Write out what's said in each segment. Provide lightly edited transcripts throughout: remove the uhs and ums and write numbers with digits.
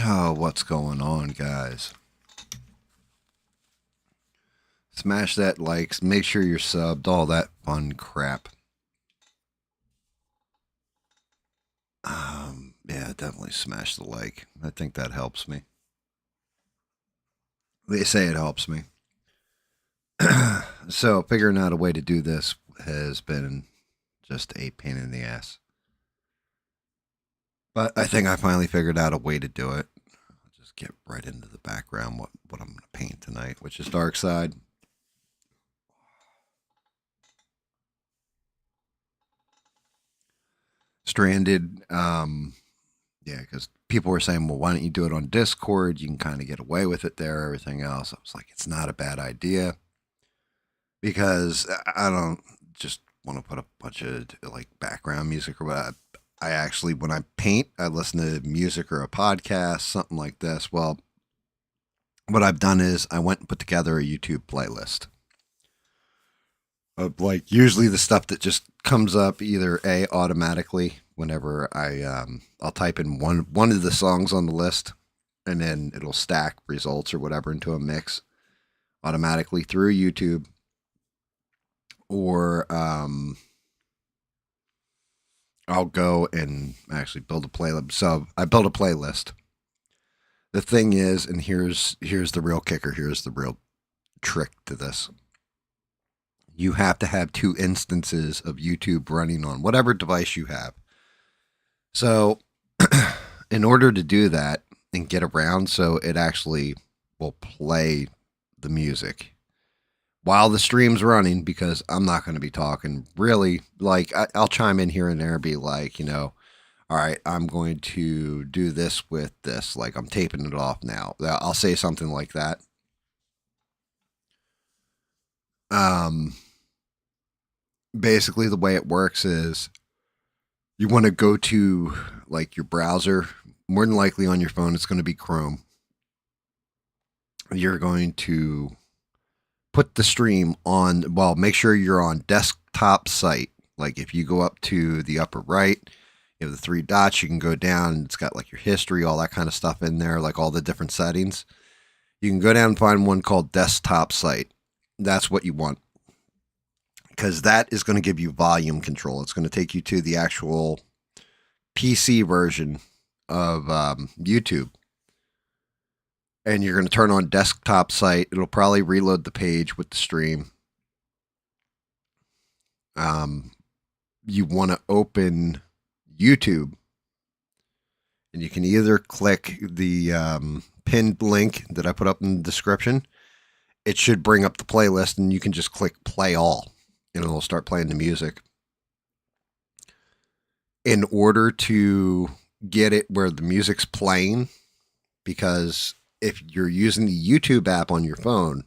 Oh, what's going on, guys? Smash that likes, make sure you're subbed, all that fun crap. Yeah, definitely smash the like. I think that helps me. They say it helps me. So, figuring out a way to do this has been just a pain in the ass. But I think I finally figured out a way to do it. I'll just get right into the background, what I'm going to paint tonight, which is Darkseid. Stranded. Yeah, because people were saying, well, why don't you do it on Discord? You can kind of get away with it there, everything else. I was like, it's not a bad idea because I don't just want to put a bunch of like background music or what. I actually, when I paint, I listen to music or a podcast, something like this. Well, what I've done is I went and put together a YouTube playlist of like usually the stuff that just comes up either automatically whenever I'll type in one of the songs on the list, and then it'll stack results or whatever into a mix automatically through YouTube, or I'll go and actually build a playlist. So I built a playlist. The thing is, and here's the real kicker. Here's the real trick to this. You have to have two instances of YouTube running on whatever device you have. So, in order to do that and get around, so it actually will play the music while the stream's running, because I'm not going to be talking really. Like, I'll chime in here and there and be like, all right, I'm going to do this with this. Like, I'm taping it off now. I'll say something like that. Basically, the way it works is you want to go to like your browser. More than likely on your phone, it's going to be Chrome. You're going to put the stream on, well, make sure you're on desktop site. Like if you go up to the upper right, you have the three dots, you can go down. It's got like your history, all that kind of stuff in there, like all the different settings. You can go down and find one called desktop site. That's what you want, because that is going to give you volume control. It's going to take you to the actual PC version of YouTube. And you're going to turn on desktop site. It'll probably reload the page with the stream. You want to open YouTube. And you can either click the pinned link that I put up in the description. It should bring up the playlist, and you can just click play all. And it'll start playing the music. In order to get it where the music's playing, because if you're using the YouTube app on your phone,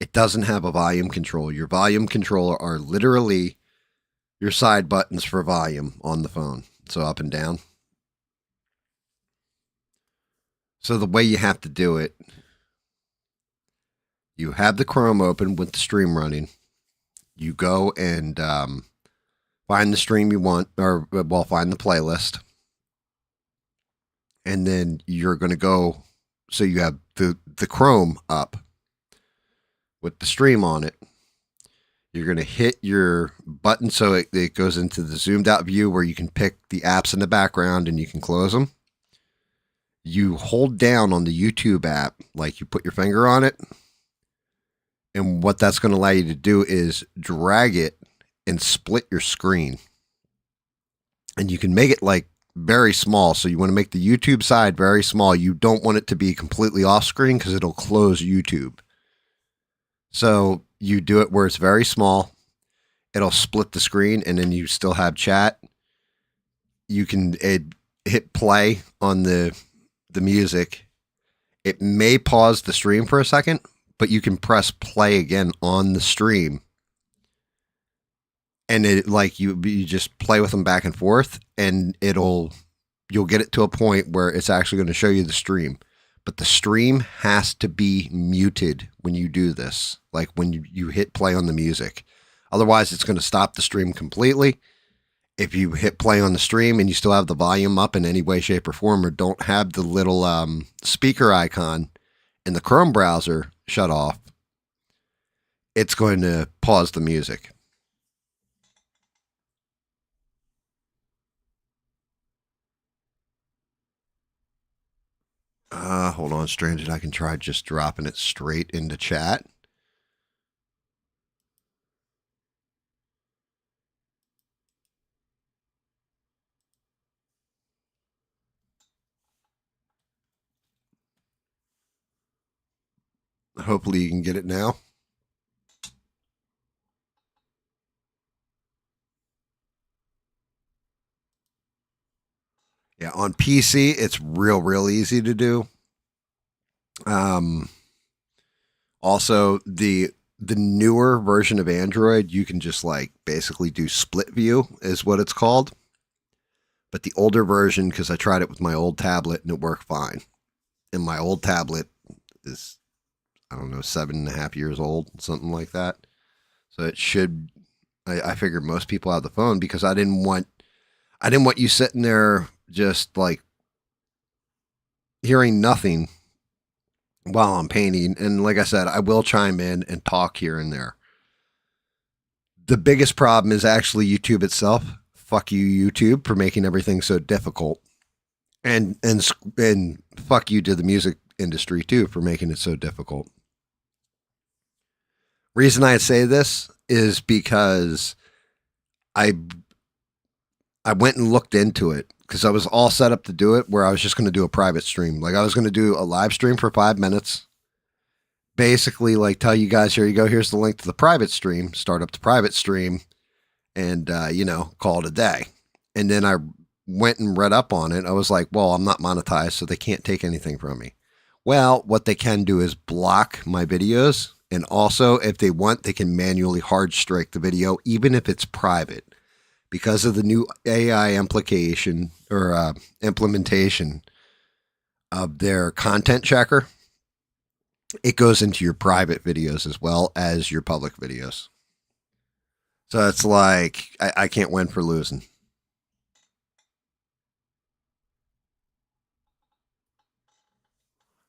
it doesn't have a volume control. Your volume controller are literally your side buttons for volume on the phone. So up and down. So the way you have to do it, you have the Chrome open with the stream running. You go and find the stream you want, or well, find the playlist. And then you're going to go, so you have the Chrome up with the stream on it. You're going to hit your button so it goes into the zoomed out view where you can pick the apps in the background and you can close them. You hold down on the YouTube app, like you put your finger on it. And what that's going to allow you to do is drag it and split your screen. And you can make it like very small. So you want to make the YouTube side very small. You don't want it to be completely off screen because it'll close YouTube. So you do it where it's very small. It'll split the screen, and then you still have chat. You can hit play on the music. It may pause the stream for a second, but you can press play again on the stream. And it like you just play with them back and forth, and you'll get it to a point where it's actually going to show you the stream. But the stream has to be muted when you do this, like when you hit play on the music. Otherwise, it's going to stop the stream completely, If you hit play on the stream and you still have the volume up in any way, shape, or form, or don't have the little speaker icon in the Chrome browser shut off, it's going to pause the music. Hold on, Strange. I can try just dropping it straight into chat. Hopefully you can get it now. Yeah, on PC, it's real easy to do. Also, the newer version of Android, you can just like basically do split view is what it's called. But the older version, because I tried it with my old tablet and it worked fine. And my old tablet is, I don't know, 7.5 years old, something like that. So it should. I figured most people have the phone because I didn't want you sitting there just like hearing nothing while I'm painting. And like I said, I will chime in and talk here and there. The biggest problem is actually YouTube itself. Fuck you, YouTube, for making everything so difficult. And fuck you to the music industry too for making it so difficult. Reason I say this is because I went and looked into it because I was all set up to do it where I was just going to do a private stream. Like I was going to do a live stream for 5 minutes. Basically, like tell you guys, here you go. Here's the link to the private stream. Start up the private stream and, call it a day. And then I went and read up on it. I was like, well, I'm not monetized, so they can't take anything from me. Well, what they can do is block my videos. And also, if they want, they can manually hard strike the video, even if it's private. Because of the new AI implementation of their content checker, it goes into your private videos as well as your public videos. So it's like, I can't win for losing.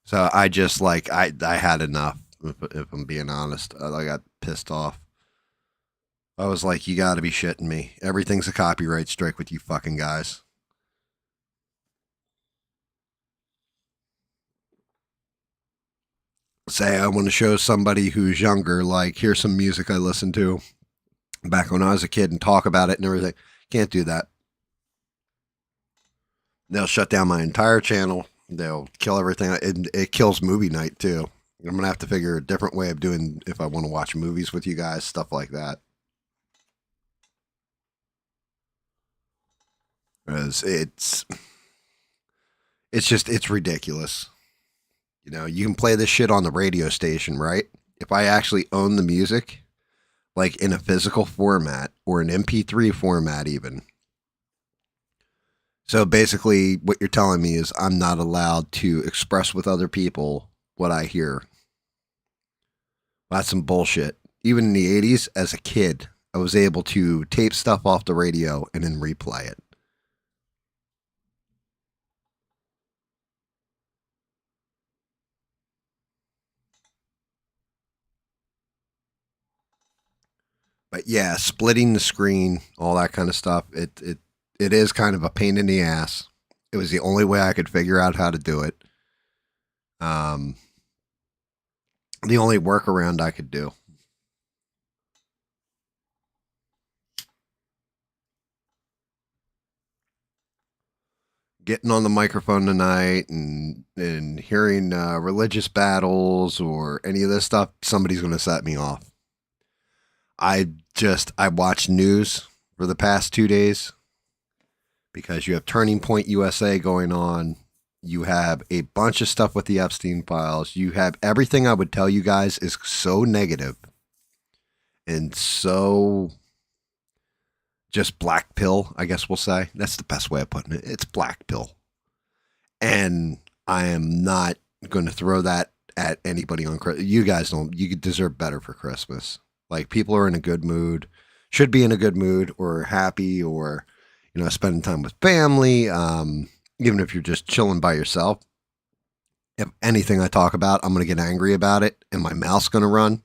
So I just like, I had enough, if I'm being honest. I got pissed off. I was like, you gotta be shitting me. Everything's a copyright strike with you fucking guys. Say I want to show somebody who's younger, like, here's some music I listened to back when I was a kid and talk about it and everything. Can't do that. They'll shut down my entire channel. They'll kill everything. It kills movie night too. I'm going to have to figure a different way of doing if I want to watch movies with you guys, stuff like that. Because it's ridiculous. You can play this shit on the radio station, right? If I actually own the music, like in a physical format or an MP3 format even. So basically what you're telling me is I'm not allowed to express with other people what I hear. That's some bullshit. Even in the 80s, as a kid, I was able to tape stuff off the radio and then replay it. But yeah, splitting the screen, all that kind of stuff, it is kind of a pain in the ass. It was the only way I could figure out how to do it. The only workaround I could do. Getting on the microphone tonight and hearing religious battles or any of this stuff, somebody's going to set me off. I watched news for the past 2 days because you have Turning Point USA going on. You have a bunch of stuff with the Epstein files. You have everything I would tell you guys is so negative and so just black pill, I guess we'll say. That's the best way of putting it. It's black pill. And I am not going to throw that at anybody on Christmas. You guys don't. You deserve better for Christmas. Like, people are in a good mood, should be in a good mood or happy or spending time with family, even if you're just chilling by yourself. If anything I talk about, I'm going to get angry about it and my mouth's going to run.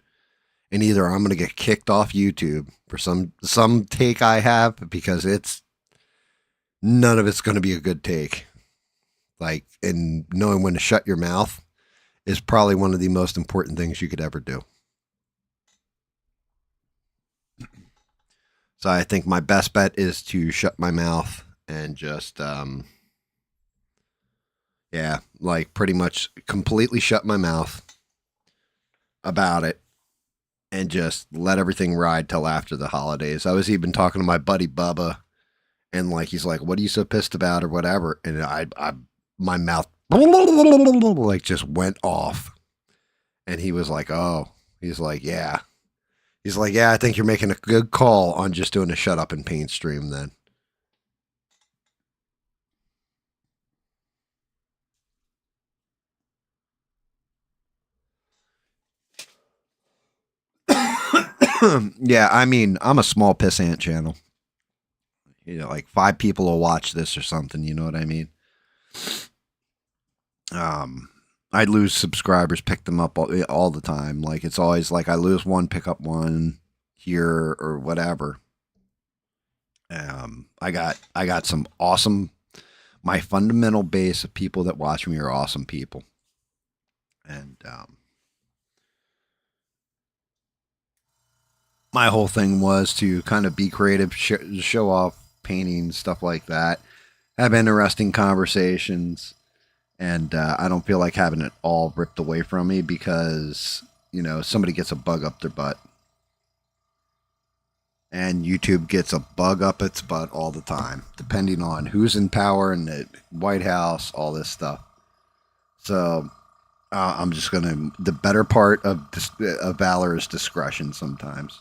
And either I'm going to get kicked off YouTube for some take I have, because none of it's going to be a good take. Like, and knowing when to shut your mouth is probably one of the most important things you could ever do. So I think my best bet is to shut my mouth and just, like pretty much completely shut my mouth about it and just let everything ride till after the holidays. I was even talking to my buddy Bubba, and like he's like, "What are you so pissed about?" or whatever, and my mouth like just went off, and he was like, "Oh," he's like, "Yeah." He's like, "Yeah, I think you're making a good call on just doing a shut up and paint stream then." Yeah, I mean, I'm a small pissant channel. Like 5 people will watch this or something. You know what I mean? I lose subscribers, pick them up all the time. Like it's always like I lose one, pick up one here or whatever. I got some awesome. My fundamental base of people that watch me are awesome people, and my whole thing was to kind of be creative, show off painting, stuff like that, have interesting conversations, and I don't feel like having it all ripped away from me because somebody gets a bug up their butt, and YouTube gets a bug up its butt all the time, depending on who's in power in the White House, all this stuff. So I'm just gonna. The better part of valor is discretion sometimes.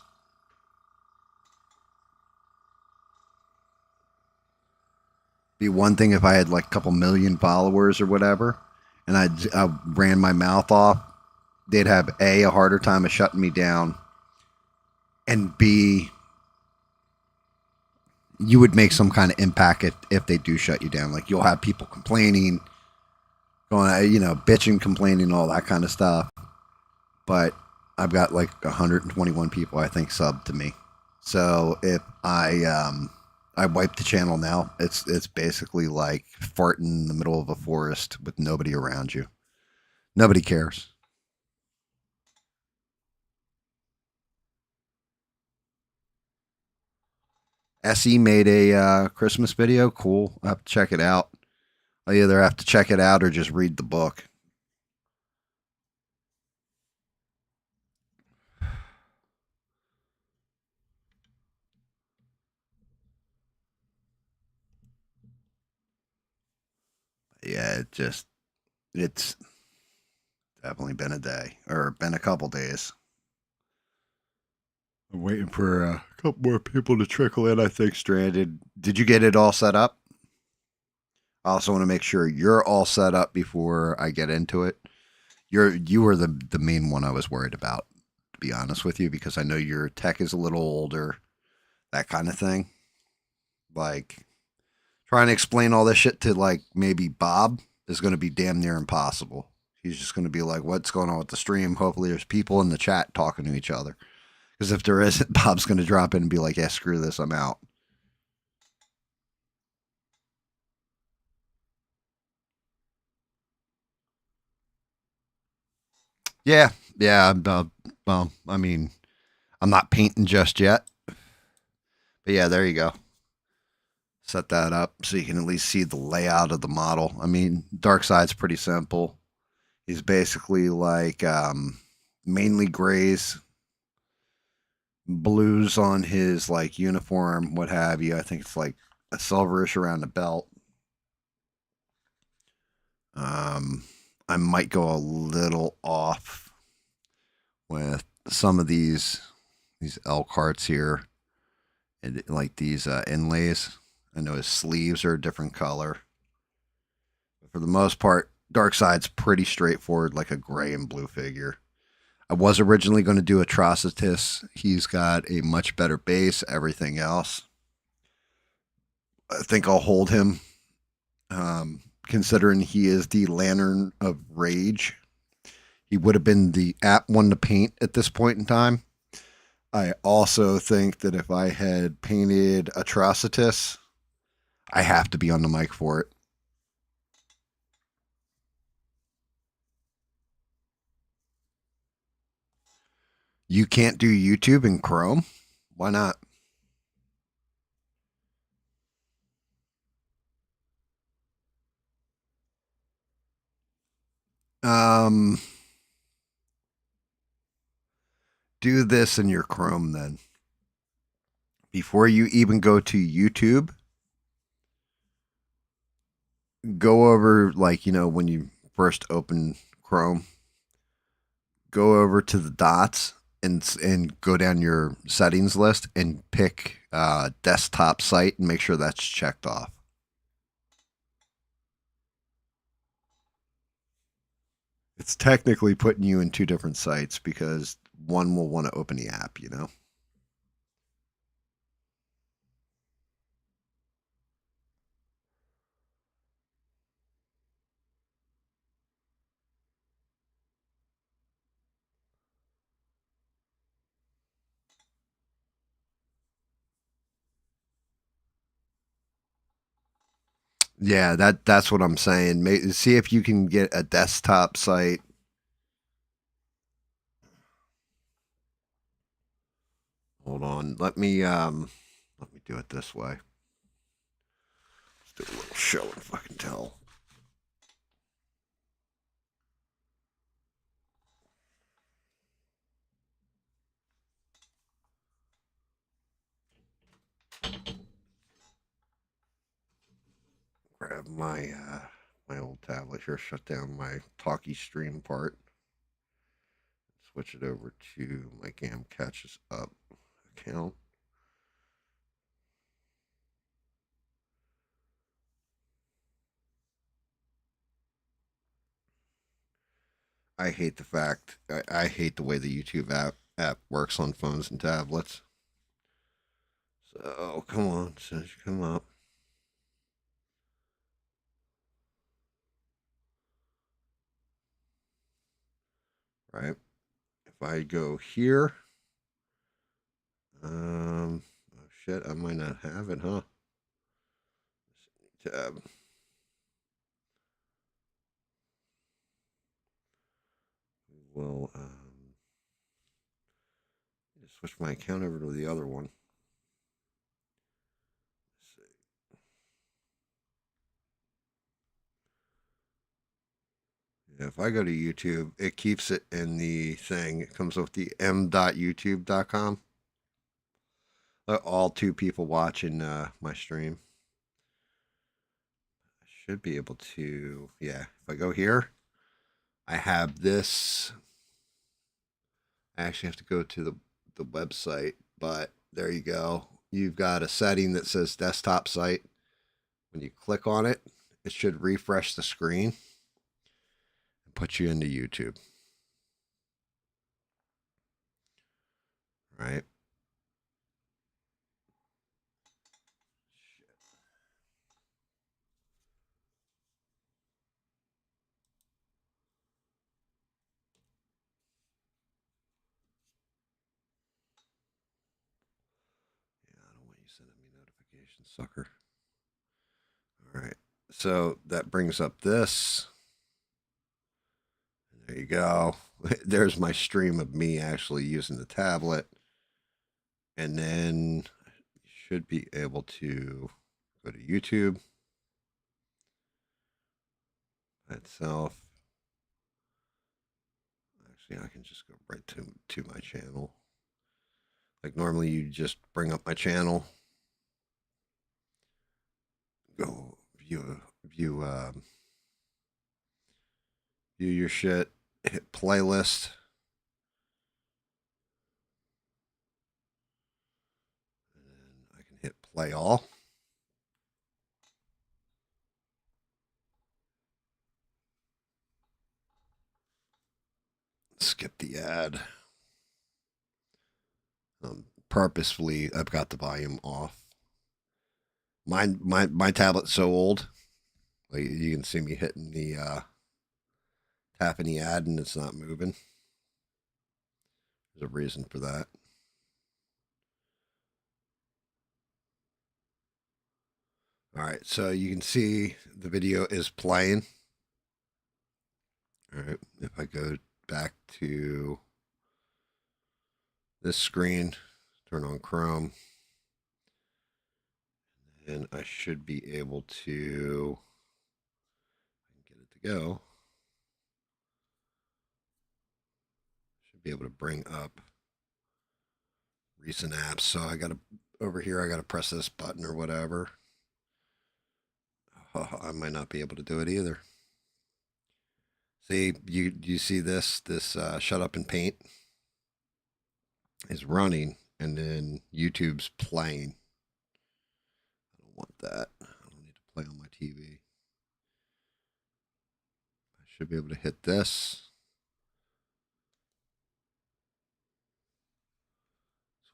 Be one thing if I had like a couple million followers or whatever, and I ran my mouth off. They'd have a harder time of shutting me down, and B, you would make some kind of impact if they do shut you down. Like you'll have people complaining, going, bitching, complaining, all that kind of stuff. But I've got like 121 people, I think, sub to me. So if I wipe the channel now, it's basically like farting in the middle of a forest with nobody around you. Nobody cares. SE made a Christmas video. Cool. I have to check it out. I either have to check it out or just read the book. Yeah, it's definitely been a day or been a couple days. I'm waiting for a couple more people to trickle in. I think Stranded. Did you get it all set up? I also want to make sure you're all set up before I get into it. You were the main one I was worried about, to be honest with you, because I know your tech is a little older, that kind of thing. Like trying to explain all this shit to like maybe Bob is going to be damn near impossible. He's just going to be like, "What's going on with the stream?" Hopefully, there's people in the chat talking to each other. Because if there isn't, Bob's going to drop in and be like, "Yeah, screw this, I'm out." Yeah, yeah. Well, I mean, I'm not painting just yet, but yeah, there you go. Set that up so you can at least see the layout of the model. I mean, Darkseid's pretty simple. He's basically like mainly grays, blues on his like uniform, what have you. I think it's like a silverish around the belt. I might go a little off with some of these elk hearts here, and like these inlays. I know his sleeves are a different color, but for the most part, Darkseid's pretty straightforward, like a gray and blue figure. I was originally going to do Atrocitus. He's got a much better base, everything else. I think I'll hold him, considering he is the Lantern of Rage. He would have been the apt one to paint at this point in time. I also think that if I had painted Atrocitus, I have to be on the mic for it. You can't do YouTube in Chrome? Why not? Um, do this in your Chrome then. Before you even go to YouTube, go over, like, when you first open Chrome, go over to the dots and go down your settings list and pick desktop site and make sure that's checked off. It's technically putting you in two different sites because one will want to open the app. Yeah, that's what I'm saying. See if you can get a desktop site. Hold on. Let me do it this way. Let's do a little show and fucking tell. Grab my old tablet here, shut down my talkie stream part. Switch it over to my GAM catches up account. I hate the fact I hate the way the YouTube app works on phones and tablets. So come on, since you come up. Right. If I go here, oh shit, I might not have it, huh? Tab. Well, switch my account over to the other one. If I go to YouTube, it keeps it in the thing. It comes with the m.youtube.com. All two people watching my stream. I should be able to, yeah. If I go here, I have this. I actually have to go to the website, but there you go. You've got a setting that says desktop site. When you click on it, it should refresh the screen and put you into YouTube. Right? Yeah, I don't want you sending me notifications, sucker. All right. So that brings up this. There you go. There's my stream of me actually using the tablet. And then you should be able to go to YouTube itself. Actually, I can just go right to my channel. Like normally you just bring up my channel, go view your shit, hit playlist. And then I can hit play all. Skip the ad. Purposefully, I've got the volume off. My tablet's so old. Like you can see me hitting the tapping the ad and it's not moving. There's a reason for that. All right, so you can see the video is playing. All right, if I go back to this screen, turn on Chrome, and I should be able to get it to go. Should be able to bring up recent apps. So I got to, over here, I got to press this button or whatever. Oh, I might not be able to do it either. See, you see this shut up and paint is running, and then YouTube's playing. I don't want that. I don't need to play on my TV. I should be able to hit this.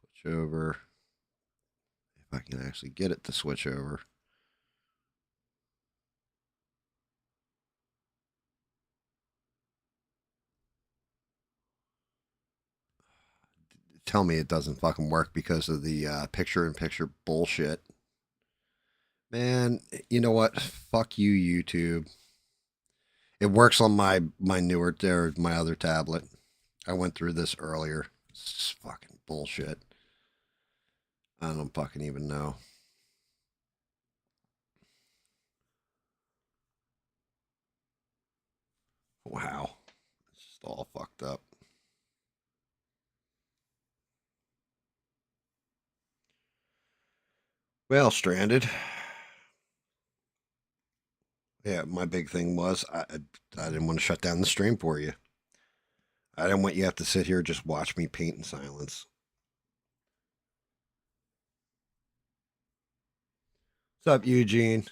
Switch over. If I can actually get it to switch over. Tell me it doesn't fucking work because of the picture-in-picture bullshit. Man, you know what? Fuck you, YouTube. It works on my newer, or my other tablet. I went through this earlier. It's fucking bullshit. I don't fucking even know. Wow. It's just all fucked up. Well, Stranded. Yeah, my big thing was I didn't want to shut down the stream for you. I didn't want you to have to sit here and just watch me paint in silence. What's up, Eugene?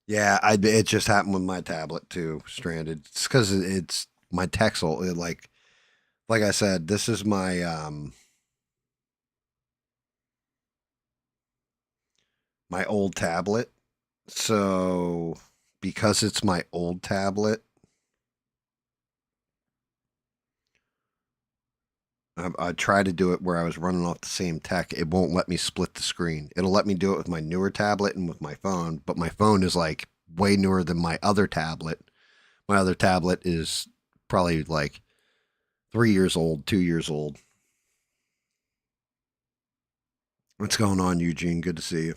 Yeah, it just happened with my tablet too, Stranded. It's because it's my Texel. Like I said, this is my old tablet. So because it's my old tablet, I tried to do it where I was running off the same tech. It won't let me split the screen. It'll let me do it with my newer tablet and with my phone, but my phone is like way newer than my other tablet. My other tablet is probably like 3 years old, 2 years old. What's going on, Eugene? Good to see you.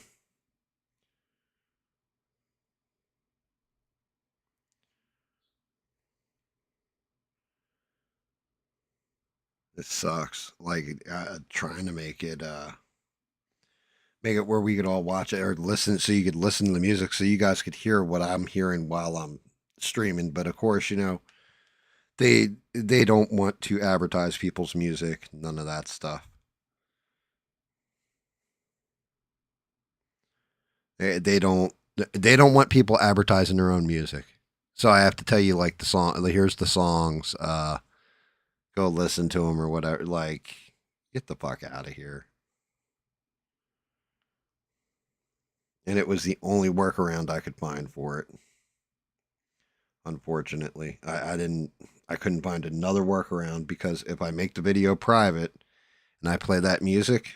It sucks. Like trying to make it where we could all watch it or listen, so you could listen to the music, so you guys could hear what I'm hearing while I'm streaming. But of course, they don't want to advertise people's music. None of that stuff. They don't want people advertising their own music. So I have to tell you, like, the song. Here's the songs. Go listen to them or whatever. Like, get the fuck out of here. And it was the only workaround I could find for it. Unfortunately, I couldn't find another workaround, because if I make the video private and I play that music,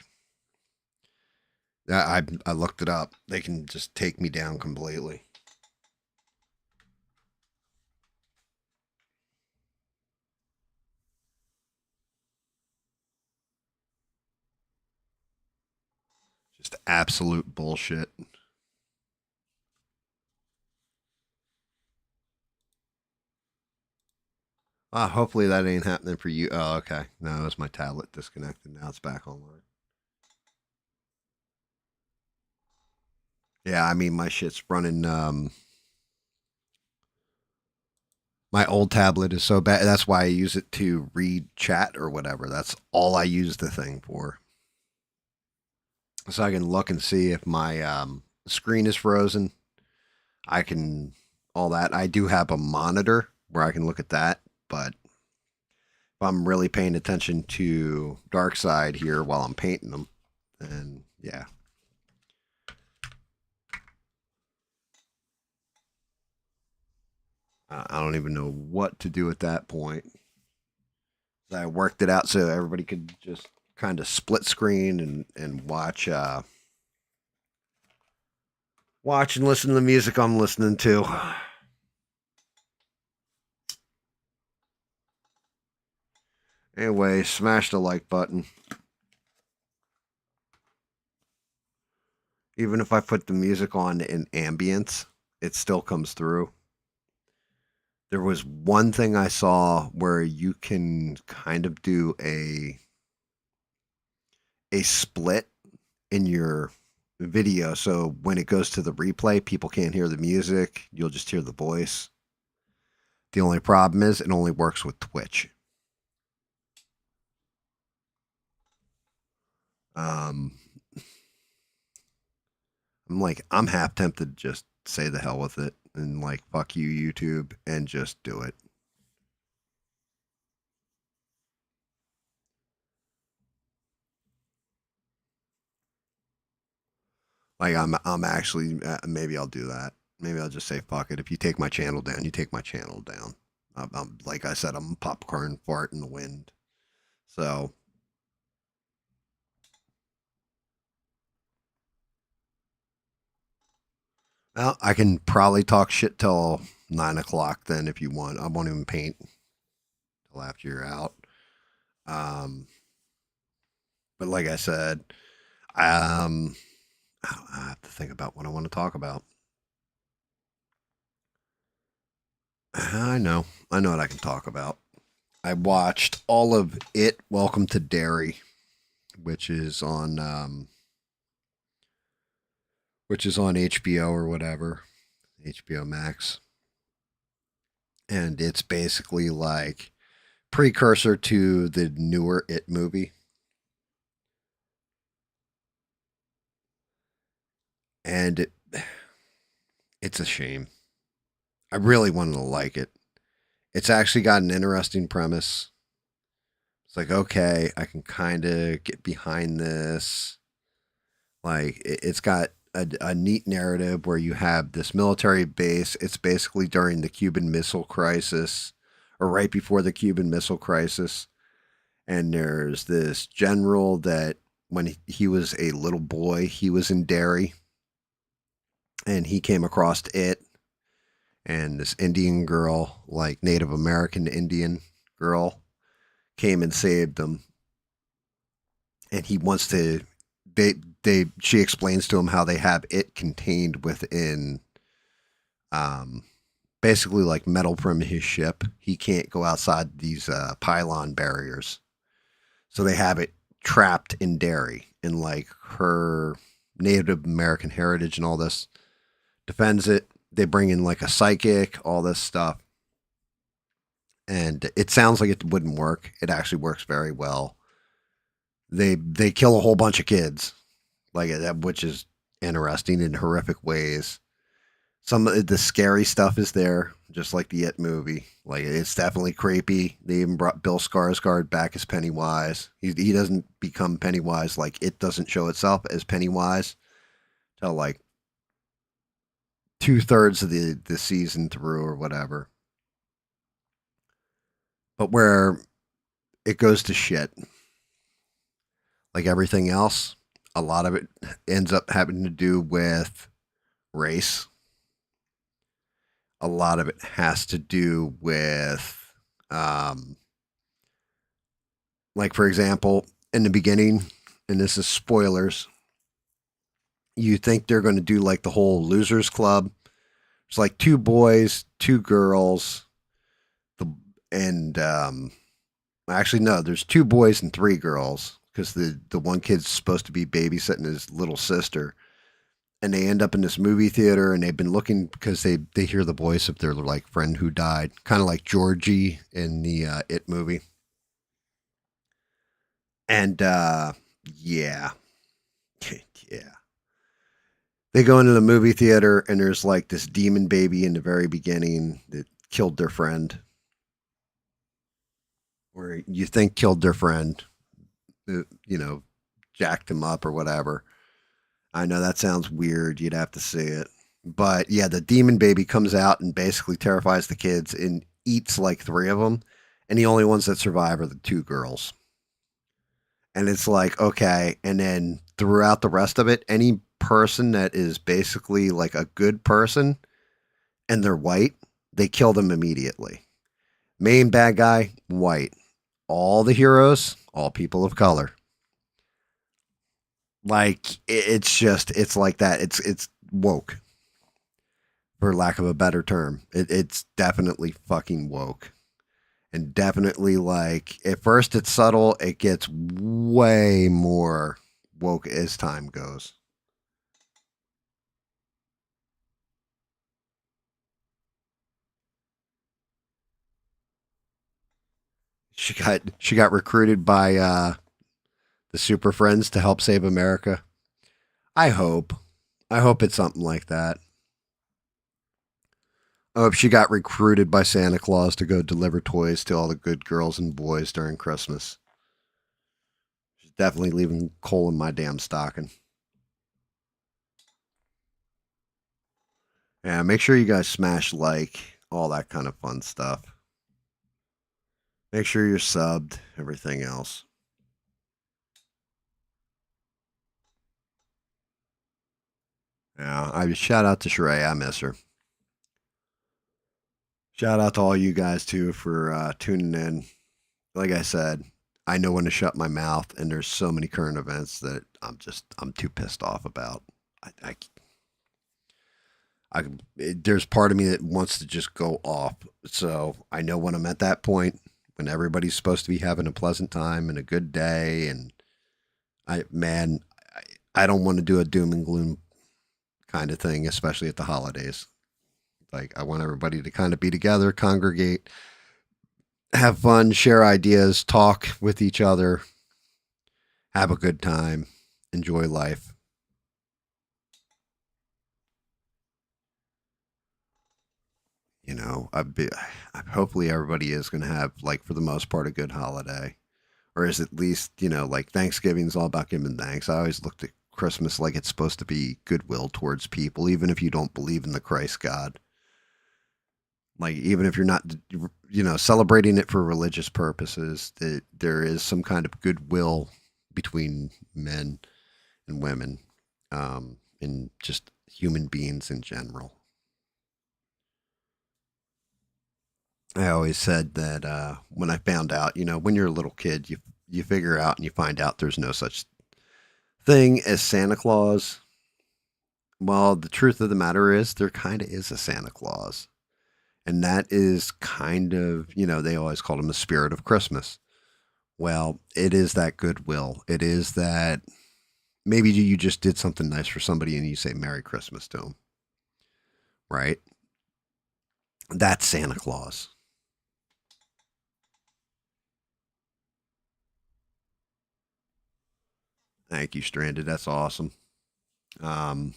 I looked it up. They can just take me down completely. Just absolute bullshit. Hopefully that ain't happening for you. Oh, okay. No, it's my tablet disconnected. Now it's back online. Yeah, I mean, my shit's running. My old tablet is so bad. That's why I use it to read chat or whatever. That's all I use the thing for. So I can look and see if my screen is frozen. I can all that. I do have a monitor where I can look at that, but if I'm really paying attention to Darkseid here while I'm painting them, then Yeah. I don't even know what to do at that point. I worked it out so everybody could just kind of split screen and watch and listen to the music I'm listening to. Anyway, smash the like button. Even if I put the music on in ambience, it still comes through. There was one thing I saw where you can kind of do a split in your video, so when it goes to the replay, people can't hear the music, you'll just hear the voice. The only problem is it only works with Twitch. Um, I'm half tempted to just say the hell with it and like fuck you YouTube and just do it. Like I'm actually maybe I'll do that. Maybe I'll just say fuck it. If you take my channel down, you take my channel down. I'm like I said, I'm a popcorn fart in the wind. So well, I can probably talk shit till 9 o'clock. Then if you want, I won't even paint till after you're out. Um, but like I said, um, I have to think about what I want to talk about. I know what I can talk about. I watched all of it. Welcome to Derry, which is on HBO or whatever, HBO Max, and it's basically like precursor to the newer It movie, and it's a shame. I really wanted to like it. It's actually got an interesting premise. It's like, okay, I can kind of get behind this. Like, it's got a neat narrative where you have this military base. It's basically during the Cuban Missile Crisis or right before the Cuban Missile Crisis. And there's this general that when he was a little boy, he was in Derry and he came across it. And this Indian girl, like Native American Indian girl, came and saved him. And he wants to she explains to him how they have it contained within um basically like metal from his ship. He can't go outside these pylon barriers. So they have it trapped in Derry, and like her Native American heritage and all this defends it. They bring in like a psychic, all this stuff. And it sounds like it wouldn't work. It actually works very well. They kill a whole bunch of kids, like that, which is interesting in horrific ways. Some of the scary stuff is there, just like the It movie. Like it's definitely creepy. They even brought Bill Skarsgård back as Pennywise. He doesn't become Pennywise, like it doesn't show itself as Pennywise till like 2/3 of the season through or whatever. But where it goes to shit, like everything else, a lot of it ends up having to do with race. A lot of it has to do with, um, like, for example, in the beginning, and this is spoilers, you think they're going to do like the whole losers club. It's like two boys, two girls, the and actually no, there's two boys and three girls because the one kid's supposed to be babysitting his little sister, and they end up in this movie theater, and they've been looking because they hear the voice of their like friend who died, kind of like Georgie in the It movie, and yeah, yeah, they go into the movie theater, and there's like this demon baby in the very beginning that killed their friend, or you think killed their friend, you know, jacked him up or whatever. I know that sounds weird. You'd have to see it. But yeah, the demon baby comes out and basically terrifies the kids and eats like three of them. And the only ones that survive are the two girls. And it's like, okay. And then throughout the rest of it, any person that is basically like a good person and they're white, they kill them immediately. Main bad guy, white. All the heroes, all people of color. Like it's just it's like that. It's woke, for lack of a better term. It's definitely fucking woke. And definitely like at first it's subtle, it gets way more woke as time goes. She got recruited by the Super Friends to help save America. I hope. I hope it's something like that. I hope she got recruited by Santa Claus to go deliver toys to all the good girls and boys during Christmas. She's definitely leaving coal in my damn stocking. Yeah, make sure you guys smash like, all that kind of fun stuff. Make sure you're subbed, everything else. Yeah, I shout out to Sheree. I miss her. Shout out to all you guys too for tuning in. Like I said, I know when to shut my mouth, and there's so many current events that I'm too pissed off about. I, I, there's part of me that wants to just go off. So I know when I'm at that point, when everybody's supposed to be having a pleasant time and a good day, and man, I don't want to do a doom and gloom kind of thing, especially at the holidays. Like I want everybody to kind of be together, congregate, have fun, share ideas, talk with each other, have a good time, enjoy life. Hopefully everybody is going to have, like, for the most part, a good holiday, or is at least, like Thanksgiving's all about giving thanks. I always looked at Christmas like it's supposed to be goodwill towards people, even if you don't believe in the Christ God. Like even if you're not, celebrating it for religious purposes, that there is some kind of goodwill between men and women, and just human beings in general. I always said that when I found out, when you're a little kid, you figure out and you find out there's no such thing as Santa Claus. Well, the truth of the matter is there kind of is a Santa Claus. And that is kind of, they always called him the spirit of Christmas. Well, it is that goodwill. It is that maybe you just did something nice for somebody and you say Merry Christmas to them, right? That's Santa Claus. Thank you, Stranded. That's awesome. Um,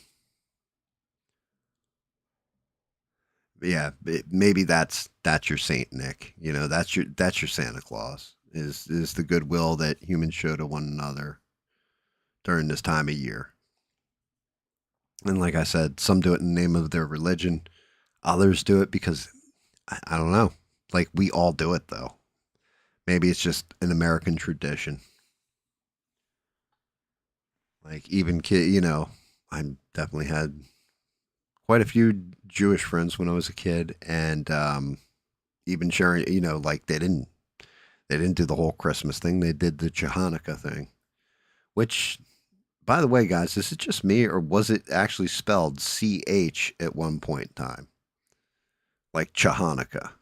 yeah, maybe that's your Saint Nick. That's your Santa Claus. Is the goodwill that humans show to one another during this time of year. And like I said, some do it in the name of their religion. Others do it because I don't know. Like we all do it though. Maybe it's just an American tradition. Like even kid, I definitely had quite a few Jewish friends when I was a kid, and even sharing, like they didn't do the whole Christmas thing. They did the Hanukkah thing, which, by the way, guys, is it just me or was it actually spelled CH at one point in time, like Hanukkah?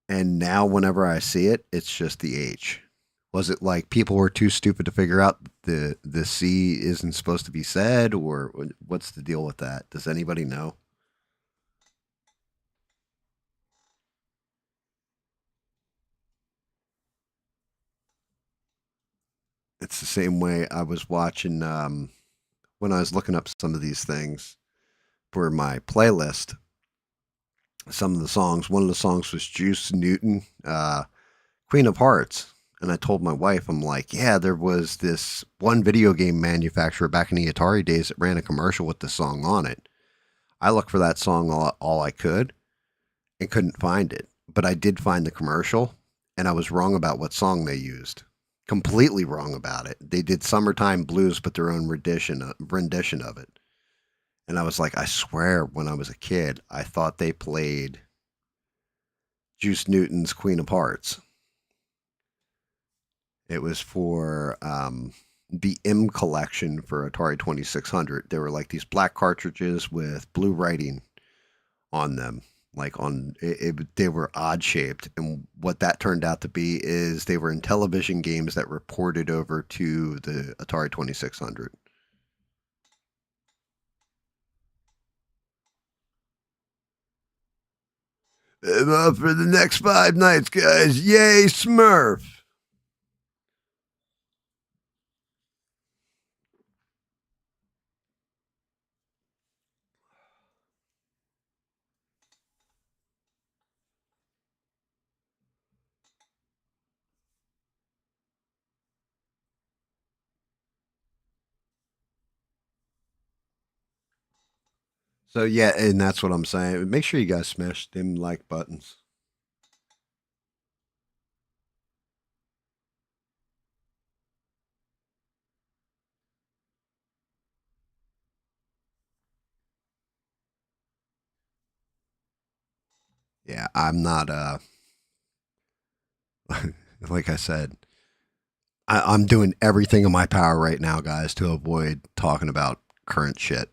And now, whenever I see it, it's just the H. Was it like people were too stupid to figure out the C isn't supposed to be said, or what's the deal with that? Does anybody know? It's the same way I was watching when I was looking up some of these things for my playlist. Some of the songs. One of the songs was Juice Newton, Queen of Hearts. And I told my wife, I'm like, yeah, there was this one video game manufacturer back in the Atari days that ran a commercial with this song on it. I looked for that song all I could and couldn't find it. But I did find the commercial, and I was wrong about what song they used. Completely wrong about it. They did Summertime Blues, but their own rendition of it. And I was like, I swear, when I was a kid, I thought they played Juice Newton's Queen of Hearts. It was for the M collection for Atari 2600. There were like these black cartridges with blue writing on them. Like they were odd shaped. And what that turned out to be is they were in television games that reported over to the Atari 2600. I'm up for the next 5 nights, guys. Yay, Smurf. So yeah, and that's what I'm saying. Make sure you guys smash them like buttons. Yeah, I'm not like I said, I'm doing everything in my power right now, guys, to avoid talking about current shit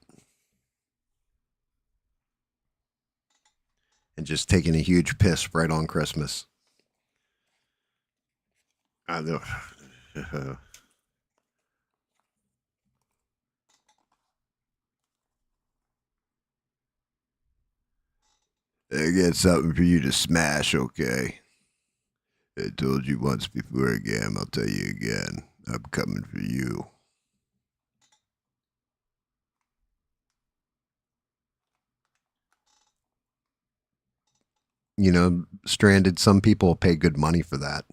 and just taking a huge piss right on Christmas. I know. I got something for you to smash, okay? I told you once before again, I'll tell you again. I'm coming for you. You know, Stranded, some people pay good money for that.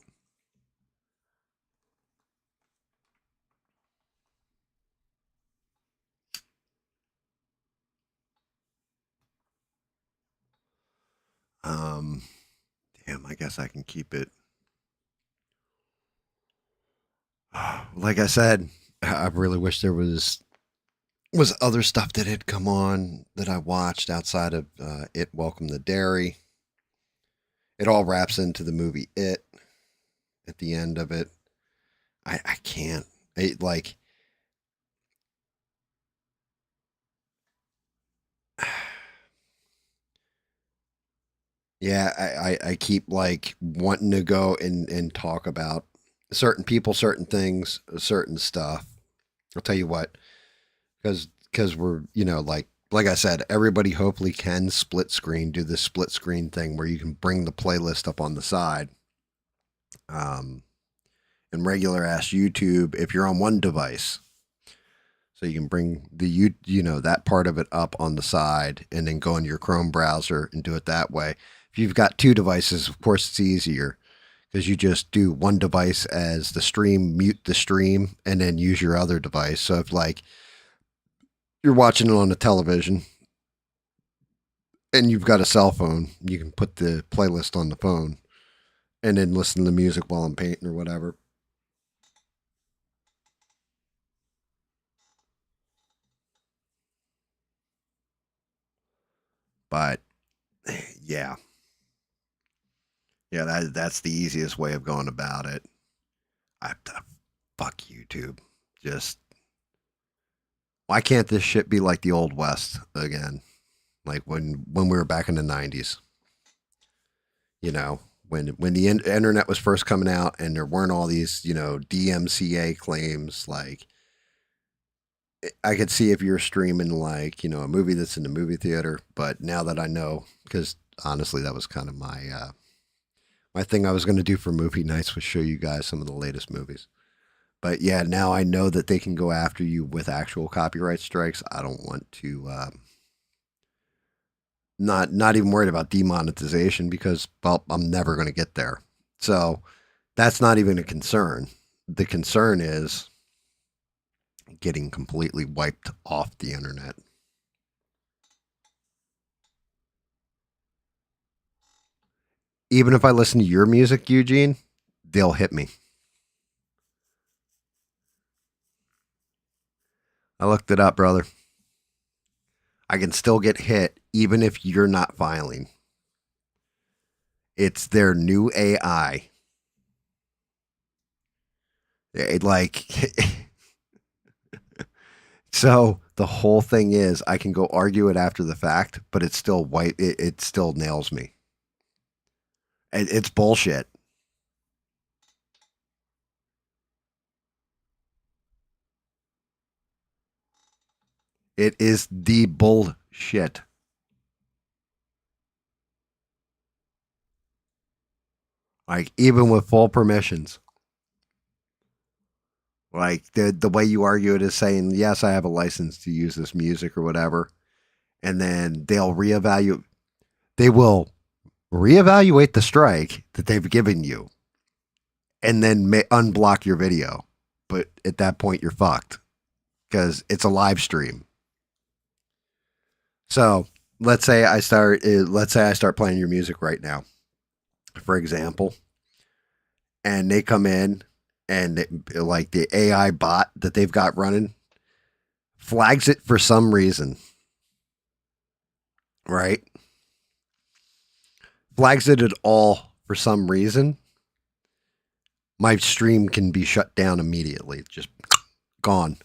Um, Damn, I guess I can keep it. Like I said, I really wish there was other stuff that had come on that I watched outside of It Welcome the Dairy. It all wraps into the movie It at the end of it. I can't. Like, yeah, I keep like wanting to go and talk about certain people, certain things, certain stuff. I'll tell you what, because we're, like I said, everybody hopefully can split screen, do this split screen thing where you can bring the playlist up on the side. Um, and regular ass YouTube if you're on one device. So you can bring that part of it up on the side and then go into your Chrome browser and do it that way. If you've got two devices, of course it's easier because you just do one device as the stream, mute the stream, and then use your other device. So if like you're watching it on a television and you've got a cell phone, you can put the playlist on the phone and then listen to the music while I'm painting or whatever. But yeah, yeah, that's the easiest way of going about it. I fuck YouTube. Just why can't this shit be like the old west again? Like when we were back in the 90s, you know, when the internet was first coming out and there weren't all these, DMCA claims. Like I could see if you're streaming like, a movie that's in the movie theater, but now that I know, because honestly that was kind of my thing I was going to do for movie nights was show you guys some of the latest movies. But yeah, now I know that they can go after you with actual copyright strikes. I don't want to not even worried about demonetization because, well, I'm never going to get there. So That's not even a concern. The concern is getting completely wiped off the internet. Even if I listen to your music, Eugene, they'll hit me. I looked it up, brother. I can still get hit even if you're not filing. It's their new AI. Like, so the whole thing is I can go argue it after the fact, but it's still white. It still nails me. It's bullshit. It is the bullshit. Like, even with full permissions. Like, the way you argue it is saying, yes, I have a license to use this music or whatever. And then they will reevaluate the strike that they've given you and then unblock your video. But at that point, you're fucked because it's a live stream. So let's say I start playing your music right now, for example, and they come in and like the AI bot that they've got running flags it for some reason, right? Flags it at all for some reason. My stream can be shut down immediately, just gone.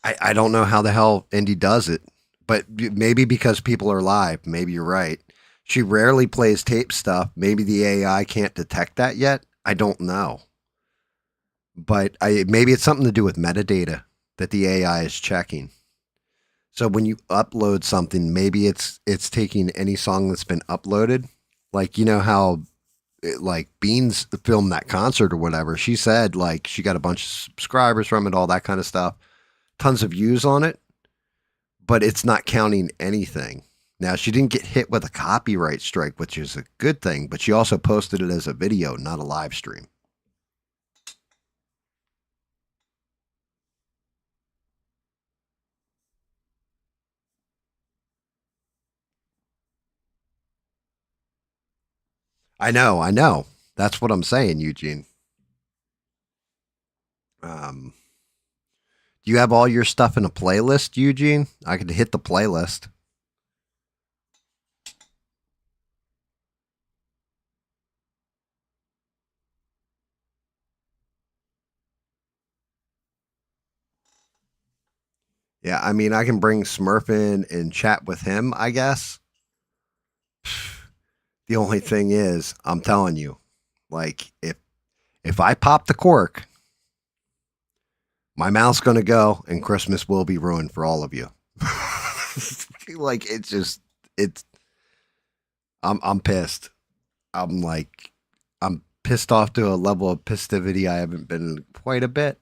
I don't know how the hell Indy does it, but maybe because people are live. Maybe you're right. She rarely plays tape stuff. Maybe the AI can't detect that yet. I don't know. But maybe it's something to do with metadata that the AI is checking. So when you upload something, maybe it's taking any song that's been uploaded. Like, you know how like Beans filmed that concert or whatever. She said like she got a bunch of subscribers from it, all that kind of stuff. Tons of views on it, but it's not counting anything. Now, she didn't get hit with a copyright strike, which is a good thing, but she also posted it as a video, not a live stream. I know. That's what I'm saying, Eugene. Um, do you have all your stuff in a playlist, Eugene? I could hit the playlist. Yeah, I mean, I can bring Smurf in and chat with him, I guess. The only thing is, I'm telling you, like, if I pop the cork, my mouth's going to go and Christmas will be ruined for all of you. Like, it's just, it's, I'm pissed. I'm like, I'm pissed off to a level of pistivity I haven't been in quite a bit.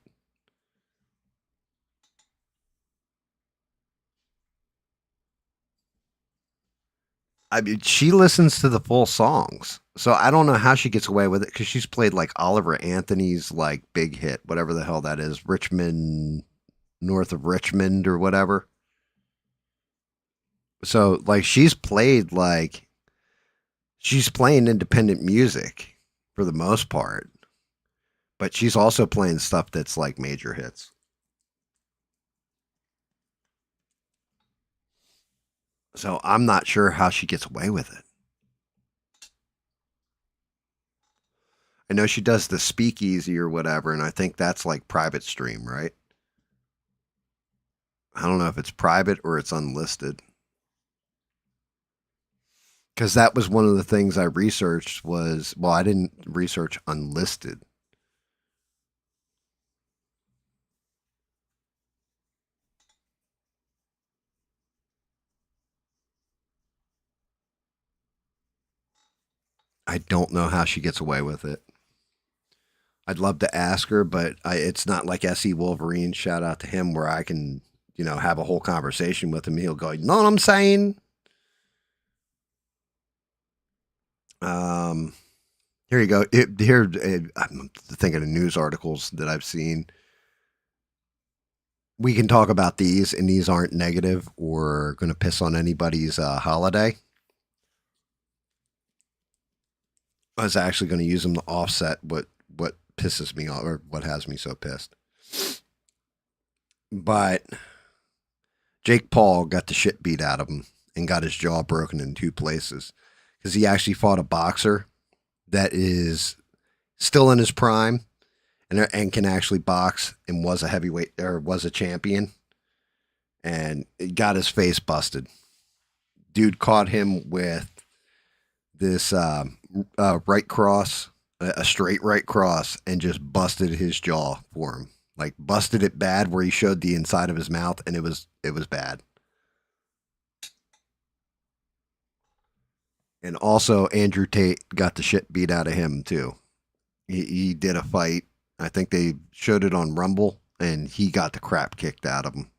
I mean, she listens to the full songs. So I don't know how she gets away with it because she's played like Oliver Anthony's like big hit, whatever the hell that is, Richmond, north of Richmond or whatever. So like she's playing independent music for the most part, but she's also playing stuff that's like major hits. So I'm not sure how she gets away with it. I know she does the speakeasy or whatever, and I think that's like private stream, right? I don't know if it's private or it's unlisted. Because that was one of the things I researched was, well, I didn't research unlisted. I don't know how she gets away with it. I'd love to ask her, but it's not like SE Wolverine. Shout out to him where I can, have a whole conversation with him. He'll go, you know what I'm saying? Um, here you go. I'm thinking of news articles that I've seen. We can talk about these, and these aren't negative or going to piss on anybody's holiday. I was actually going to use them to offset what pisses me off or what has me so pissed. But Jake Paul got the shit beat out of him and got his jaw broken in two places because he actually fought a boxer that is still in his prime and can actually box and was a heavyweight or was a champion and got his face busted. Dude caught him with this right cross, a straight right cross, and just busted his jaw for him. Like busted it bad where he showed the inside of his mouth, and it was bad. And also Andrew Tate got the shit beat out of him too. He did a fight. I think they showed it on Rumble, and he got the crap kicked out of him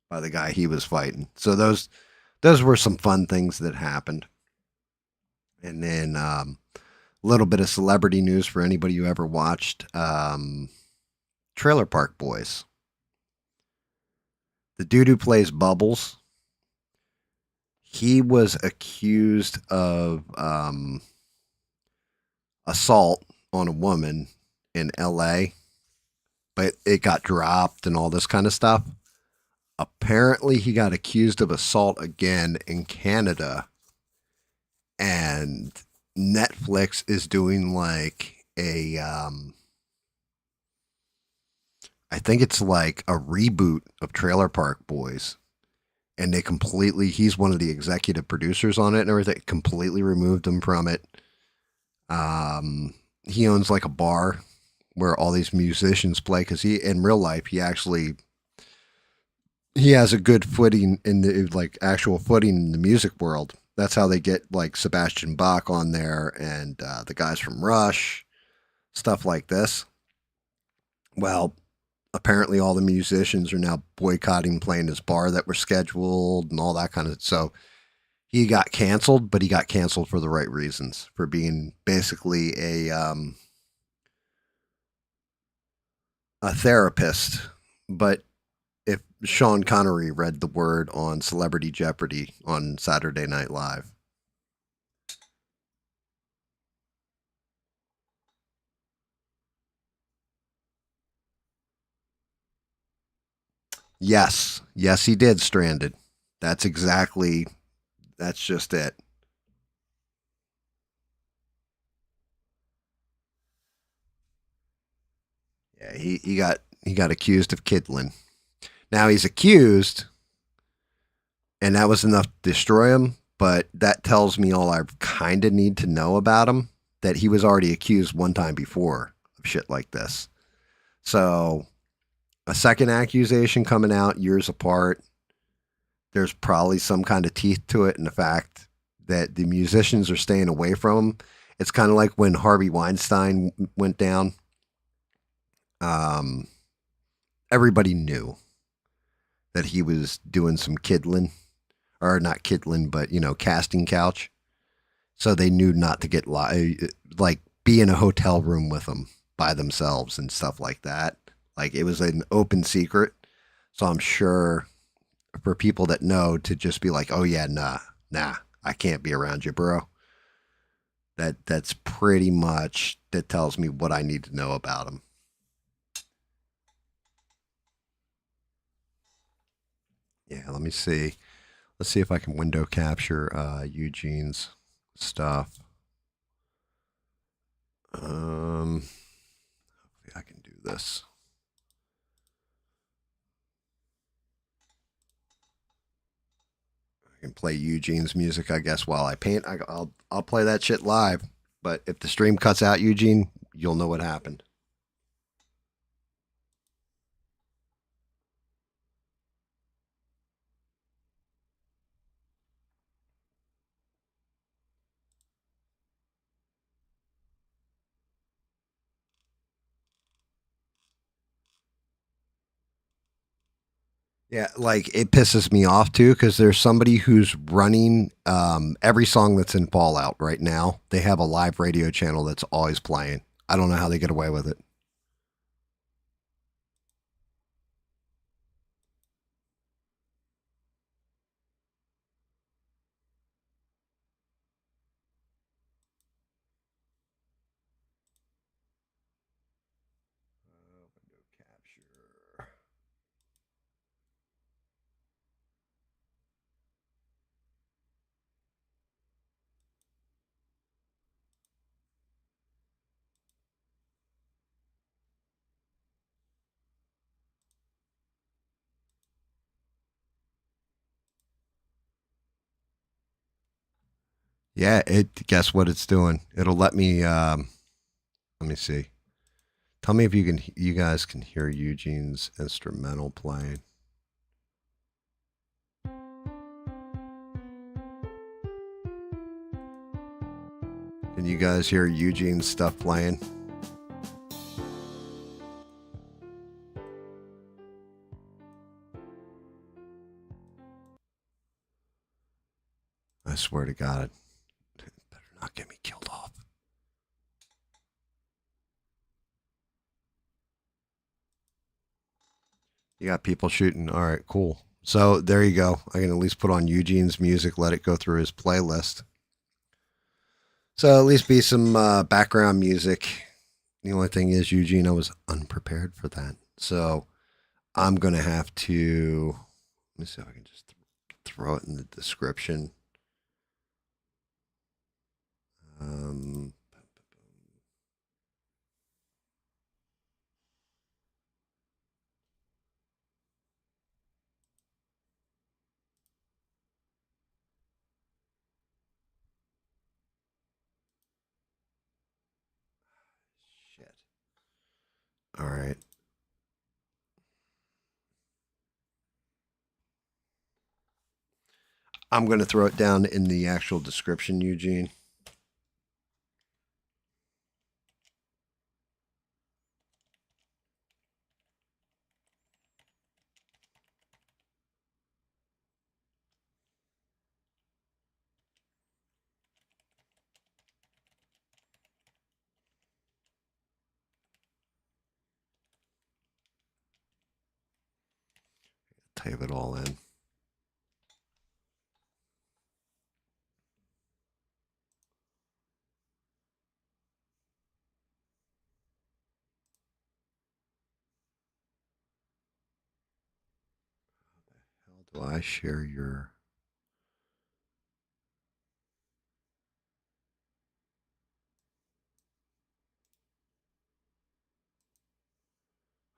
by the guy he was fighting. So those were some fun things that happened. And then a little bit of celebrity news for anybody who ever watched Trailer Park Boys. The dude who plays Bubbles, he was accused of assault on a woman in LA, but it got dropped and all this kind of stuff. Apparently, he got accused of assault again in Canada, and Netflix is doing like a I think it's like a reboot of Trailer Park Boys. And they completely, he's one of the executive producers on it and everything, completely removed him from it. He owns like a bar where all these musicians play because he, in real life, he has a good footing in the, like, actual footing in the music world. That's how they get like Sebastian Bach on there and the guys from Rush, stuff like this. Well, apparently all the musicians are now boycotting playing his bar that were scheduled and all that kind of. So he got canceled, but he got canceled for the right reasons, for being basically a therapist. But if Sean Connery read the word on Celebrity Jeopardy on Saturday Night Live. Yes, yes, he did. Stranded. That's exactly. That's just it. Yeah, he got accused of kidling. Now he's accused, and that was enough to destroy him. But that tells me all I kind of need to know about him. That he was already accused one time before of shit like this. So a second accusation coming out years apart. There's probably some kind of teeth to it in the fact that the musicians are staying away from him. It's kind of like when Harvey Weinstein went down. Um, Everybody knew that he was doing some kidling, or not kidling, but casting couch. So they knew not to get like be in a hotel room with them by themselves and stuff like that. Like it was an open secret. So I'm sure for people that know to just be like, oh yeah, nah, I can't be around you, bro. That's pretty much that tells me what I need to know about him. Yeah, let me see. Let's see if I can window capture Eugene's stuff. I can do this. I can play Eugene's music, I guess, while I paint. I'll play that shit live. But if the stream cuts out Eugene, you'll know what happened. Yeah, like it pisses me off too because there's somebody who's running every song that's in Fallout right now. They have a live radio channel that's always playing. I don't know how they get away with it. Window capture. Yeah, it. Guess what it's doing? It'll let me. Let me see. Tell me if you can. You guys can hear Eugene's instrumental playing. Can you guys hear Eugene's stuff playing? I swear to God, it better not get me killed off. You got people shooting. All right, cool. So there you go. I can at least put on Eugene's music, let it go through his playlist. So at least be some background music. The only thing is, Eugene, I was unprepared for that. So I'm going to have to. Let me see if I can just throw it in the description. Um, shit. All right. I'm going to throw it down in the actual description, Eugene. Type it all in. How do I share your.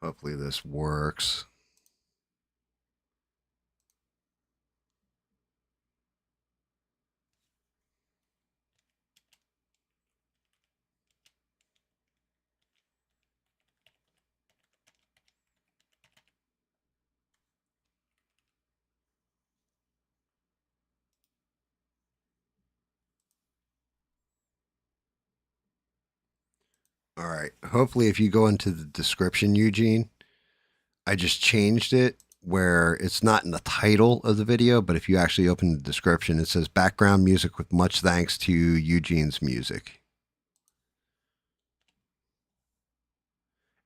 Hopefully this works. All right. Hopefully, if you go into the description, Eugene, I just changed it where it's not in the title of the video, but if you actually open the description, it says background music with much thanks to Eugene's music.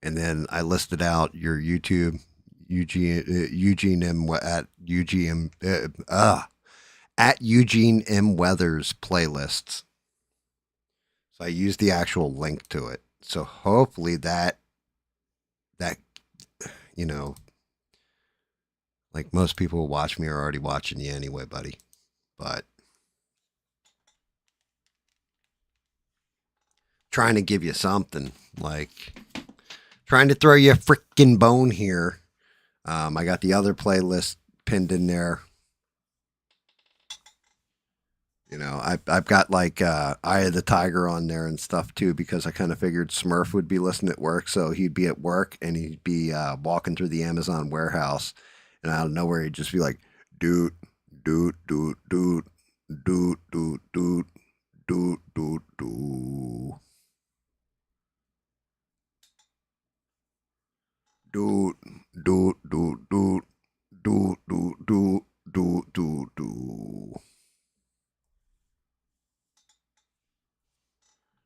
And then I listed out your YouTube, Eugene M at Eugene at Eugene M Weathers playlists. So I used the actual link to it. So hopefully that you know, like most people who watch me are already watching you anyway, buddy. But trying to give you something, like trying to throw you a freaking bone here. I got the other playlist pinned in there. You know, I've got like Eye of the Tiger on there and stuff too because I kind of figured Smurf would be listening at work, so he'd be at work and he'd be walking through the Amazon warehouse, and out of nowhere he'd just be like, "Doot, doot, doot, doot, doot, doot, doot, doot, doot, doot, doot, doot, doot, doot,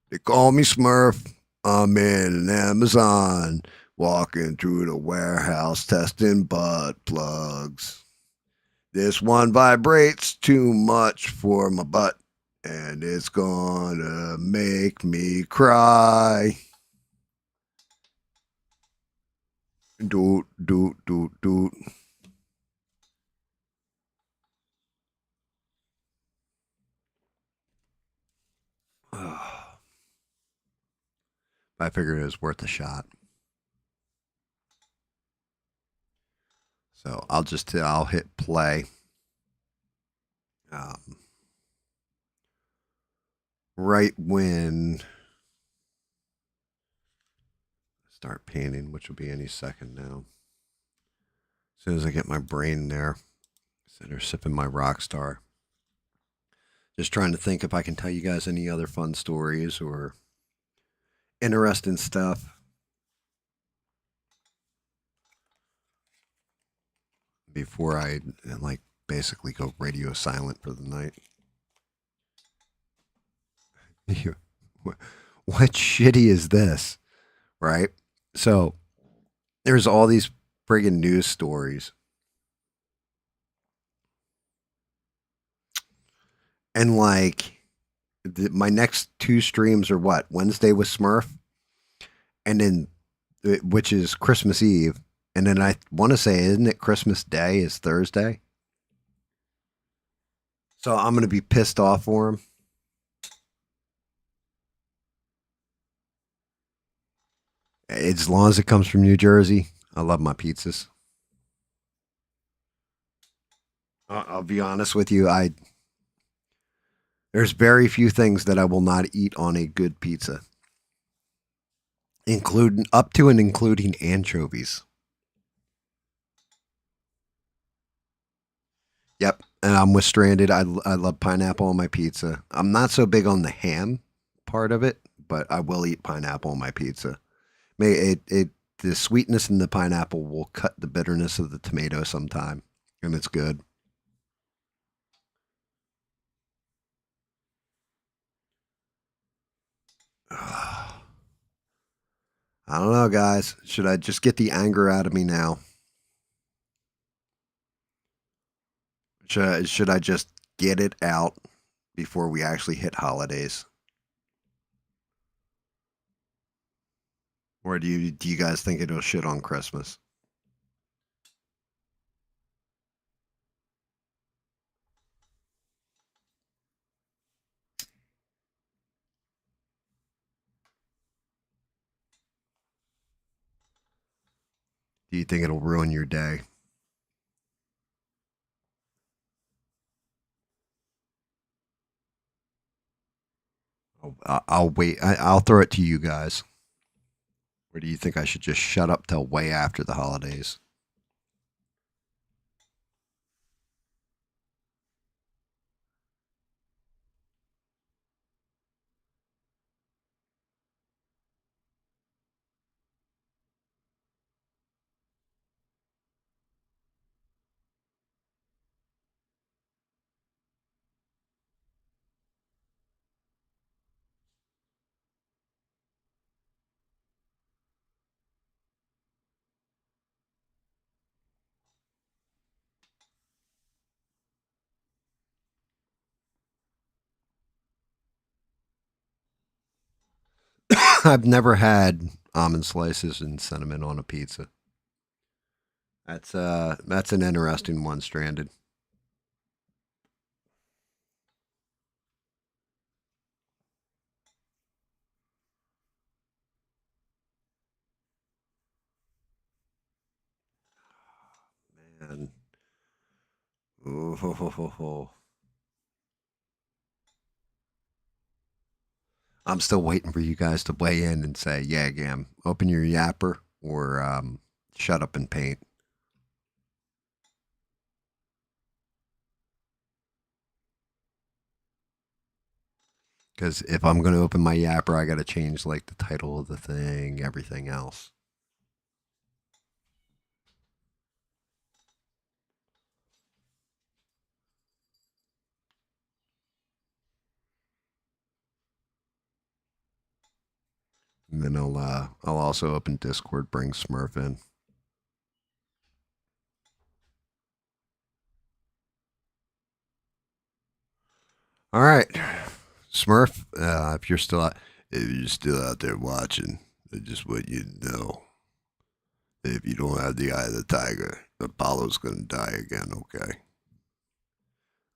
They call me Smurf. I'm in an Amazon, walking through the warehouse testing butt plugs. This one vibrates too much for my butt, and it's gonna make me cry. Doot, doot, doot, doot. I figured it was worth a shot. So I'll hit play. Um, right when I start painting, which will be any second now. As soon as I get my brain there, sitting there sipping my Rockstar. Just trying to think if I can tell you guys any other fun stories or interesting stuff before I like basically go radio silent for the night. What shitty is this, right? So there's all these friggin' news stories, and like my next two streams are what Wednesday with Smurf, and then which is Christmas Eve, and then I want to say, isn't it Christmas Day is Thursday? So I'm gonna be pissed off for him. As long as it comes from New Jersey, I love my pizzas. I'll be honest with you. I There's very few things that I will not eat on a good pizza, including up to and including anchovies. Yep, and I'm with Stranded. I love pineapple on my pizza. I'm not so big on the ham part of it, but I will eat pineapple on my pizza. May it the sweetness in the pineapple will cut the bitterness of the tomato sometime, and it's good. I don't know, guys. Should I just get the anger out of me now? Should I just get it out before we actually hit holidays? Or do you guys think it'll shit on Christmas? Do you think it'll ruin your day? I'll wait. I'll throw it to you guys. Or do you think I should just shut up till way after the holidays? I've never had almond slices and cinnamon on a pizza. That's an interesting one, Stranded. Man. Ooh, ho, ho, ho, ho. I'm still waiting for you guys to weigh in and say, yeah, Gam, open your yapper or shut up and paint. Because if I'm going to open my yapper, I got to change like the title of the thing, everything else. And then I'll also open Discord, bring Smurf in. All right, Smurf, if you're still out there watching, I just want you to know that if you don't have the eye of the tiger, Apollo's gonna die again. Okay.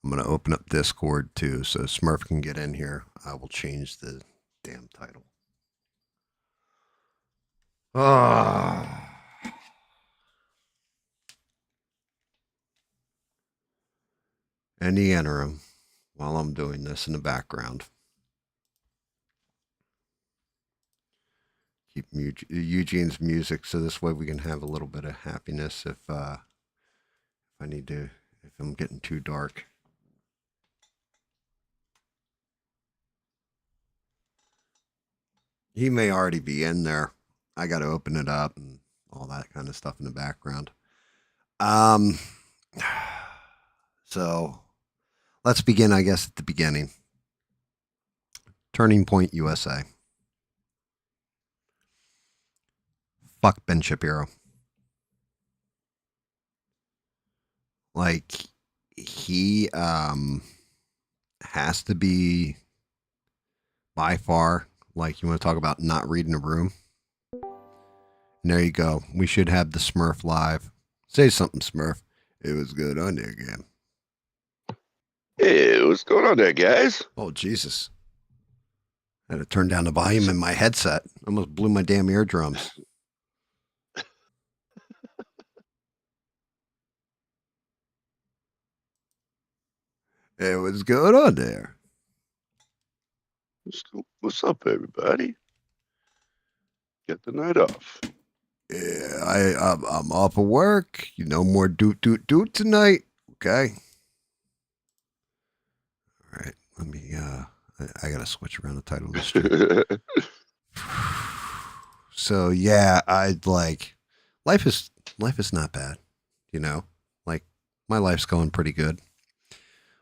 I'm gonna open up Discord too, so Smurf can get in here. I will change the damn title. Ah. In the interim, while I'm doing this in the background, keep Eugene's music so this way we can have a little bit of happiness if I need to, if I'm getting too dark. He may already be in there. I got to open it up and all that kind of stuff in the background. Um, so let's begin, I guess, at the beginning. Turning Point USA. Fuck Ben Shapiro. Like, he has to be by far, like, you want to talk about not reading a room. And there you go. We should have the Smurf live. Say something, Smurf. It was good on there, GAM. Hey, what's going on there, guys? Oh, Jesus. I had to turn down the volume in my headset. Almost blew my damn eardrums. It was good on there. What's up, everybody? Get the night off. Yeah, I'm off of work. You know, more doot tonight. Okay. All right. Let me. I gotta switch around the title of the stream. So yeah, I'd like. Life is not bad. You know, like my life's going pretty good.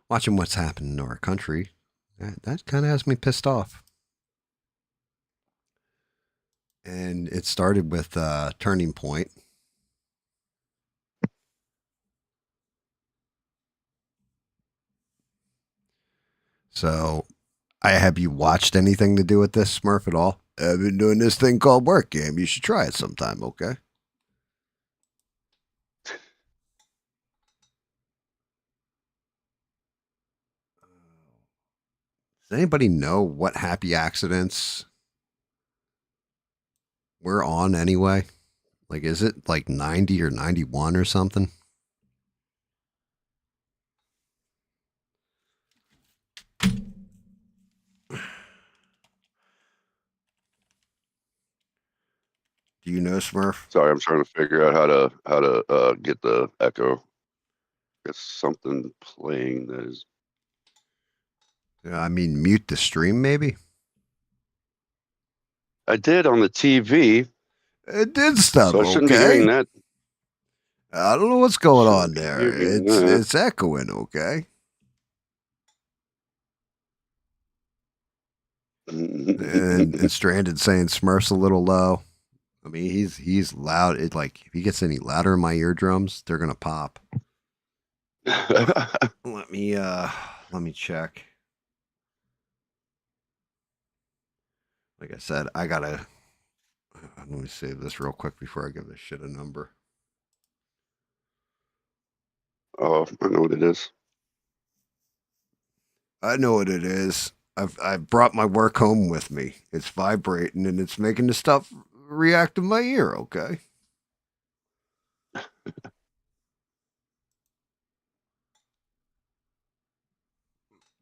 Watching what's happening in our country, that kind of has me pissed off. And it started with Turning Point. So, have you watched anything to do with this, Smurf, at all? I've been doing this thing called Work Game. You should try it sometime, okay? Does anybody know what happy accidents we're on anyway? Like, is it like 90 or 91 or something? Do you know, Smurf? Sorry, I'm trying to figure out how to get the echo. It's something playing that is. I mean, mute the stream, maybe? I did on the TV, It did stuff, so I shouldn't be hearing okay? that. I don't know what's going on Shouldn't be there. hearing that. It's echoing, okay? And Stranded saying Smurf's a little low. I mean, he's loud. It like if he gets any louder in my eardrums, they're gonna pop. Let me check. Like I said, I gotta let me save this real quick before I give this shit a number. Oh, I know what it is. I know what it is. I've brought my work home with me. It's vibrating and it's making the stuff react to my ear, okay?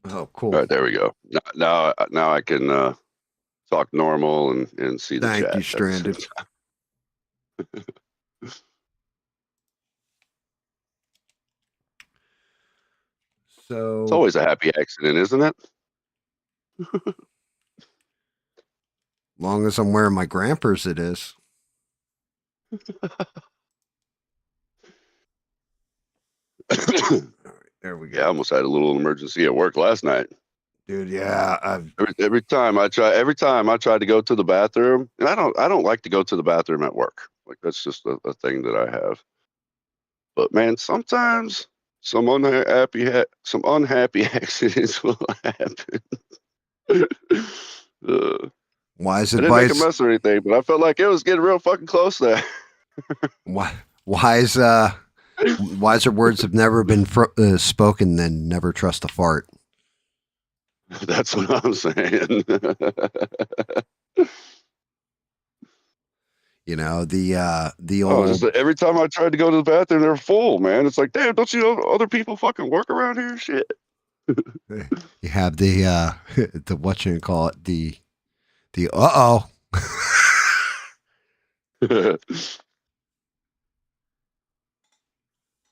Oh, All cool. right, there we go. Now I can talk normal and see the Thank you, chat at the same Stranded. time. It's So always a happy accident, isn't it? long as I'm wearing my grampers, it is. All right, there we Yeah, I go. almost had a little emergency at work last night. Dude, yeah. Every time I try to go to the bathroom, and I don't like to go to the bathroom at work. Like that's just a thing that I have. But man, sometimes some unhappy accidents will happen. uh, Wise I didn't make a advice. mess or anything, but I felt like it was getting real fucking close there. Why, wise, wiser words have never been spoken than never trust a fart. That's what I'm saying. You know, the Oh, just old, that every time I tried to go to the bathroom, they're full, man. It's like, damn, don't you know other people fucking work around here? Shit. you have the what you call it, the uh-oh. Yeah,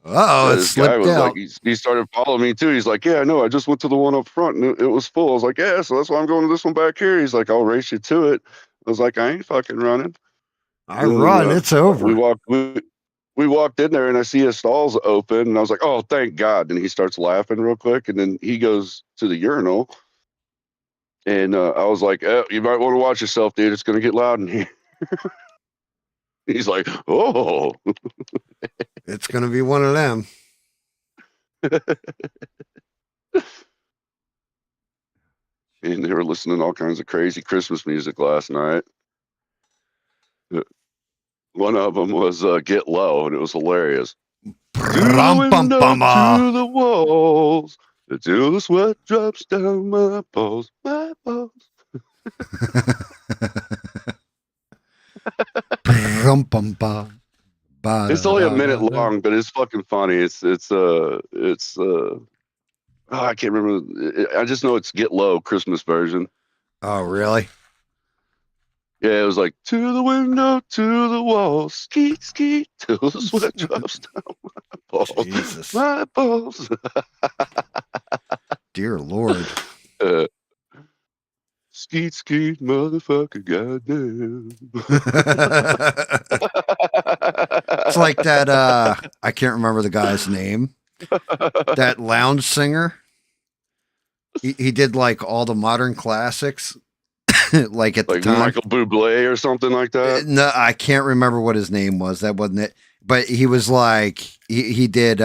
Uh-oh, it this guy slipped was like, out. he started following me too. He's like, yeah, I know. I just went to the one up front and it was full. I was like, yeah, so that's why I'm going to this one back here. He's like, I'll race you to it. I was like, I ain't fucking running. I And then run, it's over. we walked in there and I see his stalls open and I was like, oh, thank God. And he starts laughing real quick. And then he goes to the urinal. And I was like, you might want to watch yourself, dude. It's going to get loud in here. He's like, oh. It's gonna be one of them. And they were listening to all kinds of crazy Christmas music last night. One of them was Get Low, and it was hilarious. To the window, to the walls, until the sweat drops down my balls, my balls. It's only a minute long, but it's fucking funny. Oh, I can't remember. I just know it's Get Low Christmas version. Oh, really? Yeah, it was like to the window, to the wall, skeet skeet, till the sweat drops down my balls, Jesus. my balls. Dear Lord. uh, Skeet skeet, motherfucker, goddamn. It's like that I can't remember the guy's name. That lounge singer. He did like all the modern classics like at the Like time. Michael Bublé or something like that. No, I can't remember what his name was. That wasn't it. But he was like he did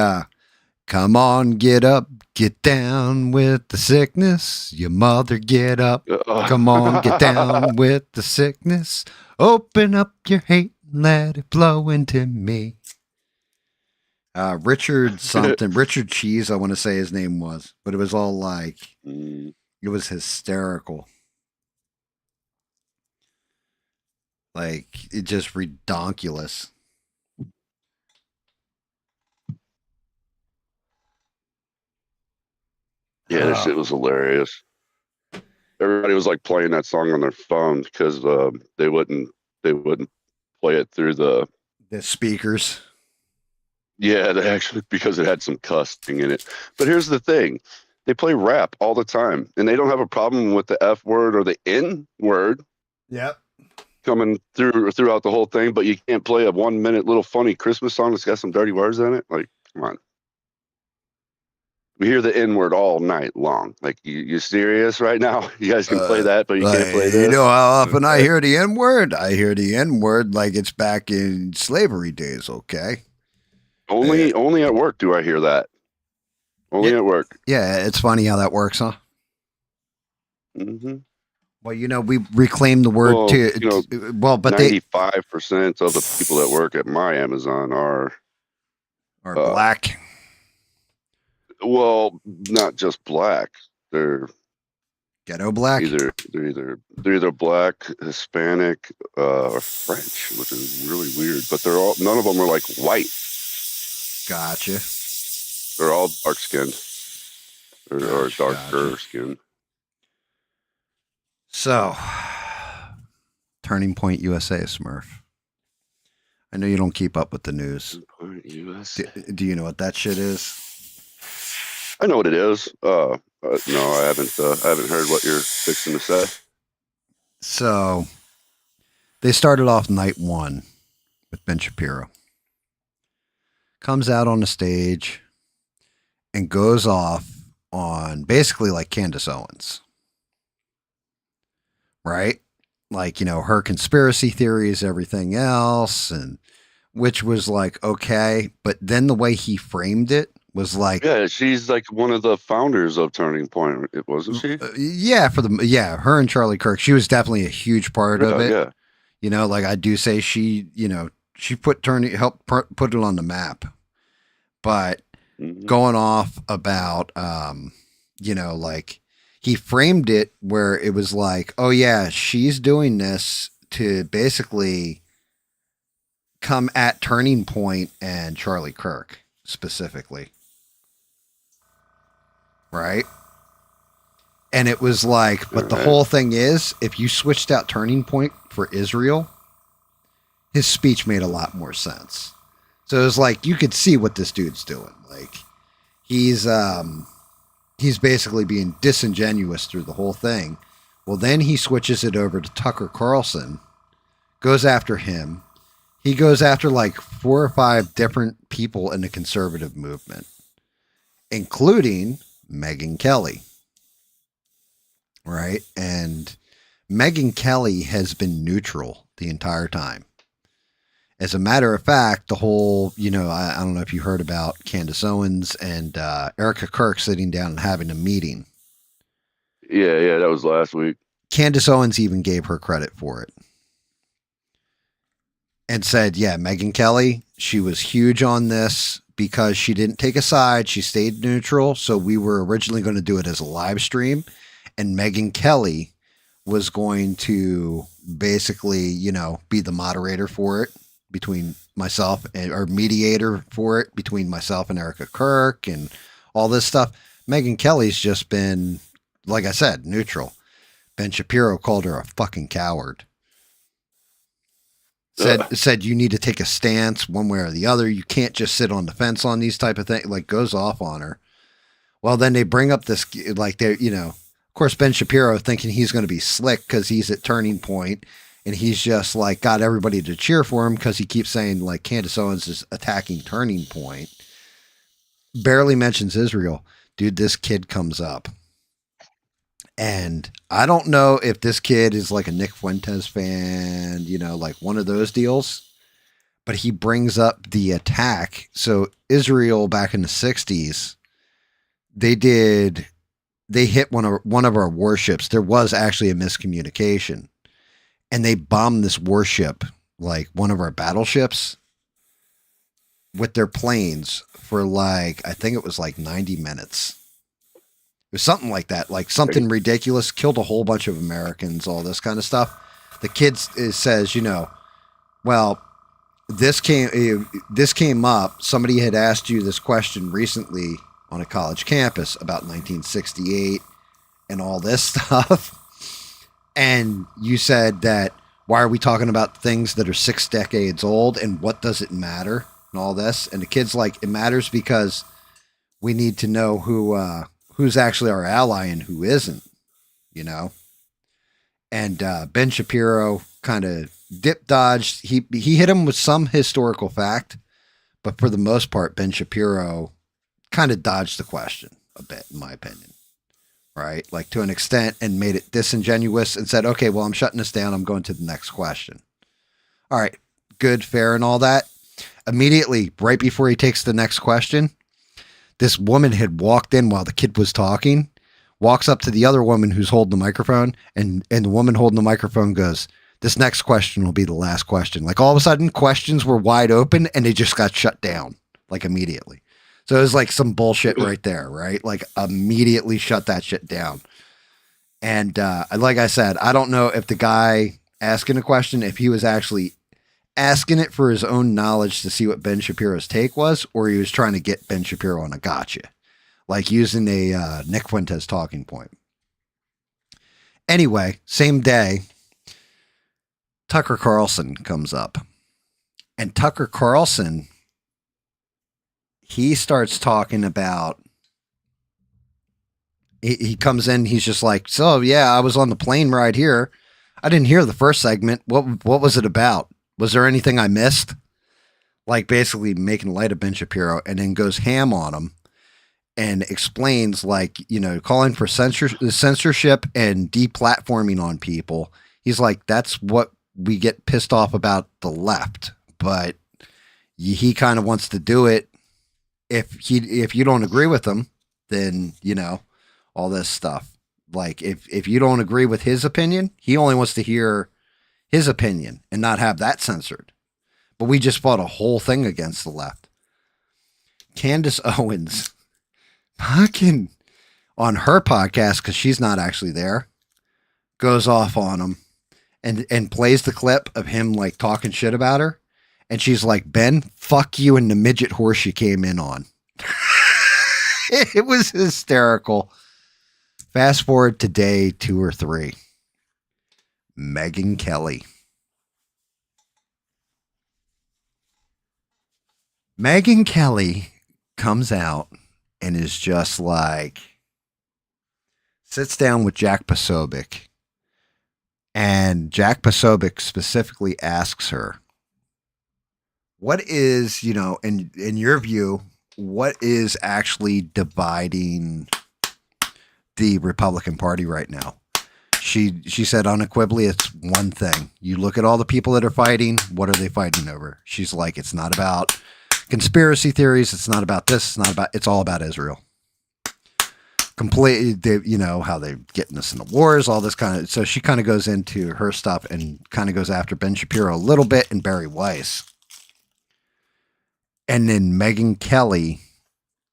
come on, get up, get down with the sickness. Your mother, get up. Come on, get down with the sickness. Open up your hate and let it flow into me. Richard something, Richard Cheese, I want to say his name was, but it was all like, it was hysterical. Like, it just redonkulous. Yeah, this shit was hilarious. Everybody was like playing that song on their phone because they wouldn't play it through the speakers. Yeah, they actually because it had some cussing in it. But here's the thing. They play rap all the time and they don't have a problem with the F word or the N word Yep. coming throughout the whole thing, but you can't play a 1 minute little funny Christmas song that's got some dirty words in it. Like, come on. We hear the N word all night long. Like, you serious right now? You guys can play that, but you can't play You this. know how often I hear the N word? I hear the N word like it's back in slavery days, okay? Only at work do I hear that. Only at work. Yeah, it's funny how that works, huh? Mm-hmm. Well, you know, we reclaim the word too. Well, but 95% of the people that work at my Amazon are black. Well, not just black. They're Ghetto black. They're either black, Hispanic, or French, which is really weird. But none of them are like white. Gotcha. They're all dark skinned or darker skin. So, Turning Point USA, Smurf. I know you don't keep up with the news. Do you know what that shit is? I know what it is. No, I haven't heard what you're fixing to say. So, they started off night one with Ben Shapiro. Comes out on the stage and goes off on basically like Candace Owens, right? Like, her conspiracy theories, everything else, and which was like, okay. But then the way he framed it was like, Yeah, she's like one of the founders of Turning Point, wasn't she? yeah, her and Charlie Kirk, she was definitely a huge part of it. Yeah. Like I do say she helped put it on the map. But going off about, like he framed it where it was like, oh yeah, she's doing this to basically come at Turning Point and Charlie Kirk specifically. Right? And it was like, but the whole thing is, if you switched out Turning Point for Israel, his speech made a lot more sense. So it was like, you could see what this dude's doing. Like, he's basically being disingenuous through the whole thing. Well, then he switches it over to Tucker Carlson, goes after him. He goes after like 4 or 5 different people in the conservative movement, including Megyn Kelly. Right? And Megyn Kelly has been neutral the entire time. As a matter of fact, the whole, I don't know if you heard about Candace Owens and Erica Kirk sitting down and having a meeting. Yeah, that was last week. Candace Owens even gave her credit for it. And said, yeah, Megyn Kelly, she was huge on this because she didn't take a side. She stayed neutral. So we were originally going to do it as a live stream. And Megyn Kelly was going to basically, be the moderator for it between myself or mediator for it between myself and Erica Kirk and all this stuff. Megyn Kelly's just been, like I said, neutral. Ben Shapiro called her a fucking coward. Said you need to take a stance one way or the other. You can't just sit on the fence on these type of things. Like, goes off on her. Well, then they bring up this, like, they're, of course, Ben Shapiro thinking he's going to be slick because he's at Turning Point, and he's just like got everybody to cheer for him because he keeps saying like Candace Owens is attacking Turning Point. Barely mentions Israel. Dude, this kid comes up. And I don't know if this kid is like a Nick Fuentes fan, like one of those deals, but he brings up the attack. So Israel back in the 60s, they hit one of our warships. There was actually a miscommunication, and they bombed this warship, like one of our battleships, with their planes for like, I think it was like 90 minutes. It was something like that, like something ridiculous, killed a whole bunch of Americans, all this kind of stuff. The kid says, well, this came up. Somebody had asked you this question recently on a college campus about 1968 and all this stuff. And you said that, why are we talking about things that are 6 decades old and what does it matter and all this? And the kid's like, it matters because we need to know who's actually our ally and who isn't, And Ben Shapiro kind of dodged. He hit him with some historical fact, but for the most part, Ben Shapiro kind of dodged the question a bit, in my opinion. Right? Like to an extent, and made it disingenuous and said, okay, well, I'm shutting this down. I'm going to the next question. All right. Good, fair, and all that. Immediately, right before he takes the next question, this woman had walked in while the kid was talking, walks up to the other woman who's holding the microphone, and the woman holding the microphone goes, this next question will be the last question. Like all of a sudden, questions were wide open and they just got shut down, like immediately. So it was like some bullshit right there, right? Like immediately shut that shit down. And like I said, I don't know if the guy asking a question, if he was actually asking it for his own knowledge to see what Ben Shapiro's take was, or he was trying to get Ben Shapiro on a gotcha, like using a Nick Fuentes talking point. Anyway, same day, Tucker Carlson comes up. And Tucker Carlson, he starts talking about, he comes in, he's just like, so yeah, I was on the plane ride here. I didn't hear the first segment. What was it about? Was there anything I missed? Like basically making light of Ben Shapiro, and then goes ham on him. and explains, like, calling for censorship and deplatforming on people. He's like, that's what we get pissed off about the left, but he kind of wants to do it. If you don't agree with him, then all this stuff. Like, if you don't agree with his opinion, he only wants to hear his opinion and not have that censored. But we just fought a whole thing against the left. Candace Owens, fucking on her podcast, because she's not actually there, goes off on him and plays the clip of him like talking shit about her. And she's like, Ben, fuck you and the midget horse you came in on. It was hysterical. Fast forward to day 2 or 3. Megyn Kelly. Megyn Kelly comes out and is just like, sits down with Jack Posobiec. And Jack Posobiec specifically asks her, what is, in your view, what is actually dividing the Republican Party right now? She said unequivocally, it's one thing. You look at all the people that are fighting. What are they fighting over? She's like, it's not about conspiracy theories. It's not about this. It's all about Israel. Completely, how they're getting us in the wars, all this kind of. So she kind of goes into her stuff and kind of goes after Ben Shapiro a little bit and Barry Weiss. And then Megyn Kelly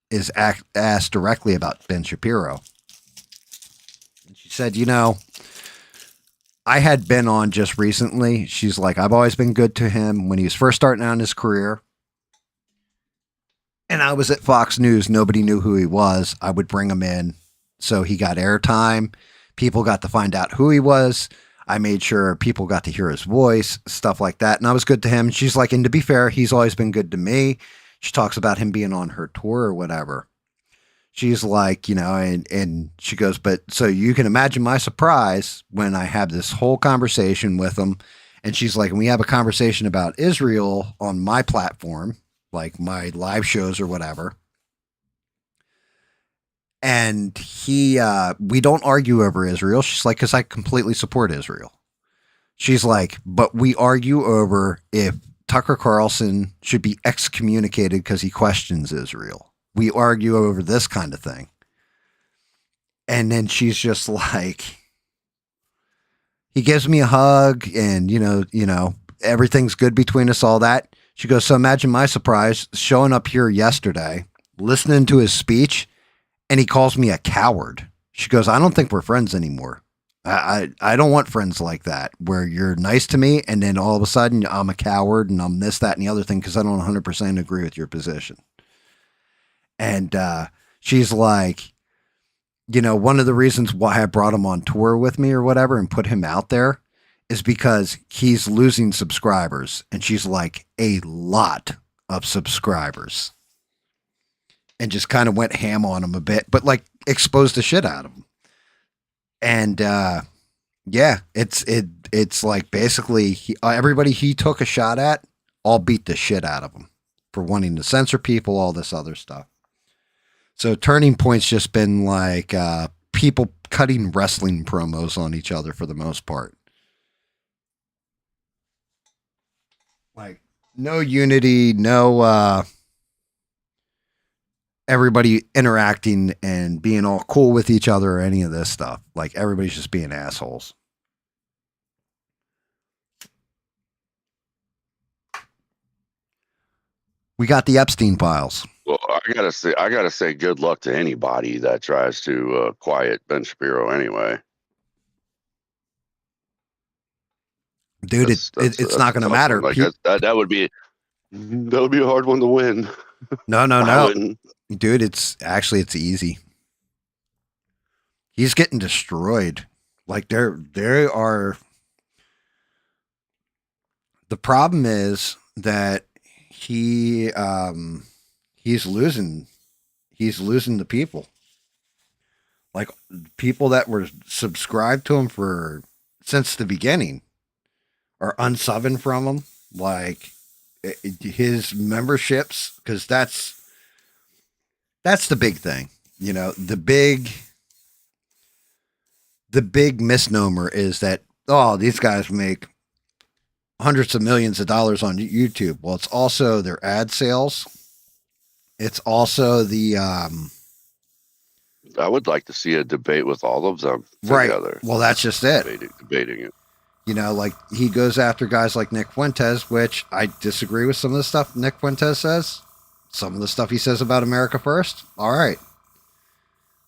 is asked directly about Ben Shapiro. And she said, I had Ben on just recently. She's like, I've always been good to him when he was first starting out in his career. And I was at Fox News. Nobody knew who he was. I would bring him in. So he got airtime. People got to find out who he was. I made sure people got to hear his voice, stuff like that. And I was good to him. She's like, and to be fair, he's always been good to me. She talks about him being on her tour or whatever. She's like, and she goes, but so you can imagine my surprise when I have this whole conversation with him. And she's like, and we have a conversation about Israel on my platform, like my live shows or whatever. And we don't argue over Israel. She's like, because I completely support Israel. She's like, but we argue over if Tucker Carlson should be excommunicated because he questions Israel. We argue over this kind of thing. And then she's just like, he gives me a hug and, everything's good between us, all that. She goes, so imagine my surprise showing up here yesterday, listening to his speech, and he calls me a coward. She goes, I don't think we're friends anymore. I don't want friends like that, where you're nice to me and then all of a sudden I'm a coward and I'm this, that, and the other thing because I don't 100% agree with your position. And she's like, one of the reasons why I brought him on tour with me or whatever and put him out there is because he's losing subscribers. And she's like, a lot of subscribers. And just kind of went ham on him a bit, but like exposed the shit out of him. And yeah, it's like basically everybody he took a shot at all beat the shit out of him for wanting to censor people, all this other stuff. So Turning Point's just been like people cutting wrestling promos on each other for the most part. Like no unity, no everybody interacting and being all cool with each other or any of this stuff. Like everybody's just being assholes. We got the Epstein files. Well, I gotta say, good luck to anybody that tries to quiet Ben Shapiro. Anyway, dude, it's not going to matter. Like that would be a hard one to win. No, dude. It's easy. He's getting destroyed. Like they are. The problem is that he's losing the people. Like people that were subscribed to him since the beginning are unsubbing from him. Like his memberships, because that's That's the big thing. You know, the big misnomer is that, oh, these guys make hundreds of millions of dollars on YouTube. Well, it's also their ad sales. It's also the I would like to see a debate with all of them right. together. Well, that's just it. Debating it. You know, like he goes after guys like Nick Fuentes, which I disagree with some of the stuff Nick Fuentes says. Some of the stuff he says about America First. All right.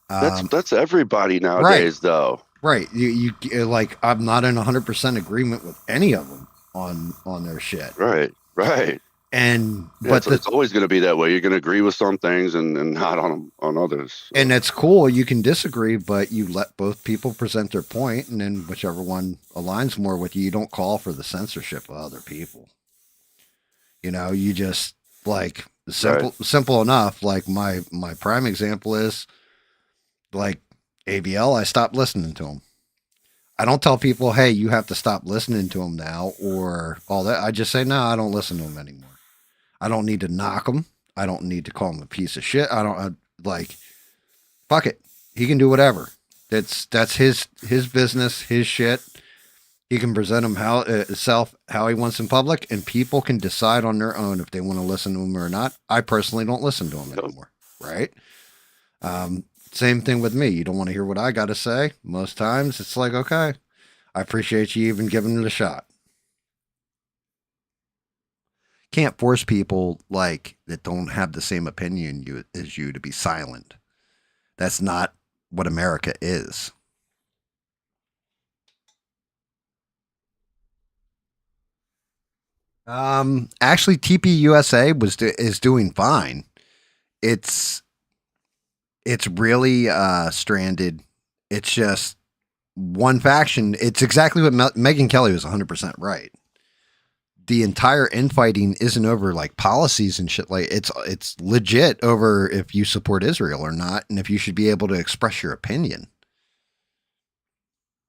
That's everybody nowadays, though. Right. You like, I'm not in 100% agreement with any of them on their shit. Right. And yeah, but it's always going to be that way. You're going to agree with some things and not on others. So. And it's cool. You can disagree, but you let both people present their point, and then whichever one aligns more with you, you don't call for the censorship of other people. You know, you just like simple enough. Like my prime example is like ABL. I stopped listening to him. I don't tell people, hey, you have to stop listening to him now or all that. I just say, no, I don't listen to him anymore. I don't need to knock him. I don't need to call him a piece of shit. Like, fuck it. He can do whatever. That's his business, his shit. He can present him how he wants in public, and people can decide on their own if they want to listen to him or not. I personally don't listen to him anymore. Right? Same thing with me. You don't want to hear what I got to say. Most times it's like, okay, I appreciate you even giving it a shot. Can't force people like that don't have the same opinion as you to be silent. That's not what America is. Actually, TPUSA is doing fine. It's really stranded. It's just one faction. It's exactly what Megyn Kelly was 100% right. The entire infighting isn't over like policies and shit. Like it's legit over if you support Israel or not, and if you should be able to express your opinion.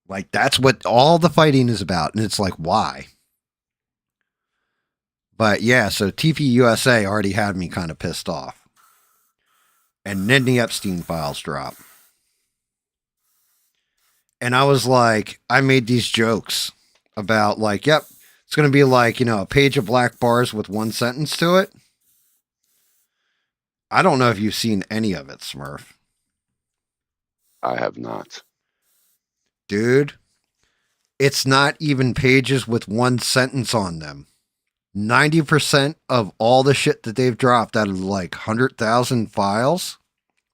Like that's what all the fighting is about, and it's like why. But yeah, so TPUSA already had me kind of pissed off, and then the Epstein files drop, and I was like, I made these jokes about like, yep. It's going to be like, a page of black bars with one sentence to it. I don't know if you've seen any of it, Smurf. I have not. Dude, it's not even pages with one sentence on them. 90% of all the shit that they've dropped out of like 100,000 files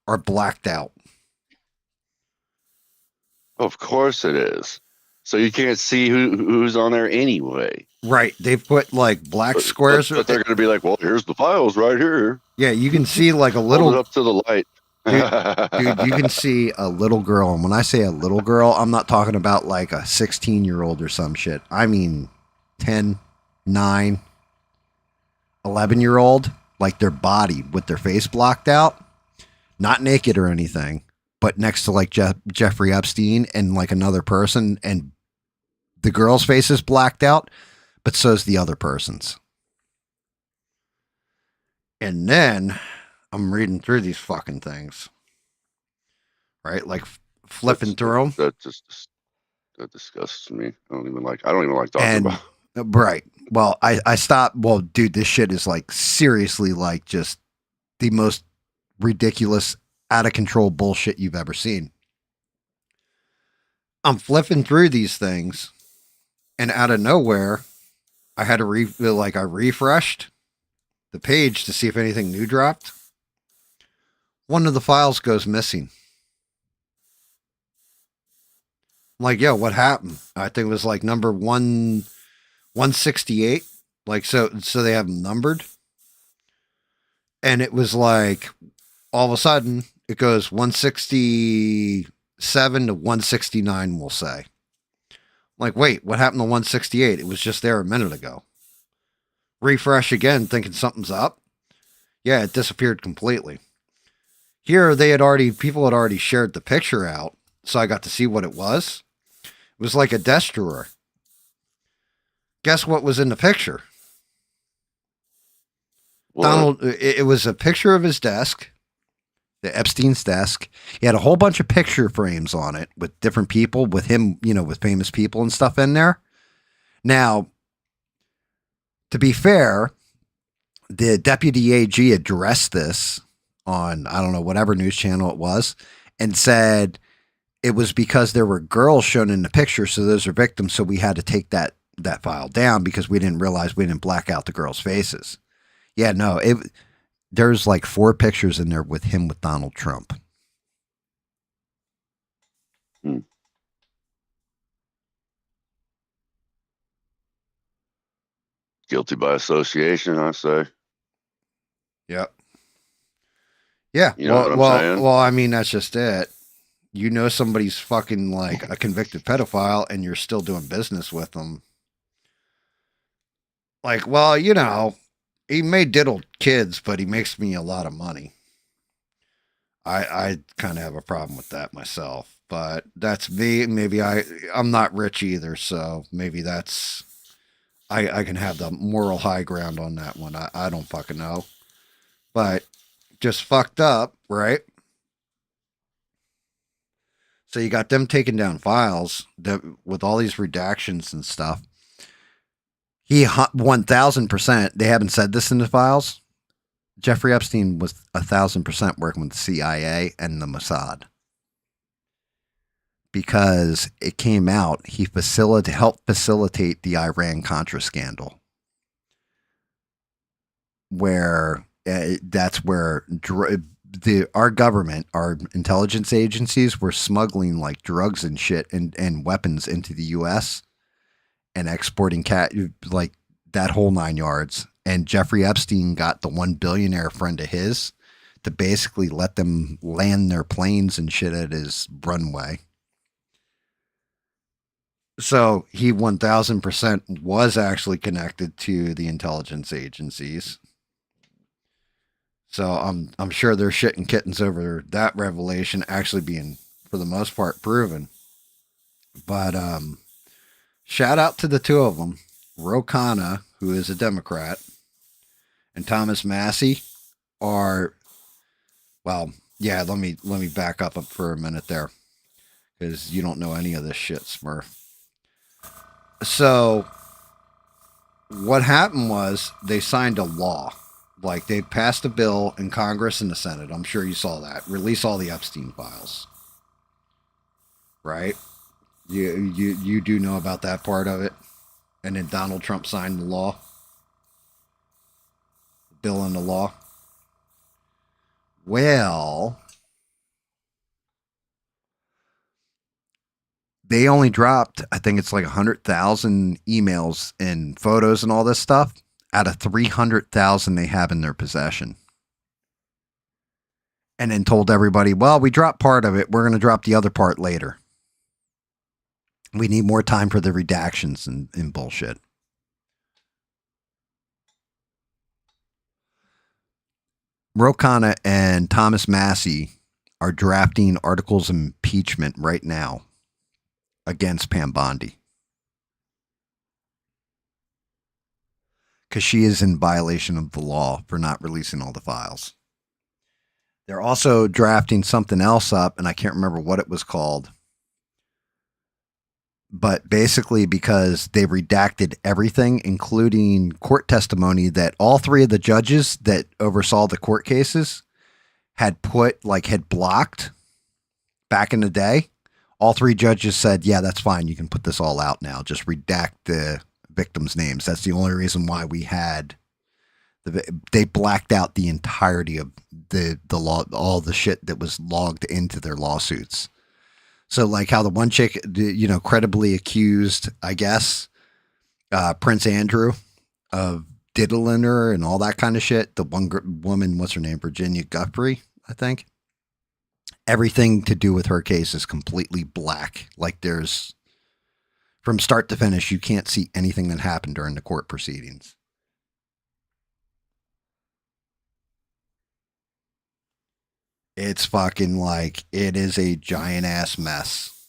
are blacked out. Of course it is. So you can't see who's on there anyway. Right. They've put like black squares. But they're going to be like, well, here's the files right here. Yeah, you can see like a little. Hold it up to the light. Dude, you can see a little girl. And when I say a little girl, I'm not talking about like a 16-year-old or some shit. I mean 10, 9, 11-year-old, like their body with their face blocked out. Not naked or anything, but next to like Jeffrey Epstein and like another person, and the girl's face is blacked out, but so's the other person's. And then I'm reading through these fucking things, right? Like flipping through them. That disgusts me. I don't even like talking about. Right. Well, I stopped. Well, dude, this shit is like seriously like just the most ridiculous, out of control bullshit you've ever seen. I'm flipping through these things, and out of nowhere, I had to I refreshed the page to see if anything new dropped. One of the files goes missing. I'm like, yo, what happened? I think it was like number 168. Like, so they have them numbered. And it was like, all of a sudden, it goes 167 to 169, we'll say. I'm like, wait, what happened to 168? It was just there a minute ago. Refresh again, thinking something's up. Yeah, it disappeared completely. Here, people had already shared the picture out, so I got to see what it was. It was like a desk drawer. Guess what was in the picture? What? Donald, it was a picture of his desk the Epstein's desk. He had a whole bunch of picture frames on it with different people, with him, with famous people and stuff in there. Now, to be fair, the deputy AG addressed this on, I don't know, whatever news channel it was, and said it was because there were girls shown in the picture, so those are victims, so we had to take that file down because we didn't realize we didn't black out the girls' faces. Yeah, no, there's like 4 pictures in there with him with Donald Trump. Guilty by association, I say. Yep. Yeah. You know what I'm saying? Well, I mean, that's just it. You know somebody's fucking like a convicted pedophile and you're still doing business with them. Like, well, he may diddle kids, but he makes me a lot of money. I kind of have a problem with that myself, but that's me. Maybe I'm not rich either, so maybe that's I can have the moral high ground on that one. I don't fucking know, but just fucked up, right? So you got them taking down files that with all these redactions and stuff. He 1000%. They haven't said this in the files. Jeffrey Epstein was 1000% working with the CIA and the Mossad because it came out he helped facilitate the Iran-Contra scandal, where that's where our government, our intelligence agencies were smuggling like drugs and shit and weapons into the U.S. and exporting like that whole 9 yards. And Jeffrey Epstein got the one billionaire friend of his to basically let them land their planes and shit at his runway. So he 1000% was actually connected to the intelligence agencies. So I'm sure they're shitting kittens over that revelation actually being, for the most part, proven. But shout out to the 2 of them, Ro Khanna, who is a Democrat, and Thomas Massie are, well, yeah. Let me back up for a minute there, because you don't know any of this shit, Smurf. So what happened was they signed a law. Like, they passed a bill in Congress and the Senate. I'm sure you saw that. Release all the Epstein files. Right? You do know about that part of it. And then Donald Trump signed the law. The bill and the law. Well, they only dropped, I think it's like 100,000 emails and photos and all this stuff out of 300,000 they have in their possession. And then told everybody, well, we dropped part of it. We're going to drop the other part later. We need more time for the redactions and bullshit. Ro Khanna and Thomas Massie are drafting articles of impeachment right now against Pam Bondi, because she is in violation of the law for not releasing all the files. They're also drafting something else up, and I can't remember what it was called. But basically, because they redacted everything, including court testimony that all 3 of the judges that oversaw the court cases had blocked back in the day. All 3 judges said, yeah, that's fine. You can put this all out now. Just redact the victims' names. That's the only reason why we had they blacked out the entirety of the law, all the shit that was logged into their lawsuits. So, like how the one chick, credibly accused, I guess, Prince Andrew of diddling her and all that kind of shit. The one woman, what's her name? Virginia Giuffre, I think. Everything to do with her case is completely black. Like, there's, from start to finish, you can't see anything that happened during the court proceedings. It's fucking like, it is a giant ass mess.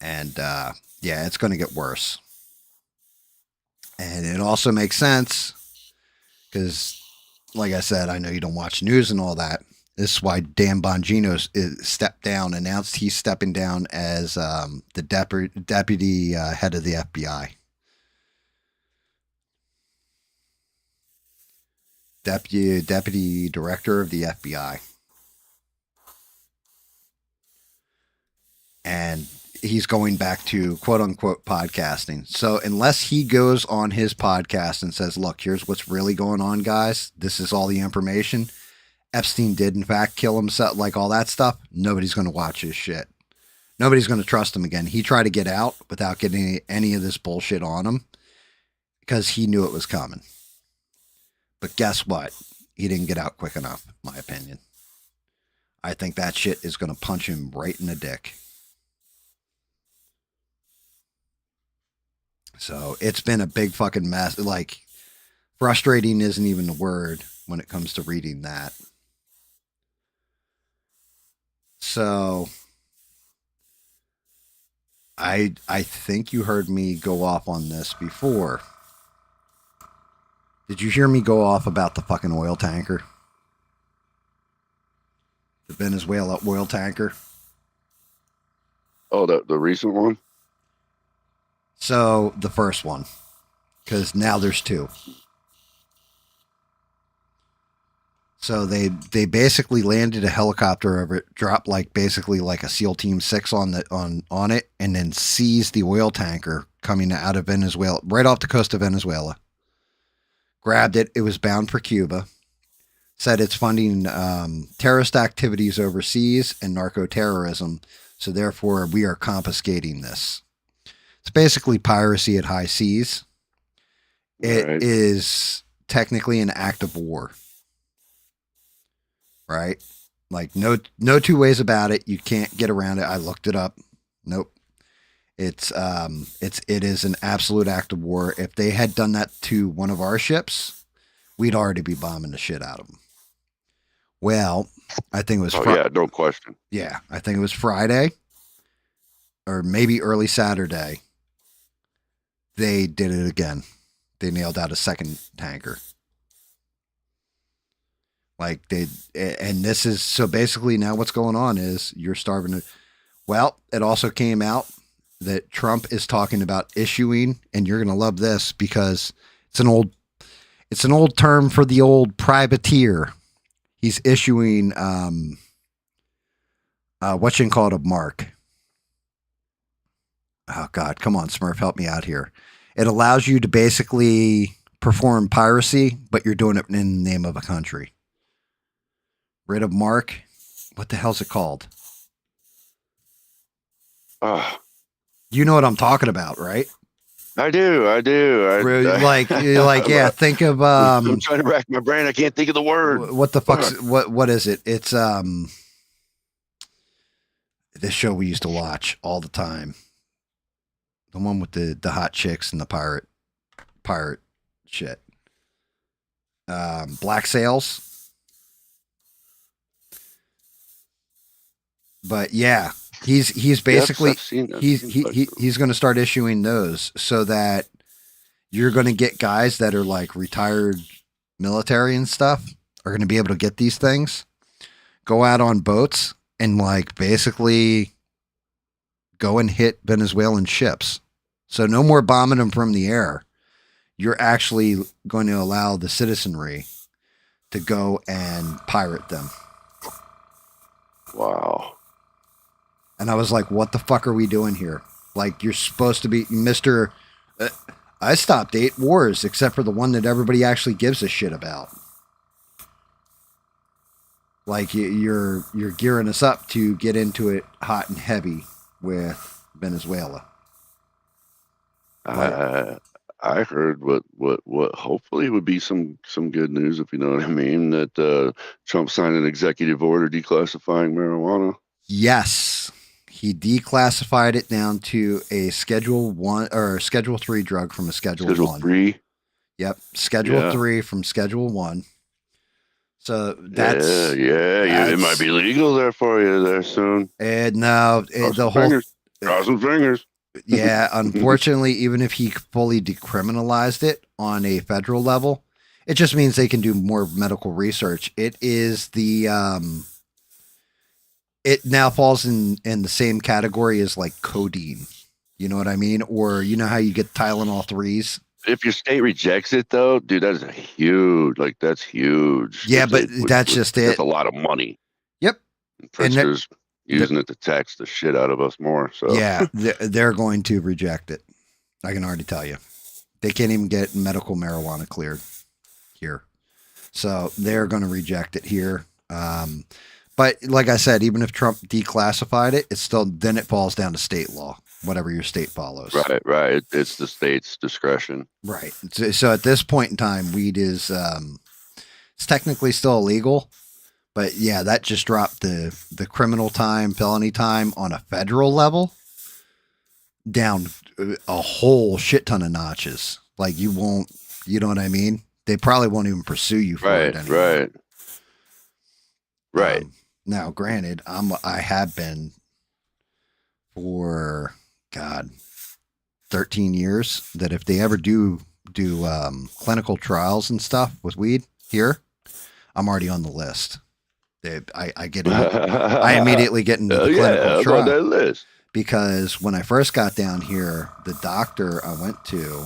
And yeah, it's going to get worse. And it also makes sense because, like I said, I know you don't watch news and all that. This is why Dan Bongino stepped down, announced he's stepping down as the deputy head of the FBI. Deputy director of the FBI. And he's going back to quote unquote podcasting. So unless he goes on his podcast and says, look, here's what's really going on, guys. This is all the information. Epstein did, in fact, kill himself, like all that stuff. Nobody's going to watch his shit. Nobody's going to trust him again. He tried to get out without getting any of this bullshit on him because he knew it was coming. But guess what? He didn't get out quick enough, in my opinion. I think that shit is going to punch him right in the dick. So it's been a big fucking mess. Like, frustrating isn't even the word when it comes to reading that. So I think you heard me go off on this before. Did you hear me go off about the fucking oil tanker? The Venezuela oil tanker? Oh, the recent one? So the first one, because now there's two. So they basically landed a helicopter over it, dropped like basically like a SEAL Team 6 on it, and then seized the oil tanker coming out of Venezuela, right off the coast of Venezuela. Grabbed it. It was bound for Cuba. Said it's funding terrorist activities overseas and narco-terrorism. So therefore, we are confiscating this. It's basically piracy at high seas. It is technically an act of war. Right? Like no two ways about it. You can't get around it. I looked it up. Nope. It is an absolute act of war. If they had done that to one of our ships, we'd already be bombing the shit out of them. Well, I think it was yeah, no question. Yeah, I think it was Friday or maybe early Saturday. They did it again. They nailed out a second tanker. Like and this is, so basically now what's going on is you're starving to, well, it also came out that Trump is talking about issuing, and you're going to love this because it's an old term for the old privateer. He's issuing, what you can call it, a mark. Oh God, come on, Smurf, help me out here. It allows you to basically perform piracy, but you're doing it in the name of a country. Writ of mark. What the hell's it called? You know what I'm talking about, right? I do. Yeah. Think of. I'm trying to rack my brain. I can't think of the word. What the fuck's what is it? It's this show we used to watch all the time. The one with the hot chicks and the pirate shit. Black Sails. But yeah, he's basically he's going to start issuing those so that you're going to get guys that are like retired military and stuff are going to be able to get these things, go out on boats and like basically go and hit Venezuelan ships. So no more bombing them from the air. You're actually going to allow the citizenry to go and pirate them. Wow. And I was like, what the fuck are we doing here? Like, you're supposed to be Mr. I stopped 8 wars, except for the one that everybody actually gives a shit about. Like, you're gearing us up to get into it hot and heavy with Venezuela. I heard what hopefully would be some good news, if you know what I mean, that Trump signed an executive order declassifying marijuana. Yes. He declassified it down to a Schedule 1 or Schedule 3 drug from a Schedule 1. Schedule 3? Yep. Schedule 3 from Schedule 1. So that's... It might be legal there for you there soon. No, Cross some fingers. Yeah, unfortunately, even if he fully decriminalized it on a federal level, it just means they can do more medical research. It is the it now falls in the same category as like codeine. You know what I mean? Or you know how you get Tylenol threes? If your state rejects it, though, dude, that is a huge. Like that's huge. Yeah, If but they that's just that's it. a lot of money. Yep. And And Pritzker's using it to tax the shit out of us more. So yeah, they're going to reject it. I can already tell you. They can't even get medical marijuana cleared here. So they're going to reject it here. But like I said, even if Trump declassified it, it's still then it falls down to state law, whatever your state follows. right. It's the state's discretion. Right. So at this point in time, weed is it's technically still illegal, but yeah, that just dropped the criminal time, felony time on a federal level down a whole shit ton of notches. Like you won't, you know what I mean? They probably won't even pursue you for it anymore. Right. Now, granted, I have been for God 13 years. That if they ever do clinical trials and stuff with weed here, I'm already on the list. I get in, I immediately get into the clinical on that trial list. because when I first got down here, the doctor I went to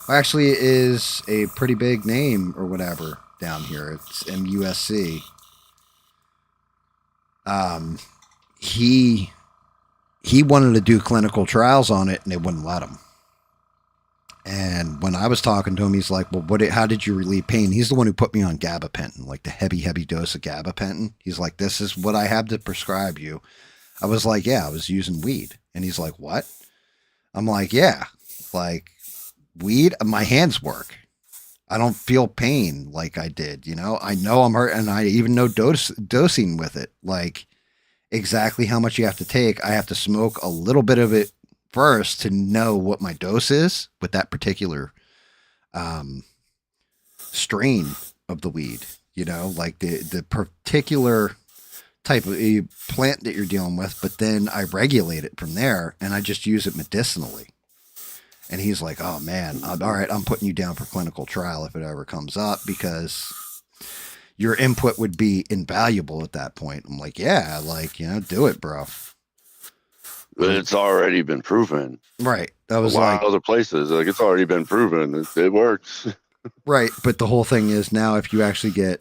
actually is a pretty big name or whatever down here. It's MUSC. He wanted to do clinical trials on it and they wouldn't let him. And when I was talking to him, he's like, well, how did you relieve pain? He's the one who put me on gabapentin, like the heavy dose of gabapentin. He's like, this is what I have to prescribe you. I was like, yeah, I was using weed. And he's like, what? I'm like, yeah, like weed, my hands work. I don't feel pain like I did, you know? I know I'm hurt and I even know dosing with it. Like exactly how much you have to take. I have to smoke a little bit of it first to know what my dose is with that particular strain of the weed. You know, like the particular type of plant that you're dealing with. But then I regulate it from there, and I just use it medicinally. And he's like, "Oh man, all right, I'm putting you down for clinical trial if it ever comes up because." Your input would be invaluable at that point. I'm like, yeah, like, you know, do it, bro. It's already been proven. Right. That was a lot like of other places. Like it's already been proven. It works. right. But the whole thing is now if you actually get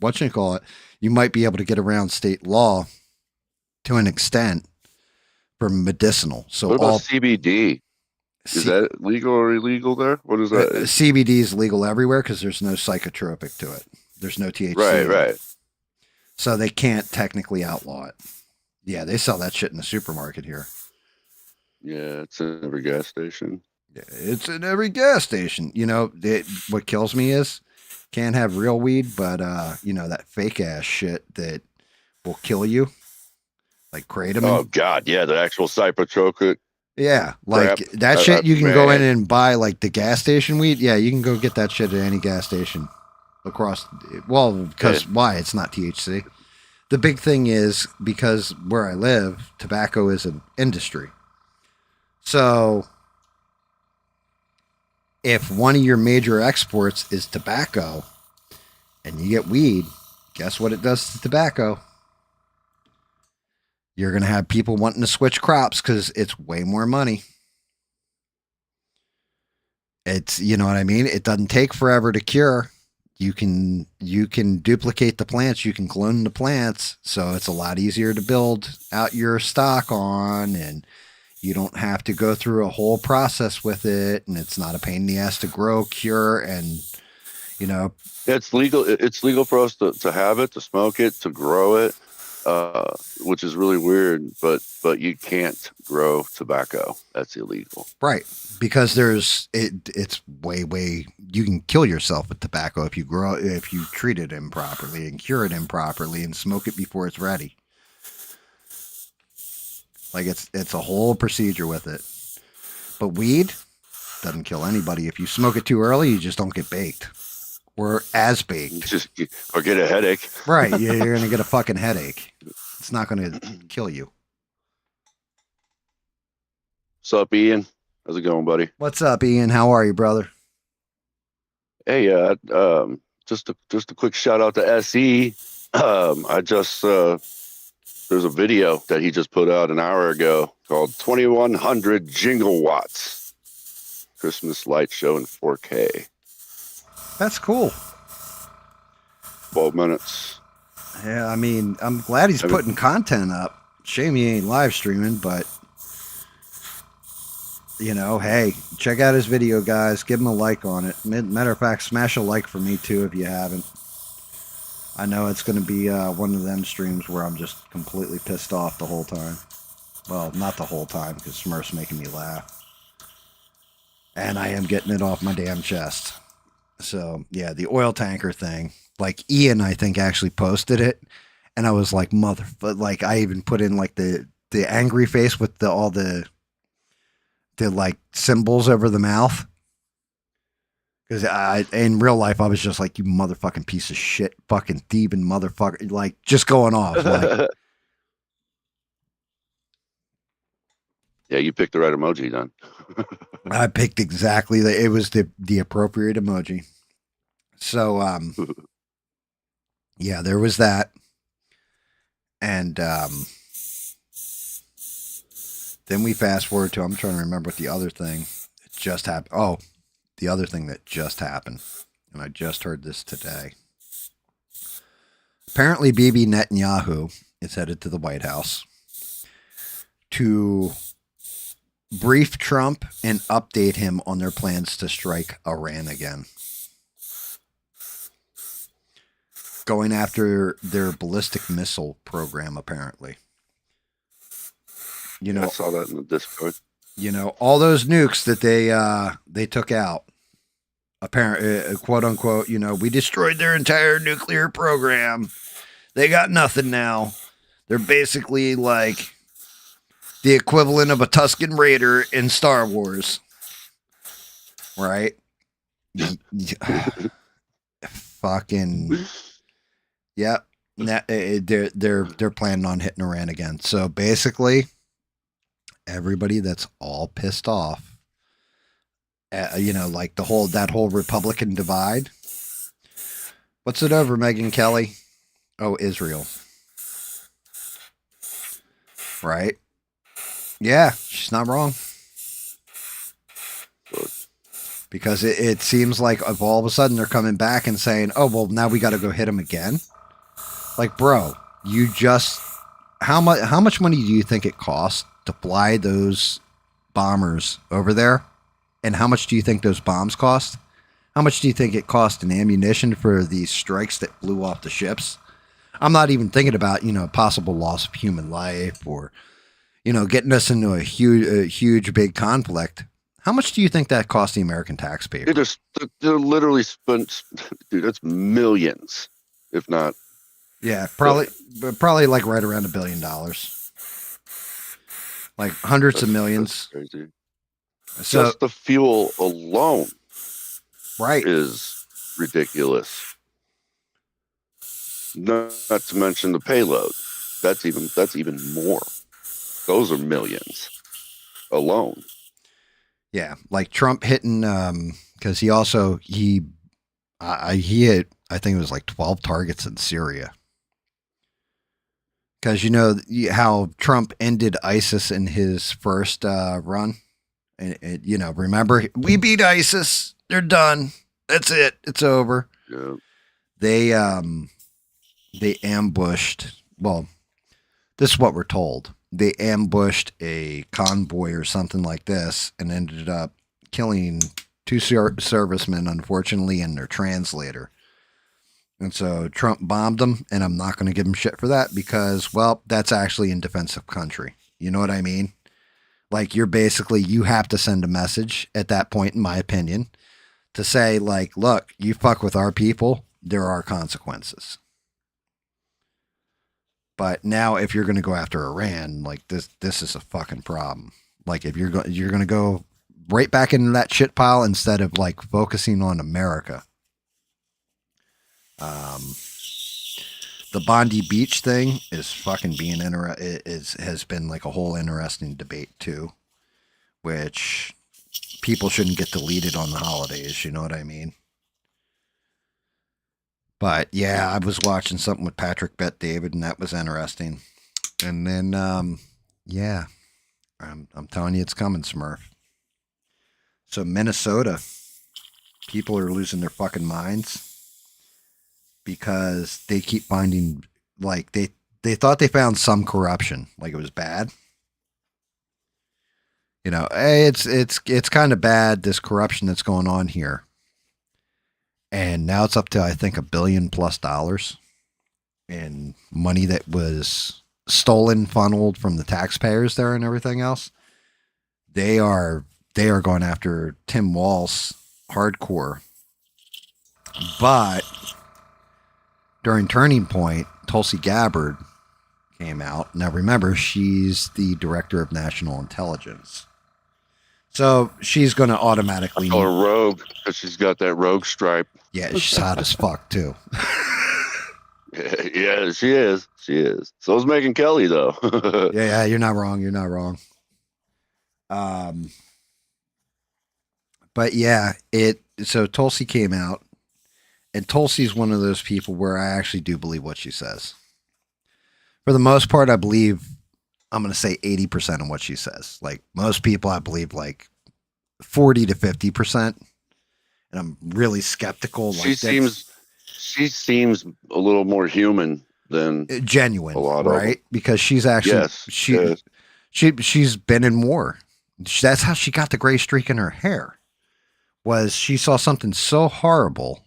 what you call it, you might be able to get around state law to an extent for medicinal. So What about all CBD? Is that legal or illegal there? What is that? CBD is legal everywhere because there's no psychotropic to it. There's no THC. Right. So they can't technically outlaw it. Yeah, they sell that shit in the supermarket here. Yeah, it's in every gas station. Yeah, it's in every gas station. You know, what kills me is can't have real weed, but you know, that fake ass shit that will kill you. Like kratom. Oh God, yeah, the actual psychotropic. Yeah, like crap. that shit you can go in and buy like the gas station weed. Yeah, you can go get that shit at any gas station across. Well, because why? It's not THC. The big thing is because where I live, tobacco is an industry. So if one of your major exports is tobacco and you get weed, guess what it does to tobacco? You're going to have people wanting to switch crops because it's way more money. It's, you know what I mean? It doesn't take forever to cure. You can duplicate the plants, you can clone the plants, so it's a lot easier to build out your stock on, and you don't have to go through a whole process with it, and it's not a pain in the ass to grow, cure, and you know. It's legal. It's legal for us to have it, to smoke it, to grow it, which is really weird. But you can't grow tobacco. That's illegal. Right. Because it's way you can kill yourself with tobacco if you treat it improperly and cure it improperly and smoke it before it's ready. Like it's a whole procedure with it. But weed doesn't kill anybody. If you smoke it too early, you just don't get baked or as baked. Or get a headache. Right. You're gonna get a fucking headache. It's not gonna kill you. What's up, Ian? How's it going, buddy? What's up, Ian? How are you, brother? Hey, just a quick shout out to SE. I just there's a video that he just put out an hour ago called 2100 Jingle Watts Christmas Light Show in 4K. That's cool. 12 minutes. Yeah, I mean, I'm glad he's putting content up. Shame he ain't live streaming, but you know, hey, check out his video, guys. Give him a like on it. Matter of fact, smash a like for me too if you haven't. I know it's going to be one of them streams where I'm just completely pissed off the whole time. Well, not the whole time, because Smurf's making me laugh. And I am getting it off my damn chest. So, yeah, the oil tanker thing. Like, Ian, I think, actually posted it. And I was like, like, I even put in, like, the angry face with all the like, symbols over the mouth. Because in real life, I was just like, you motherfucking piece of shit, fucking thieving motherfucker. Like, just going off. Like, yeah, you picked the right emoji then. I picked exactly it was the appropriate emoji. So yeah, there was that. And then we fast forward to, I'm trying to remember what the other thing that just happened. Oh, the other thing that just happened. And I just heard this today. Apparently Bibi Netanyahu is headed to the White House to brief Trump and update him on their plans to strike Iran again. Going after their ballistic missile program, apparently. You know, I saw that in the Discord. You know, all those nukes that they took out, apparently, quote unquote, you know, we destroyed their entire nuclear program. They got nothing now. They're basically like the equivalent of a Tusken Raider in Star Wars, right? Fucking, yep. They're planning on hitting Iran again. So basically, everybody that's all pissed off, you know, like that whole Republican divide. What's it over, Megyn Kelly? Oh, Israel. Right? Yeah, she's not wrong. Because it seems like if all of a sudden they're coming back and saying, oh, well, now we got to go hit them again. Like, bro, you just... How much money do you think it costs to fly those bombers over there? And how much do you think those bombs cost? How much do you think it cost in ammunition for these strikes that blew off the ships? I'm not even thinking about, you know, possible loss of human life or, you know, getting us into a huge big conflict. How much do you think that cost the American taxpayer? They're literally spent, dude, that's millions, if not. Yeah, probably like right around $1 billion. Like hundreds of millions. That's crazy. So, just the fuel alone, right, is ridiculous. Not to mention the payload. That's even more. Those are millions alone. Yeah, like Trump hitting because he hit, I think it was like 12 targets in Syria. Because you know how Trump ended ISIS in his first run, and you know, remember, we beat ISIS. They're done. That's it. It's over. Yeah. They ambushed. Well, this is what we're told. They ambushed a convoy or something like this and ended up killing 2 servicemen, unfortunately, and their translator. And so Trump bombed them, and I'm not going to give him shit for that because, well, that's actually in defense of country. You know what I mean? Like, you have to send a message at that point, in my opinion, to say, like, look, you fuck with our people, there are consequences. But now, if you're going to go after Iran, like this is a fucking problem. Like, if you're going to go right back into that shit pile instead of like focusing on America. The Bondi Beach thing is fucking being has been like a whole interesting debate too, which people shouldn't get deleted on the holidays. You know what I mean? But yeah, I was watching something with Patrick Bet David, and that was interesting. And then, yeah, I'm telling you, it's coming, Smurf. So Minnesota, people are losing their fucking minds because they keep finding like they thought they found some corruption, like it was bad. You know, hey, it's kind of bad, this corruption that's going on here, and now it's up to I think $1 billion+ in money that was stolen, funneled from the taxpayers there, and everything else. They are they are going after Tim Walz hardcore, but during Turning Point, Tulsi Gabbard came out. Now remember, she's the director of national intelligence. So she's going to automatically. I call her Rogue because she's got that rogue stripe. Yeah, she's hot as fuck too. Yeah, she is. She is. So is Megan Kelly, though. Yeah, you're not wrong. You're not wrong. Um, but yeah, it. So Tulsi came out, and Tulsi's one of those people where I actually do believe what she says. For the most part, I believe. I'm going to say 80% of what she says. Like most people, I believe like 40 to 50%, and I'm really skeptical. She seems a little more human than genuine, a lot right? of them. Because she's actually Yes, yes. she's been in war. That's how she got the gray streak in her hair. Was she saw something so horrible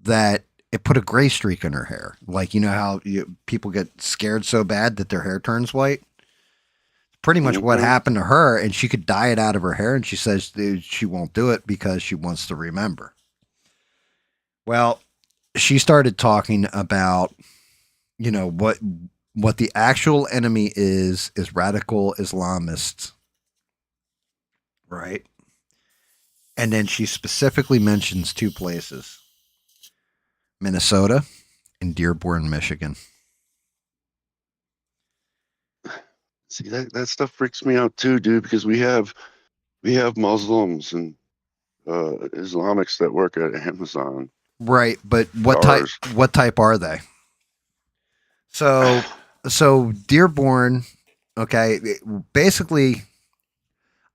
that it put a gray streak in her hair? Like you know how people get scared so bad that their hair turns white. Pretty much what happened to her, and she could dye it out of her hair, and she says she won't do it because she wants to remember. Well, she started talking about, you know, what the actual enemy is radical Islamists, right? And then she specifically mentions two places: Minnesota and Dearborn, Michigan. See that stuff freaks me out too, dude. Because we have Muslims and Islamics that work at Amazon. Right, but Cars. what type are they? So Dearborn, okay, basically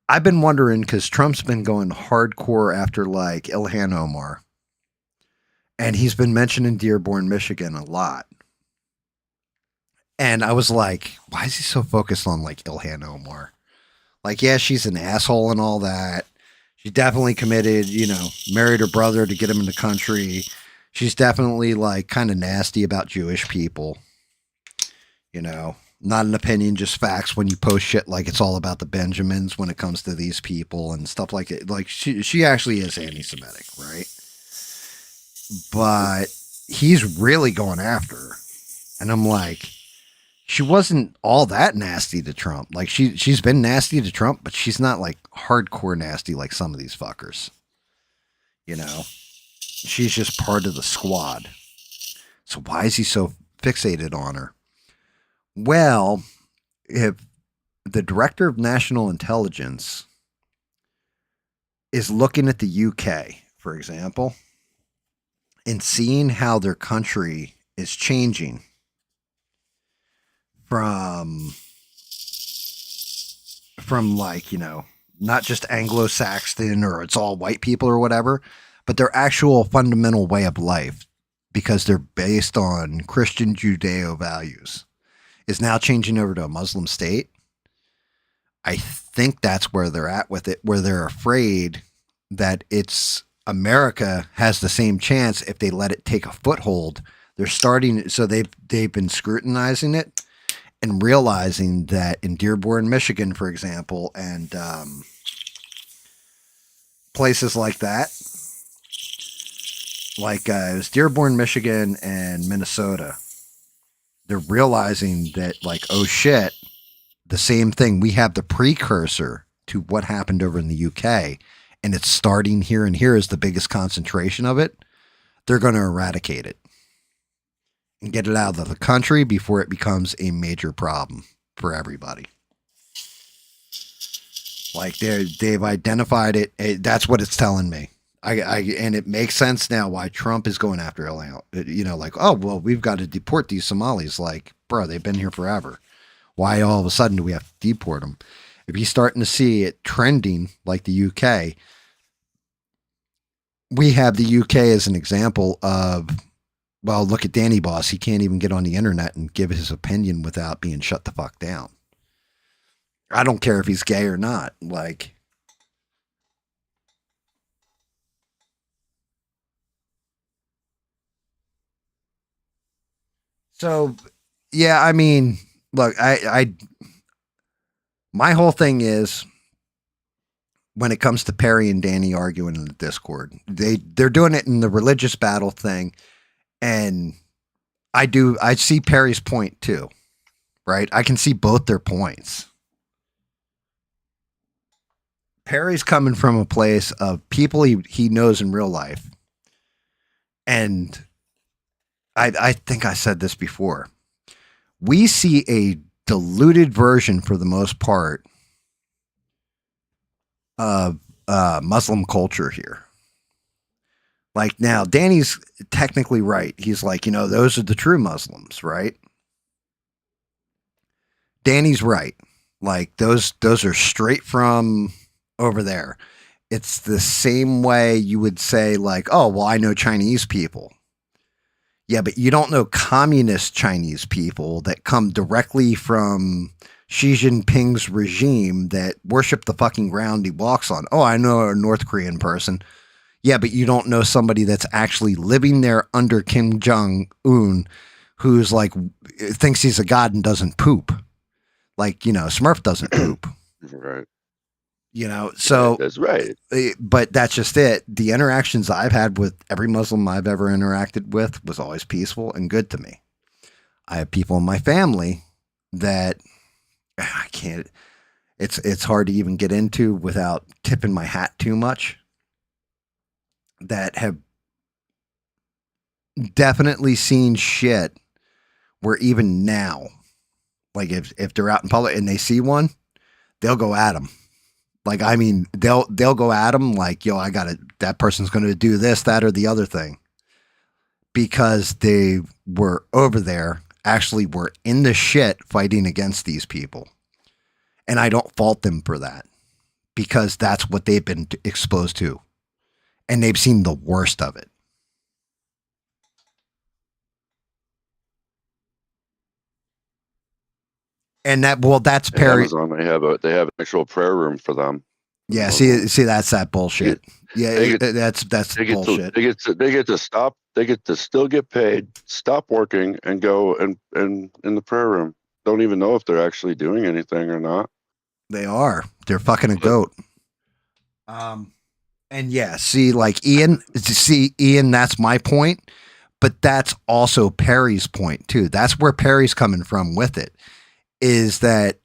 I've been wondering because Trump's been going hardcore after like Ilhan Omar, and he's been mentioning Dearborn, Michigan a lot. And I was like, why is he so focused on like Ilhan Omar? Like, yeah, she's an asshole and all that. She definitely committed, you know, married her brother to get him in the country. She's definitely like kind of nasty about Jewish people. You know, not an opinion, just facts. When you post shit like it's all about the Benjamins when it comes to these people and stuff like it, like she actually is anti-Semitic, right? But he's really going after her, and I'm like, she wasn't all that nasty to Trump. Like she's been nasty to Trump, but she's not like hardcore nasty like some of these fuckers. You know, she's just part of the squad. So why is he so fixated on her? Well, if the director of national intelligence is looking at the UK, for example, and seeing how their country is changing from like, you know, not just Anglo-Saxon or it's all white people or whatever, but their actual fundamental way of life because they're based on Christian Judeo values is now changing over to a Muslim state. I think that's where they're at with it, where they're afraid that it's America has the same chance if they let it take a foothold. They're starting, so they've been scrutinizing it and realizing that in Dearborn, Michigan, for example, and places like that, like it was Dearborn, Michigan, and Minnesota, they're realizing that like, oh shit, the same thing. We have the precursor to what happened over in the UK, and it's starting here, and here is the biggest concentration of it. They're going to eradicate it and get it out of the country before it becomes a major problem for everybody. Like they've identified it. That's what it's telling me. And it makes sense now why Trump is going after Iran. Like, oh well, we've got to deport these Somalis. Like, bro, they've been here forever. Why all of a sudden do we have to deport them? If he's starting to see it trending like the UK, we have the UK as an example of, well, look at Danny Boss. He can't even get on the internet and give his opinion without being shut the fuck down. I don't care if he's gay or not. Like, so yeah, I mean, look, my whole thing is when it comes to Perry and Danny arguing in the Discord, they're doing it in the religious battle thing, and I see Perry's point too, right? I can see both their points. Perry's coming from a place of people he knows in real life, and I think I said this before. We see a diluted version, for the most part, of Muslim culture here. Like, now, Danny's technically right. He's like, those are the true Muslims, right? Danny's right. Like, those are straight from over there. It's the same way you would say, like, oh, well, I know Chinese people. Yeah, but you don't know communist Chinese people that come directly from Xi Jinping's regime that worship the fucking ground he walks on. Oh, I know a North Korean person. Yeah, but you don't know somebody that's actually living there under Kim Jong-un who's like, thinks he's a god and doesn't poop. Like, Smurf doesn't poop. Right. So that's right. But that's just it. The interactions I've had with every Muslim I've ever interacted with was always peaceful and good to me. I have people in my family that I can't, it's hard to even get into without tipping my hat too much, that have definitely seen shit where even now, like if they're out in public and they see one, they'll go at them. Like, I mean, they'll go at them like, yo, that person's going to do this, that, or the other thing, because they were over there, actually were in the shit fighting against these people. And I don't fault them for that, because that's what they've been exposed to. And they've seen the worst of it. And that's Perry. Amazon, they have an actual prayer room for them. Yeah, see, that's that bullshit. That's bullshit. They get to stop. They get to still get paid, stop working, and go and in the prayer room. Don't even know if they're actually doing anything or not. They are. They're fucking a goat. And yeah, see, like Ian, that's my point, but that's also Perry's point too. That's where Perry's coming from with it. Is that,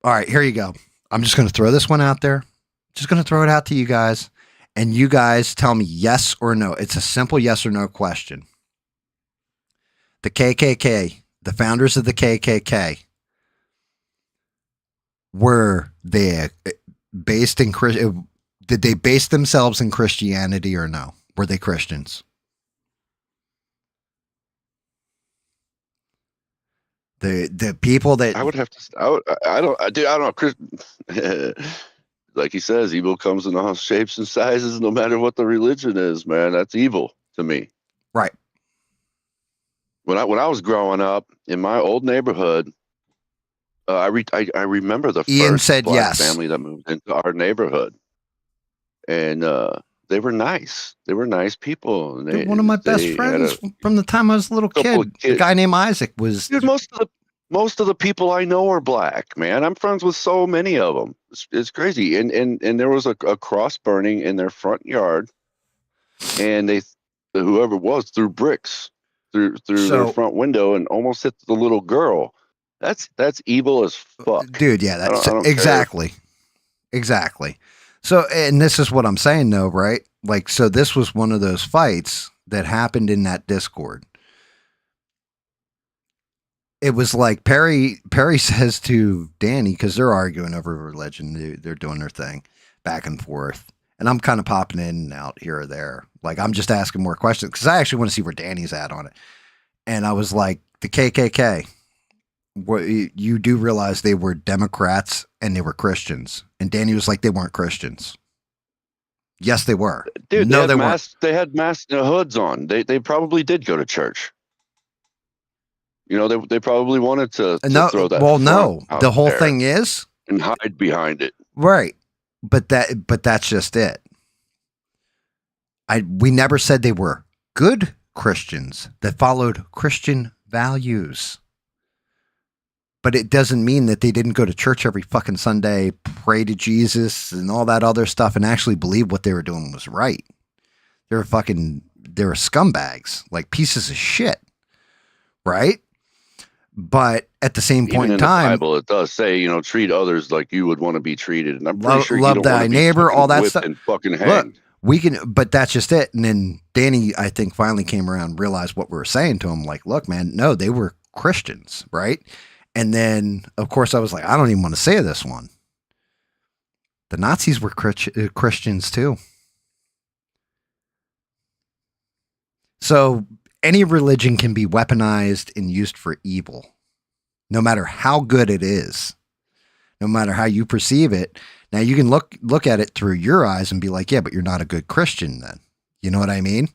all right, here you go. I'm just going to throw this one out there. Just going to throw it out to you guys. And you guys tell me yes or no. It's a simple yes or no question. The KKK, the founders of the KKK, were they based in, did they base themselves in Christianity or no? Were they Christians? The people that I would have to. I don't. Like he says, evil comes in all shapes and sizes, no matter what the religion is. Man, that's evil to me. Right. When I was growing up in my old neighborhood, I remember the Ian first said black yes. family that moved into our neighborhood, and they were nice. They were nice people. And they're one of my best friends from the time I was a little kid. A guy named Isaac was. Dude, most of the people I know are black, man. I'm friends with so many of them. It's crazy. And there was a cross burning in their front yard, and whoever it was threw bricks through their front window and almost hit the little girl. That's evil as fuck, dude. Yeah, that's exactly. So, and this is what I'm saying though, right? Like, so this was one of those fights that happened in that Discord. It was like Perry says to Danny, because they're arguing over religion. They're doing their thing back and forth. And I'm kind of popping in and out here or there. Like, I'm just asking more questions because I actually want to see where Danny's at on it. And I was like, the KKK, what, you do realize they were Democrats and they were Christians. And Danny was like, they weren't Christians. Yes, they were. Dude, No, they weren't. They had mask hoods on. They probably did go to church. You know, they probably wanted to No, throw that. well, no. Out The whole there thing is and hide behind it. right, but that's just it. We never said they were good Christians that followed Christian values. But it doesn't mean that they didn't go to church every fucking Sunday, pray to Jesus and all that other stuff and actually believe what they were doing was right. They were scumbags, like pieces of shit. Right? But at the same point in time, the Bible, it does say, you know, treat others like you would want to be treated. And I'm pretty sure you love don't thy want to neighbor, all that stuff. And fucking hang. Look, but that's just it. And then Danny, I think, finally came around and realized what we were saying to him. Like, look, man, no, they were Christians, right? And then, of course, I was like, I don't even want to say this one. The Nazis were Christians too. So any religion can be weaponized and used for evil, no matter how good it is, no matter how you perceive it. Now you can look at it through your eyes and be like, yeah, but you're not a good Christian then. You know what I mean?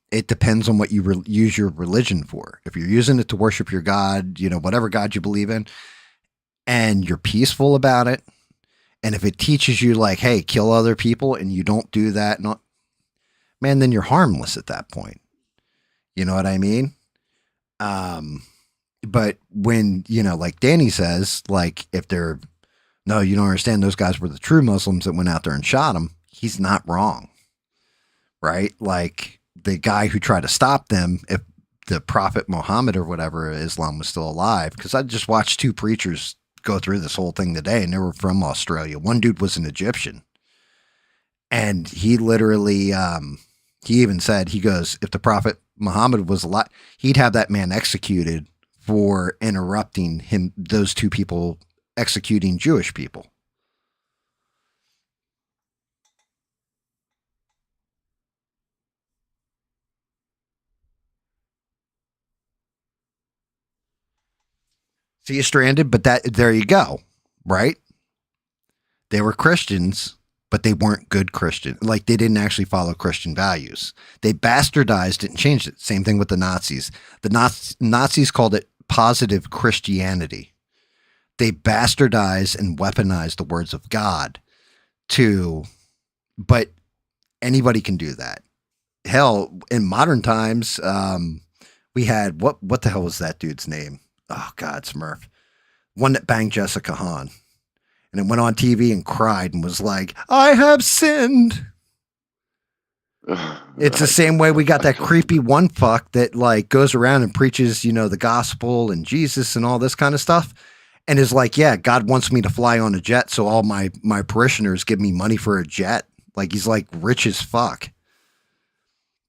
It depends on what you use your religion for. If you're using it to worship your God, you know, whatever God you believe in, and you're peaceful about it, and if it teaches you like, hey, kill other people, and you don't do that, man, then you're harmless at that point. You know what I mean? But when, you know, like Danny says, like if no, you don't understand, those guys were the true Muslims that went out there and shot him, he's not wrong. Right? Like the guy who tried to stop them, if the Prophet Muhammad or whatever Islam was still alive, because I just watched two preachers go through this whole thing today and they were from Australia. One dude was an Egyptian. And he literally, he even said, he goes, if the Prophet Muhammad was alive, he'd have that man executed for interrupting him, those two people executing Jewish people. So you're stranded, but there you go, right? They were Christians, but they weren't good Christians. Like they didn't actually follow Christian values. They bastardized it and changed it. Same thing with the Nazis. The Nazis called it positive Christianity. They bastardized and weaponized the words of God but anybody can do that. Hell, in modern times, we had, what the hell was that dude's name? Oh God, Smurf. One that banged Jessica Hahn. And it went on TV and cried and was like, I have sinned. It's the same way we got that creepy one fuck that like goes around and preaches, you know, the gospel and Jesus and all this kind of stuff. And is like, yeah, God wants me to fly on a jet. So all my parishioners give me money for a jet. Like he's like rich as fuck.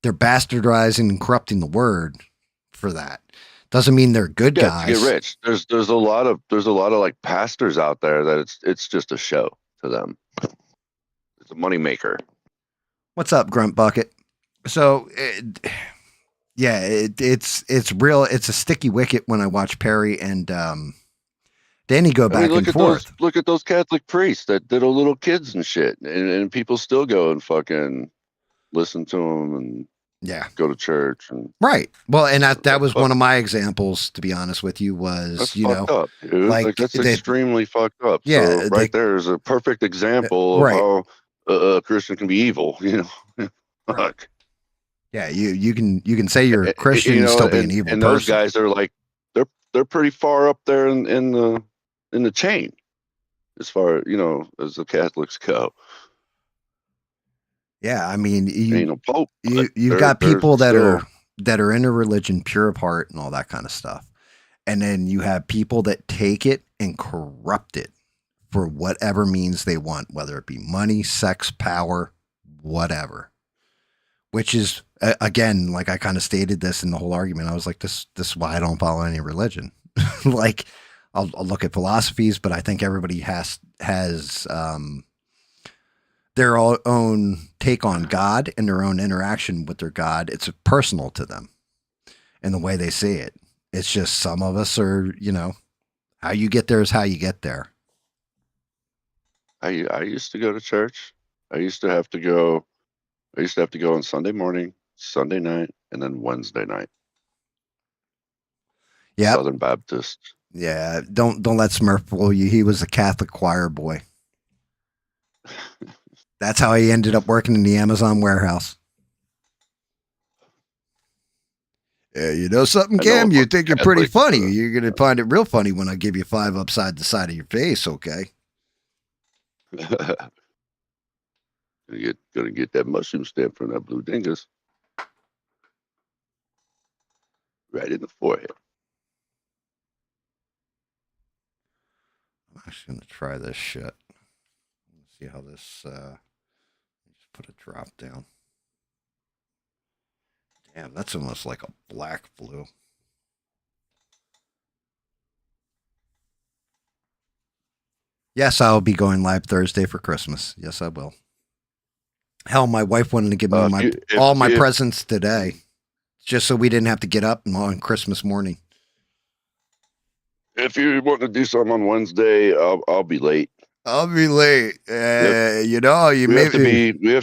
They're bastardizing and corrupting the word for that. Doesn't mean they're good guys. To get rich. There's a lot of like pastors out there that it's just a show to them. It's a moneymaker. What's up, Grunt Bucket? So, it's real. It's a sticky wicket when I watch Perry and Danny go back and forth. Look at those Catholic priests that diddle little kids and shit, and people still go and fucking listen to them and go to church and right. Well, and that was one of my examples. To be honest with you, was that's fucked up, dude. Like that's extremely fucked up. Yeah, so there is a perfect example of how a Christian can be evil. You know, fuck. Yeah, you can say you're a Christian and still be an evil and person. Those guys are like they're pretty far up there in the chain, as far as the Catholics go. Yeah, I mean, ain't no pope. You've got people that are in a religion pure of heart and all that kind of stuff, and then you have people that take it and corrupt it for whatever means they want, whether it be money, sex, power, whatever. Which is again, like I kind of stated this in the whole argument. I was like, this is why I don't follow any religion. Like, I'll look at philosophies, but I think everybody has their own take on God and their own interaction with their God. It's personal to them and the way they see it. It's just some of us are, how you get there is how you get there. I used to go to church. I used to have to go on Sunday morning, Sunday night, and then Wednesday night. Yep. Southern Baptist. Yeah. Don't let Smurf fool you. He was a Catholic choir boy. That's how he ended up working in the Amazon warehouse. Yeah, you know something, Cam? You think you're pretty funny. You're going to find it real funny when I give you 5 upside the side of your face, okay? Gonna get that mushroom stamp from that blue dingus. Right in the forehead. I'm actually going to try this shit. Let's see how this, just put a drop down. Damn, that's almost like a black blue. Yes, I'll be going live Thursday for Christmas. Yes, I will. Hell, my wife wanted to give me all my presents today, just so we didn't have to get up on Christmas morning. If you want to do something on Wednesday, I'll be late. I'll be late. We have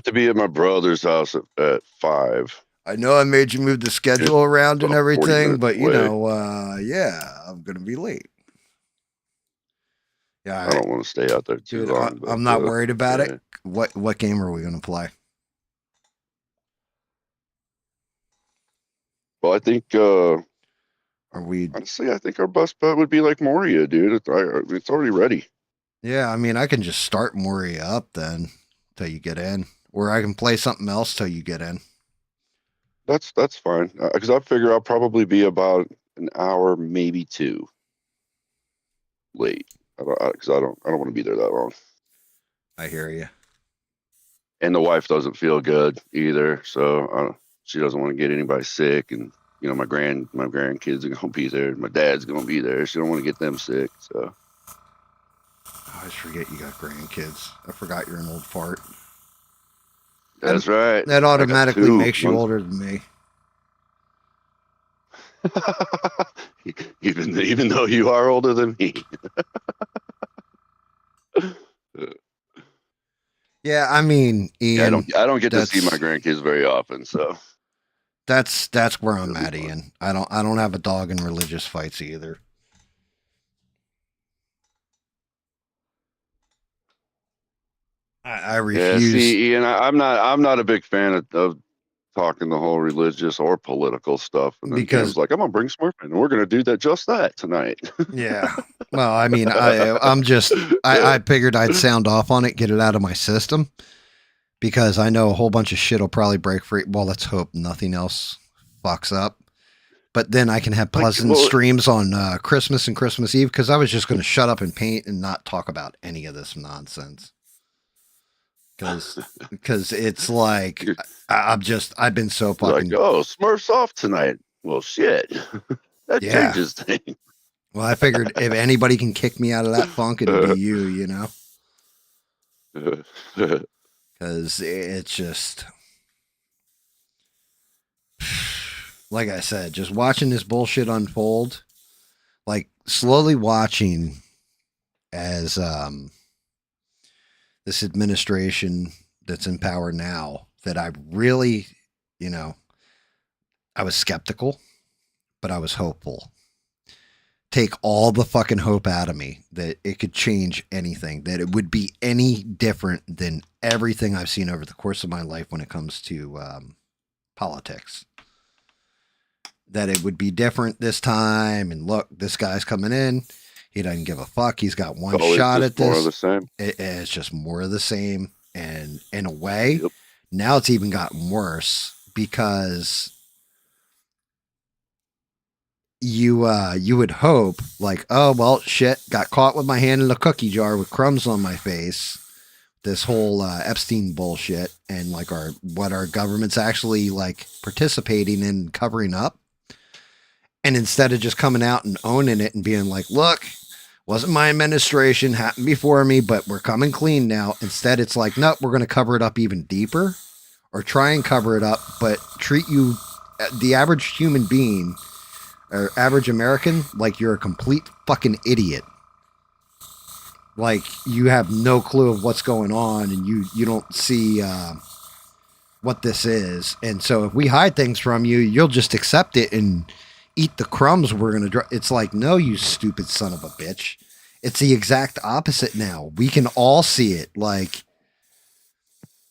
to be at my brother's house at 5. I know I made you move the schedule around and everything, but yeah, I'm gonna be late. Yeah, I don't want to stay out there too long. I'm not worried about it. What game are we gonna play? Well, I think honestly, I think our best bet would be like Moria, dude. It's already ready. Yeah, I mean, I can just start Moria up then till you get in, or I can play something else till you get in. That's fine, because I figure I'll probably be about an hour, maybe 2 late. Because I don't want to be there that long. I hear you. And the wife doesn't feel good either, so she doesn't want to get anybody sick. And my grandkids are gonna be there. My dad's gonna be there. She don't want to get them sick. So I always forget you got grandkids. I forgot you're an old fart. That's right. That automatically makes you older than me. even though you are older than me. Yeah, I mean, Ian. I don't get to see my grandkids very often, so that's where I'm at, Ian. I don't have a dog in religious fights either. I refuse. Yeah, see, Ian, I'm not a big fan of talking the whole religious or political stuff, and then because like, I'm gonna bring Smurf in, and we're gonna do that tonight. Yeah. Well, I mean, I figured I'd sound off on it, get it out of my system, because I know a whole bunch of shit will probably break free. Well, let's hope nothing else fucks up. But then I can have pleasant streams on Christmas and Christmas Eve, because I was just going to shut up and paint and not talk about any of this nonsense. Because it's like I've been so fucking like, oh, Smurf's off tonight. Well, shit, that changes things. Well, I figured if anybody can kick me out of that funk, it'd be you, because it's just like I said, just watching this bullshit unfold, like slowly watching as this administration that's in power now, that I really, I was skeptical, but I was hopeful. Take all the fucking hope out of me that it could change anything, that it would be any different than everything I've seen over the course of my life when it comes to politics. That it would be different this time. And look, this guy's coming in. He doesn't give a fuck. He's got one shot at this. More of the same. It's just more of the same. And in a way, now it's even gotten worse, because you would hope, like, oh, well, shit, got caught with my hand in a cookie jar with crumbs on my face. This whole Epstein bullshit, and like what our government's actually like participating in covering up. And instead of just coming out and owning it and being like, look, Wasn't my administration, happened before me, but we're coming clean now. Instead, it's like, nope, we're going to cover it up even deeper or try and cover it up, but treat you, the average human being or average American, like you're a complete fucking idiot. Like you have no clue of what's going on and you don't see what this is. And so if we hide things from you, you'll just accept it and eat the crumbs we're going to drop. It's like, no, you stupid son of a bitch. It's the exact opposite now. We can all see it. Like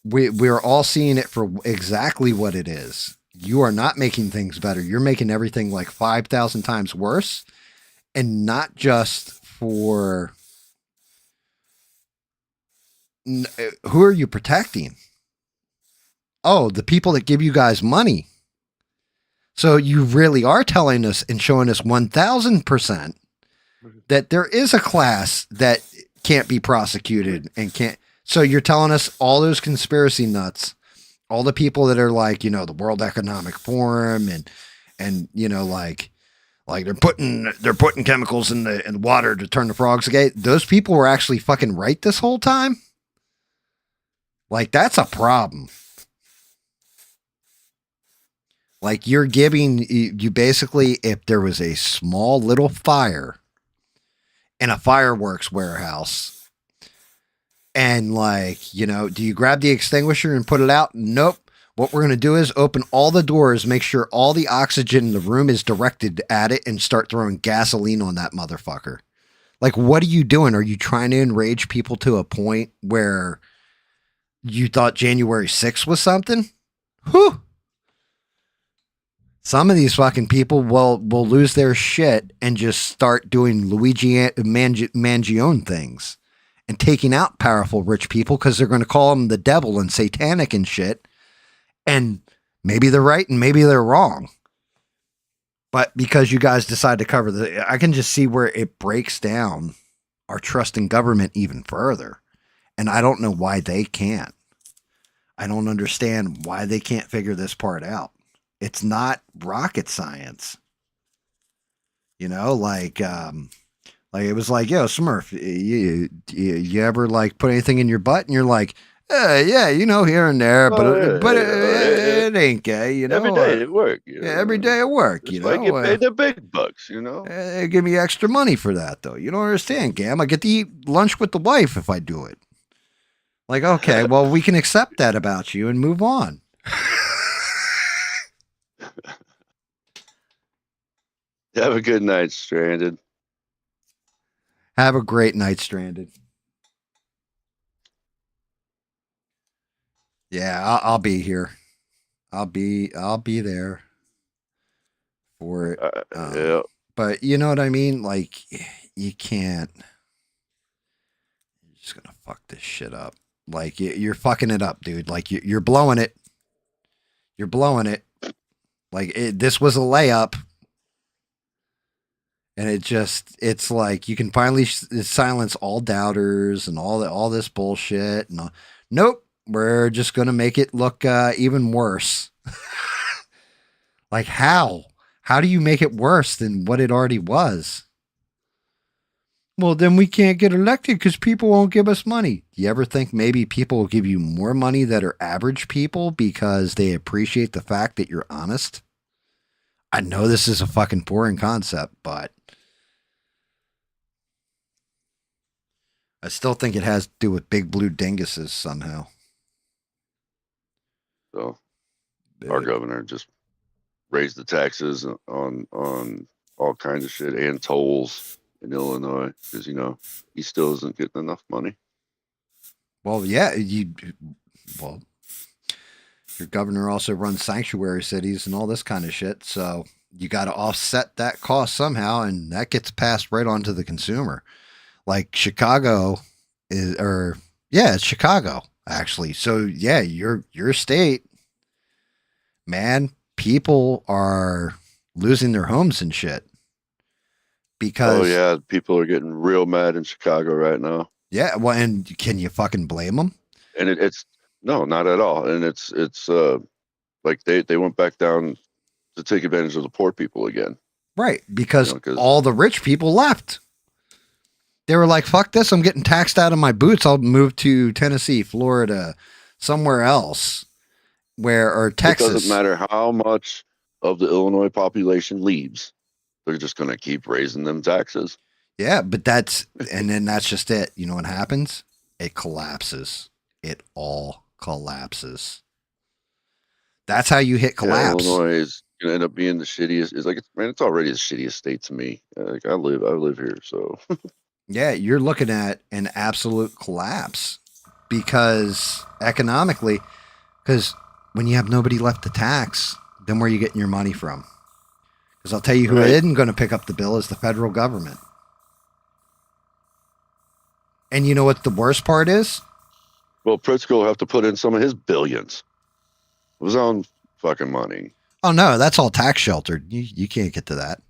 we're all seeing it for exactly what it is. You are not making things better. You're making everything like 5,000 times worse. And not just for who are you protecting? Oh, the people that give you guys money. So you really are telling us and showing us 1,000% that there is a class that can't be prosecuted and can't. So you're telling us all those conspiracy nuts, all the people that are like, the World Economic Forum and like they're putting chemicals in the water to turn the frogs gay. Those people were actually fucking right this whole time. Like that's a problem. Like you're giving you basically, if there was a small little fire in a fireworks warehouse and do you grab the extinguisher and put it out? Nope. What we're going to do is open all the doors, make sure all the oxygen in the room is directed at it and start throwing gasoline on that motherfucker. Like, what are you doing? Are you trying to enrage people to a point where you thought January 6th was something? Whew. Some of these fucking people will lose their shit and just start doing Luigi Mangione things and taking out powerful rich people because they're going to call them the devil and satanic and shit. And maybe they're right and maybe they're wrong. But because you guys decide to cover I can just see where it breaks down our trust in government even further. And I don't know why they can't. I don't understand why they can't figure this part out. It's not rocket science. Like it was like, yo, Smurf, you ever like put anything in your butt and you're like, yeah, here and there, but it ain't gay, Every day at work. Yeah, every day at work, That's why I get paid the big bucks, They give me extra money for that, though. You don't understand, Gam. I get to eat lunch with the wife if I do it. Like, okay, well, we can accept that about you and move on. Have a good night, Stranded. Have a great night, Stranded. Yeah, I'll be here. I'll be there for it. Yeah. But you know what I mean? Like, you can't. You're just gonna fuck this shit up. Like, you're fucking it up, dude. Like, you're blowing it. You're blowing it. Like, this was a layup. And it's like you can finally silence all doubters and all this bullshit. And nope, we're just gonna make it look even worse. Like how? How do you make it worse than what it already was? Well, then we can't get elected because people won't give us money. You ever think maybe people will give you more money that are average people because they appreciate the fact that you're honest? I know this is a fucking boring concept, but I still think it has to do with big blue dinguses somehow. So our governor just raised the taxes on all kinds of shit and tolls in Illinois because he still isn't getting enough money. Well, yeah, your governor also runs sanctuary cities and all this kind of shit, so you got to offset that cost somehow, and that gets passed right on to the consumer. Like Chicago it's Chicago actually. So yeah, your state, man, people are losing their homes and shit because people are getting real mad in Chicago right now. Yeah, well, and can you fucking blame them? And it's no, not at all. And it's like they went back down to take advantage of the poor people again. Right, because all the rich people left. They were like, fuck this, I'm getting taxed out of my boots. I'll move to Tennessee, Florida, somewhere else or It doesn't Texas. matter how much of the Illinois population leaves. They're just going to keep raising them taxes. Yeah, but and then that's just it. You know what happens? It collapses. It all collapses. That's how you hit Yeah, collapse. Illinois is going to end up being the shittiest. It's like, man, it's already the shittiest state to me. Like I live here, so Yeah, you're looking at an absolute collapse because economically, because when you have nobody left to tax, then where are you getting your money from? Because I'll tell you who right. isn't going to pick up the bill is the federal government. And you know what the worst part is? Well, Pritzker will have to put in some of his billions of his own fucking money. Oh no, that's all tax sheltered. You can't get to that.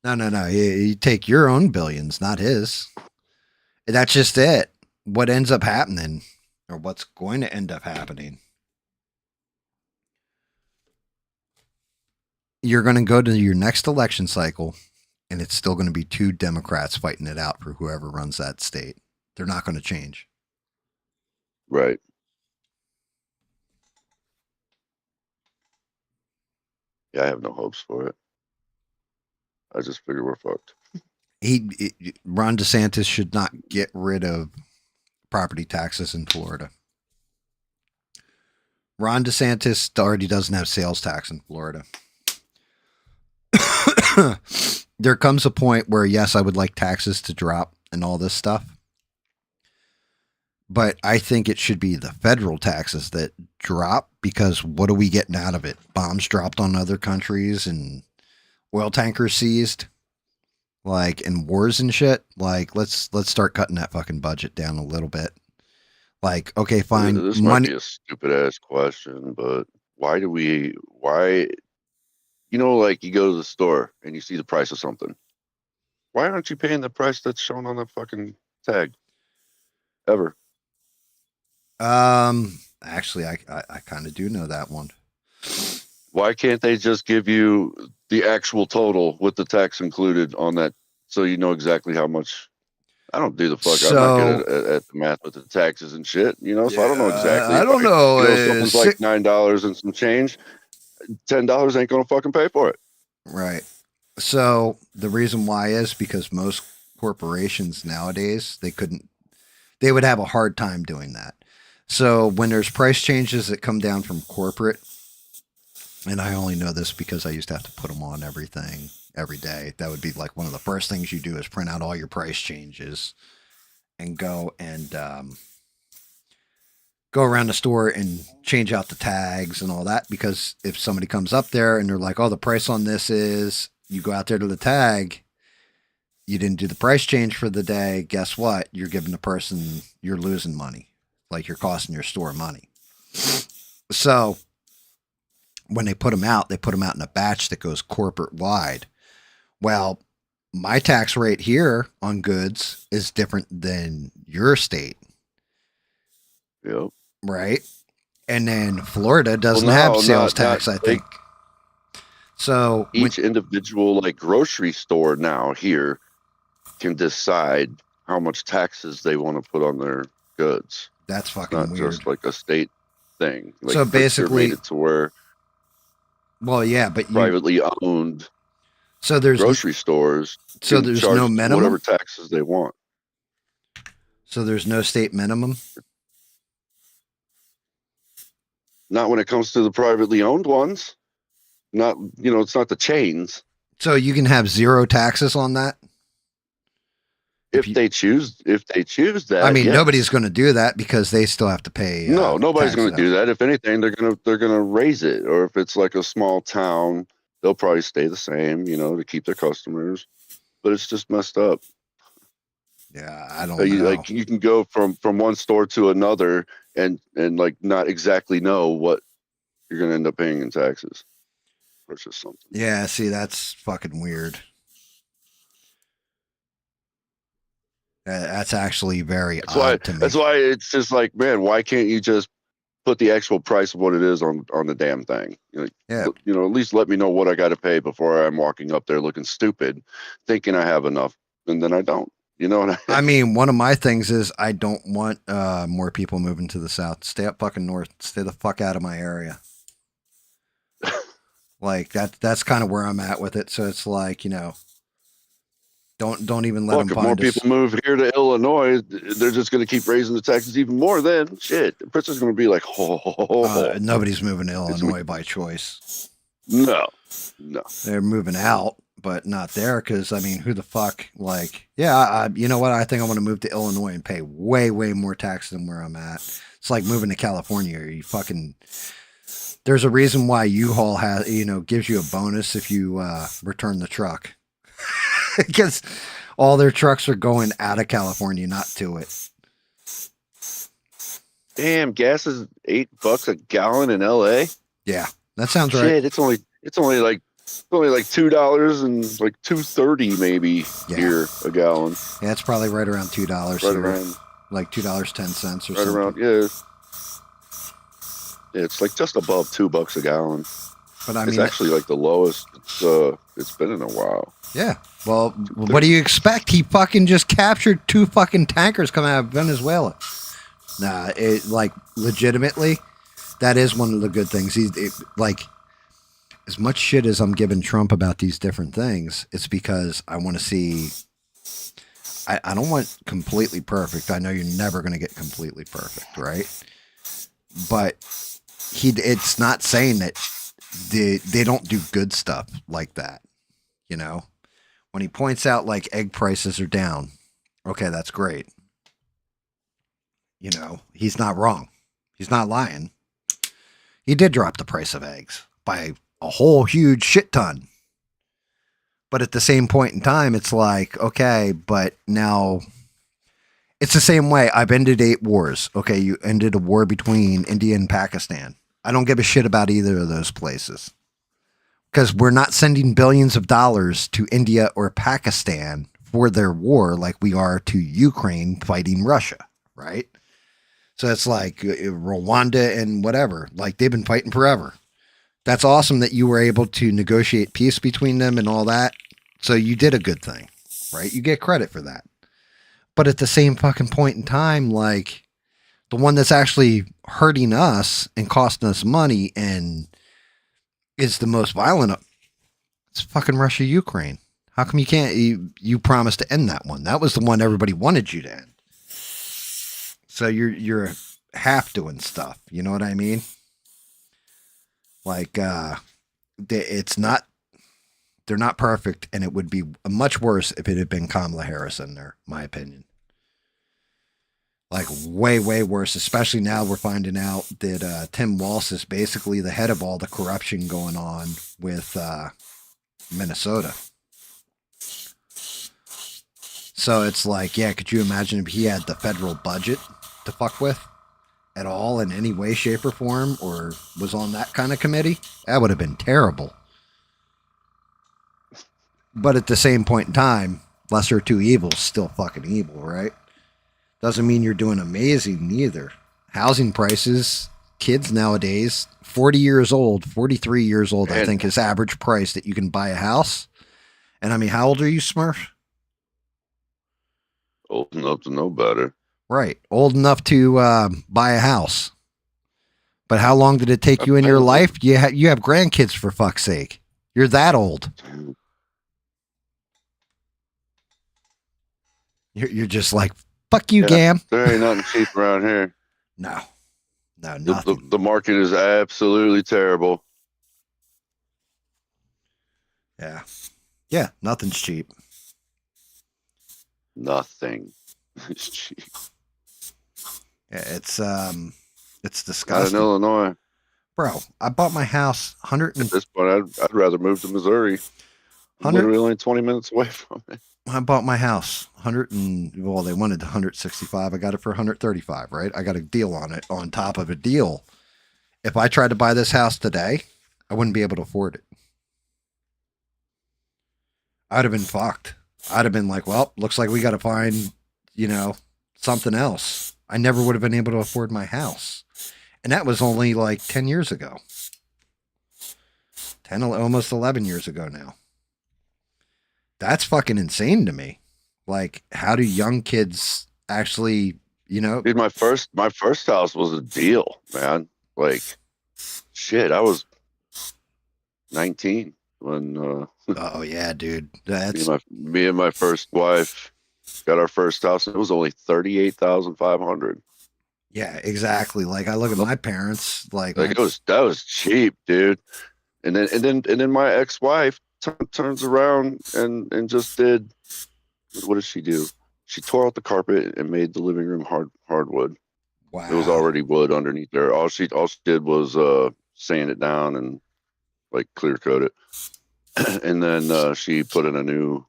No. You take your own billions, not his. That's just it. What ends up happening, or what's going to end up happening, you're going to go to your next election cycle, and it's still going to be two Democrats fighting it out for whoever runs that state. They're not going to change. Right. Yeah, I have no hopes for it. I just figure we're fucked. Ron DeSantis should not get rid of property taxes in Florida. Ron DeSantis already doesn't have sales tax in Florida. There comes a point where, yes, I would like taxes to drop and all this stuff. But I think it should be the federal taxes that drop because what are we getting out of it? Bombs dropped on other countries and oil tankers seized, like in wars and shit. Like let's start cutting that fucking budget down a little bit. Like, okay, fine, This might money. be a stupid ass question, but why do we? Why? You know, like you go to the store and you see the price of something. Why aren't you paying the price that's shown on the fucking tag? Ever? Actually, I kind of do know that one. Why can't they just give you the actual total with the tax included on that, so you know exactly how much? I don't do the fuck. I'm not good So at the math with the taxes and shit, you know. So I don't know yeah, exactly I if don't know. something's like $9 and some change. $10 ain't gonna fucking pay for it. Right. So the reason why is because most corporations nowadays they would have a hard time doing that. So when there's price changes that come down from corporate, and I only know this because I used to have to put them on everything every day. That would be like one of the first things you do is print out all your price changes and go around the store and change out the tags and all that. Because if somebody comes up there and they're like, "Oh, the price on this is," you go out there to the tag. You didn't do the price change for the day. Guess what? You're giving the person, you're losing money. Like you're costing your store money. So when they put them out in a batch that goes corporate wide. Well, my tax rate here on goods is different than your state, Yep. right? And then Florida Well, doesn't have no, sales not tax, I like think. So when each individual like grocery store now here can decide how much taxes they want to put on their goods. that's It's fucking not weird. just like a state thing. Like So Pritzker made basically, it to where well, yeah, but privately owned so there's grocery stores so can there's no charge whatever minimum. taxes they want. So there's no state minimum. Not when it comes to the privately owned ones. Not, it's not the chains. So you can have zero taxes on that. If If you, they choose, I that, mean, nobody's yes. going to do that because they still have to pay No, nobody's tax going to do though. that. If anything, they're gonna raise it. Or if it's like a small town, they'll probably stay the same, to keep their customers. But it's just messed up. Yeah, I don't You know. like you can go from one store to another and like not exactly know what you're going to end up paying in taxes versus something. Yeah, see, that's fucking weird. That's actually very That's why odd to me. that's why it's just like, man, why can't you just put the actual price of what it is on the damn thing. Yeah. At least let me know what I got to pay before I'm walking up there looking stupid, thinking I have enough, and then I don't. You know what I mean, one of my things is I don't want more people moving to the south. Stay up fucking north. Stay the fuck out of my area. Like that's kind of where I'm at with it. So it's like, don't even let Look, them if more find us. people move here to Illinois, they're just going to keep raising the taxes even more. Then shit, the price is going to be like, Nobody's moving to Illinois by choice. No. They're moving out, but not there because I mean, who the fuck? Like, yeah, you know what? I think I want to move to Illinois and pay way, way more tax than where I'm at. It's like moving to California. You fucking. There's a reason why U-Haul has, gives you a bonus if you return the truck. Because all their trucks are going out of California, not to it. Damn, gas is $8 a gallon in LA. Yeah, that sounds Shit, right. it's only like $2 and like $2.30 maybe here a gallon. Yeah, it's probably right around $2 Right here, around like $2.10 or right something. around it's like just above $2 a gallon. But I mean, it's actually like the lowest it's been in a while. Yeah. Well, what do you expect? He fucking just captured 2 fucking tankers coming out of Venezuela. Nah, like legitimately, that is one of the good things. Like as much shit as I'm giving Trump about these different things, it's because I want to see. I don't want completely perfect. I know you're never going to get completely perfect, right? But it's not saying that they don't do good stuff like that. When he points out like egg prices are down, okay, that's great. He's not wrong. He's not lying. He did drop the price of eggs by a whole huge shit ton. But at the same point in time, it's like, okay, but now it's the same way. I've ended 8 wars. Okay, you ended a war between India and Pakistan. I don't give a shit about either of those places. Because we're not sending billions of dollars to India or Pakistan for their war like we are to Ukraine fighting Russia, right? So it's like Rwanda and whatever. Like they've been fighting forever. That's awesome that you were able to negotiate peace between them and all that. So you did a good thing, right? You get credit for that. But at the same fucking point in time, like the one that's actually hurting us and costing us money and is the most violent, it's fucking Russia, Ukraine. How come you can't, you promised to end that one? That was the one everybody wanted you to end. So you're half doing stuff. You know what I mean? Like, it's not, they're not perfect, and it would be much worse if it had been Kamala Harris in there, my opinion. Like, way, way worse, especially now we're finding out that Tim Walz is basically the head of all the corruption going on with Minnesota. So it's like, yeah, could you imagine if he had the federal budget to fuck with at all in any way, shape, or form, or was on that kind of committee? That would have been terrible. But at the same point in time, lesser of two evils, still fucking evil, right? Doesn't mean you're doing amazing either. Housing prices, kids nowadays, 40 years old, 43 years old, I think is average price that you can buy a house. And I mean, how old are you, Smurf? Old enough to know better. Right. Old enough to buy a house. But how long did it take you in your life? You have grandkids, for fuck's sake. You're that old. You're just like, fuck you, GAM. There ain't nothing cheap around here. No, nothing. The market is absolutely terrible. Yeah, nothing's cheap. Nothing is cheap. Yeah, it's disgusting. Not in Illinois, bro. I bought my house 100. At this point, I'd rather move to Missouri. I'm literally only 20 minutes away from it. I bought my house 100 well, they wanted 165. I got it for 135. Right? I got a deal on it on top of a deal. If I tried to buy this house today, I wouldn't be able to afford it. I'd have been fucked. I'd have been like, well, looks like we got to find, something else. I never would have been able to afford my house. And that was only like 10 years ago. 10, almost 11 years ago now. That's fucking insane to me. Like, how do young kids actually, you know? Dude, my first house was a deal, man. Like, shit, I was 19 when Oh yeah, dude. me and my first wife got our first house, and it was only 38,500. Yeah, exactly. Like I look at my parents, like Like that was cheap, dude. And then my ex-wife turns around and just did, what did she do? She tore out the carpet and made the living room hardwood. wow. It was already wood underneath there. All she did was sand it down and like clear coat it. And then she put in a new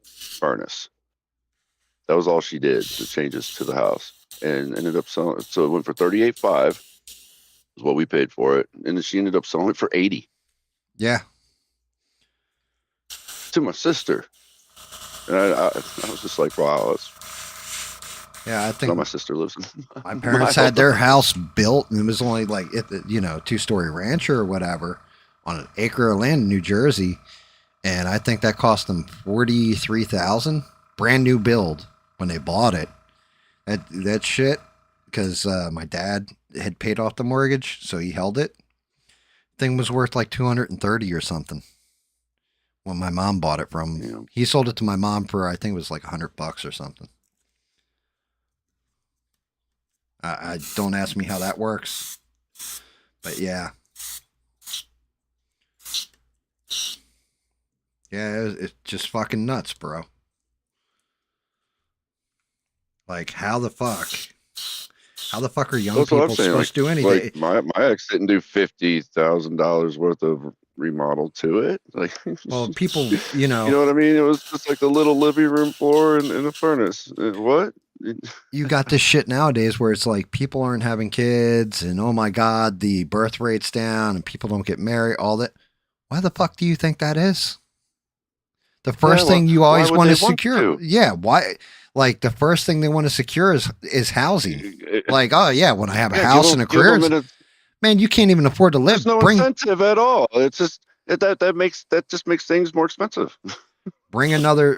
furnace. That was all she did, the changes to the house, and ended up selling. So it went for 38.5 is what we paid for it, and then she ended up selling it for 80. Yeah. To my sister, and I was just like, wow, that's. Yeah, I think my sister lives. My parents had their house built, and it was only like, 2-story ranch or whatever on an acre of land in New Jersey, and I think that cost them $43,000, brand new build when they bought it. That shit, because my dad had paid off the mortgage, so he held it. Thing was worth like 230 or something when my mom bought it from. Yeah. He sold it to my mom for, I think it was like $100 or something. I don't ask me how that works, but yeah. Yeah, it's just fucking nuts, bro. Like, how the fuck are young people supposed to do anything? Like my ex didn't do $50,000 worth of remodel to it. Like, well, people, you know what I mean? It was just like a little living room floor and a furnace. What? You got this shit nowadays where it's like people aren't having kids, and oh my god, the birth rate's down, and people don't get married. All that. Why the fuck do you think that is? The first thing you always want to secure. Yeah, why? Like the first thing they want to secure is housing. Like, oh yeah, when I have a house and a career, man, you can't even afford to live. There's no incentive at all. It's just that just makes things more expensive. Bring another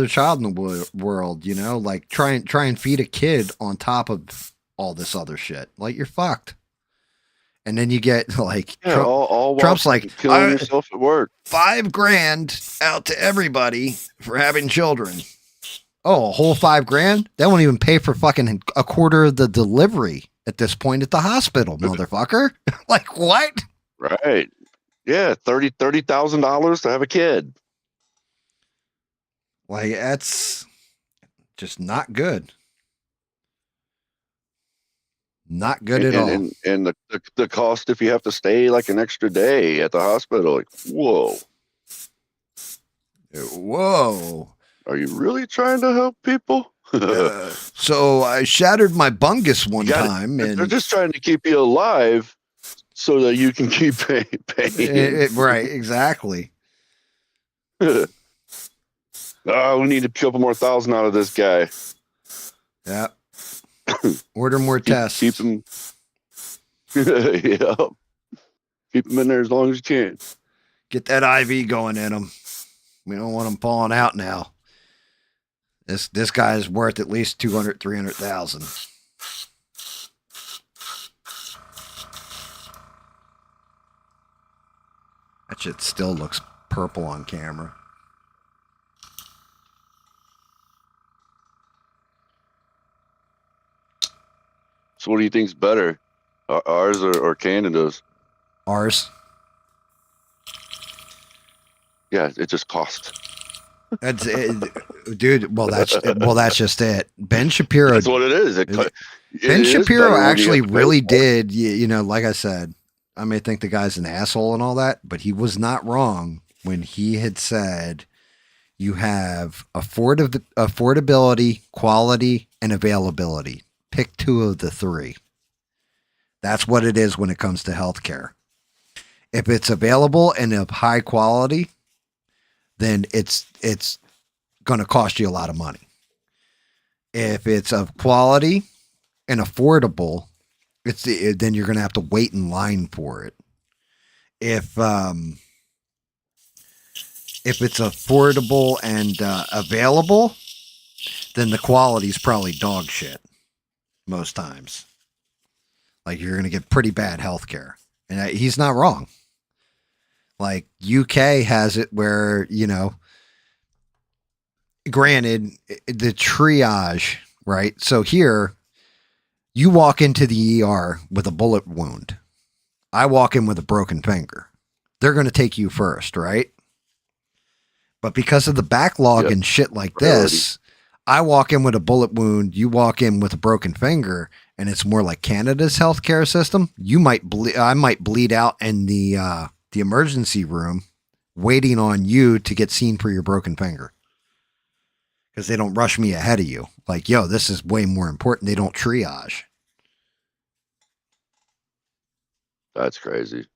child in the world, like try and feed a kid on top of all this other shit. Like you're fucked. And then you get like Trump's like killing yourself at work. $5,000 out to everybody for having children. Oh, a whole $5,000? That won't even pay for fucking a quarter of the delivery at this point at the hospital, motherfucker. Like what? Right. Yeah, $30,000 to have a kid. Like that's just not good. Not good at all. And the cost if you have to stay like an extra day at the hospital, like whoa. Are you really trying to help people? So I shattered my bungus one time, and they're just trying to keep you alive so that you can keep paying. Right, exactly. We need a couple more thousand out of this guy. Yeah. Order more tests. Keep him. Yeah. Keep him in there as long as you can. Get that IV going in him. We don't want him falling out now. This guy is worth at least 200, 300,000. That shit still looks purple on camera. So what do you think's better, ours or Canada's? Ours. Yeah, it just costs. That's it, dude. Well, that's just it. Ben Shapiro. That's what it is. Ben Shapiro actually really did. Like I said, I may think the guy's an asshole and all that, but he was not wrong when he had said you have affordability, quality, and availability. Pick two of the three. That's what it is when it comes to healthcare. If it's available and of high quality, then it's going to cost you a lot of money. If it's of quality and affordable, then you're going to have to wait in line for it. If it's affordable and available, then the quality's probably dog shit most times. Like you're going to get pretty bad healthcare, and he's not wrong. Like UK has it where granted the triage, right? So here you walk into the ER with a bullet wound. I walk in with a broken finger. They're going to take you first, right? But because of the backlog and shit like this, I walk in with a bullet wound, you walk in with a broken finger, and it's more like Canada's healthcare system. I might bleed out in the emergency room waiting on you to get seen for your broken finger. Because they don't rush me ahead of you. Like, yo, this is way more important. They don't triage. That's crazy.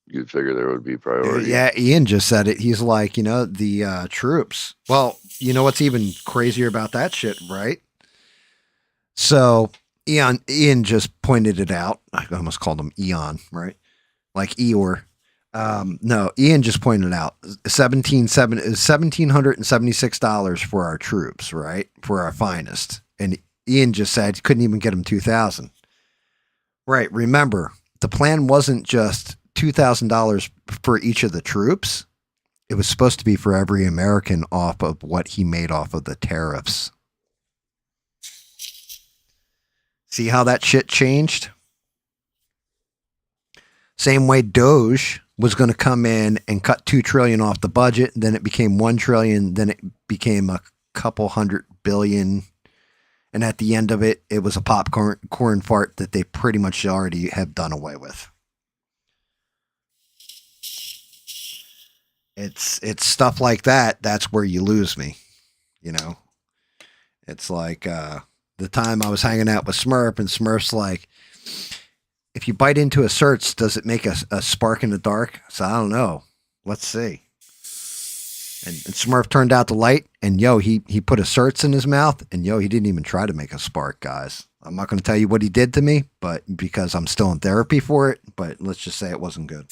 You'd figure there would be priority. Yeah, Ian just said it. He's like, the troops. Well, you know what's even crazier about that shit, right? So Ian just pointed it out. I almost called him Eon, right? Like Eeyore. No, Ian just pointed out $1,776 for our troops, right? For our finest. And Ian just said couldn't even get them 2,000. Right. Remember, the plan wasn't just $2,000 for each of the troops. It was supposed to be for every American off of what he made off of the tariffs. See how that shit changed? Same way Doge was going to come in and cut $2 trillion off the budget. Then it became $1 trillion. Then it became a couple $100 billion. And at the end of it, it was a popcorn fart that they pretty much already have done away with. It's stuff like that. That's where you lose me. It's like the time I was hanging out with Smurf, and Smurf's like, if you bite into a certs, does it make a spark in the dark? So I don't know. Let's see. And Smurf turned out the light, and he put a certs in his mouth, and he didn't even try to make a spark, guys. I'm not going to tell you what he did to me, but because I'm still in therapy for it, but let's just say it wasn't good.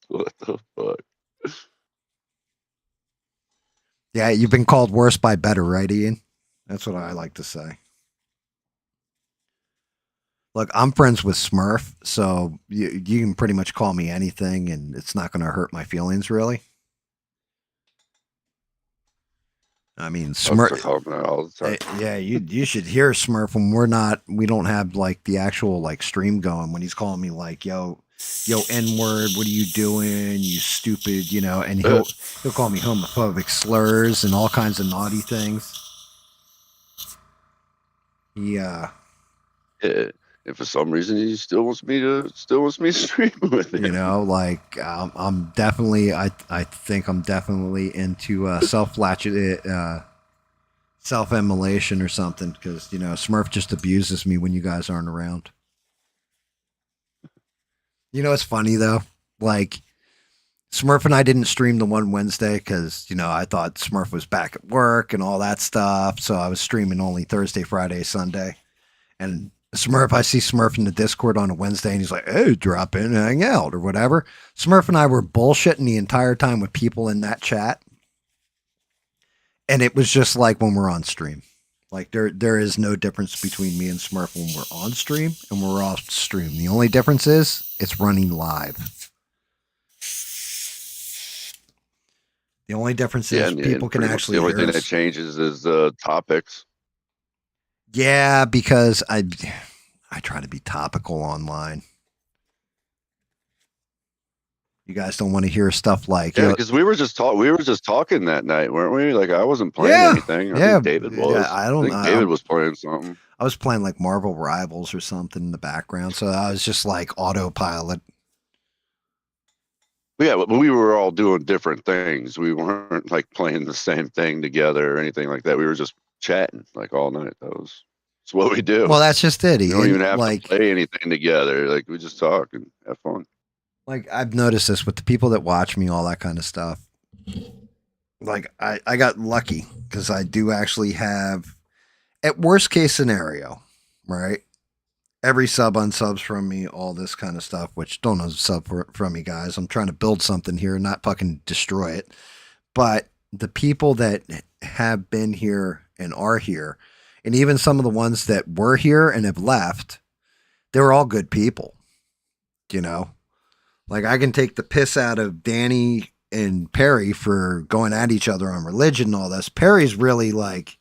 What the fuck? Yeah, you've been called worse by better, right, Ian? That's what I like to say. Look, I'm friends with Smurf, so you can pretty much call me anything, and it's not going to hurt my feelings, really. I mean, Smurf. All the time. Yeah, you should hear Smurf when we don't have like the actual like stream going. When he's calling me like, yo, N-word, what are you doing? You stupid, and he'll call me homophobic slurs and all kinds of naughty things. Yeah. If for some reason he still wants me to stream with him. Like I'm definitely I think I'm definitely into self-immolation or something, because Smurf just abuses me when you guys aren't around. It's funny though, like Smurf and I didn't stream the one Wednesday because I thought Smurf was back at work and all that stuff, so I was streaming only Thursday, Friday, Sunday. And I see Smurf in the Discord on a Wednesday, and he's like, hey, drop in and hang out or whatever. Smurf and I were bullshitting the entire time with people in that chat. And it was just like when we're on stream. Like there is no difference between me and Smurf when we're on stream and when we're off stream. The only difference is it's running live. The only difference is people can actually the only thing that changes is the topics. Yeah, because I try to be topical online. You guys don't want to hear stuff like because we were just talking that night, weren't we? Like I wasn't playing anything. I think David was. Yeah, I think David was playing something. I was playing like Marvel Rivals or something in the background, so I was just like autopilot. Yeah, but we were all doing different things. We weren't like playing the same thing together or anything like that. We were just chatting like all night. That's what we do. Well, that's just it. We don't even have to play anything together. Like we just talk and have fun. Like I've noticed this with the people that watch me, all that kind of stuff. like I got lucky because I do actually have, at worst case scenario, right? Every sub unsubs from me, all this kind of stuff, which don't unsub from me, guys. I'm trying to build something here, not fucking destroy it. But the people that have been here and are here, and even some of the ones that were here and have left, they're all good people, you know? Like I can take the piss out of Danny and Perry for going at each other on religion and all this. Perry's really like,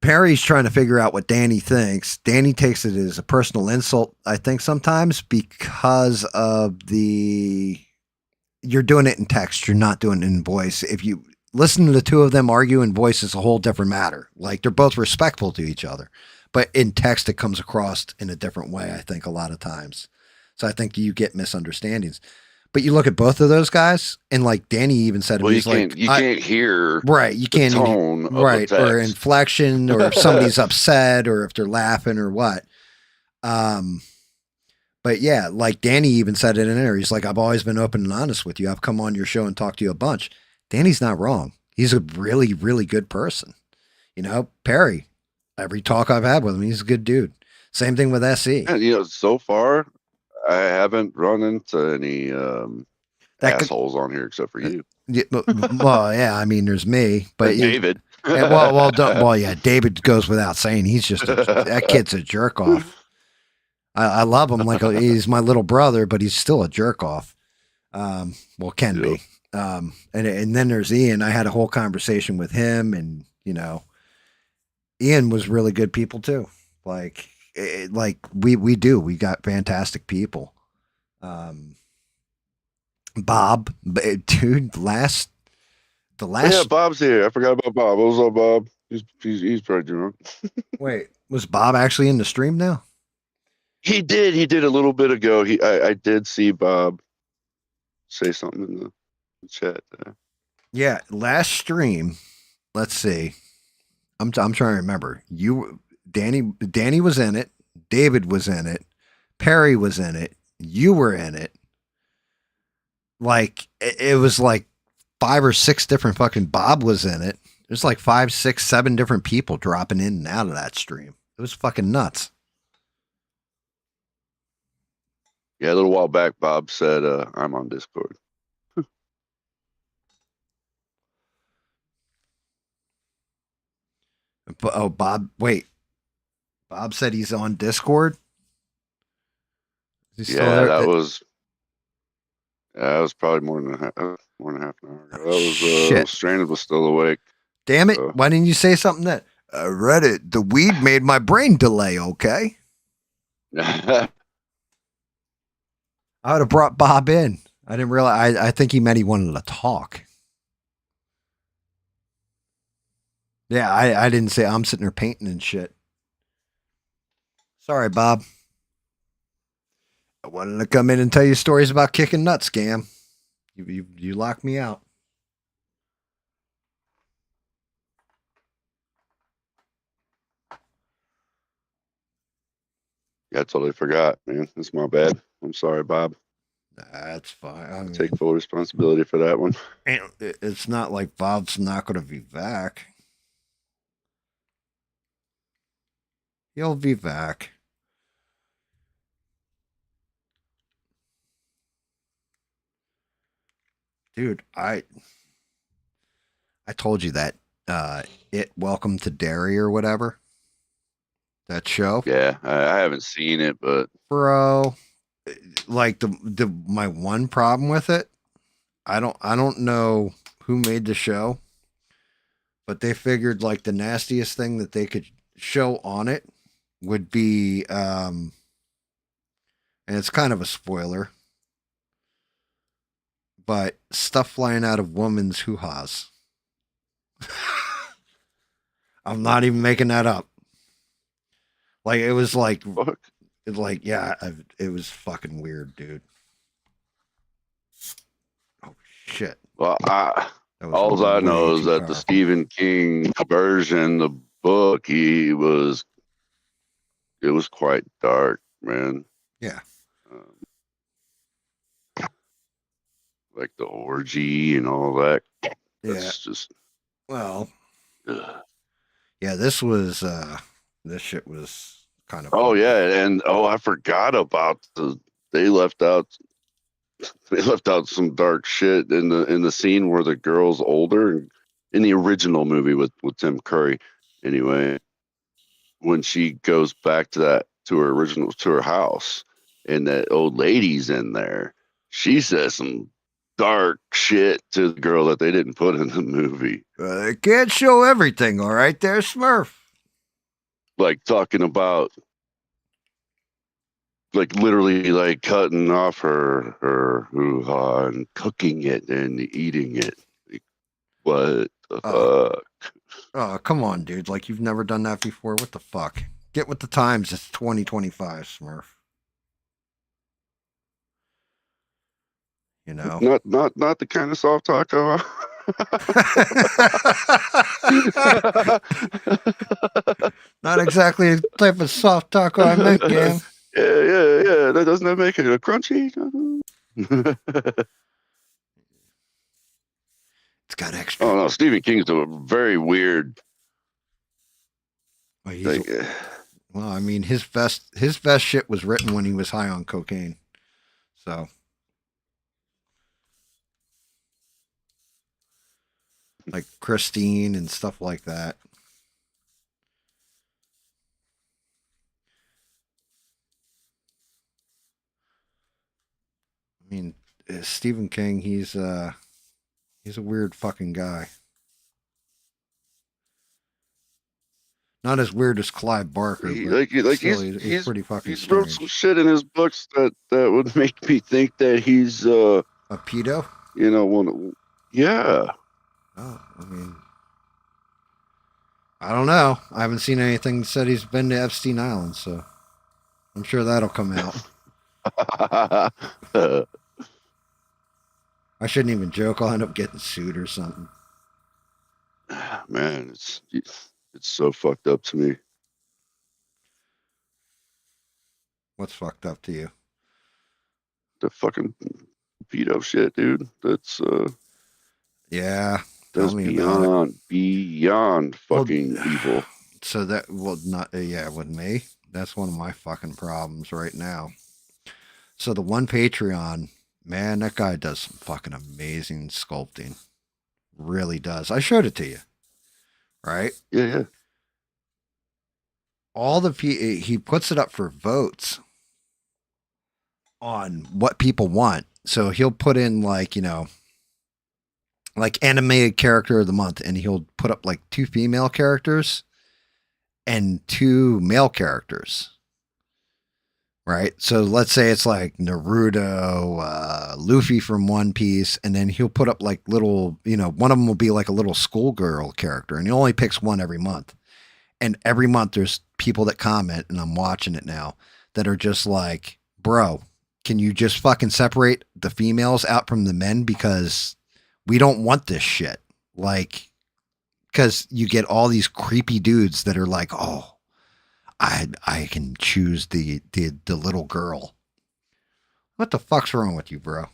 Perry's trying to figure out what Danny thinks. Danny takes it as a personal insult, I think, sometimes because of the, you're doing it in text, you're not doing it in voice. If you listen to the two of them argue in voice, it's a whole different matter. Like they're both respectful to each other, but in text, it comes across in a different way, I think, a lot of times. So I think you get misunderstandings. But you look at both of those guys, and like Danny even said to Well, me, he's like, you can't hear right, you the can't even, tone of the right, or text. inflection, or if somebody's upset, or if they're laughing, or what. Um, but yeah, like Danny even said it in there. He's like, I've always been open and honest with you. I've come on your show and talked to you a bunch. Danny's not wrong. He's a really, really good person. You know, Perry, every talk I've had with him, he's a good dude. Same thing with SE. And so far I haven't run into any That could, assholes on here except for you. yeah, well, yeah, I mean, there's me, but And David. yeah, David goes without saying. He's just that kid's a jerk off. I love him like he's my little brother, but he's still a jerk off. Well, can Yep. be. And then there's Ian. I had a whole conversation with him, and Ian was really good people too. Like, we got fantastic people. Um, Bob, dude, the Oh, yeah, last Bob's here. I forgot about Bob. What's up, Bob? He's probably drunk. wait, was Bob actually in the stream now? He did a little bit ago. I did see Bob say something in the chat there. Yeah, last stream. Let's see. I'm trying to remember. Danny was in it. David was in it. Perry was in it. You were in it. Like it was like 5 or 6 different fucking Bob was in it. There's like 5, 6, 7 different people dropping in and out of that stream. It was fucking nuts. Yeah, a little while back, Bob said, I'm on Discord. Oh, Bob, wait. Bob said he's on Discord. Is he still Yeah, there? that was probably more than a half an hour ago. That was Shit. Stranded was still awake. Damn it. Why didn't you say something that I read it? The weed made my brain delay, okay? I would have brought Bob in. I didn't realize. I think he meant he wanted to talk. Yeah, I didn't say I'm sitting there painting and shit. Sorry, Bob. I wanted to come in and tell you stories about kicking nuts, Gam. You locked me out. Yeah, I totally forgot, man. That's my bad. I'm sorry, Bob. That's fine. I I mean, take full responsibility for that one. it's not like Bob's not going to be back. He'll be back. Dude, I told you that Welcome to Derry or whatever. That show. Yeah, I haven't seen it, but Bro, like the my one problem with it, I don't know who made the show, but they figured like the nastiest thing that they could show on it would be and it's kind of a spoiler, but stuff flying out of women's hoo-has. I'm not even making that up. Like it was fuck. yeah, it was fucking weird, dude. Oh shit. Well, That was all I way know is too that the powerful. Stephen King version, the book, it was quite dark, man. Yeah. Um, like the orgy and all that. Yeah. That's just. Well, Ugh. yeah, this shit was kind of Oh fucked up. yeah, and I forgot about they left out they left out some dark shit in the scene where the girl's older in the original movie with Tim Curry. Anyway, when she goes back to her original to her house and that old lady's in there, she says some dark shit to the girl that they didn't put in the movie. They can't show everything, all right, there, Smurf. Like talking about like literally like cutting off her hoo-ha and cooking it and eating it. Like, what the Oh, fuck? oh, come on, dude. Like you've never done that before. What the fuck? Get with the times. It's 2025, Smurf. You know. Not the kind of soft taco. Not exactly the type of soft taco I meant, Gam. Yeah. That doesn't that make it a crunchy? It's got extra. Oh no, Stephen King's a very weird. Well, he's Like, well. I mean, his best shit was written when he was high on cocaine. So, like Christine and stuff like that. I mean, Stephen King. He's a weird fucking guy. Not as weird as Clive Barker, but still, he's pretty fucking he's wrote some strange. shit in his books that would make me think that he's A pedo? one. Yeah. Oh, I mean, I don't know. I haven't seen anything that said he's been to Epstein Island, so I'm sure that'll come out. I shouldn't even joke. I'll end up getting sued or something. Man, it's so fucked up to me. What's fucked up to you? The fucking pedo shit, dude. Yeah, tell That's me about it. beyond Well, fucking evil. so that well, not yeah, with me, that's one of my fucking problems right now. So the one Patreon, man, that guy does some fucking amazing sculpting. Really does. I showed it to you, right? Yeah. All the he puts it up for votes on what people want. So he'll put in like animated character of the month, and he'll put up like two female characters and two male characters. Right. So let's say it's like Naruto, Luffy from One Piece, and then he'll put up like little, one of them will be like a little schoolgirl character, and he only picks one every month. And every month there's people that comment, and I'm watching it now, that are just like, bro, can you just fucking separate the females out from the men, because we don't want this shit. Like, because you get all these creepy dudes that are like, oh, I can choose the little girl. What the fuck's wrong with you, bro?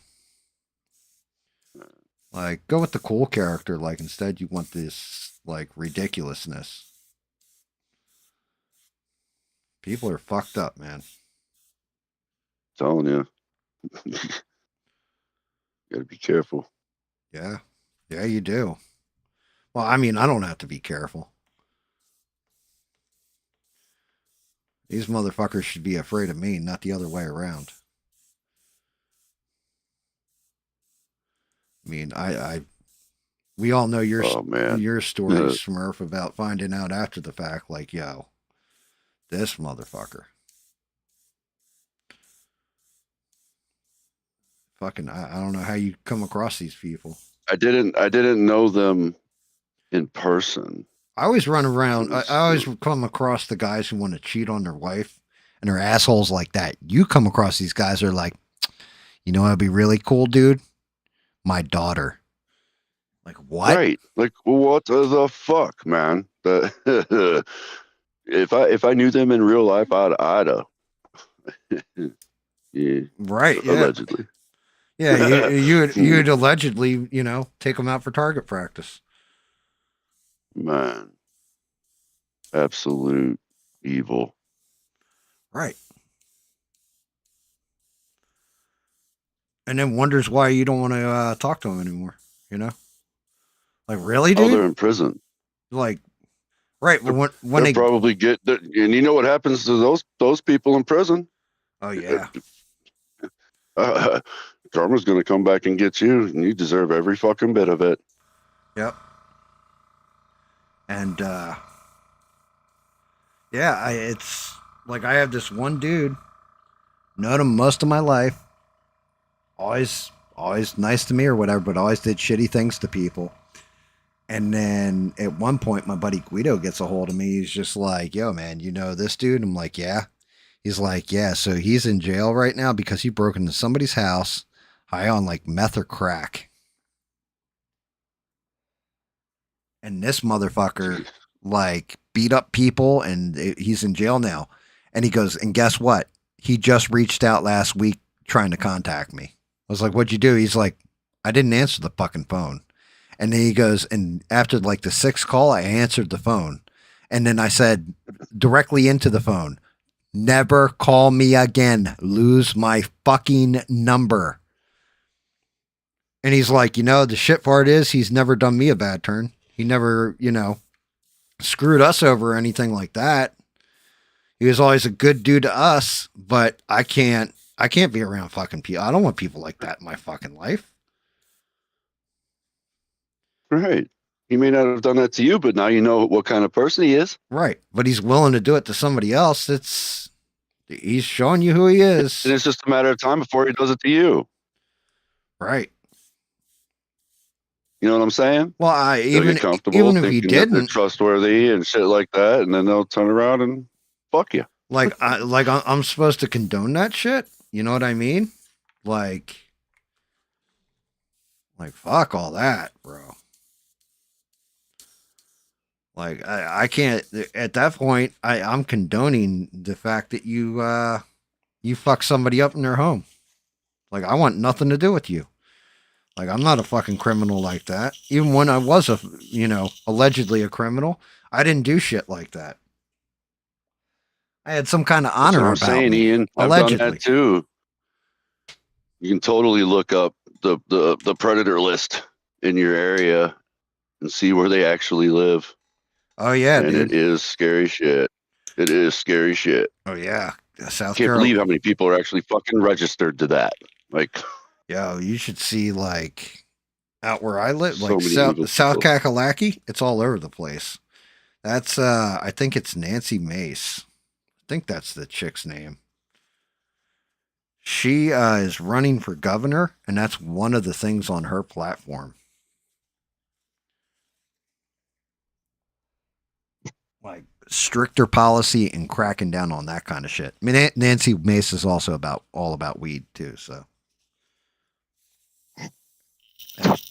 Like, go with the cool character. Like, instead you want this like ridiculousness. People are fucked up, man. Telling you. You gotta be careful. Yeah. Yeah, you do. Well, I mean, I don't have to be careful. These motherfuckers should be afraid of me, not the other way around. I mean, we all know Oh man. your story, Smurf, about finding out after the fact. Like, yo, this motherfucker. Fucking, I don't know how you come across these people. I didn't know them in person. I always run It around. I was always come across the guys who want to cheat on their wife, and they're assholes like that. You come across these guys who are like, you know, that'd be really cool, dude. My daughter. Like what? right. Like what the fuck, man? If I knew them in real life, I'd yeah, Right? Yeah. allegedly. Yeah, you'd allegedly, take them out for target practice. Man, absolute evil. Right. And then wonders why you don't want to talk to him anymore. You know, like really, Oh, dude. they're in prison. Like, right. But when They're they, probably and you know what happens to those people in prison? oh yeah, Uh, karma's going to come back and get you, and you deserve every fucking bit of it. yep. And yeah, it's like I have this one dude, known him most of my life, always nice to me or whatever, but always did shitty things to people. And then at one point, my buddy Guido gets a hold of me. He's just like, "Yo, man, you know this dude?" I'm like, "Yeah." He's like, "Yeah." So he's in jail right now because he broke into somebody's house, high on like meth or crack. And this motherfucker Jeez. like beat up people, and he's in jail now. And he goes, and guess what? He just reached out last week trying to contact me. I was like, "What'd you do?" He's like, "I didn't answer the fucking phone." And then he goes, and after like the sixth call, I answered the phone. And then I said directly into the phone, "Never call me again. Lose my fucking number." And he's like, the shit part is he's never done me a bad turn. He never, screwed us over or anything like that. He was always a good dude to us, but I can't be around fucking people. I don't want people like that in my fucking life. Right. He may not have done that to you, but now you know what kind of person he is. Right. But he's willing to do it to somebody else. He's showing you who he And is. it's just a matter of time before he does it to you. Right. You know what I'm saying? Well, I They'll even get comfortable even if he thinking that they're didn't, trustworthy and shit like that, and then they'll turn around and fuck you. I'm supposed to condone that shit. You know what I mean? Like fuck all that, bro. Like I can't at that point I'm condoning the fact that you fuck somebody up in their home. Like I want nothing to do with you. Like I'm not a fucking criminal like that. Even when I was allegedly a criminal, I didn't do shit like that. I had some kind of That's what honor I'm about saying, me. Ian. I've done that Allegedly. too. You can totally look up the predator list in your area and see where they actually live. Oh yeah, And it dude. is scary shit. It is scary shit. Oh yeah. South Can't Carolina. believe how many people are actually fucking registered to that. Like, Yo, you should see like out where I live, so like many evil South people. Kakalaki. It's all over the place. That's I think it's Nancy Mace. I think that's the chick's name. She is running for governor, and that's one of the things on her platform. Like stricter policy and cracking down on that kind of shit. I mean, Nancy Mace is also all about weed too. So,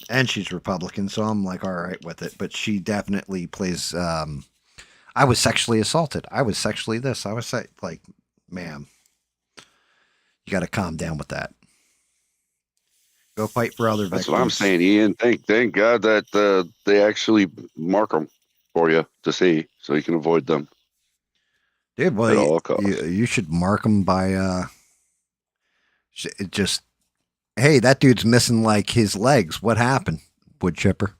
and she's Republican, so I'm like all right with it. But she definitely plays. I was sexually assaulted. I was sexually this. I was like, ma'am, you got to calm down with that. Go fight for other That's what I'm victims. saying, Ian. Thank God that they actually mark them for you to see, so you can avoid them Dude, well, at you, all you, costs. you should mark them by just hey, that dude's missing like his legs. What happened? Wood chipper.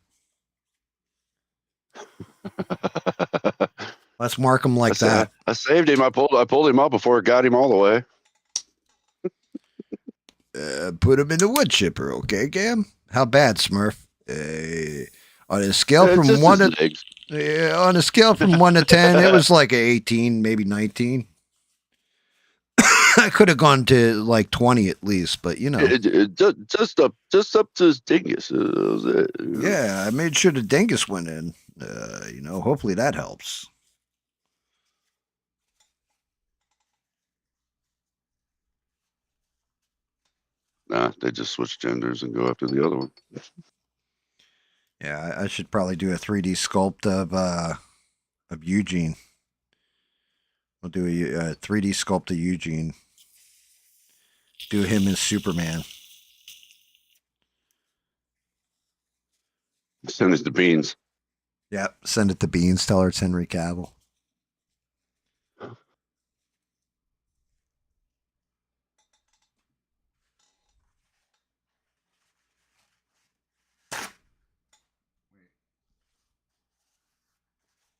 Let's mark him like that. I saved him. I pulled him up before it got him all the way. Put him in the wood chipper, okay, Gam? How bad, Smurf? On a scale from Just one his to legs. on a scale from 1 to 10, it was like a 18, maybe 19. I could have gone to like 20 at least, but Just up to his dingus. That was it. yeah, I made sure the dingus went in. Hopefully that helps. Nah, they just switch genders and go after the other one. Yeah, I should probably do a 3D sculpt of Eugene. We'll do a 3D sculpt of Eugene. Do him as Superman. Send us the beans. Yep. Send it to Beans. Tell her it's Henry Cavill.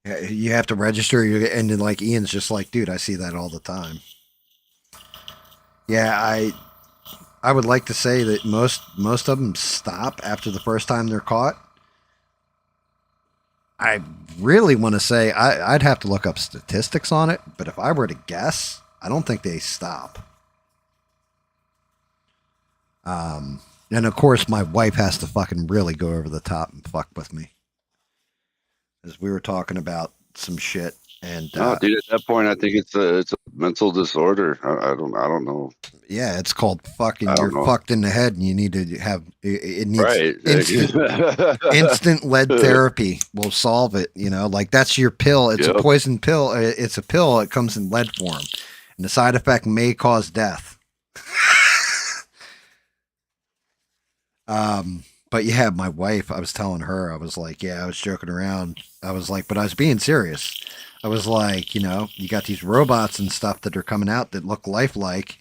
Yeah, you have to register, and then like Ian's just like, dude, I see that all the time. Yeah, I would like to say that most of them stop after the first time they're caught. I really want to say I'd have to look up statistics on it, but if I were to guess, I don't think they stop. And of course, my wife has to fucking really go over the top and fuck with me, as we were talking about some shit. And No, dude. At that point, I think it's a mental disorder. I don't know. yeah, it's called I fucking. You're don't know. fucked in the head, and you need to have. It needs Right. instant lead therapy will solve it. You know, like that's your pill. It's a Yep. poison pill. It's a pill. It comes in lead form, and the side effect may cause death. But yeah, my wife, I was telling her, I was like, yeah, I was joking around. I was like, but I was being serious. I was like, you know, you got these robots and stuff that are coming out that look lifelike.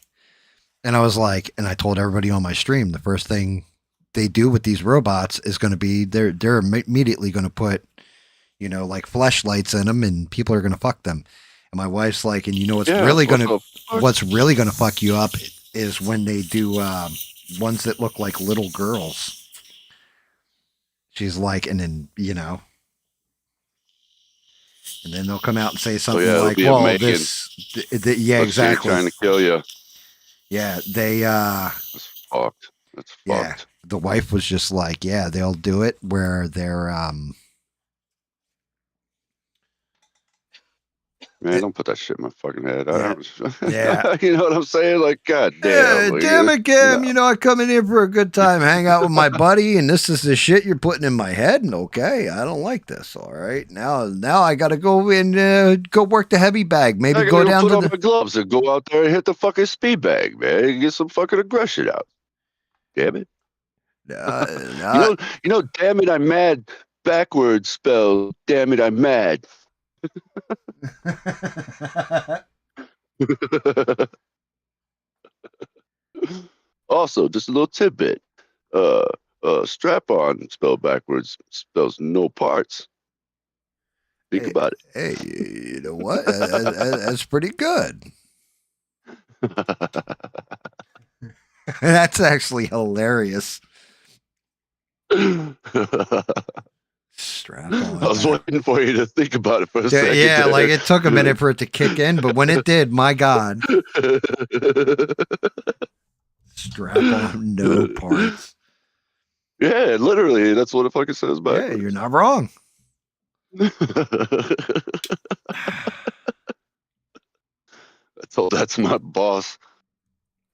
And I was like, and I told everybody on my stream, the first thing they do with these robots is going to be they're immediately going to put, you know, like fleshlights in them, and people are going to fuck them. And my wife's like, and you know what's really going to fuck you up is when they do ones that look like little girls. She's like, and then you know, and then they'll come out and say something it'll like, be a "Well, Megan. yeah, Let's say exactly, trying to kill you. yeah." They That's fucked. That's yeah, fucked. the wife was just like, yeah, they'll do it where they're Man, don't put that shit in my fucking head. yeah, yeah. You know what I'm saying? Like, god damn. Like, Damn it, no. Cam. You know, I come in here for a good time, hang out with my buddy, and this is the shit you're putting in my head. And okay, I don't like this. All right, now I got to go and go work the heavy bag. Maybe I go gotta go down put to on the. my gloves and go out there and hit the fucking speed bag, man. And get some fucking aggression out. Damn it. You Uh, know, damn it, I'm mad backwards spell. Damn it, I'm mad. Also, just a little tidbit. Uh, strap on spelled backwards spells no parts. Think hey, about hey, you know what? That's pretty good. it. That's actually hilarious. I Strap on was back. waiting for you to think about it for a second Yeah, like there. it took a minute for it to kick in, but when it did, my God, strap on, no parts. Yeah, literally, that's what it fucking says Yeah, you're backwards. not wrong. I told that to my boss,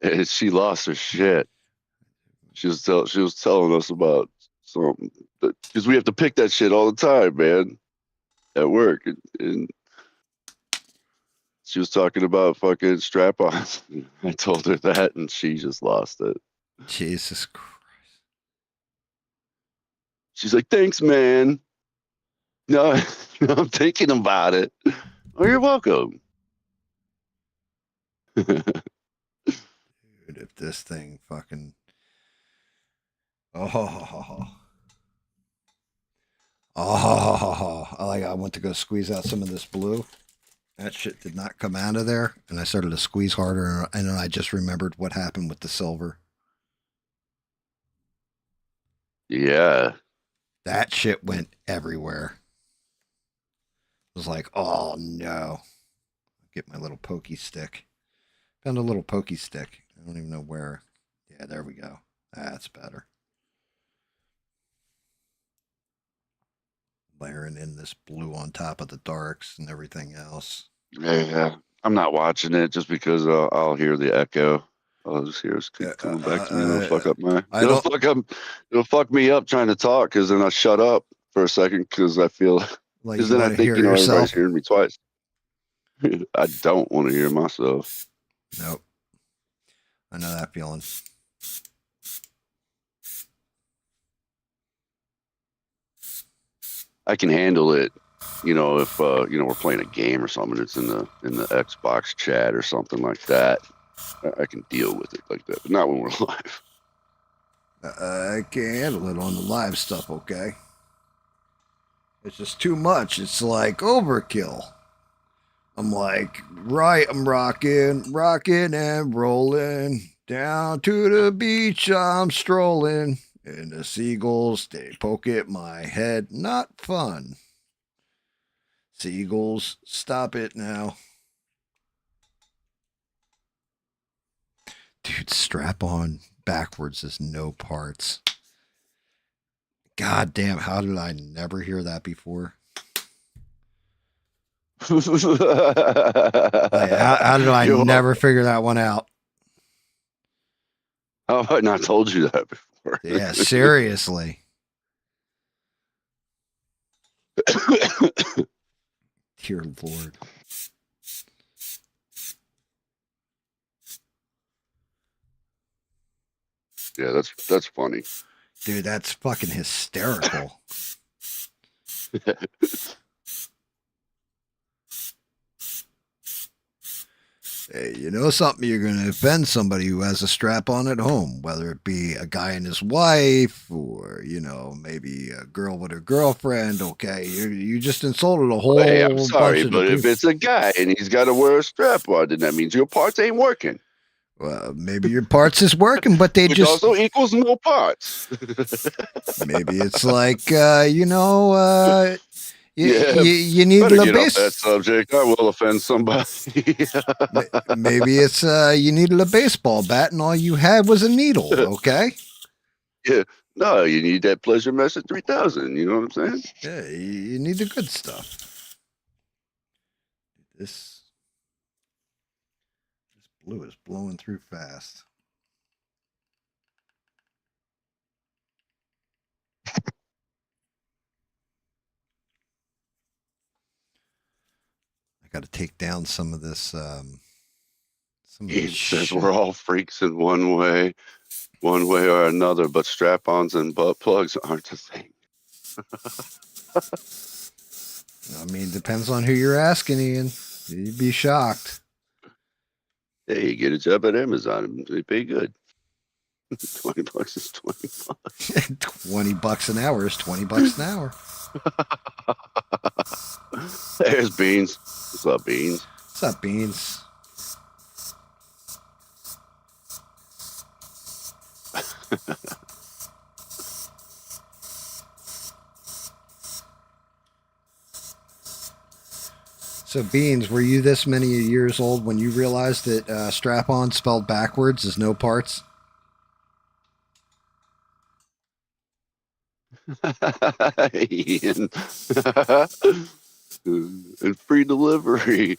and she lost her shit. She was telling us about something because we have to pick that shit all the time, man, at work, and she was talking about fucking strap-ons. I told her that, and she just lost it. Jesus Christ. She's like, "Thanks, man. No, no, I'm thinking about it." Oh, you're welcome. Dude, if this thing fucking. Oh. Oh. I went to go squeeze out some of this blue. That shit did not come out of there. And I started to squeeze harder. And then I just remembered what happened with the silver. Yeah. That shit went everywhere. It was like, oh no. Get my little pokey stick. Found a little pokey stick. I don't even know where. Yeah, there we go. That's better. Layering in this blue on top of the darks and everything else. Yeah. I'm not watching it just because I'll hear the echo. I'll just hear it keep coming back to me. And I don't. It'll fuck me up trying to talk because then I shut up for a second because I feel Like because you then I want to think hear everybody's yourself? hearing me twice. I don't want to hear myself. Nope. I know that feeling. I can handle it. You know, if we're playing a game or something, it's in the Xbox chat or something like that. I can deal with it like that, but not when we're live. I can't handle it on the live stuff, okay? It's just too much. It's like overkill. I'm like, right, I'm rocking and rolling. Down to the beach, I'm strolling. And the seagulls, they poke at my head. Not fun. Seagulls, stop it now. Dude, strap on backwards is no parts. God damn, how did I never hear that before? Like, how did I never figure that one out? How have I not told you that before? Yeah, seriously. Dear Lord. Yeah, that's funny. Dude, that's fucking hysterical. Hey, you know something? You're going to offend somebody who has a strap on at home, whether it be a guy and his wife or, maybe a girl with her girlfriend. Okay, you just insulted a whole Hey, I'm sorry, bunch of but if people. it's a guy and he's got to wear a strap on, then that means your parts ain't working. Well, maybe your parts is working, but they Which just also equals no parts. maybe it's like Yeah, you need better the get off that base. subject. I will offend somebody. Maybe it's you needed a baseball bat and all you had was a needle. Okay. Yeah, no, you need that Pleasure Message 3000. You know what I'm saying? Yeah, you need the good stuff. This blue is blowing through fast. I got to take down some of this. He says we're all freaks in one way or another, but strap-ons and butt plugs aren't a thing. I mean, depends on who you're asking, Ian. You'd be shocked. Hey, you get a job at Amazon. They pay good. $20 is $20. $20 an hour is $20 an hour. There's Beans. What's up, Beans? What's up, Beans? So, Beans, were you this many years old when you realized that strap-on spelled backwards is no parts? Ian. And free delivery.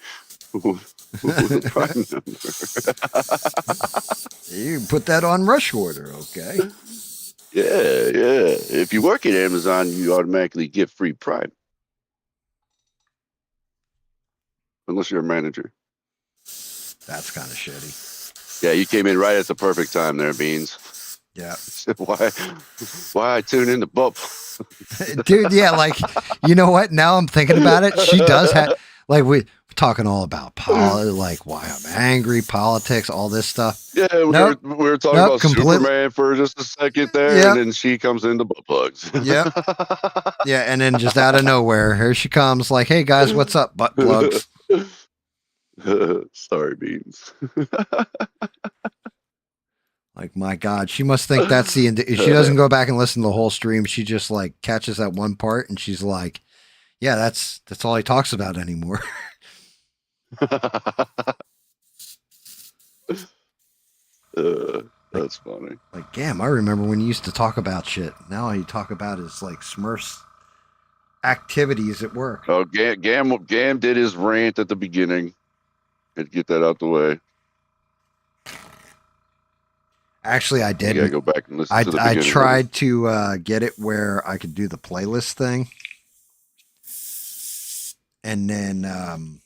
Prime number. You can put that on rush order, okay? Yeah. If you work at Amazon, you automatically get free Prime. Unless you're a manager. That's kind of shitty. Yeah, you came in right at the perfect time there, Beans. Yeah. Why I tune into Bup? Dude, yeah, like, you know what? Now I'm thinking about it. She does have, like, we're talking all about like why I'm angry, politics, all this stuff. Yeah, we were talking about Superman for just a second there, and then she comes into butt plugs. Yep. Yeah, and then just out of nowhere, here she comes, like, hey guys, what's up, butt plugs? Sorry, Beans. Like, my God, she must think that's the end. She doesn't go back and listen to the whole stream. She just like catches that one part, and she's like, yeah, that's all he talks about anymore. That's funny. Like, damn, I remember when you used to talk about shit. Now all you talk about is like Smurfs activities at work. Oh, Gam did his rant at the beginning. Had to get that out the way. Actually, I did. You gotta go back and listen to the beginning. I tried to get it where I could do the playlist thing. And then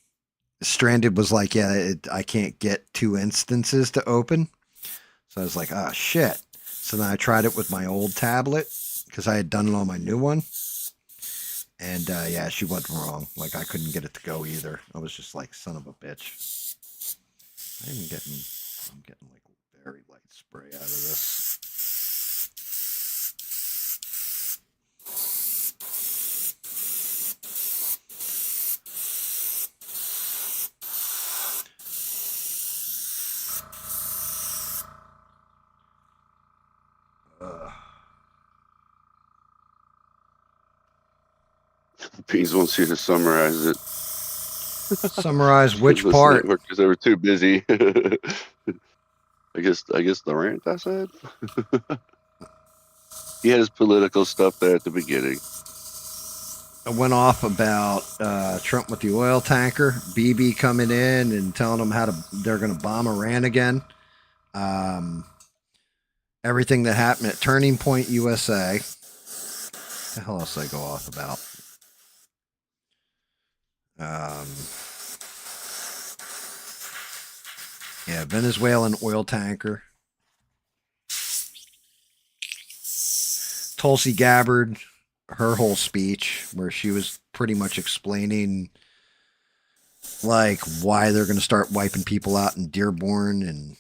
Stranded was like, yeah, I can't get 2 instances to open. So I was like, oh, shit. So then I tried it with my old tablet because I had done it on my new one. And yeah, she wasn't wrong. Like I couldn't get it to go either. I was just like, son of a bitch. I'm getting like very light spray out of this. Beans wants you to summarize it. Summarize which This part? network because they were too busy. I guess the rant I said. He had his political stuff there at the beginning. I went off about Trump with the oil tanker, BB coming in and telling them they're going to bomb Iran again. Everything that happened at Turning Point USA. What the hell else did I go off about? Yeah, Venezuelan oil tanker. Tulsi Gabbard, her whole speech where she was pretty much explaining like why they're going to start wiping people out in Dearborn and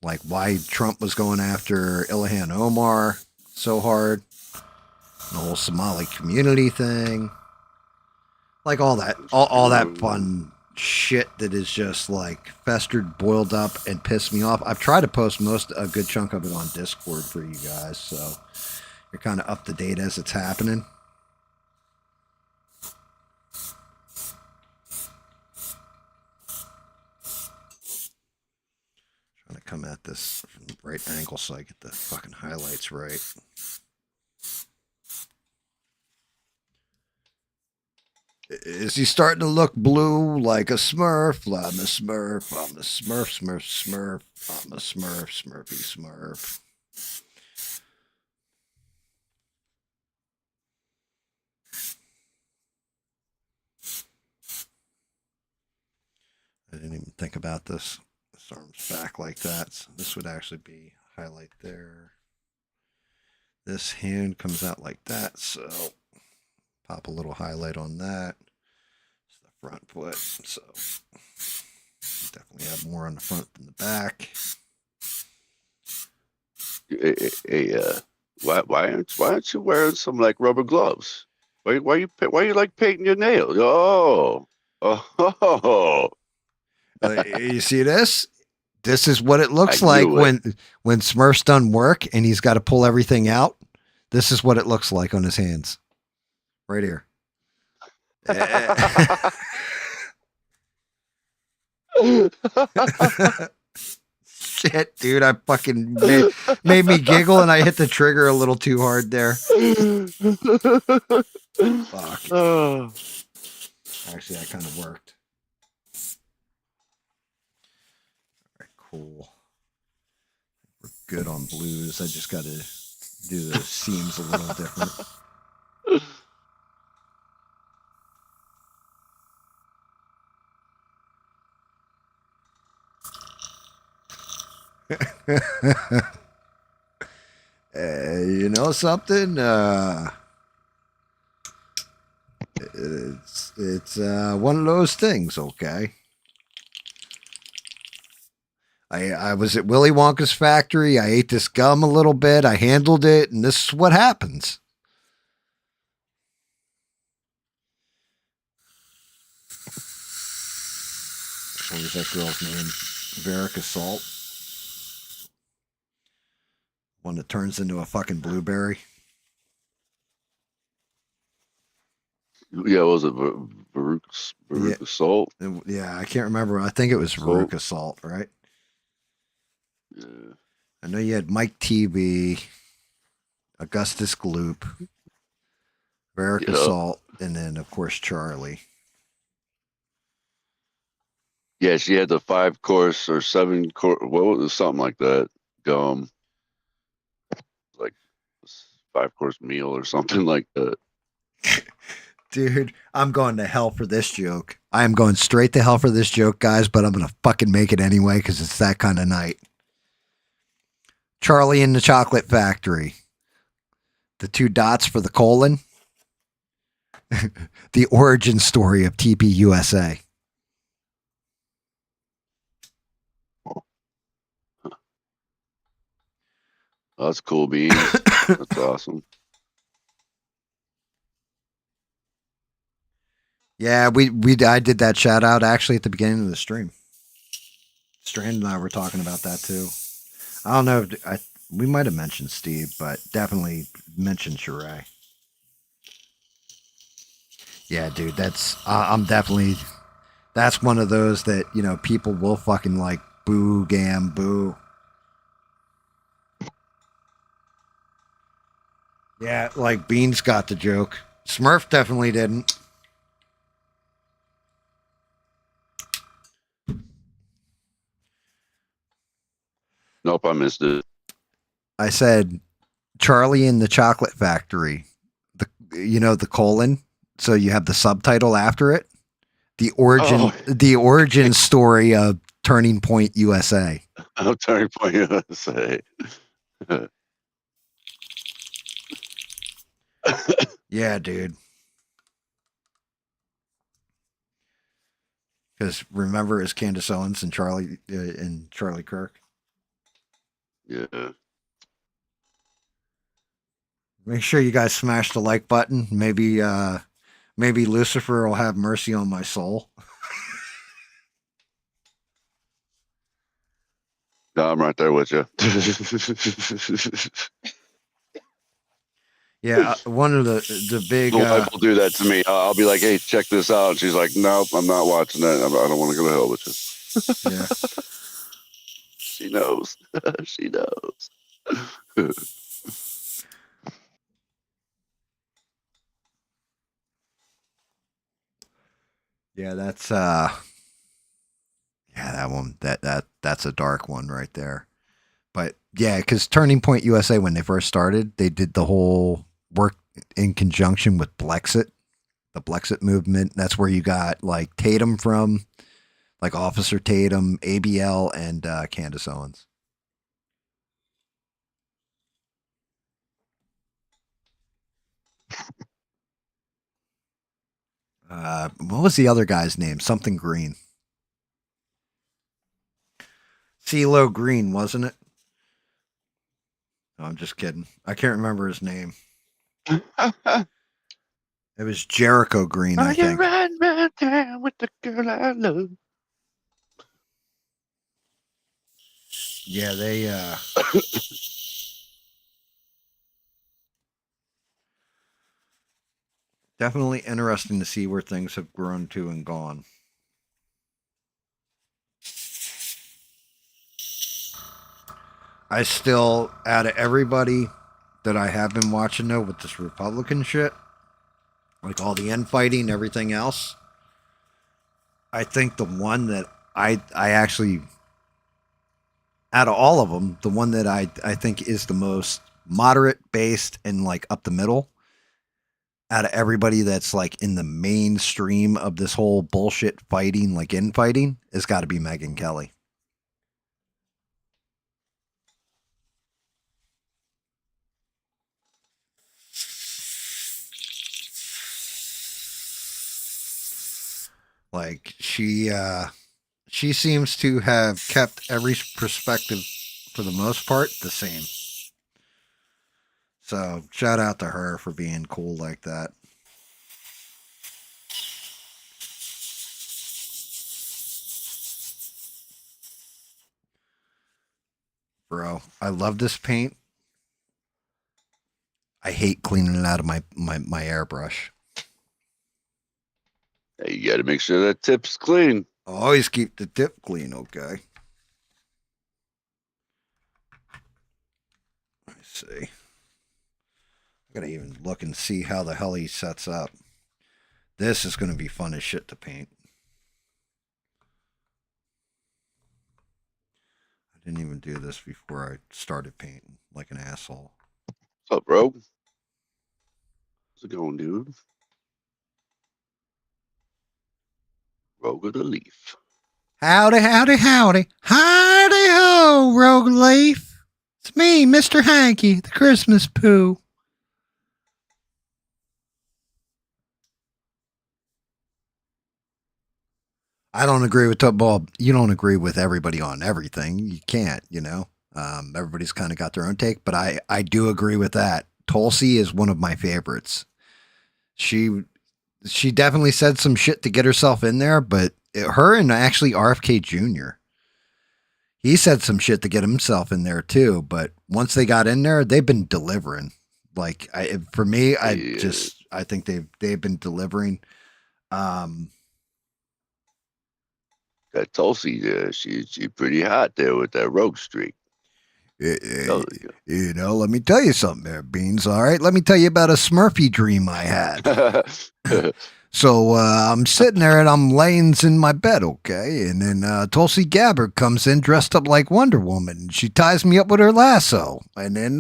like why Trump was going after Ilhan Omar so hard. The whole Somali community thing. Like all that fun shit that is just like festered, boiled up, and pissed me off. I've tried to post a good chunk of it on Discord for you guys, so you're kind of up to date as it's happening. Trying to come at this from the right angle so I get the fucking highlights right. Is he starting to look blue like a Smurf? I'm a Smurf. I'm a Smurf, Smurf, Smurf. I'm a Smurf, Smurfy, Smurf. I didn't even think about this. This arm's back like that. So this would actually be highlight there. This hand comes out like that, so pop a little highlight on that. It's the front foot, so definitely have more on the front than the back. Why aren't you wearing some like rubber gloves? Why you like painting your nails? Oh. You see this? This is what it looks I like knew when Smurf's done work and he's got to pull everything out. This is what it looks like on his hands. Right here. Shit, dude, I fucking made me giggle and I hit the trigger a little too hard there. Fuck. Actually, that kind of worked. All right, cool. We're good on blues. I just got to do the seams a little different. You know something? It's one of those things, okay? I was at Willy Wonka's factory. I ate this gum a little bit. I handled it, and this is what happens. What was that girl's name? Verica Salt. One that turns into a fucking blueberry. Yeah, was it Veruca Salt? Yeah, I can't remember. I think it was Veruca Salt, right? Yeah. I know you had Mike TV, Augustus Gloop, Verica Salt, and then, of course, Charlie. Yeah, she had the 5-course or 7-course, what was it, something like that, gum. Like 5-course meal or something like that. Dude, I'm going to hell for this joke. I am going straight to hell for this joke, guys, but I'm going to fucking make it anyway because it's that kind of night. Charlie in the Chocolate Factory. The 2 dots for the colon. The origin story of TPUSA. That's cool beans. That's awesome. Yeah, I did that shout out actually at the beginning of the stream. Strand and I were talking about that too. I don't know if we might have mentioned Steve, but definitely mentioned Sheree. Yeah, dude, I'm definitely that's one of those that people will fucking like boo gam boo. Yeah, like Beans got the joke. Smurf definitely didn't. Nope, I missed it. I said Charlie in the Chocolate Factory. The colon. So you have the subtitle after it. The origin story of Turning Point USA. I'm Turning Point USA. Yeah, dude. Because remember, it's Candace Owens and Charlie Kirk. Yeah. Make sure you guys smash the like button. Maybe Lucifer will have mercy on my soul. No, I'm right there with you. Yeah, one of the big. The wife will do that to me. I'll be like, "Hey, check this out." And she's like, "Nope, I'm not watching that. I don't want to go to hell with you." Yeah. She knows. She knows. Yeah, that one that's a dark one right there. But yeah, because Turning Point USA, when they first started, they did the whole work in conjunction with Blexit, the Blexit movement. That's where you got like Tatum from, like Officer Tatum, ABL, and Candace Owens. What was the other guy's name? Something Green. CeeLo Green, wasn't it? No, I'm just kidding. I can't remember his name. It was Jericho Green, I think. Riding round town with the girl I love. Yeah, they definitely interesting to see where things have grown to and gone. I still, out of everybody that I have been watching though with this Republican shit, like all the infighting, everything else, I think the one that I actually, out of all of them, the one that I think is the most moderate based and like up the middle out of everybody that's like in the mainstream of this whole bullshit fighting, like infighting, has got to be Megyn Kelly. Like she seems to have kept every perspective for the most part the same. So shout out to her for being cool like that. Bro, I love this paint. I hate cleaning it out of my airbrush. Hey, you got to make sure that tip's clean. Always keep the tip clean, okay? Let me see. I gotta even look and see how the hell he sets up. This is gonna be fun as shit to paint. I didn't even do this before I started painting like an asshole. What's up, bro? How's it going, dude? Rogue of the Leaf. Howdy, howdy, howdy. Howdy ho, Rogue Leaf. It's me, Mr. Hanky, the Christmas poo. I don't agree with football. You don't agree with everybody on everything. You can't, you know. Everybody's kind of got their own take, but I do agree with that. Tulsi is one of my favorites. She she definitely said some shit to get herself in there, but her and actually RFK Jr. He said some shit to get himself in there too, but once they got in there, they've been delivering. Like for me, Yeah, I think they've been delivering. Um, that Tulsi, she pretty hot there with that rogue streak. Eh, eh, Telling you know, let me tell you something there, Beans. All right, let me tell you about a Smurfy dream I had. you. So I'm sitting there and I'm laying in my bed, okay? And then Tulsi Gabbard comes in dressed up like Wonder Woman. And she ties me up with her lasso. And then,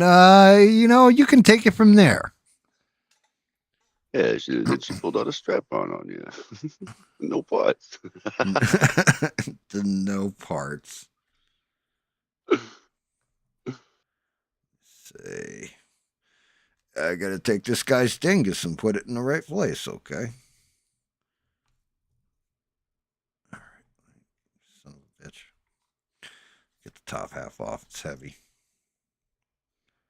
you know, you can take it from there. Yeah, then she pulled out a strap on you. No parts. The no parts. Say, I got to take this guy's dingus and put it in the right place, okay? Son of a bitch. Get the top half off. It's heavy.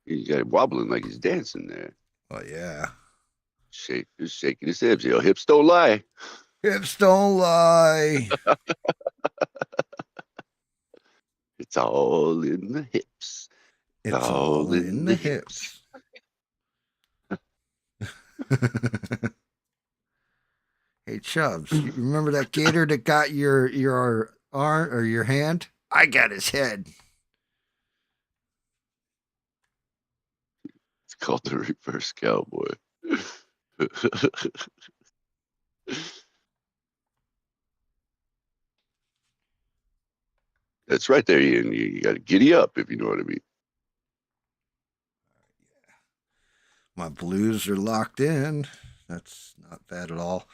He got him wobbling like he's dancing there. Oh, yeah. Just shaking his hips. Your hips don't lie. Hips don't lie. It's all in the hips. It's All all in in the the hips. hips. Hey Chubbs, you remember that gator that got your arm or your hand? I got his head. It's called the reverse cowboy. That's right there, Ian. You got to giddy up, if you know what I mean. My blues are locked in. That's not bad at all.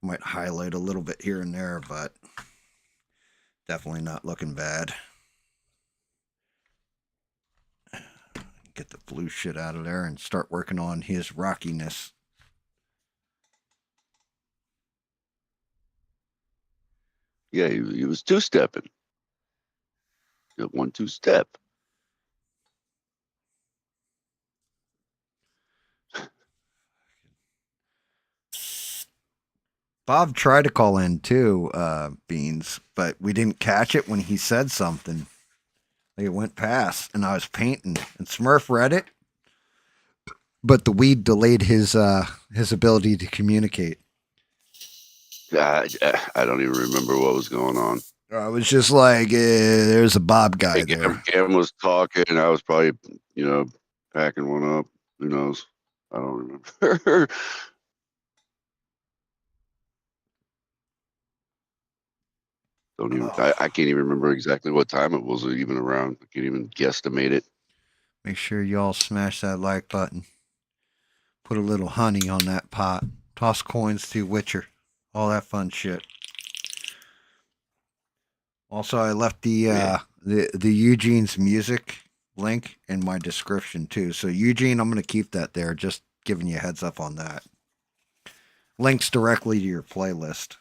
Might highlight a little bit here and there, but definitely not looking bad. Get the blue shit out of there and start working on his rockiness. Yeah, he was two-stepping. 1-2 step. Bob tried to call in too, Beans, but we didn't catch it when he said something. Like it went past, and I was painting, and Smurf read it, but the weed delayed his ability to communicate. I don't even remember what was going on. I was just like, "There's a Bob guy Hey, there." Cam was talking. I was probably, packing one up. Who knows? I don't remember. Don't even. Oh, I can't even remember exactly what time it was even around. I can't even guesstimate it. make sure y'all smash that like button. Put a little honey on that pot. Toss coins to Witcher. All that fun shit. Also, I left Yeah. the Eugene's music link in my description too. So Eugene, I'm gonna keep that there. Just giving you a heads up on that. Links directly to your playlist.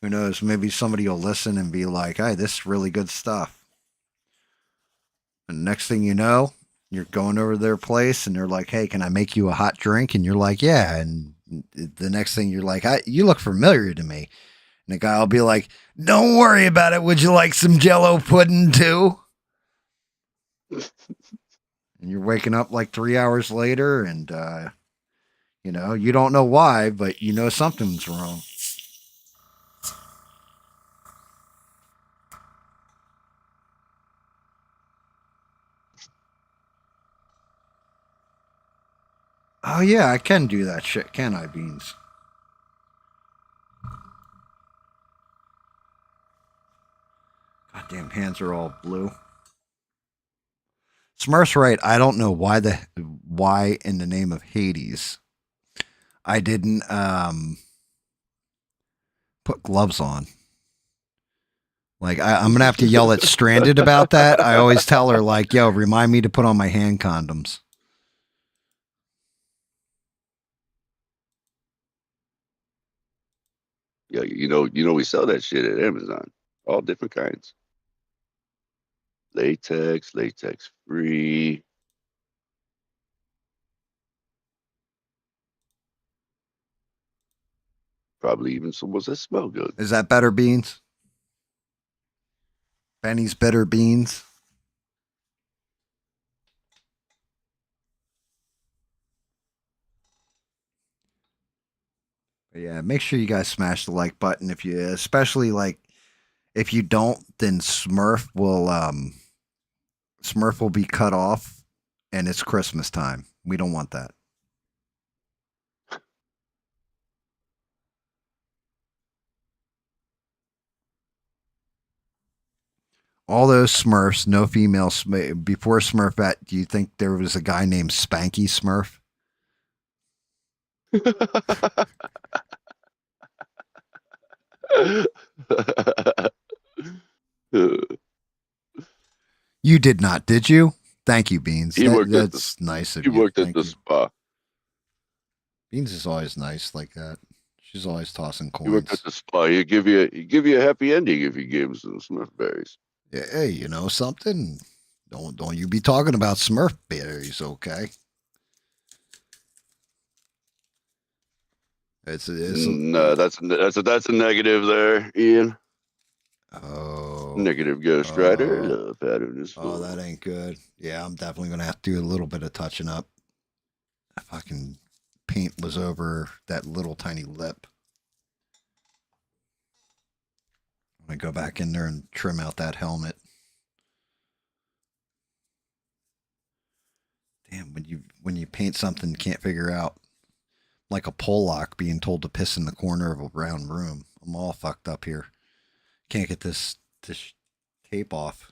Who knows? Maybe somebody will listen and be like, "Hey, this is really good stuff." And next thing you know, you're going over to their place and they're like, "Hey, can I make you a hot drink?" And you're like, "Yeah." And the next thing you're like, "You look familiar to me." And the guy will be like, "Don't worry about it. Would you like some Jello pudding too?" And you're waking up like 3 hours later, and you know you don't know why, but you know something's wrong. Oh yeah, I can do that shit, can I, Beans? Goddamn hands are all blue. Smurf's right. I don't know why in the name of Hades I didn't put gloves on. Like I'm gonna have to yell at Stranded about that. I always tell her like, "Yo, remind me to put on my hand condoms." Yeah, we sell that shit at Amazon. All different kinds. Latex free. Probably even some ones that smell good. Is that better beans? Benny's Better Beans. But yeah, make sure you guys smash the like button if you, especially like if you don't, then Smurf will be cut off, and it's Christmas time. We don't want that. All those Smurfs, no female before Smurfette. Do you think there was a guy named Spanky Smurf? You did not, did you? Thank you, Beans. he worked at the That's nice of he you. worked at Thank the you. spa. Beans is always nice like that. She's always tossing He worked at coins. the spa. He give you a happy ending if you gave him some Smurf berries. Yeah, hey, you know something? Don't you be talking about Smurf berries, okay? It's No, that's a negative there, Ian. oh Negative Ghost Rider. oh The pattern is oh that full. ain't good. Yeah, I'm definitely gonna have to do a little bit of touching up. Fucking paint was over that little tiny lip. I'm gonna go back in there and trim out that helmet. Damn, when you paint something you can't figure out, like a Pollock being told to piss in the corner of a round room. I'm all fucked up here. Can't get this tape off.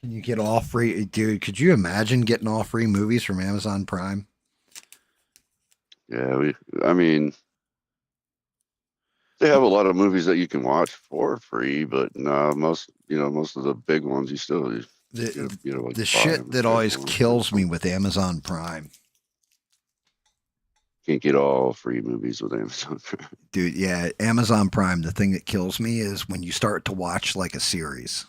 Can you get all free, dude? Could you imagine getting all free movies from Amazon Prime? Yeah, I mean, they have a lot of movies that you can watch for free, but no, most of the big ones you still The like the buy shit them and that pay always for them. kills me with Amazon Prime, Can't get all free movies with Amazon. dude. Yeah, Amazon Prime. The thing that kills me is when you start to watch like a series,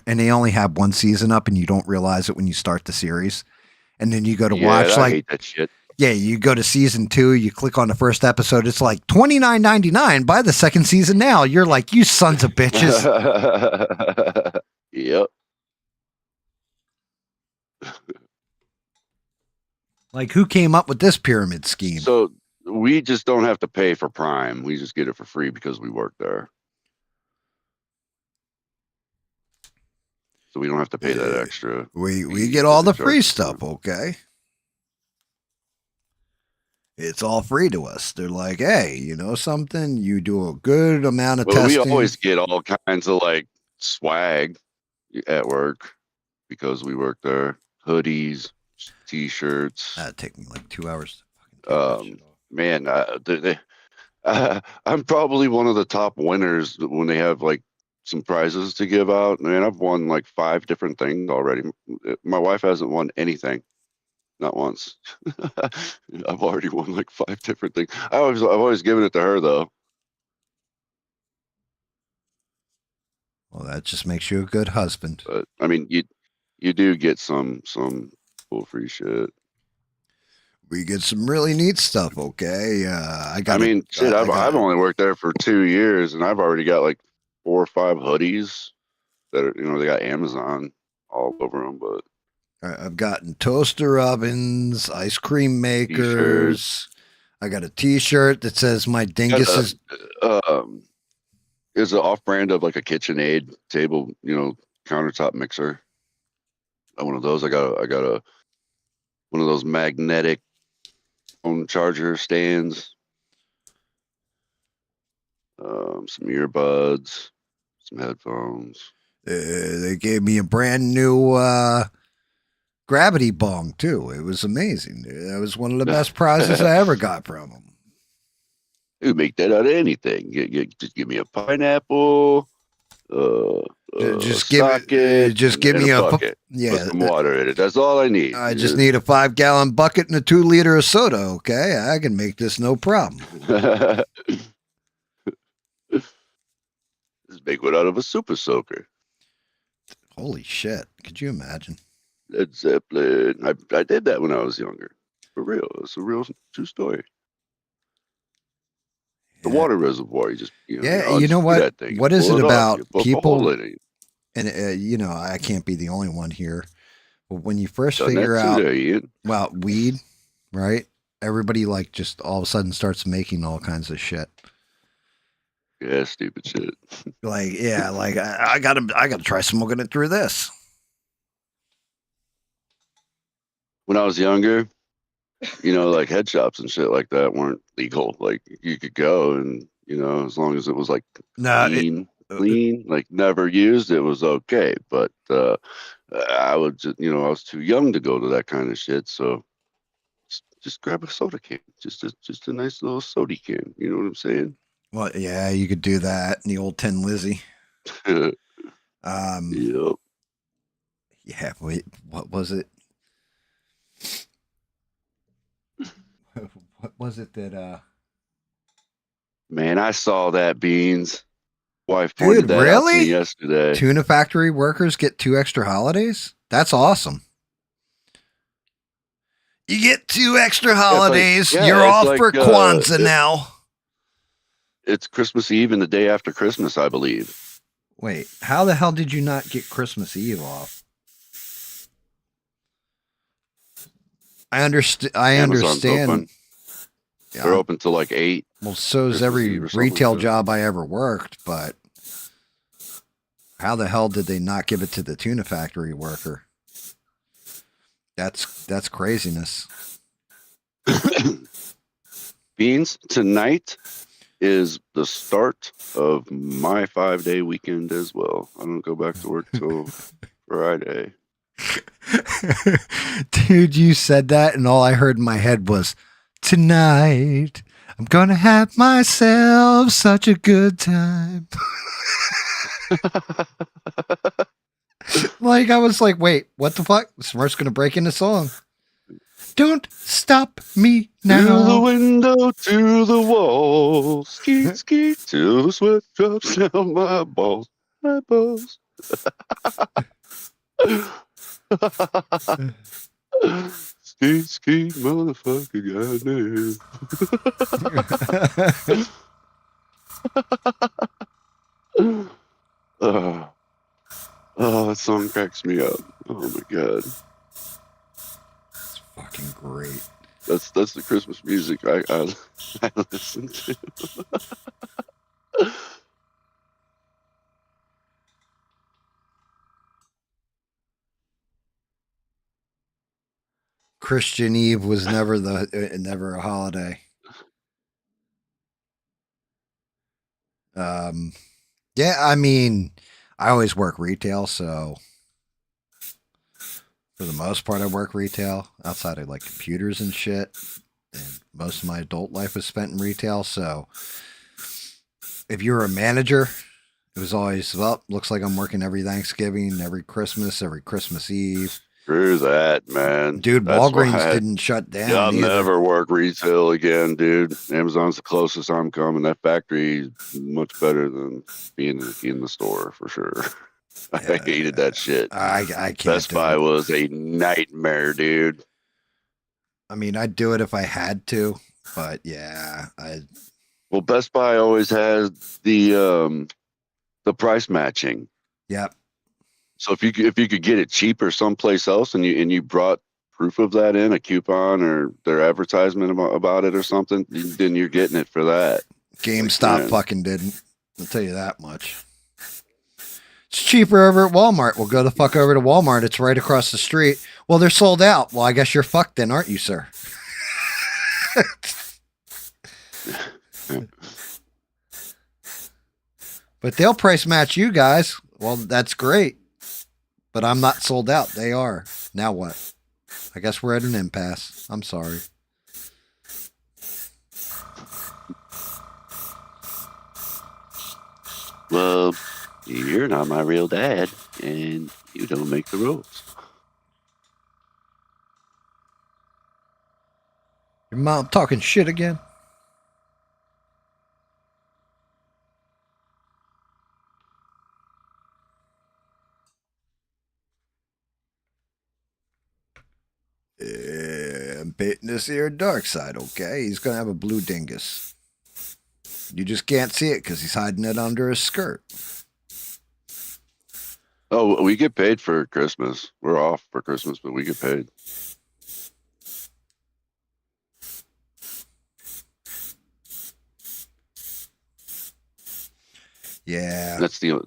and they only have one season up, and you don't realize it when you start the series, and then you go to Yeah, watch I like hate that shit. yeah, you go to season 2, you click on the first episode, it's like $29.99. Buy the second season now. You're like, you sons of bitches. Yep. Like, who came up with this pyramid scheme? So we just don't have to pay for Prime. We just get it for free because we work there. So we don't have to pay that extra. We fee get that all they the charge free us for. stuff, okay? It's all free to us. They're like, hey, you know something? You do a good amount of Well, we testing. always get all kinds of like swag at work because we work there. Hoodies, t-shirts. That'd take me like 2 hours to fucking take that shit off. Man, I'm probably one of the top winners when they have like some prizes to give out. Man, I've won like 5 different things already. My wife hasn't won anything, not once. I've already won like 5 different things. I've always given it to her though. Well, that just makes you a good husband. But I mean, you do get some cool free shit. We get some really neat stuff, okay? I mean, shit, got I've only worked there for 2 years, and I've already got like 4 or 5 hoodies that are, they got Amazon all over them, but I've gotten toaster ovens, ice cream t-shirt. makers. I got a T-shirt that says my Got dingus is. is an off-brand of like a KitchenAid table, countertop mixer. One of those. I got a one of those magnetic phone charger stands. Some earbuds, some headphones. They gave me a brand new gravity bong too. It was amazing. That was one of the best prizes I ever got from them. You make that out of anything. Just give me a pineapple, socket, just give and me a a bucket. yeah. Put some water in it. That's all I need. I just need a 5-gallon bucket and a 2-liter of soda. Okay, I can make this no problem. Just make one out of a super soaker. Holy shit! Could you imagine? Led Zeppelin. I did that when I was younger. For real. It's a real true story. The Yeah. water reservoir. You just Yeah, you you know just do what? that thing. What is Pull it it up. about You poke a hole people? in it. And I can't be the only one here. But when you first Done that figure too out, there, Ian. well, weed, right? Everybody like just all of a sudden starts making all kinds of shit. Yeah, stupid shit. Like, yeah, like I gotta try smoking it through this. When I was younger, like head shops and shit like that weren't legal. Like you could go and as long as it was like No, clean, like never used, it was okay. But I would just, I was too young to go to that kind of shit. So just grab a soda can, just a nice little soda can. You know what I'm saying? well, yeah, you could do that in the old Tin Lizzy. Yep. Yeah, wait, what was it? What was it that Man, I saw that, Beans. Wife Dude, pointed that out to me really? yesterday. Tuna factory workers get 2 extra holidays? That's awesome. You get 2 extra holidays. You're it's off like, for Kwanzaa now. It's Christmas Eve and the day after Christmas, I believe. Wait, how the hell did you not get Christmas Eve off? I Amazon's understand. open. Yeah. They're open till like 8. Well, so is Christmas every Eve or something retail like that. job I ever worked, but how the hell did they not give it to the tuna factory worker? That's craziness. Beans, tonight is the start of my 5-day weekend as well. I don't go back to work till Friday. Dude, you said that, and all I heard in my head was, tonight, I'm gonna have myself such a good time. Like, I was like, wait, what the fuck? Smart's gonna break into song. Don't stop me now. To the window, to the wall, skeet, skeet, till the sweat drops down my balls, my balls. Skeet, skeet, motherfucker, goddamn. Oh, that song cracks me up. Oh my god, It's fucking great. that's the Christmas music I listen to. Christian Eve was never never a holiday. Yeah, I mean, I always work retail, so for the most part, I work retail outside of like computers and shit. And most of my adult life was spent in retail. So if you're a manager, it was always, well, looks like I'm working every Thanksgiving, every Christmas Eve. Screw that, man. Dude, That's Walgreens didn't shut down. I'll either. never work retail again, dude. Amazon's the closest I'm coming. That factory is much better than being in the store for sure. I hated that shit. I can't. Best Buy was a nightmare, dude. I mean, I'd do it if I had to, but yeah, Well, Best Buy always has the price matching. Yep. So if you could get it cheaper someplace else, and you brought proof of that in, a coupon or their advertisement about it or something, then you're getting it for that. GameStop fucking didn't. I'll tell you that much. It's cheaper over at Walmart. We'll go the fuck over to Walmart. It's right across the street. Well, they're sold out. Well, I guess you're fucked then, aren't you, sir? But they'll price match you guys. Well, that's great. But I'm not sold out. They are. Now what? I guess we're at an impasse. I'm sorry. Well, You're not my real dad, and you don't make the rules. Your mom talking shit again? I'm painting this here Darkseid, okay? He's gonna have a blue dingus. You just can't see it because he's hiding it under his skirt. Oh, we get paid for Christmas. We're off for Christmas, but we get paid. Yeah. That's the.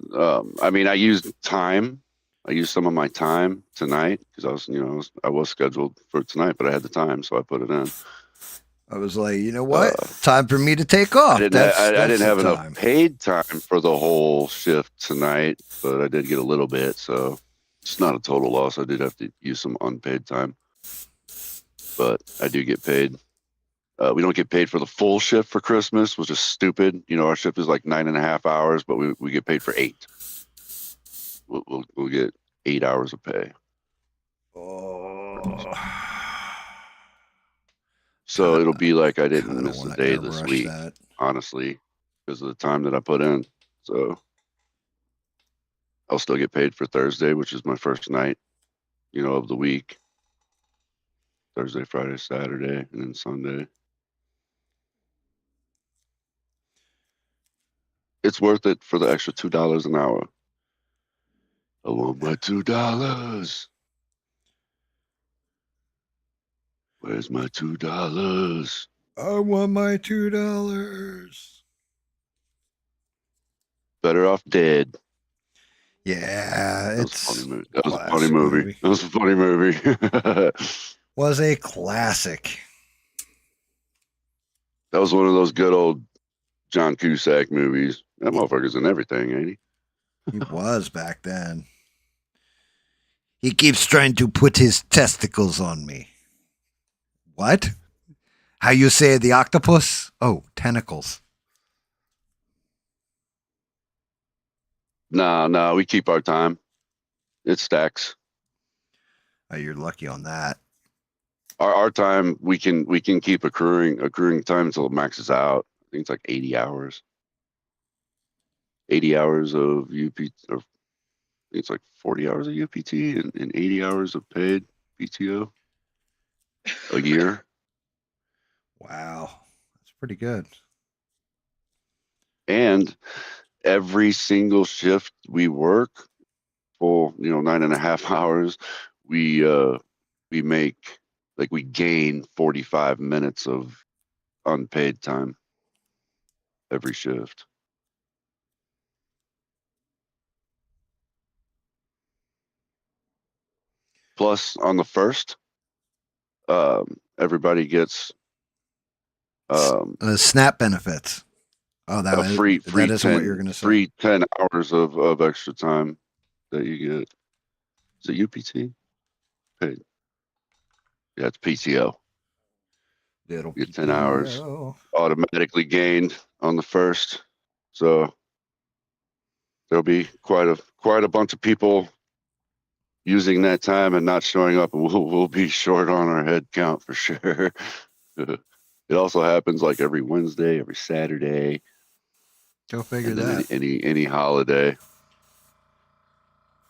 I mean, I used time. I used some of my time tonight because I was scheduled for tonight, but I had the time, so I put it in. I was like, you know what? Uh, Time for me to take off. I That's didn't the have enough time. paid time for the whole shift tonight, but I did get a little bit, so it's not a total loss. I did have to use some unpaid time, but I do get paid. We don't get paid for the full shift for Christmas, which is stupid. Our shift is like 9.5 hours, but we get paid for 8. We'll get 8 hours of pay. Oh. So it'll be like I didn't Kinda miss a wanna day this airbrush week, that. honestly, because of the time that I put in. So I'll still get paid for Thursday, which is my first night, of the week. Thursday, Friday, Saturday, and then Sunday. It's worth it for the extra $2 an hour. I want my $2. Where's my $2? I want my $2. Better off dead. Yeah, That was a funny it's movie. a That was a funny classic movie. movie. That was a funny movie. Was a classic. That was one of those good old John Cusack movies. That motherfucker's in everything, ain't he? He was back then. He keeps trying to put his testicles on me. What? How you say the octopus? Oh, tentacles. Nah, we keep our time. It stacks. Oh, you're lucky on that. Our time we can keep accruing time until it maxes out. I think it's like 80 hours. 80 hours of UP, or I think it's like 40 hours of UPT and 80 hours of paid PTO a year. Wow. That's pretty good. And every single shift we work, full 9.5 hours, we make, like, we gain 45 minutes of unpaid time every shift. Plus, on the first, everybody gets Snap benefits. Oh, a free that isn't what you're going to say. free 10 hours of extra time that you get. Is it UPT? Paid. Yeah, it's PTO. Little You get 10 hours PTO. automatically gained on the first. So there'll be quite a bunch of people using that time and not showing up, and we'll be short on our head count for sure. It also happens like every Wednesday, every Saturday, Go figure and then that. any holiday.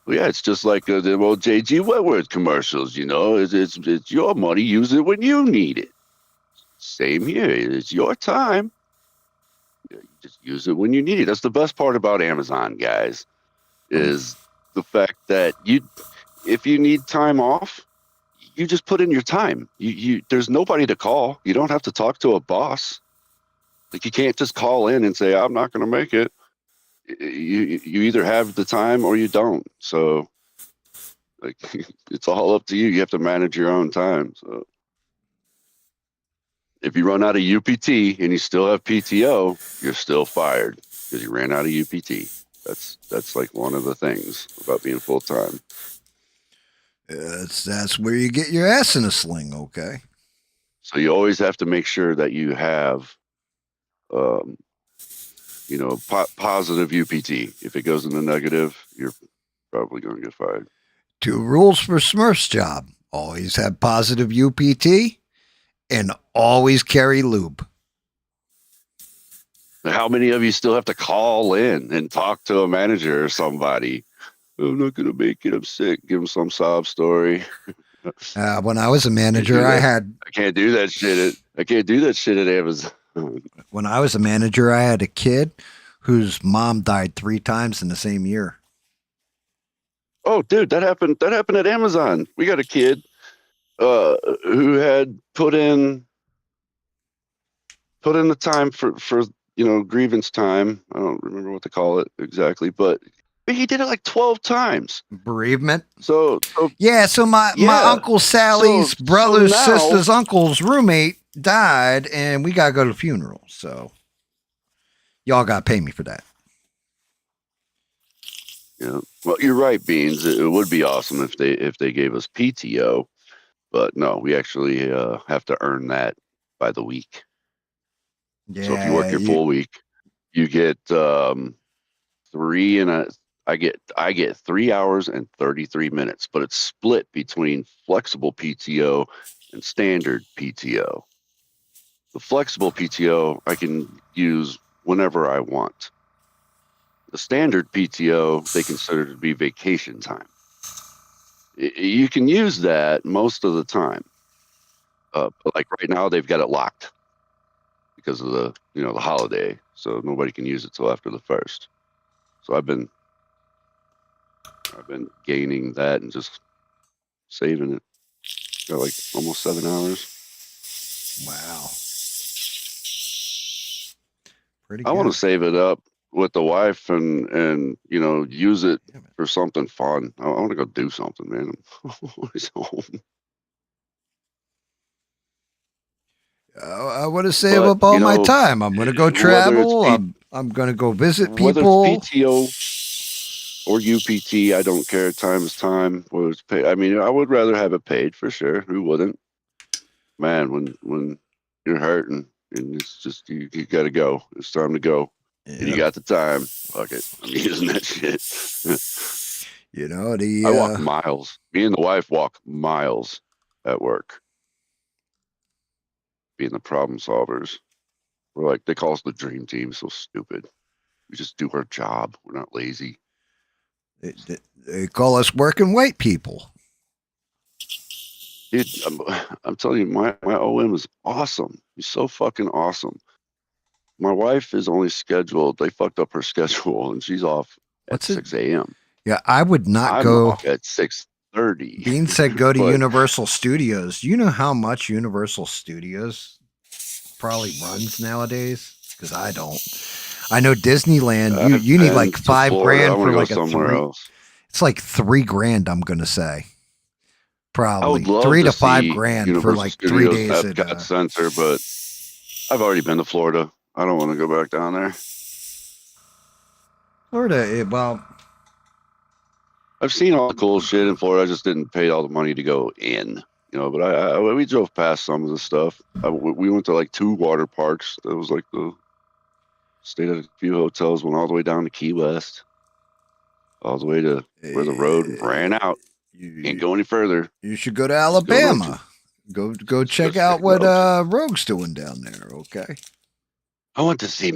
Well, yeah, it's just like the old JG Wentworth commercials. It's your money. Use it when you need it. Same here. It's your time. You just use it when you need it. That's the best part about Amazon, guys, is the fact that if you need time off, you just put in your time. There's nobody to call. You don't have to talk to a boss. Like, you can't just call in and say, I'm not going to make it. You either have the time or you don't. So, like, it's all up to you. You have to manage your own time. So if you run out of UPT and you still have PTO, you're still fired because you ran out of UPT. That's like one of the things about being full time. That's where you get your ass in a sling, okay? So you always have to make sure that you have positive UPT. If it goes in the negative, you're probably going to get fired. 2 rules for Smurf's job: always have positive UPT, and always carry lube. How many of you still have to call in and talk to a manager or somebody? I'm not going to make it. I'm sick. Give them some sob story. When I was a manager, I can't do that shit. I can't do that shit at Amazon. When I was a manager, I had a kid whose mom died 3 times in the same year. Oh, dude, that happened. That happened at Amazon. We got a kid who had put in the time for grievance time. I don't remember what to call it exactly, but he did it like 12 times. Bereavement. So my Uncle Sally's brother's sister's uncle's roommate died, and we gotta go to the funeral. So y'all gotta pay me for that. Yeah, well, you're right, Beans. It would be awesome if they gave us PTO, but no, we actually have to earn that by the week. Yeah, so if you work your full week, you get I get 3 hours and 33 minutes, but it's split between flexible PTO and standard PTO. The flexible PTO I can use whenever I want. The standard PTO they consider to be vacation time. You can use that most of the time, but like right now they've got it locked because of the holiday, so nobody can use it till after the 1st. So I've been gaining that and just saving it. Got like almost 7 hours. Wow. Pretty good. I want to save it up with the wife and use it for something fun. I want to go do something, man. I'm always home. I want to save up all my time. I'm going to go travel. I'm going to go visit people. Whether it's PTO or UPT, I don't care. Time is time. Whether it's paid, I mean, I would rather have it paid for sure. Who wouldn't? Man, when you're hurting and it's just you got to go. It's time to go. And you got the time. Fuck it. I'm using that shit. I walk miles. Me and the wife walk miles at work. Being the problem solvers. We're like, they call us the dream team. So stupid. We just do our job. We're not lazy. They call us working white people. Dude, I'm telling you, my OM is awesome. He's so fucking awesome. My wife is only scheduled. They fucked up her schedule, and she's off at 6 a.m. Yeah, I would not I'm go off at 6:30. Bean said go to Universal Studios. You know how much Universal Studios probably runs nowadays? Because I don't. I know Disneyland. You need like $5,000 for like a 3. Else. It's like $3,000. I'm gonna say. Probably I would love $3,000 to $5,000 Universal for like Studios 3 days at Epcot Center, but I've already been to Florida. I don't want to go back down there. Florida, well, I've seen all the cool shit in Florida. I just didn't pay all the money to go in, but we drove past some of the stuff. We went to like 2 water parks. That was like stayed at a few hotels, went all the way down to Key West, all the way to where the road ran out. Can't go any further. You should go to Alabama. Go check out what Rogue's doing down there. Okay. I want to see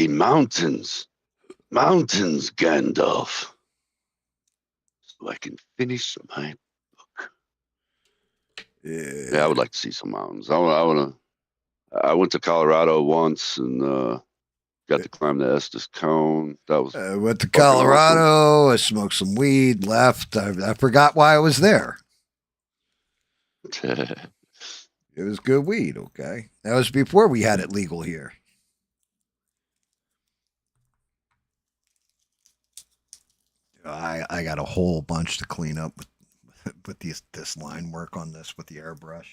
mountains, Gandalf, so I can finish my book. Yeah, I would like to see some mountains. I went to Colorado once and got to climb the Estes Cone. That was went to Colorado. Awesome. I smoked some weed. Left. I forgot why I was there. It was good weed. Okay, that was before we had it legal here. I got a whole bunch to clean up with this line work on this with the airbrush.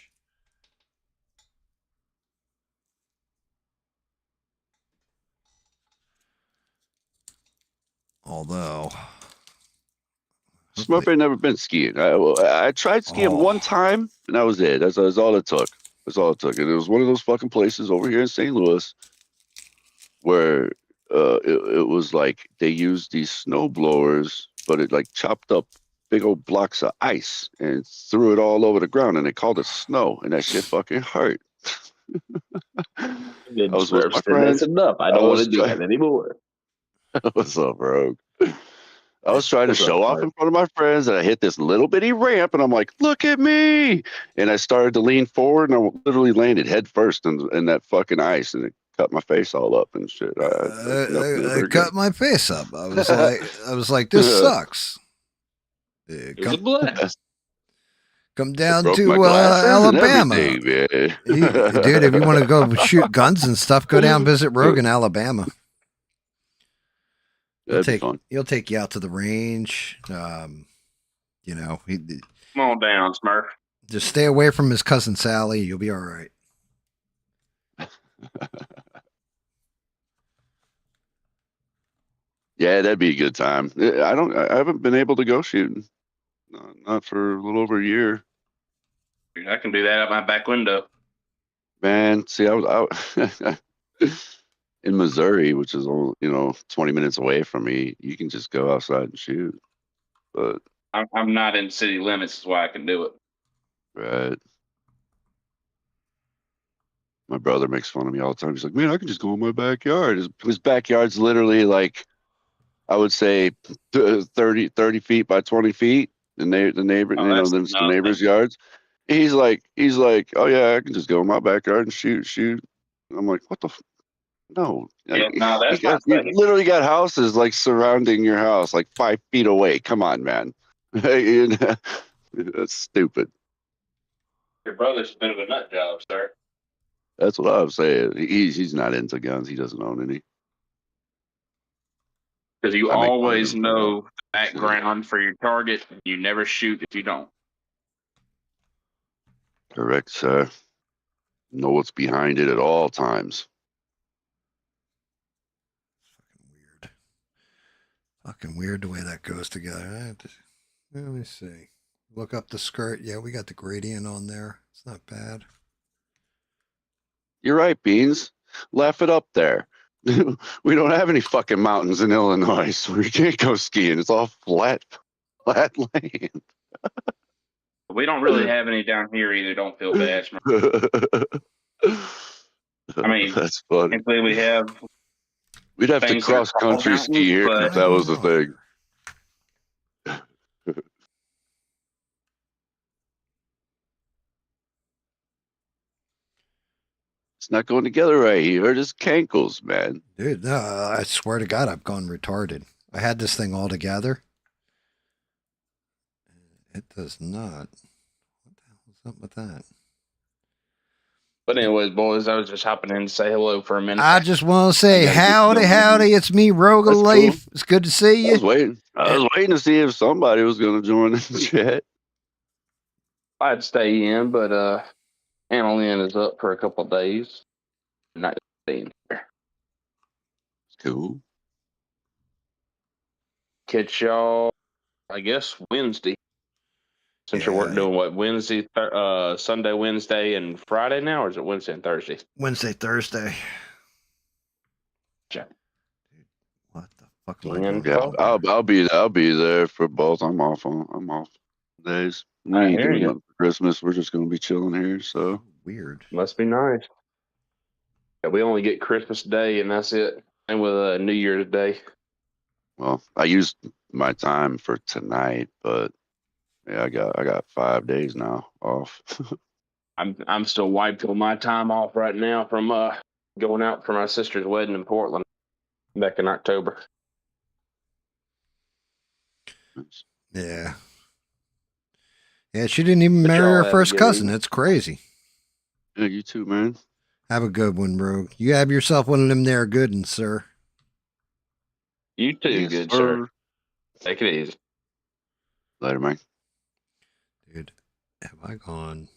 Although Smurf ain't never been skiing. I tried skiing one time, and that was it. That's all it took. That's all it took. And it was one of those fucking places over here in St. Louis where it was like they used these snow blowers, but it like chopped up big old blocks of ice and threw it all over the ground, and they called it snow, and that shit fucking hurt. I Good was with my Smurfs, then that's friends. enough. I I don't want to was do that anymore. what's up, Rogue? I was trying to What's up, show off Smurf? in front of my friends, and I hit this little bitty ramp, and I'm like, "Look at me!" And I started to lean forward, and I literally landed head first in that fucking ice, and it cut my face all up and shit. I never do I it cut my face up. I was like, this again. sucks. It was a blast. Come I down broke my to glasses and Alabama. everything, man. Dude, if you want to go shoot guns and stuff, go down visit Rogue in Alabama. That'd be fun. He'll take you out to the range. You know, Come on down, Smurf. just stay away from his cousin Sally. You'll be all right. Yeah, that'd be a good time. I haven't been able to go shooting. Not for a little over a year. I can do that out my back window. Man, see, I was out in Missouri, which is only 20 minutes away from me. You can just go outside and shoot. But I'm not in city limits, is why I can do it. right, my brother makes fun of me all the time. He's like, "Man, I can just go in my backyard." His backyard's literally like, I would say 30 feet by 20 feet. The neighbor, Oh, then it's the neighbor's yards. He's like, "Oh yeah, I can just go in my backyard and shoot." I'm like, "What the? No, yeah, no, that's not you safe. literally got houses like surrounding your house, like 5 feet away. Come on, man." That's stupid. Your brother's a bit of a nut job, sir. That's what I'm saying. He's not into guns. He doesn't own any. Because you I make fun of always him for know the background for your target. You never shoot if you don't. Correct, sir. Know what's behind it at all times. Fucking weird the way that goes together. Let me see. Look up the skirt. Yeah, we got the gradient on there. It's not bad. You're right, Beans. Laugh it up there. We don't have any fucking mountains in Illinois, so we can't go skiing. It's all flat land. We don't really have any down here either. Don't feel bad, Smurf. I mean, that's funny. technically we have. We'd have to things that are cross country mountains, ski here but- if that was the thing. It's not going together right. He hurt his cankles, man. Dude, no, I swear to God, I've gone retarded. I had this thing all together. It does not. What the hell's up with that? But anyways, boys, I was just hopping in to say hello for a minute. I just want to say I gotta get howdy, to know howdy. you. It's me, Rogue That's Life. cool. It's good to see I was you. waiting. I was waiting to see if somebody was going to join the chat. I'd stay in, but Annalyn is up for a couple of days. Not staying here. Cool. Catch y'all, I guess, Wednesday. Since you're Yeah. doing what, Wednesday, Sunday, Wednesday, and Friday now, or is it Wednesday and Thursday? Wednesday, Thursday. Check. What the fuck am I And doing? Yeah, I'll be there for both. I'm off days. We I ain't hear doing you. nothing for Christmas. We're just gonna be chilling here. So Weird. Must be nice. Yeah, we only get Christmas Day, and that's it. And with New Year's Day. well, I used my time for tonight, but yeah, I got 5 days now off. I'm still wiped on my time off right now from going out for my sister's wedding in Portland back in October. Yeah. Yeah, she didn't even But marry y'all her have a first good cousin. evening. It's crazy. Yeah, you too, man. Have a good one, Rogue. You have yourself one of them there good ones, sir. You too, Yes, good sir. Take it easy. Later, man. Dude, have I gone?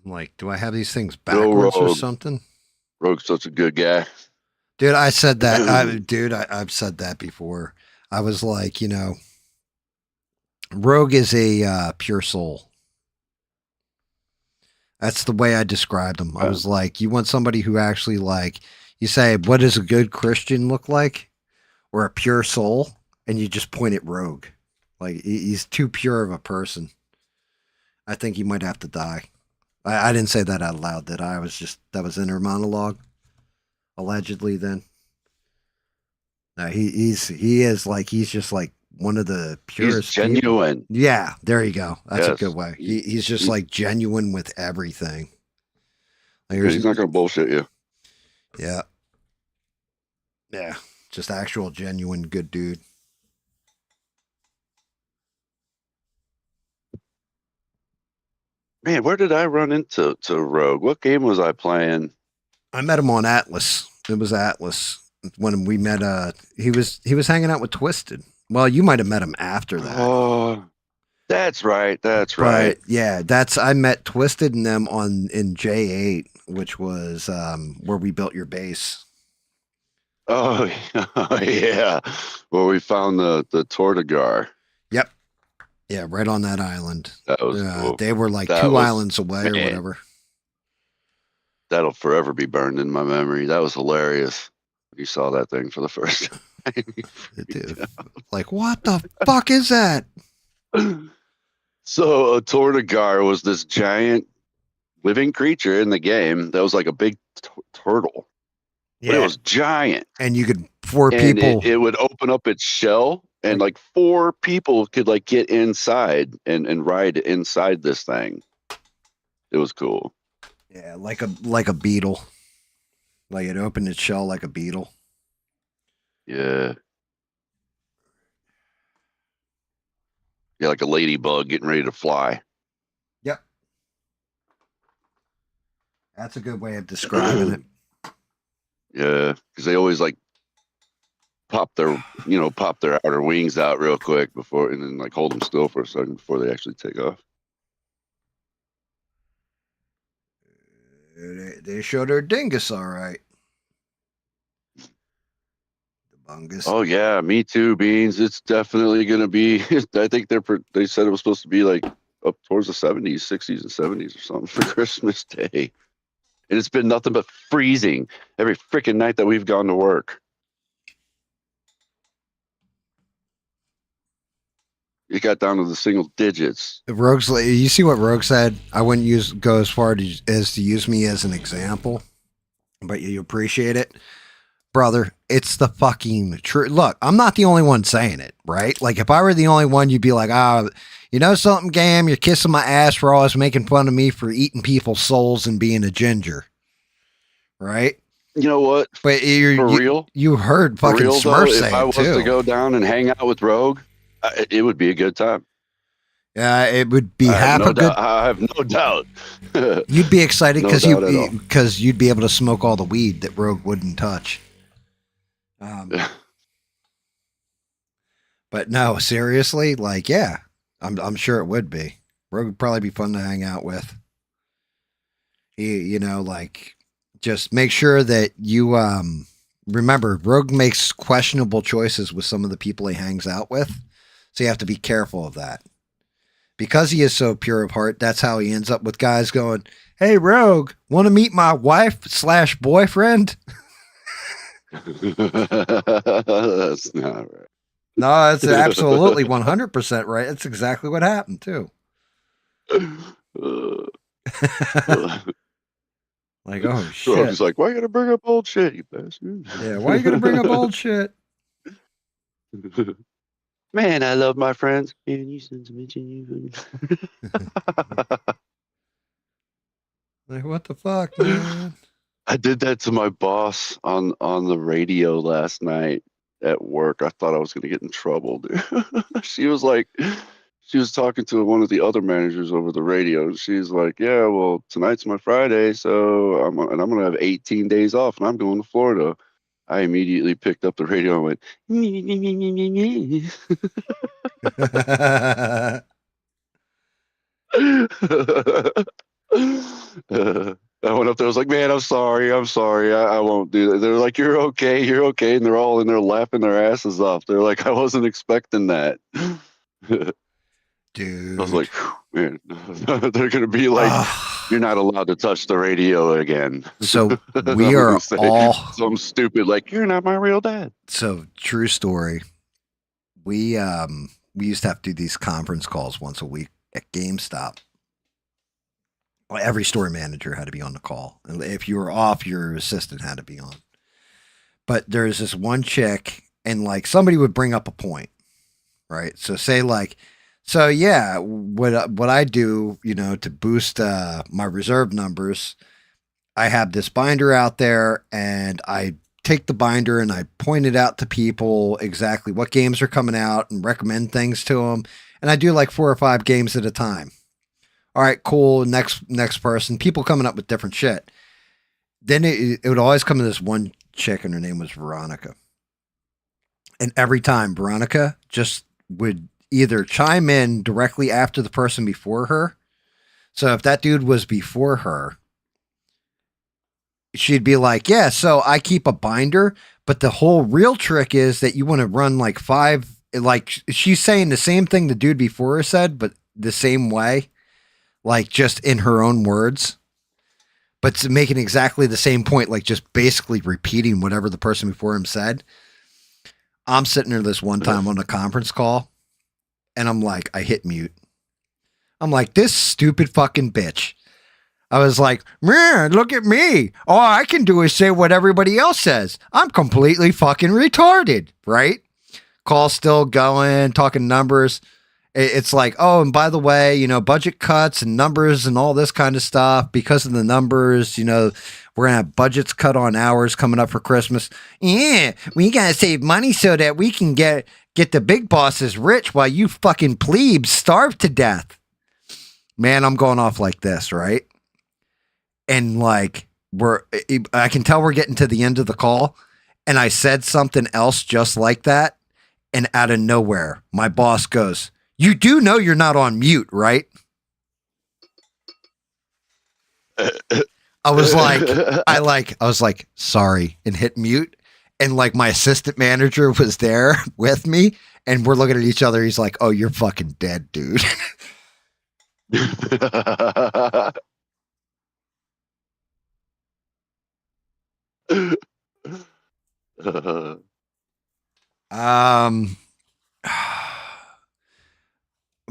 I'm like, do I have these things backwards or Rogue. something? Rogue's such a good guy. Dude, I said that. I've said that before. I was like, Rogue is a pure soul. That's the way I described him. I was like, you want somebody who actually You say, what does a good Christian look like? Or a pure soul? And you just point at Rogue. Like, he's too pure of a person. I think he might have to die. I didn't say that out loud, did I? That was inner monologue. Allegedly, then. No, he's just like one of the purest He's genuine. people. Yeah, there you go. That's Yes. a good way. He's just like genuine with everything. Like, He's not going to bullshit you. Yeah. Yeah. Just actual genuine good dude. Man, where did I run into Rogue? What game was I playing? I met him on Atlas. It was Atlas when we met. He was hanging out with Twisted. Well, you might have met him after that. Oh, that's right. That's right. But yeah, I met Twisted and them in J8, which was where we built your base. Oh yeah, where we found the Tortigar. Yep. Yeah, right on that island. That was cool. They were like That two was- islands away or whatever. That'll forever be burned in my memory. That was hilarious. You saw that thing for the first time. Dude, like, what the fuck is that? So a Tortigar was this giant living creature in the game that was like a big turtle. But it was giant. And you could And people. it would open up its shell and like 4 people could like get inside and ride inside this thing. It was cool. Yeah, like a beetle. Like it opened its shell like a beetle. Yeah. Yeah, like a ladybug getting ready to fly. Yep. That's a good way of describing it. Yeah, because they always like pop their outer wings out real quick before, and then like hold them still for a second before they actually take off. They showed her dingus all right. The bungus. Oh yeah, me too, Beans. It's definitely gonna be. I think they said it was supposed to be like up towards the 70s, 60s, and 70s or something for Christmas Day, and it's been nothing but freezing every freaking night that we've gone to work. It got down to the single digits. Rogue's. You see what Rogue said? I wouldn't go as far as to use me as an example, but you appreciate it, brother. It's the fucking truth. Look, I'm not the only one saying it, right? Like if I were the only one, you'd be like, you know something, Gam? You're kissing my ass for always making fun of me for eating people's souls and being a ginger, right? You know what? But real, you heard fucking real, Smurf though, say if I it was too. to go down and hang out with Rogue, it would be a good time. Yeah, it would be I have no doubt. You'd be excited No because doubt at all. you'd be able to smoke all the weed that Rogue wouldn't touch. But no, seriously, like yeah, I'm sure it would be. Rogue would probably be fun to hang out with. Like just make sure that you remember Rogue makes questionable choices with some of the people he hangs out with. So you have to be careful of that. Because he is so pure of heart, that's how he ends up with guys going, "Hey, Rogue, want to meet my wife/boyfriend?" That's not right. No, it's absolutely 100% right. That's exactly what happened, too. Like, oh, shit. So he's like, why you gotta bring up old shit, you bastard? Yeah, why are you going to bring up old shit? Man, I love my friends. Man, you sons of bitches, you. Like, what the fuck, man? I did that to my boss on the radio last night at work. I thought I was going to get in trouble, dude. She was talking to one of the other managers over the radio. And she's like, yeah, well, tonight's my Friday, so I'm going to have 18 days off, and I'm going to Florida. I immediately picked up the radio and went, me. I went up there. I was like, "Man, I'm sorry. I won't do that." They're like, "You're okay. And they're all in there laughing their asses off. They're like, "I wasn't expecting that." Dude. I was like, Man, they're gonna be like, you're not allowed to touch the radio again. So I'm we are gonna say all some stupid like, you're not my real dad. so true story. We used to have to do these conference calls once a week at GameStop. Well, every store manager had to be on the call. And if you were off, your assistant had to be on. But there's this one chick, and like somebody would bring up a point, right? So say like, so yeah, what I do, to boost my reserve numbers, I have this binder out there, and I take the binder and I point it out to people exactly what games are coming out and recommend things to them, and I do like 4 or 5 games at a time. All right, cool. Next person. People coming up with different shit. Then it would always come to this one chick, and her name was Veronica. And every time Veronica just would either chime in directly after the person before her. So if that dude was before her, she'd be like, yeah, so I keep a binder, but the whole real trick is that you want to run like 5, like she's saying the same thing the dude before her said, but the same way, like just in her own words, but making exactly the same point, like just basically repeating whatever the person before him said. I'm sitting there this one time on a conference call, and I'm like, I hit mute. I'm like, this stupid fucking bitch. I was like, man, look at me. All I can do is say what everybody else says. I'm completely fucking retarded, right? Call still going, talking numbers. It's like, oh, and by the way, budget cuts and numbers and all this kind of stuff. Because of the numbers, we're going to have budgets cut on hours coming up for Christmas. Yeah, we got to save money so that we can get the big bosses rich while you fucking plebes starve to death. Man, I'm going off like this, right? And like, I can tell we're getting to the end of the call. And I said something else just like that. And out of nowhere, my boss goes, you do know you're not on mute, right? I was like, sorry, and hit mute. And like my assistant manager was there with me, and we're looking at each other. He's like, oh, you're fucking dead, dude.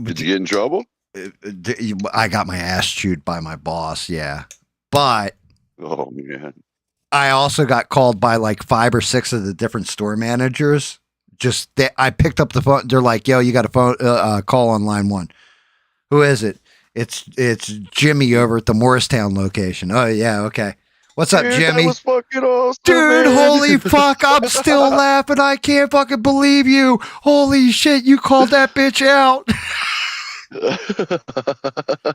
Did you get in trouble? I got my ass chewed by my boss, yeah. But oh man, I also got called by like 5 or 6 of the different store managers. I picked up the phone. They're like, "Yo, you got a phone call on line 1. Who is it? It's Jimmy over at the Morristown location." Oh yeah, okay. What's up, Jimmy? That was fucking awesome, dude, man. holy fuck, I'm still laughing. I can't fucking believe you. Holy shit, you called that bitch out.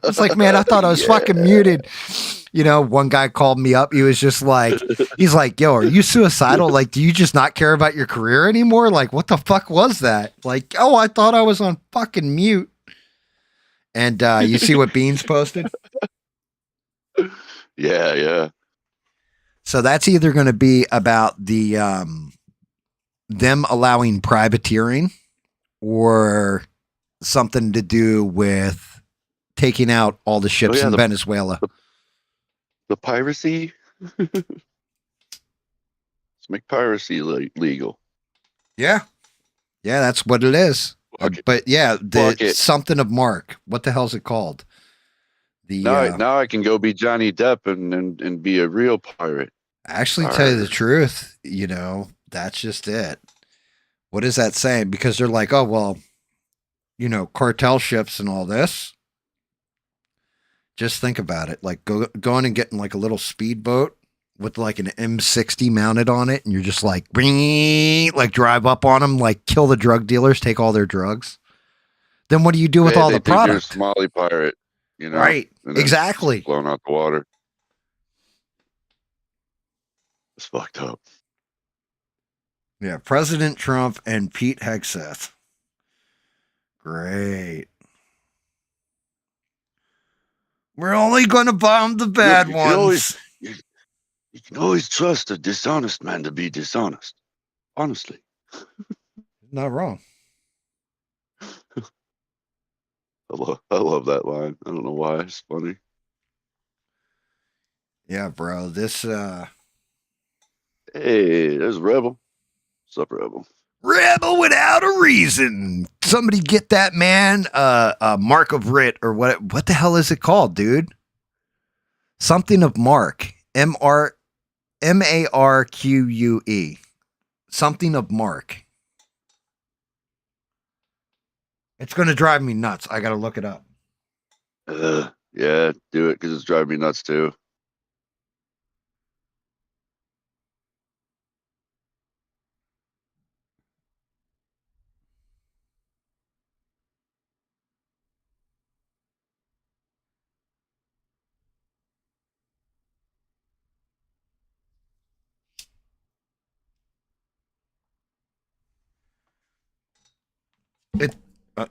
It's like, man, I thought I was fucking muted. One guy called me up. He was just like, he's like, yo, are you suicidal? Like, do you just not care about your career anymore? Like, what the fuck was that? Like, oh, I thought I was on fucking mute. And you see what Beans posted? Yeah. So that's either going to be about the them allowing privateering, or something to do with taking out all the ships in Venezuela. The piracy. Let's make piracy legal. Yeah, that's what it is. But yeah, something of Mark. What the hell's it called? Now I can go be Johnny Depp and be a real pirate. Actually, tell you the truth, that's just it. What is that saying? Because they're like, oh, well, cartel ships and all this. Just think about it. Like going and getting like a little speedboat with like an M60 mounted on it. And you're just like, drive up on them, like kill the drug dealers, take all their drugs. Then what do you do with all the product? You're a Somali pirate, Right. Exactly. Blown out the water. It's fucked up. Yeah. President Trump and Pete Hegseth. Great. We're only going to bomb the bad ones. You can always trust a dishonest man to be dishonest. Honestly. Not wrong. I love that line. I don't know why. It's funny. Yeah, bro. This Hey, there's Rebel. What's up, Rebel? rebel without a reason. Somebody get that man a mark of writ or what the hell is it called, dude? Something of mark. MARQUE. Something of mark. It's going to drive me nuts. I got to look it up. Yeah, do it because it's driving me nuts too.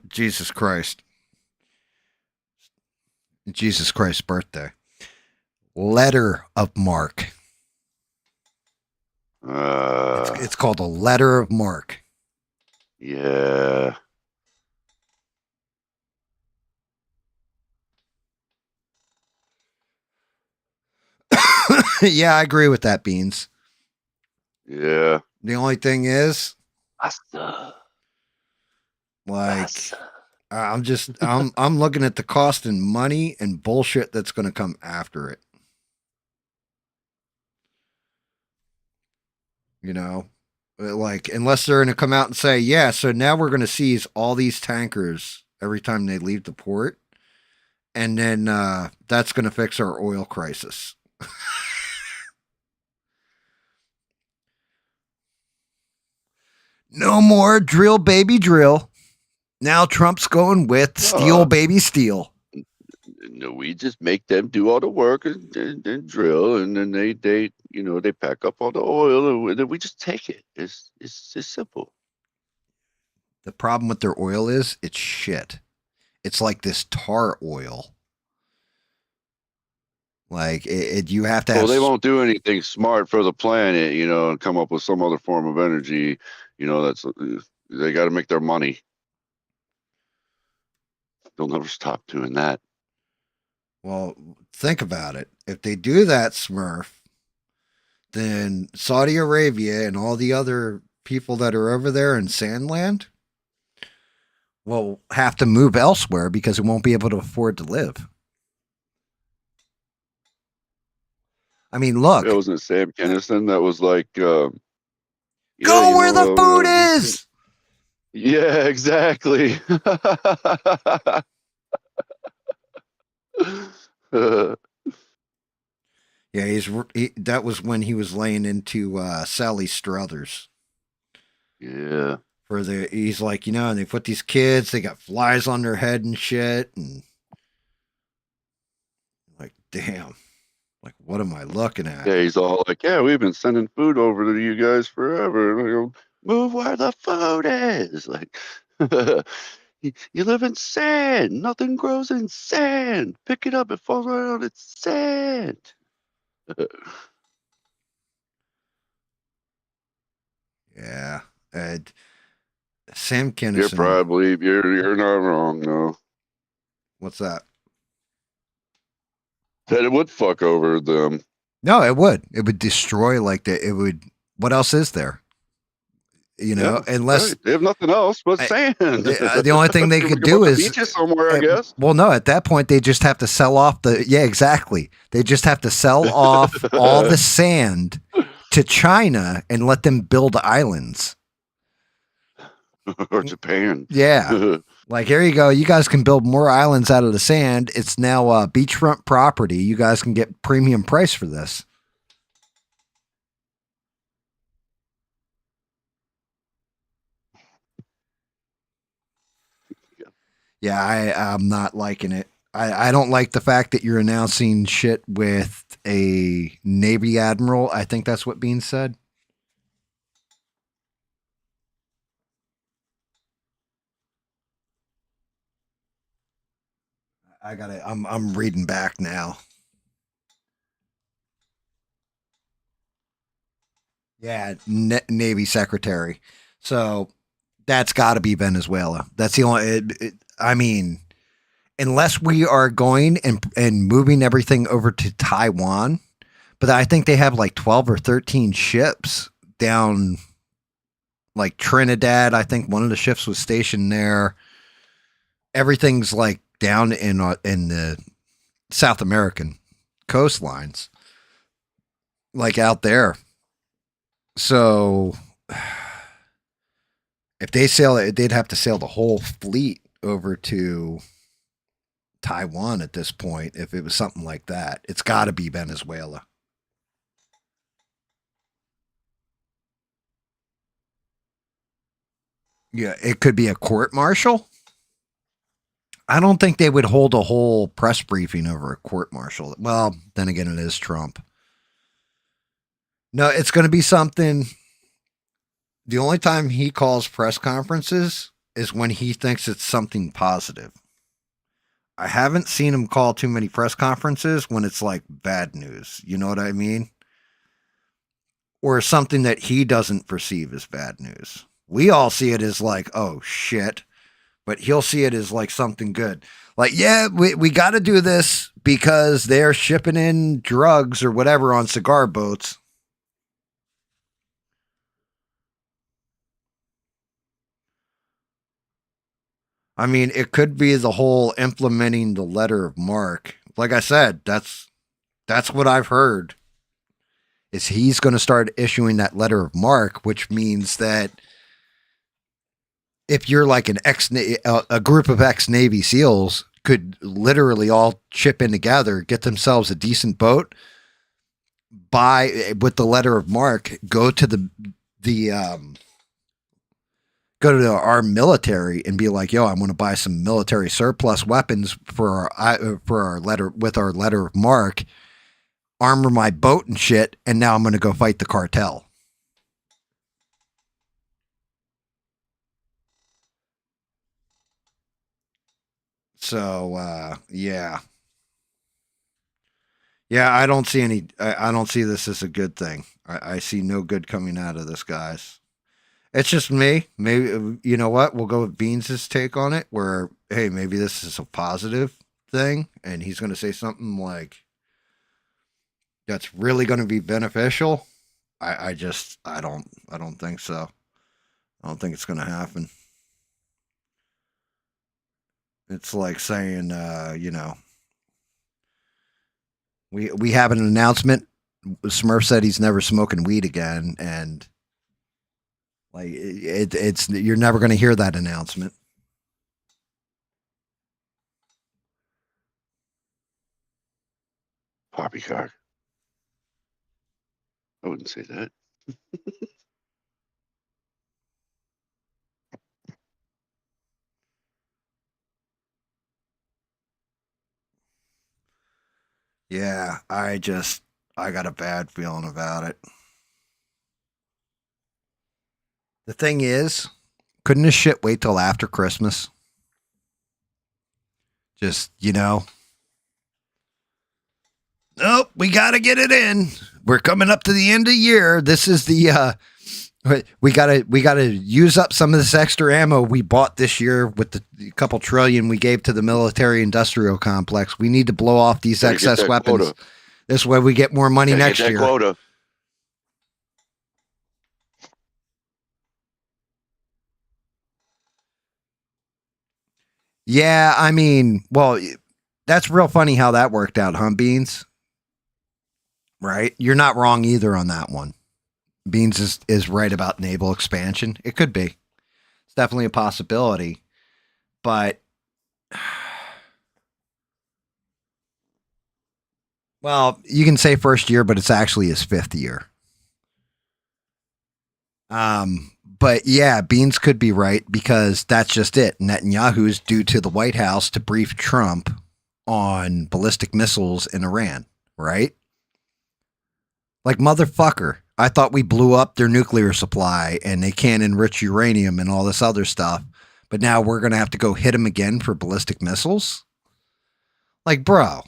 Jesus Christ. Jesus Christ's birthday. Letter of mark. It's called a letter of mark. Yeah. Yeah, I agree with that, Beans. Yeah. The only thing is, Pasta. like, I'm looking at the cost in money and bullshit that's going to come after it. You know, like unless they're going to come out and say, yeah, so now we're going to seize all these tankers every time they leave the port, and then that's going to fix our oil crisis. No more drill, baby, drill. Now Trump's going with steel, baby, steel. No, we just make them do all the work and drill, and then they they pack up all the oil, and then we just take it. It's simple. The problem with their oil is it's shit. It's like this tar oil. Like you have to have. Well, they won't do anything smart for the planet, and come up with some other form of energy. That's they got to make their money. They'll never stop doing that. Well, think about it. If they do that, Smurf, then Saudi Arabia and all the other people that are over there in Sandland will have to move elsewhere because it won't be able to afford to live. I mean, look. It wasn't Sam Kinison that was like, go where the food is. Yeah, exactly. Yeah, that was when he was laying into Sally Struthers. Yeah. He's like, and they put these kids, they got flies on their head and shit, and like, damn, like, what am I looking at? Yeah, he's all like, yeah, we've been sending food over to you guys forever. And I go, move where the food is. Like, you live in sand. Nothing grows in sand. Pick it up. It falls right on its sand. Yeah. Sam Kinison. You're not wrong, no. What's that? That it would fuck over them. No, it would. It would destroy it would. What else is there? Unless right. They have nothing else but sand. The only thing they could do is beaches somewhere, I guess. Well, no, at that point they just have to sell off exactly. They just have to sell off all the sand to China and let them build islands. Or Japan. Yeah. Like, here you go. You guys can build more islands out of the sand. It's now beachfront property. You guys can get premium price for this. Yeah, I'm not liking it. I don't like the fact that you're announcing shit with a Navy admiral. I think that's what Bean said. I'm reading back now. Yeah, Navy secretary. So that's got to be Venezuela. That's the only. I mean, unless we are going and moving everything over to Taiwan. But I think they have like 12 or 13 ships down like Trinidad. I think one of the ships was stationed there. Everything's like down in the South American coastlines, like out there. So if they sail it, they'd have to sail the whole fleet over to Taiwan at this point. If it was something like that, it's got to be Venezuela. Yeah, it could be a court martial. I don't think they would hold a whole press briefing over a court martial. Well, then again, it is Trump. No, it's going to be something. The only time he calls press conferences is when he thinks it's something positive. I haven't seen him call too many press conferences when it's like bad news. You know what I mean? Or something that he doesn't perceive as bad news. We all see it as like, oh shit. But he'll see it as like something good. Like, yeah, we got to do this because they're shipping in drugs or whatever on cigar boats. I mean, it could be the whole implementing the letter of marque. Like I said, that's what I've heard. Is he's going to start issuing that letter of marque, which means that if you're like a group of ex-Navy SEALs could literally all chip in together, get themselves a decent boat, buy with the letter of marque, go to go to our military and be like, yo, I want to buy some military surplus weapons for our letter with our letter of marque, armor my boat and shit, and now I'm going to go fight the cartel. So yeah. Yeah, I don't see any. I don't see this as a good thing. I see no good coming out of this, guys. It's just me. Maybe you know what? We'll go with Beans' take on it. Where hey, maybe this is a positive thing, and he's going to say something like that's really going to be beneficial. I don't think so. I don't think it's going to happen. It's like saying, we have an announcement. Smurf said he's never smoking weed again, and like it's you're never going to hear that announcement. Poppycock. I wouldn't say that. Yeah, I got a bad feeling about it. The thing is, couldn't this shit wait till after Christmas? Just, nope, we got to get it in. We're coming up to the end of the year. This is the we gotta use up some of this extra ammo we bought this year with the couple trillion we gave to the military industrial complex. We need to blow off these excess weapons. Quota. This way we get more money next year. Quota. Yeah, I mean, well, that's real funny how that worked out, huh, Beans? Right? You're not wrong either on that one. Beans is right about naval expansion. It could be. It's definitely a possibility. But well, you can say first year, but it's actually his fifth year. But yeah, Beans could be right because that's just it. Netanyahu's due to the White House to brief Trump on ballistic missiles in Iran, right? Like, motherfucker, I thought we blew up their nuclear supply and they can't enrich uranium and all this other stuff. But now we're going to have to go hit them again for ballistic missiles? Like, bro.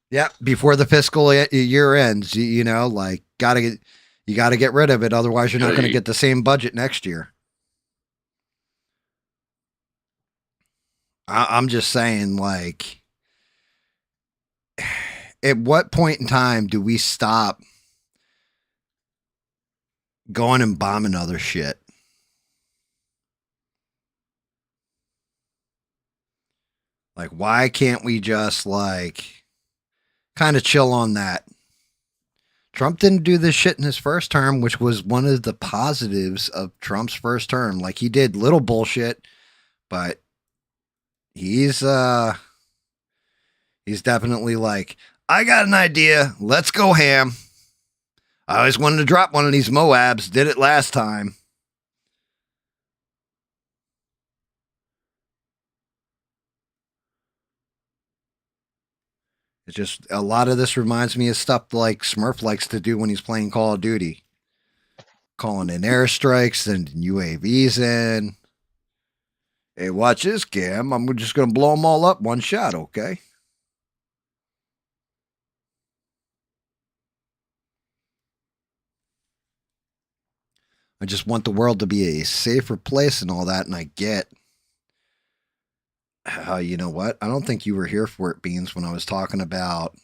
Yeah, before the fiscal year ends, like, gotta get, You got to get rid of it. Otherwise, you're not Yeah, going to you- get the same budget next year. I'm just saying, like, at what point in time do we stop going and bombing other shit? Like, why can't we just, like, kind of chill on that? Trump didn't do this shit in his first term, which was one of the positives of Trump's first term. Like, he did little bullshit, but he's definitely like, I got an idea. Let's go ham. I always wanted to drop one of these Moabs. Did it last time. It's just a lot of this reminds me of stuff like Smurf likes to do when he's playing Call of Duty. Calling in airstrikes, sending UAVs in. Hey, watch this, GAM. I'm just going to blow them all up one shot, okay? I just want the world to be a safer place and all that, and I get. You know what? I don't think you were here for it, Beans, when I was talking about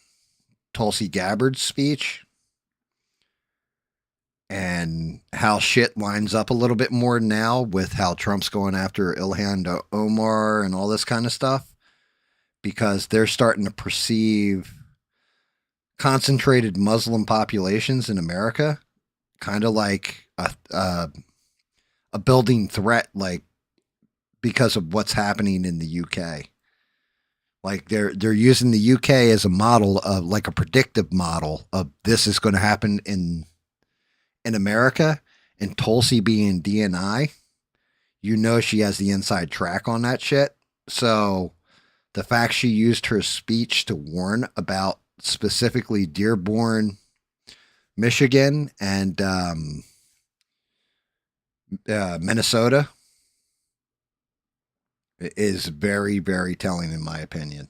Tulsi Gabbard's speech and how shit lines up a little bit more now with how Trump's going after Ilhan Omar and all this kind of stuff, because they're starting to perceive concentrated Muslim populations in America kind of like a building threat, like because of what's happening in the UK. Like they're using the UK as a model of, like, a predictive model of this is going to happen in America. And Tulsi being DNI, you know, she has the inside track on that shit. So the fact she used her speech to warn about specifically Dearborn, Michigan, and Minnesota is very, very telling, in my opinion.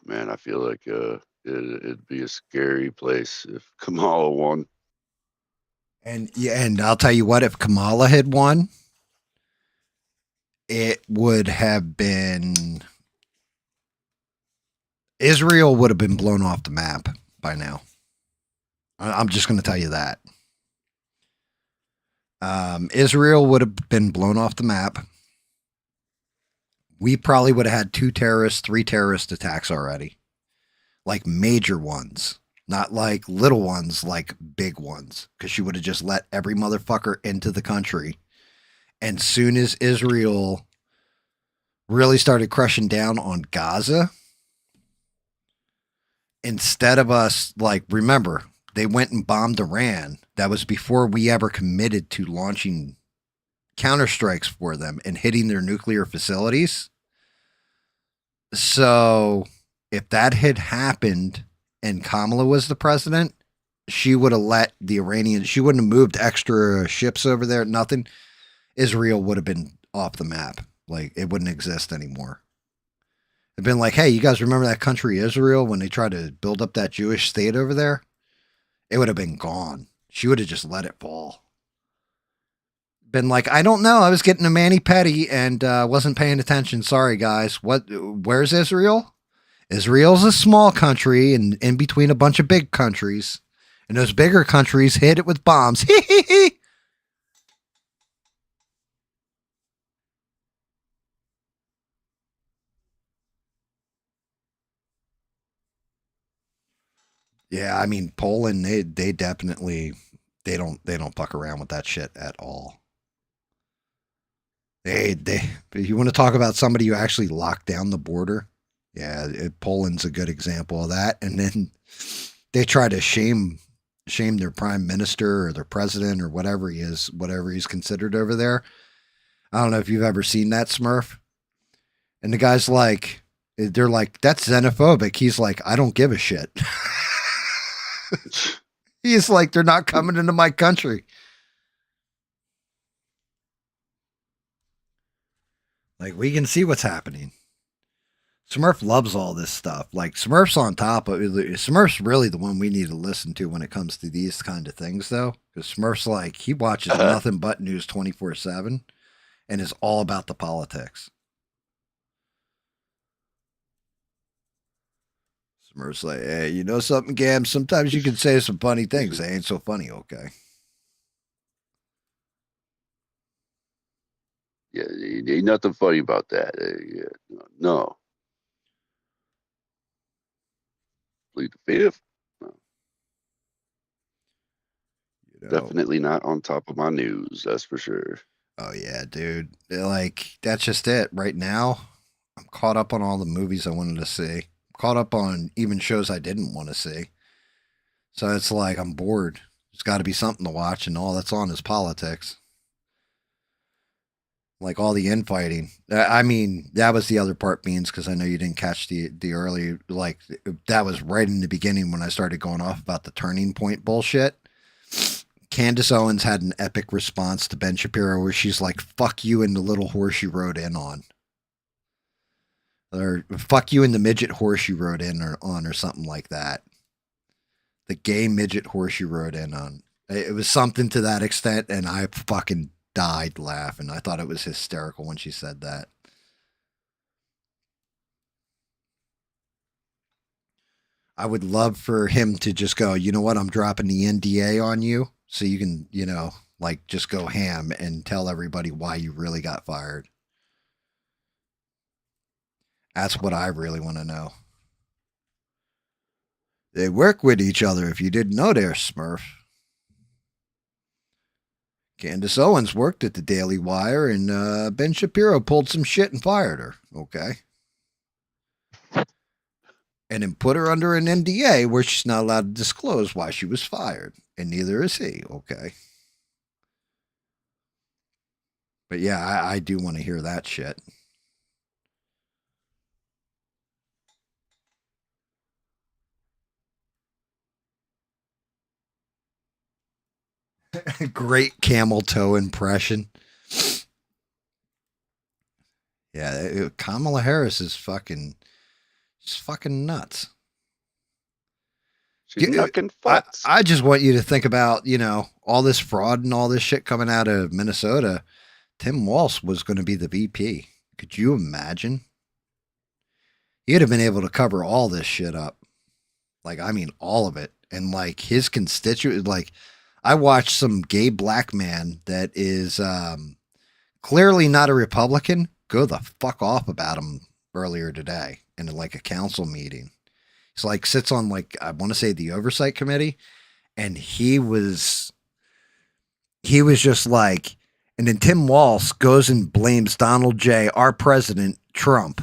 Man, I feel like it'd be a scary place if Kamala won. And yeah, and I'll tell you what, if Kamala had won, it would have been, Israel would have been blown off the map by now. I'm just going to tell you that. Israel would have been blown off the map. We probably would have had 2 terrorists, 3 terrorist attacks already. Like major ones. Not like little ones, like big ones. Because she would have just let every motherfucker into the country. And soon as Israel really started crushing down on Gaza, instead of us, like, remember, they went and bombed Iran. That was before we ever committed to launching counterstrikes for them and hitting their nuclear facilities. So if that had happened and Kamala was the president, she would have let the Iranians, she wouldn't have moved extra ships over there, nothing. Israel would have been off the map. Like, it wouldn't exist anymore. It'd been like, hey, you guys remember that country Israel when they tried to build up that Jewish state over there? It would have been gone. She would have just let it fall. Been like, I don't know. I was getting a mani-pedi and wasn't paying attention. Sorry, guys. Where's Israel? Israel's a small country and in between a bunch of big countries. And those bigger countries hit it with bombs. Yeah, I mean, Poland, they definitely, they don't fuck around with that shit at all. You want to talk about somebody who actually locked down the border? Yeah, Poland's a good example of that. And then they try to shame their prime minister or their president or whatever he is, whatever he's considered over there. I don't know if you've ever seen that, Smurf. And the guy's like, they're like, that's xenophobic. He's like, I don't give a shit. He's like, they're not coming into my country. Like, we can see what's happening. Smurf loves all this stuff. Like Smurf's on top of Smurf's really the one we need to listen to when it comes to these kind of things, though, because Smurf's like he watches nothing but news 24/7 and is all about the politics. Smurf's like, hey, you know something, Gam? Sometimes you can say some funny things. They ain't so funny, okay? Yeah, ain't nothing funny about that. Yeah, no. Plead the fifth. No, You know. definitely not on top of my news. That's for sure. Oh yeah, dude. Like that's just it. Right now, I'm caught up on all the movies I wanted to see. Caught up on even shows I didn't want to see. So it's like I'm bored. There's got to be something to watch, and all that's on is politics. Like all the infighting. I mean, that was the other part, Beans, because I know you didn't catch the early like that was right in the beginning when I started going off about the turning point bullshit. Candace Owens had an epic response to Ben Shapiro where she's like, "Fuck you and the little horse you rode in on," or "Fuck you and the midget horse you rode in or something like that. The gay midget horse you rode in on. It was something to that extent, and I fucking died laughing. I thought it was hysterical when she said that. I would love for him to just go, you know what, I'm dropping the NDA on you so you can, like just go ham and tell everybody why you really got fired. That's what I really want to know. They work with each other if you didn't know there, Smurf. Candace Owens worked at the Daily Wire, and Ben Shapiro pulled some shit and fired her. Okay. And then put her under an NDA where she's not allowed to disclose why she was fired. And neither is he. Okay. But yeah, I do want to hear that shit. Great camel toe impression. Yeah, Kamala Harris is she's fucking nuts. She's knucking I, fucks. I just want you to think about, all this fraud and all this shit coming out of Minnesota. Tim Walz was going to be the VP. Could you imagine? He'd have been able to cover all this shit up. Like, I mean, all of it. And like his constituents, like, I watched some gay black man that is clearly not a Republican go the fuck off about him earlier today in like a council meeting. He's like sits on like I want to say the oversight committee, and he was just like, and then Tim Walz goes and blames Donald J, our president Trump,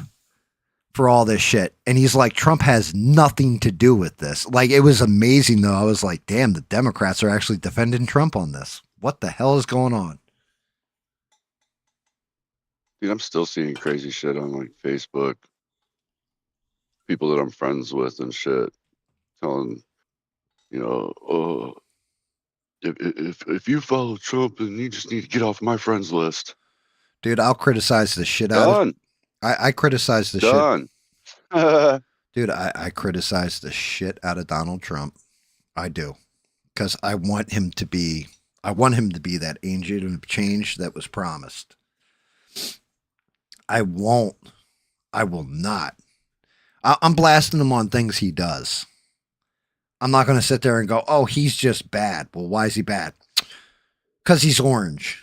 for all this shit, and he's like, Trump has nothing to do with this. Like it was amazing though. I was like, damn, the Democrats are actually defending Trump on this. What the hell is going on? Dude, I'm still seeing crazy shit on like Facebook. People that I'm friends with and shit telling, oh, if you follow Trump, then you just need to get off my friends list. Dude, I'll criticize the shit out of. I criticize the shit. Dude, I criticize the shit out of Donald Trump. I do, because I want him to be that agent of change that was promised. I will not. I'm blasting him on things he does. I'm not going to sit there and go, oh, he's just bad. Well, why is he bad? Because he's orange.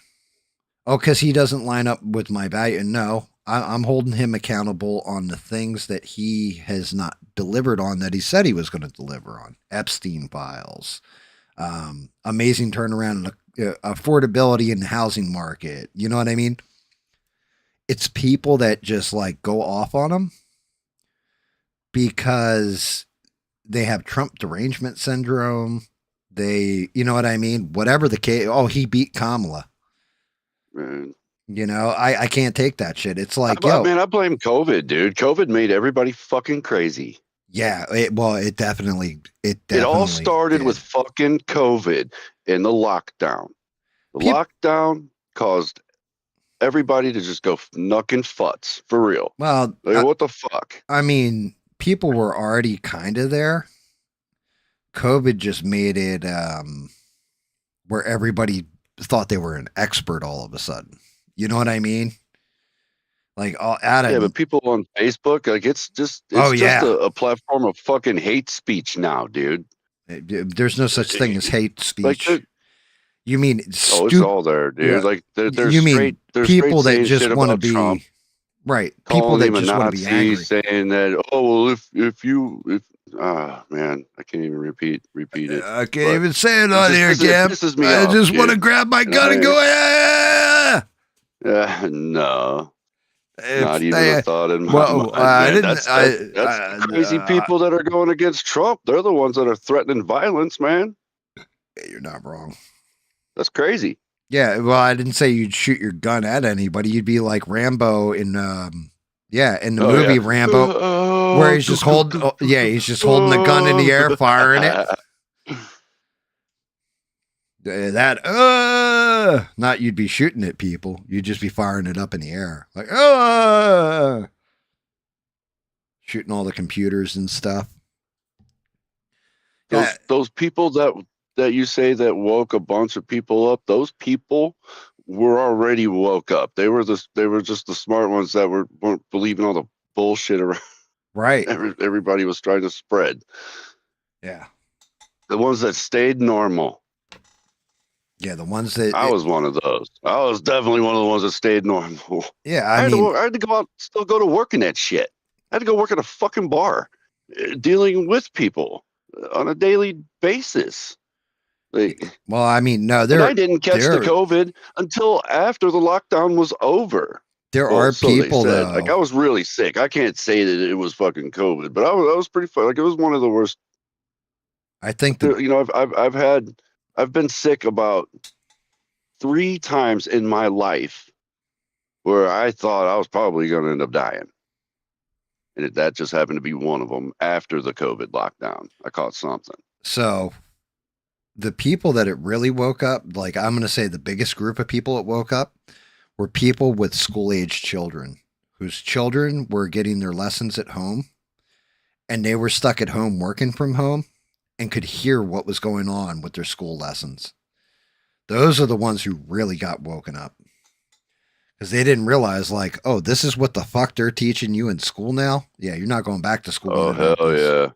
Oh, because he doesn't line up with my value. No, I'm holding him accountable on the things that he has not delivered on that he said he was going to deliver on. Epstein files, amazing turnaround in affordability in the housing market. You know what I mean? It's people that just like go off on him because they have Trump derangement syndrome. You know what I mean? Whatever the case. Oh, he beat Kamala. Man. I can't take that shit. It's like, man, I blame COVID, dude. COVID made everybody fucking crazy. Yeah, it definitely. It all started with fucking COVID and the lockdown. The lockdown caused everybody to just go knucking futs for real. Well, Like, what the fuck? I mean, people were already kind of there. COVID just made it where everybody thought they were an expert all of a sudden. You know what I mean? Like all out Yeah, of but people on Facebook, like it's just yeah. a platform of fucking hate speech now, dude. There's no such thing as hate Like, speech. You mean oh, it's all there, Yeah. dude. Like they're You mean straight people that saying just shit want to about Trump, be right? People calling that him a just want to be Nazi, angry. saying that, oh well, if man, I can't even repeat it. I can't But even say it it on just here, it Gam. pisses me I off, just want to dude. grab my gun and I- go. Ah! No, not If even a they, thought in my well, mind, I man. didn't. That's the crazy people that are going against Trump. They're the ones that are threatening violence, man. You're not wrong. That's crazy. Yeah, well, I didn't say you'd shoot your gun at anybody. You'd be like Rambo in, in the movie Rambo, where he's just holding the gun in the air, firing it. Not you'd be shooting at people. You'd just be firing it up in the air, like shooting all the computers and stuff. Those people that you say that woke a bunch of people up, those people were already woke up. They were just the smart ones that weren't believing all the bullshit around. Right. Everybody was trying to spread. Yeah. The ones that stayed normal. Yeah, the ones that I was one of those. I was definitely one of the ones that stayed normal. Yeah, I had to go out, still go to work in that shit. I had to go work at a fucking bar, dealing with people on a daily basis. Like, well, I mean, no, and I didn't catch the COVID until after the lockdown was over. There Well, are so people they said. though. Like, I was really sick. I can't say that it was fucking COVID, but I was pretty fun. Like, it was one of the worst. I think I've been sick about 3 times in my life where I thought I was probably going to end up dying. And that just happened to be one of them after the COVID lockdown. I caught something. So the people that it really woke up, like I'm going to say the biggest group of people that woke up were people with school-age children whose children were getting their lessons at home and they were stuck at home working from home and could hear what was going on with their school lessons. Those are the ones who really got woken up. Because they didn't realize, like, oh, this is what the fuck they're teaching you in school now? Yeah, you're not going back to school. Oh, hell yeah.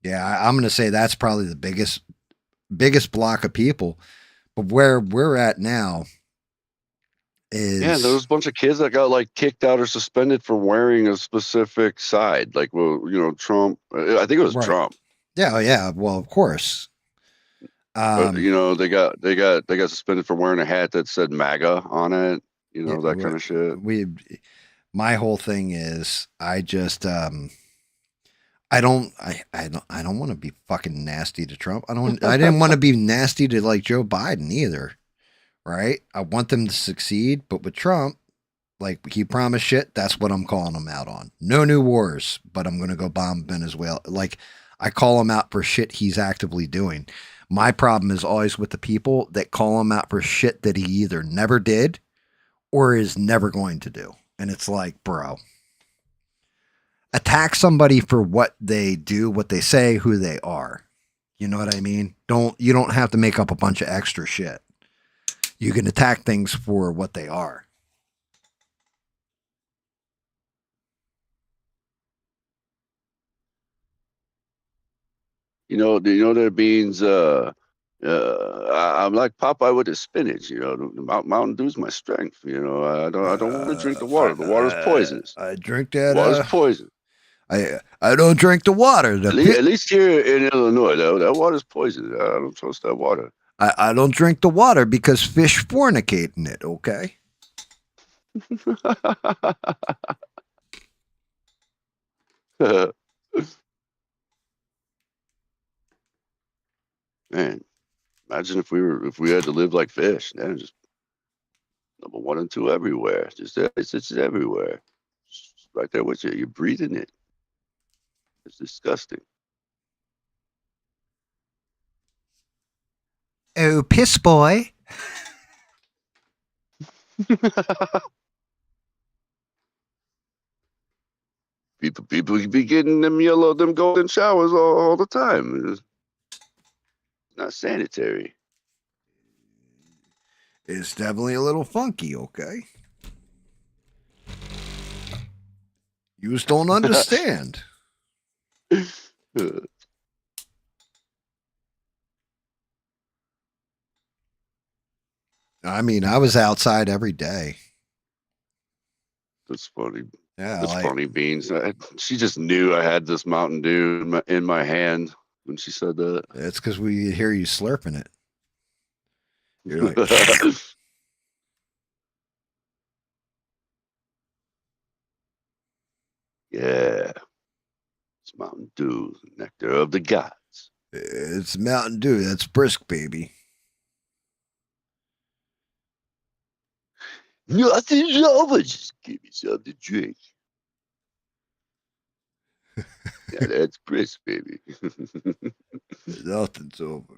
Yeah, I'm going to say that's probably the biggest block of people. But where we're at now is... Yeah, there was a bunch of kids that got, like, kicked out or suspended for wearing a specific side. Like, well, Trump. I think it was Trump. Yeah, yeah. Well, of course. They got suspended for wearing a hat that said MAGA on it. That kind of shit. My whole thing is, I just, I don't want to be fucking nasty to Trump. I didn't want to be nasty to like Joe Biden either. Right? I want them to succeed, but with Trump, like he promised shit, that's what I'm calling him out on. No new wars, but I'm going to go bomb Venezuela. Like I call him out for shit he's actively doing. My problem is always with the people that call him out for shit that he either never did or is never going to do. And it's like, bro, attack somebody for what they do, what they say, who they are. You know what I mean? You don't have to make up a bunch of extra shit. You can attack things for what they are. That beans. I'm like Popeye with his spinach. Mountain Dew's my strength. I don't want to drink the water. The water's poisonous. I drink that. Water's poison. I don't drink the water. At least here in Illinois, though, that water's poison. I don't trust that water. I don't drink the water because fish fornicate in it. Okay. Man, imagine if we had to live like fish. Then just number 1 and 2 everywhere. It's everywhere. It's right there with you. You're breathing it. It's disgusting. Oh, piss boy. People be getting them golden showers all the time. It's not sanitary. It's definitely a little funky, okay? You just don't understand. I mean, I was outside every day. That's funny. Yeah, That's funny, Beans. She just knew I had this Mountain Dew in my hand when she said that. it's because we hear you slurping it. You're like, yeah. It's Mountain Dew, nectar of the gods. it's Mountain Dew. That's brisk, baby. Nothing's over. Just give me something to drink. Yeah, that's brisk, baby. Nothing's over.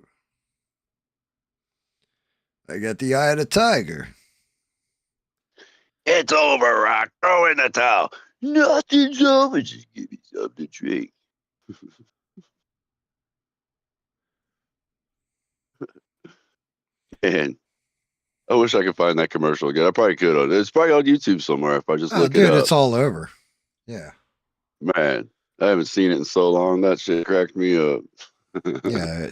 I got the eye of the tiger. It's over, Rock. Throw in the towel. Nothing's over. Just give me something to drink. And I wish I could find that commercial again. I probably could. It's probably on YouTube somewhere if I just look Dude, it up. it's all over. Yeah. Man, I haven't seen it in so long. That shit cracked me up. Yeah.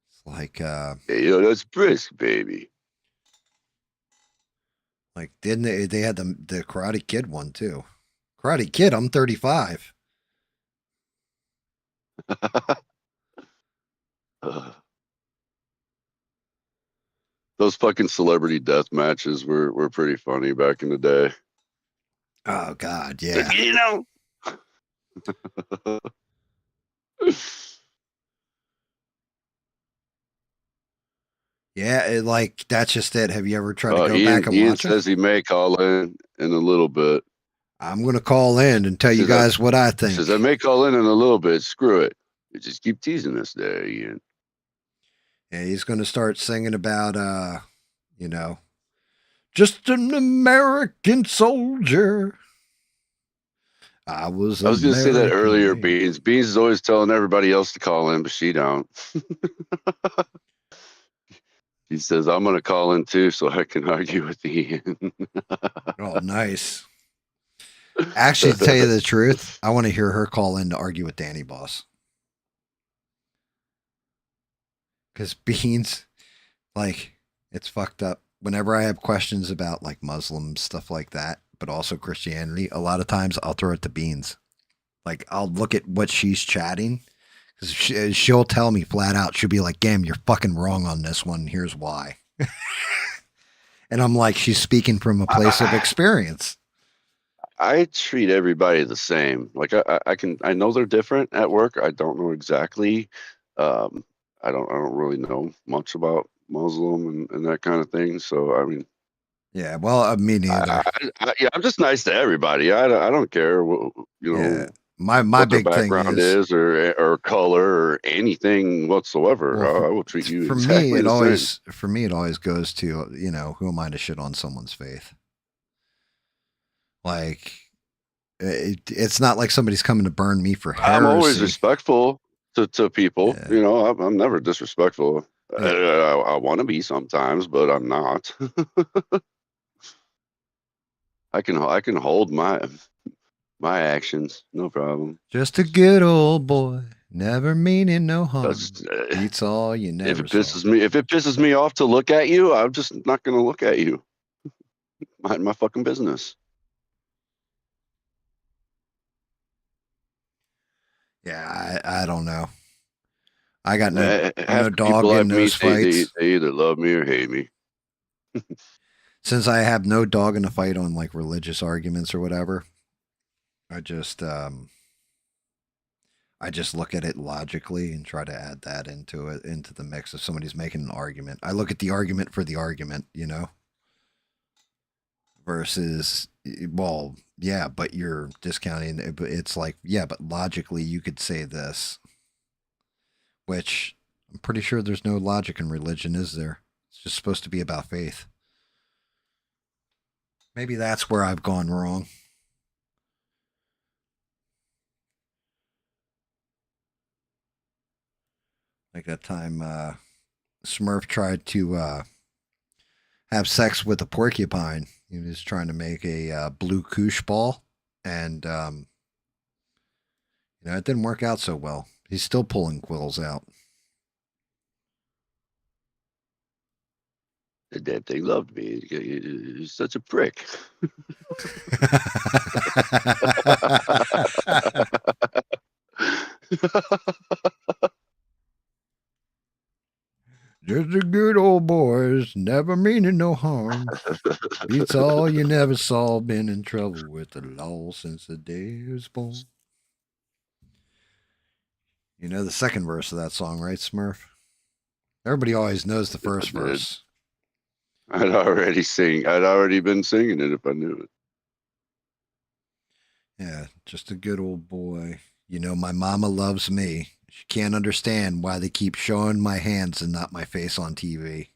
It's like, hey, that's brisk, baby. like didn't they had the Karate Kid one too. Karate Kid, I'm 35. Those fucking celebrity death matches were pretty funny back in the day. Oh God, yeah. You know. Yeah, like that's just it. Have you ever tried to go Ian, back and Ian watch says it? he may call in a little bit. I'm gonna call in and tell you guys what I He think. says I may call in a little bit. Screw it. You just keep teasing us there, Ian. Yeah, he's gonna start singing about you know, just an American soldier. I was going to say that earlier, made. Beans. Beans is always telling everybody else to call in, but she don't. He says, I'm going to call in too so I can argue with Ian. Oh, nice. Actually, to tell you the truth, I want to hear her call in to argue with Danny Boss. Because Beans, like, it's fucked up. Whenever I have questions about like Muslim stuff like that, but also Christianity, a lot of times I'll throw it to Beans. Like, I'll look at what she's chatting because she'll tell me flat out. She'll be like, "Gam, you're fucking wrong on this one. Here's why." And I'm like, she's speaking from a place of experience. I treat everybody the same. Like I know they're different at work. I don't know exactly. I don't really know much about Muslim and that kind of thing. So I mean, Yeah, well, me neither. yeah, I'm just nice to everybody. I don't care what, Yeah, my what their big thing background is, or color or anything whatsoever. well, I will treat you for exactly me, the same. for me, it always goes to, who am I to shit on someone's faith? Like, it's not like somebody's coming to burn me for heresy. I'm always respectful to people. Yeah. I'm never disrespectful. Yeah. I want to be sometimes, but I'm not. I can hold my actions, no problem. Just a good old boy, never meaning no harm. That's, Beats all you never if it pisses me off to look at you, I'm just not gonna look at you. Mind my fucking business. Yeah, I don't know. I got no Half the dog people I in those meet, fights. they either love me or hate me. Since I have no dog in the fight on like religious arguments or whatever, I just look at it logically and try to add that into the mix. If somebody's making an argument, I look at the argument for the argument, versus, well, yeah, but you're discounting it. But it's like, yeah, but logically you could say this, which I'm pretty sure there's no logic in religion, is there? It's just supposed to be about faith. Maybe that's where I've gone wrong. Like that time Smurf tried to have sex with a porcupine. He was trying to make a blue koosh ball, and it didn't work out so well. He's still pulling quills out. The damn thing loved me. He's such a prick. Just a good old boys, never meaning no harm. Beats all you never saw, been in trouble with the law since the day he was born. You know the second verse of that song, right, Smurf? Everybody always knows the first verse. I'd already been singing it if I knew it. Yeah, just a good old boy. My mama loves me. She can't understand why they keep showing my hands and not my face on TV.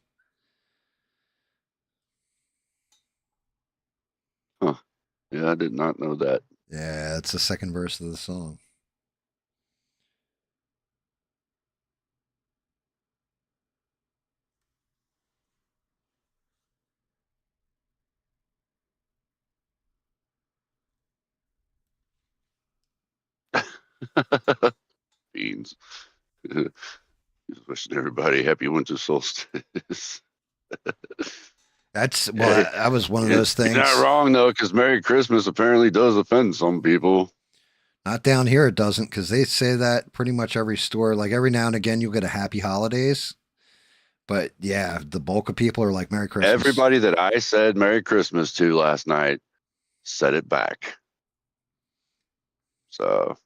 Huh. Yeah, I did not know that. Yeah, it's the second verse of the song. Beans. Just wishing everybody happy winter solstice. That was one of those things. You're not wrong though, because Merry Christmas apparently does offend some people. Not down here, it doesn't, because they say that pretty much every store. Like every now and again, you'll get a Happy Holidays. But yeah, the bulk of people are like Merry Christmas. Everybody that I said Merry Christmas to last night said it back. So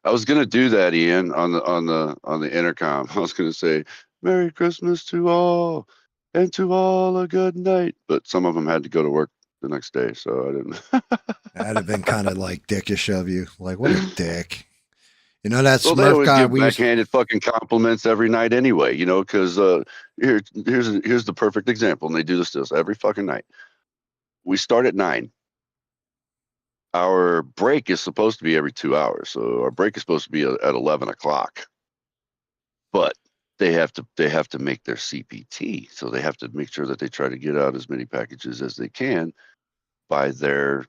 I was gonna do that, Ian, on the intercom. I was gonna say Merry Christmas to all, and to all a good night. But some of them had to go to work the next day, so I didn't. That'd have been kind of like dickish of you. Like, what a dick. That Well, they Smurf always guy give backhanded fucking compliments every night anyway, because here's the perfect example, and they do this every fucking night. We start at 9. Our break is supposed to be every 2 hours, so our break is supposed to be at 11 o'clock. But they have to make their CPT, so they have to make sure that they try to get out as many packages as they can by the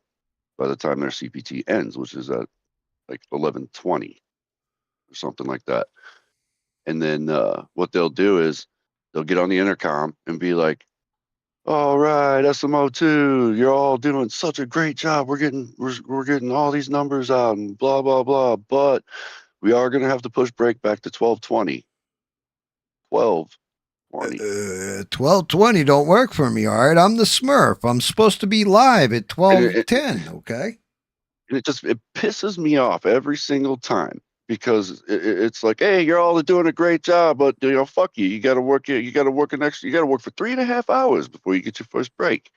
time their CPT ends, which is at like 11:20 or something like that. And then what they'll do is they'll get on the intercom and be like, "All right, SMO2, you're all doing such a great job. We're getting all these numbers out and blah blah blah. But we are going to have to push break back to 12:20. 12:20. 12:20 don't work for me. All right, I'm the Smurf. I'm supposed to be live at 12:10. Okay. And it pisses me off every single time because it's like, hey, you're all doing a great job, but fuck you. You got to work. You got to work for 3.5 hours before you get your first break.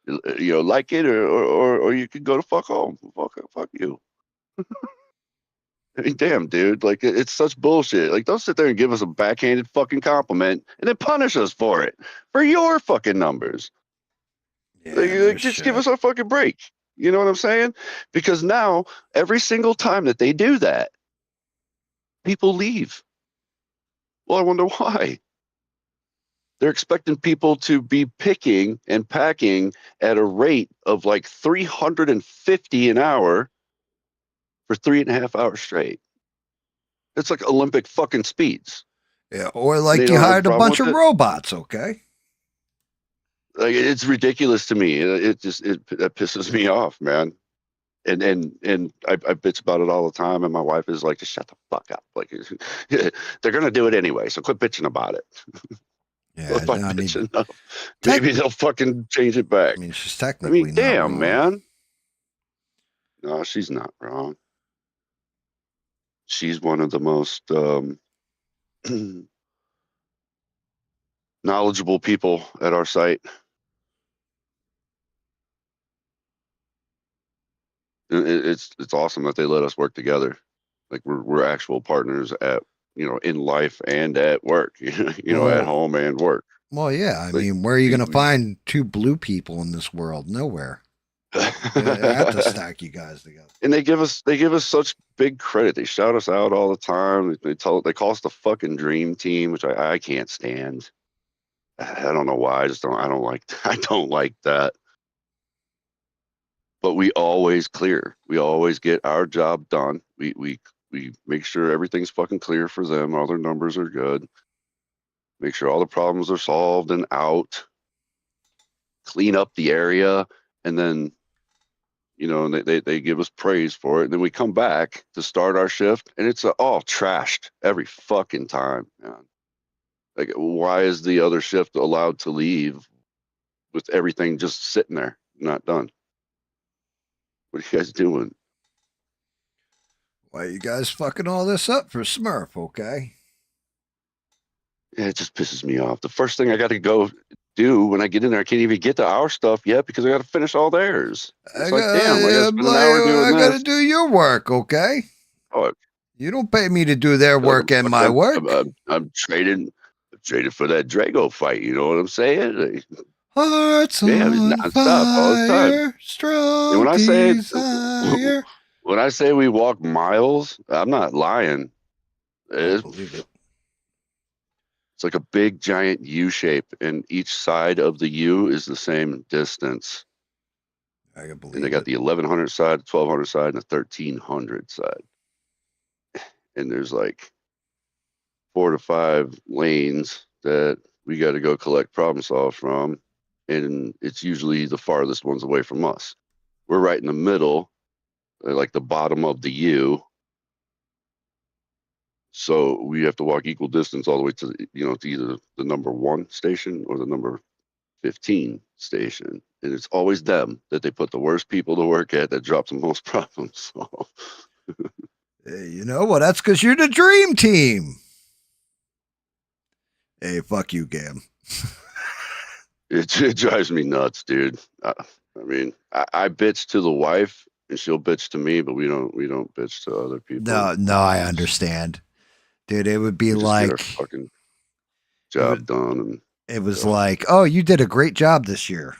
Like it or you could go to fuck home. Fuck you. I mean, damn, dude. Like it's such bullshit. Like, don't sit there and give us a backhanded fucking compliment and then punish us for it for your fucking numbers. Yeah, Just give us a fucking break. You know what I'm saying? Because now, every single time that they do that, people leave. Well, I wonder why. They're expecting people to be picking and packing at a rate of like 350 an hour for 3.5 hours straight. It's like Olympic fucking speeds. Yeah, or like you hired a bunch of robots, okay? Like, it's ridiculous to me. That pisses me off, man. And I bitch about it all the time, and my wife is like, just shut the fuck up. Like, they're gonna do it anyway, so quit bitching about it. Yeah, I mean, maybe they'll fucking change it back. I mean, she's technically damn, not wrong. Man. No, she's not wrong. She's one of the most knowledgeable people at our site. It's awesome that they let us work together. Like we're actual partners at in life and at work. At home and work. Well, yeah. I Like, mean, where are you going to we- find two blue people in this world? Nowhere. They have to stack you guys together. and they give us such big credit. They shout us out all the time. They call us the fucking dream team, which I can't stand. I don't know why. I don't like I don't like that. But we always clear. We always get our job done. We make sure everything's fucking clear for them. All their numbers are good. Make sure all the problems are solved and out. Clean up the area, and then they give us praise for it. And then we come back to start our shift, and it's all trashed every fucking time, man. Like, why is the other shift allowed to leave with everything just sitting there, not done? What are you guys doing? Why you guys fucking all this up for Smurf? Okay. Yeah, it just pisses me off. The first thing I got to go do when I get in there, I can't even get to our stuff yet because I got to finish all theirs. It's like, damn, I got to spend an hour doing I got to this. do your work. Okay. Oh, You don't pay me to do their work and my work. I'm trading for that Drago fight. You know what I'm saying? Hearts Yeah, it's on nonstop all the time. fire, And strong desire. when I say we walk miles, I'm not lying. I It's, believe it. it's like a big giant U shape, and each side of the U is the same distance. I can believe And they got it. the 1100 side, the 1200 side, and the 1300 side. And there's like 4 to 5 lanes that we got to go collect problem solve from. And it's usually the farthest ones away from us. We're right in the middle, like the bottom of the U. So we have to walk equal distance all the way to, to either the number 1 station or the number 15 station. And it's always them that they put the worst people to work at that drops the most problems. So Hey, you know what? That's because you're the dream team. Hey, fuck you, Gam. it drives me nuts, dude. I mean, I bitch to the wife and she'll bitch to me, but we don't bitch to other people. No, I understand, dude. It would be We just get our like fucking it, job done. And it was like, oh, you did a great job this year.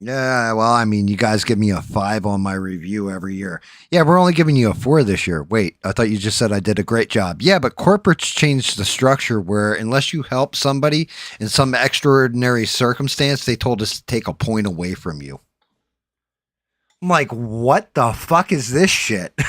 Yeah, well, I mean, you guys give me a 5 on my review every year. Yeah, we're only giving you a 4 this year. Wait, I thought you just said I did a great job. Yeah, but corporates changed the structure where unless you help somebody in some extraordinary circumstance, they told us to take a point away from you. I'm like, what the fuck is this shit?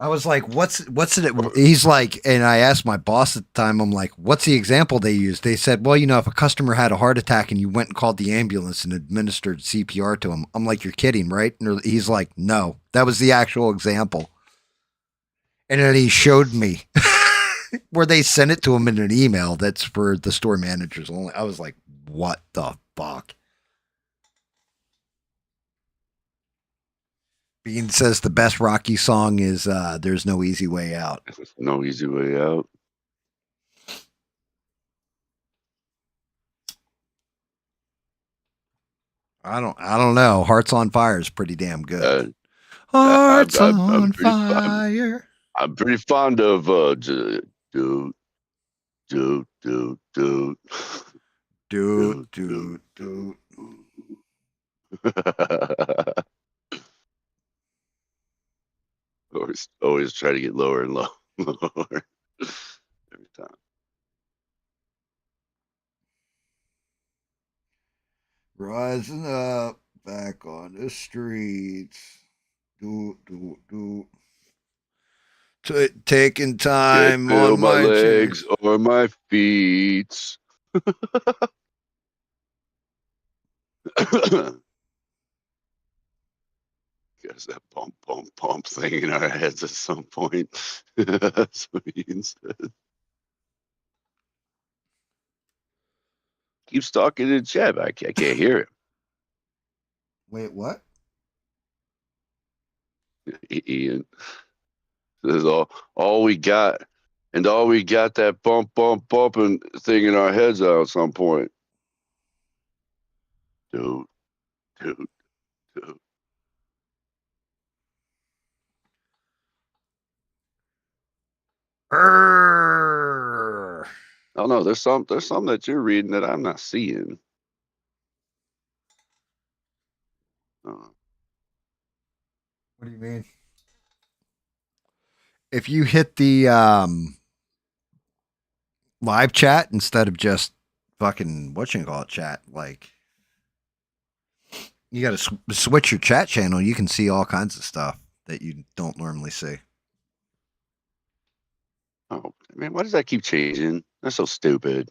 I was like, what's it? He's like, and I asked my boss at the time, I'm like, what's the example they used? They said, well, if a customer had a heart attack and you went and called the ambulance and administered CPR to him. I'm like, you're kidding, right? And he's like, no, that was the actual example. And then he showed me where they sent it to him in an email that's for the store managers only. I was like, what the fuck? Bean says the best Rocky song is There's No Easy Way Out. no easy way out. I don't know. Hearts on Fire is pretty damn good. I, Hearts I, on fire. I'm pretty fond of do do do do do Do. always try to get lower and lower every time. Rising up, back on the streets. Do. Taking Can't time feel on my my legs jeans. or my feet. Guess that bump thing in our heads at some point. That's what he said. Keeps talking in chat. I can't hear him. Wait, what? Ian says all we got, and all we got that bumping thing in our heads out at some point. Dude. Oh no, there's some that you're reading that I'm not seeing. Uh, What do you mean? If you hit the live chat instead of just fucking whatchamacallit chat, like you got to switch your chat channel. You can see all kinds of stuff that you don't normally see. oh man, why does that keep changing? That's so stupid.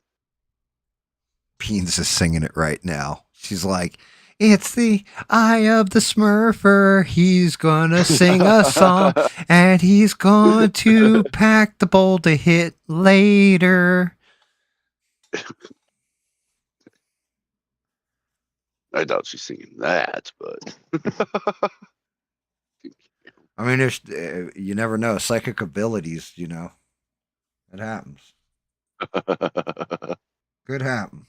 Beans is singing it right now. She's like, "It's the eye of the Smurfer. He's gonna sing a song, and he's going to pack the bowl to hit later." I doubt she's singing that, but I mean, there's you never know psychic abilities. You know, it happens. Could happen.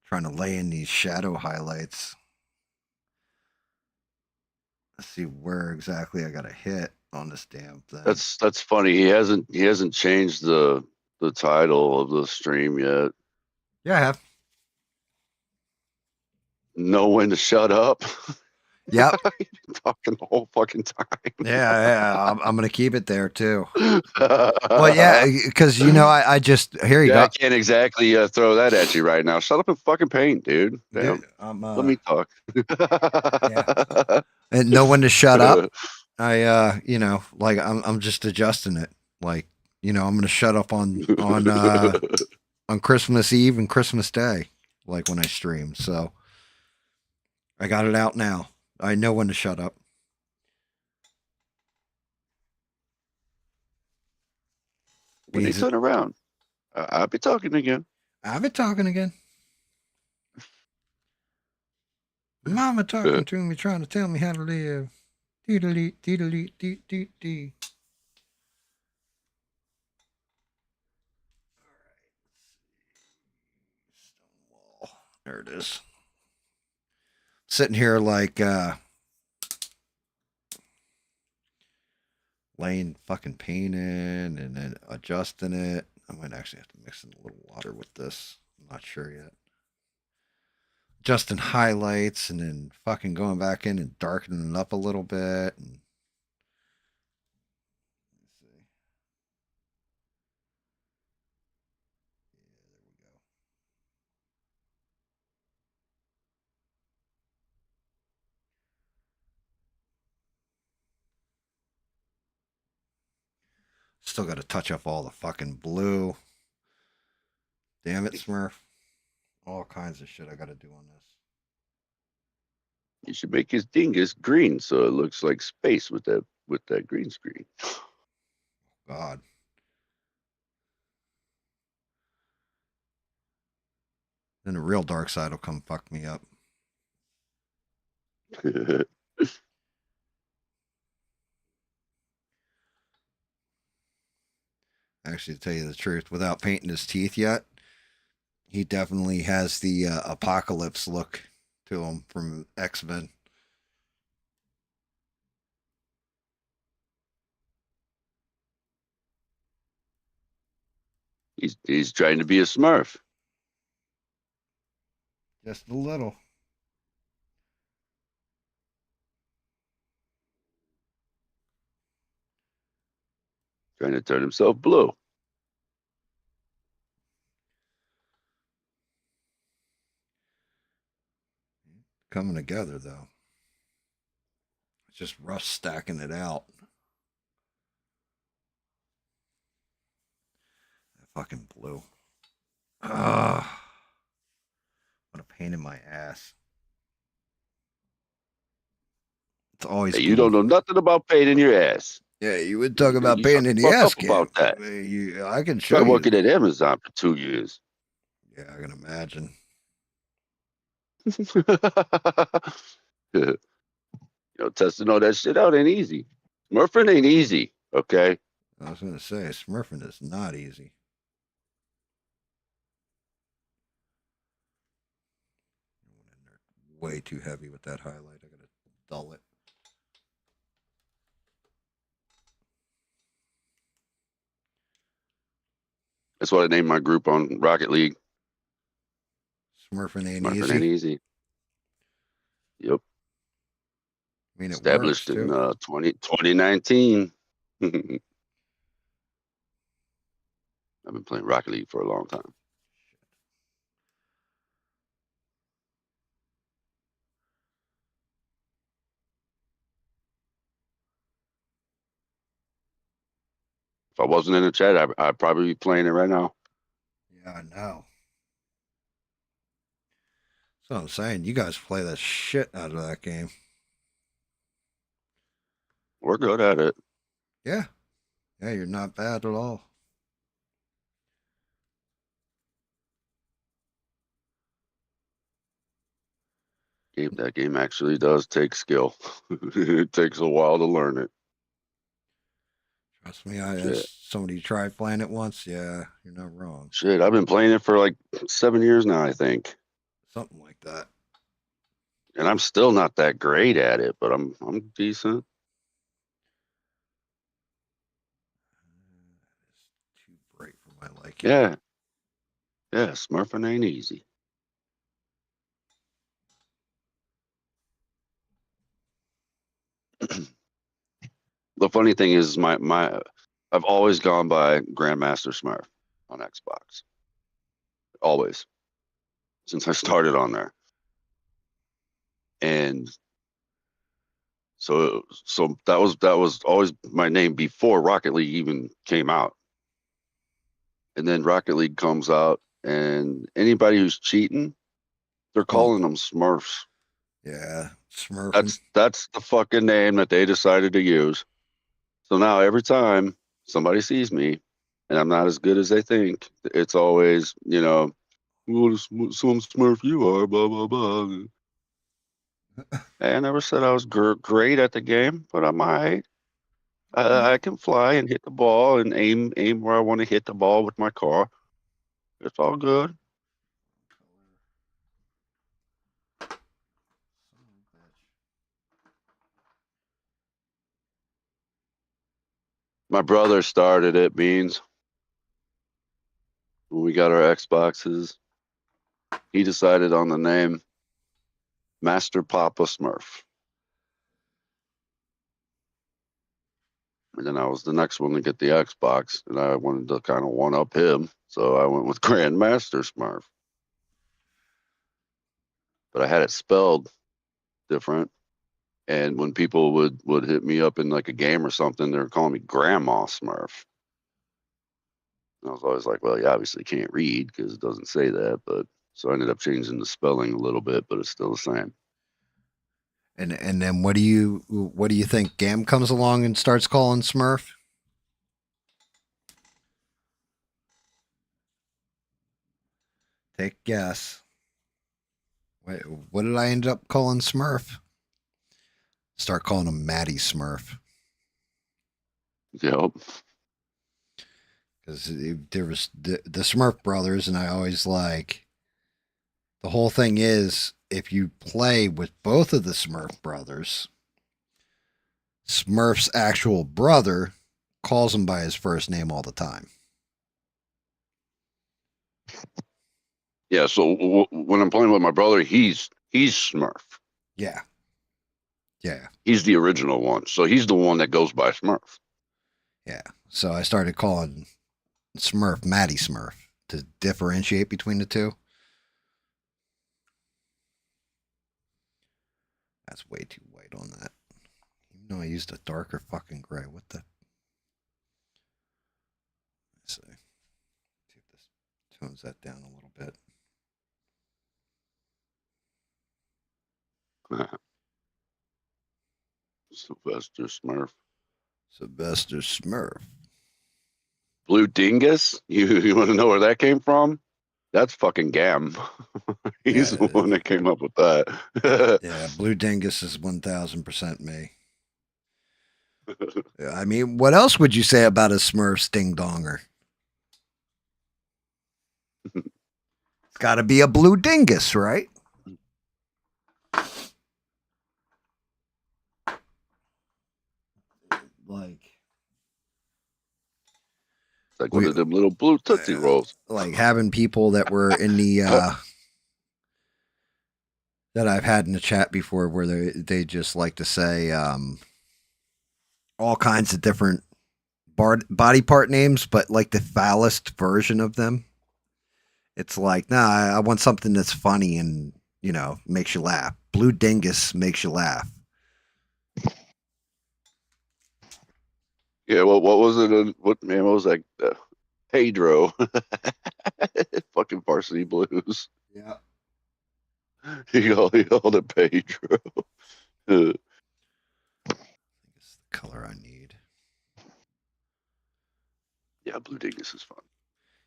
Trying to lay in these shadow highlights. Let's see where exactly I got to hit on this damn thing. that's funny. He hasn't changed the title of the stream yet. Yeah, I have. Know when to shut up. Yep. Talking the whole fucking time. Yeah. I'm gonna keep it there too. Well, yeah, because I just here you Yeah, I go. can't exactly throw that at you right now. Shut up and fucking paint, dude. Damn. Dude, I'm Let me talk. and no one to shut up. I like I'm just adjusting it. Like, I'm gonna shut up on Christmas Eve and Christmas Day, like when I stream. So I got it out now. I know when to shut up. When they Beans, turn around, I'll be talking again. I've been talking again. Mama talking to me, trying to tell me how to live. Dee-da-lee, dee-da-lee, dee-dee-dee. Stonewall. There it is. Sitting here like laying fucking paint in and then adjusting it. I might actually have to mix in a little water with this. I'm not sure yet. Adjusting highlights and then fucking going back in and darkening it up a little bit. And let's see. Yeah, there we go. Still got to touch up all the fucking blue. Damn it, Smurf. All kinds of shit I got to do on this. You should make his dingus green so it looks like space with that green screen. God. Then the real Darkseid will come fuck me up. Actually, to tell you the truth, without painting his teeth yet, he definitely has the apocalypse look to him from X-Men. He's trying to be a Smurf. Just a little. Trying to turn himself blue. Coming together, though. It's just rough stacking it out. That fucking blue. Ugh. What a pain in my ass. It's always Hey, you don't know nothing about pain in your ass. Yeah, you would talk about You pain shut in the the fuck ass up about that. I can show Try you. working at Amazon for 2 years. Yeah, I can imagine. Testing all that shit out ain't easy. Smurfing ain't easy, okay? I was going to say, smurfing is not easy. I went in there way too heavy with that highlight. I got to dull it. That's what I named my group on Rocket League. Smurfing ain't Smurfing easy. ain't easy. Yep. I mean, it Established works in too. 2019. I've been playing Rocket League for a long time. If I wasn't in the chat, I'd probably be playing it right now. Yeah, I know. That's what I'm saying. You guys play the shit out of that game. We're good at it. Yeah. Yeah, you're not bad at all. That game actually does take skill. It takes a while to learn it. Trust me, as Shit. somebody tried playing it once, yeah, you're not wrong. Shit, I've been playing it for like 7 years now, I think. Something like that. And I'm still not that great at it, but I'm decent. It's too bright for my liking. Yeah. Yeah, Smurfing ain't easy. The funny thing is I've always gone by Grandmaster Smurf on Xbox. Always. Since I started on there. And so that was always my name before Rocket League even came out. And then Rocket League comes out and anybody who's cheating, they're calling them Smurfs. Yeah, Smurfing. That's the fucking name that they decided to use. So now every time somebody sees me and I'm not as good as they think, it's always, what some Smurf you are, blah, blah, blah. I never said I was great at the game, but I'm all right. I can fly and hit the ball and aim where I want to hit the ball with my car. It's all good. My brother started it, Beans. When we got our Xboxes, he decided on the name Master Papa Smurf. And then I was the next one to get the Xbox, and I wanted to kind of one up him, so I went with Grandmaster Smurf. But I had it spelled different, and when people would hit me up in like a game or something, they were calling me Grandma Smurf. And I was always like, well, you obviously can't read because it doesn't say that, but so I ended up changing the spelling a little bit, but it's still the same. And then what do you think? GAM comes along and starts calling Smurf? Take a guess. Wait, what did I end up calling Smurf? Start calling him Matty Smurf. Yep. Because there was the Smurf brothers, and I always like the whole thing is if you play with both of the Smurf brothers, Smurf's actual brother calls him by his first name all the time. Yeah. So when I'm playing with my brother, he's Smurf. Yeah. Yeah. He's the original one, so he's the one that goes by Smurf. Yeah. So I started calling Smurf Matty Smurf to differentiate between the two. That's way too white on that. Even though I used a darker fucking gray. What the? Let's see. See if this tones that down a little bit. Sylvester Smurf. Sylvester Smurf. Blue Dingus? You want to know where that came from? That's fucking GAM. He's the Yeah, one that came up with that. yeah. Blue Dingus is 1000% me. I mean, what else would you say about a Smurf's ding donger? It's got to be a blue dingus, right? Like, It's like one of them little blue Tootsie Rolls. Like having people that were in the that I've had in the chat before, where they just like to say all kinds of different body part names, but like the foulest version of them. It's like, nah, I want something that's funny and makes you laugh. Blue dingus makes you laugh. Yeah, well, what was it? What was that? Pedro. Fucking Varsity Blues. Yeah. He called it Pedro. I think it's the color I need. Yeah, Blue Dingus is fun.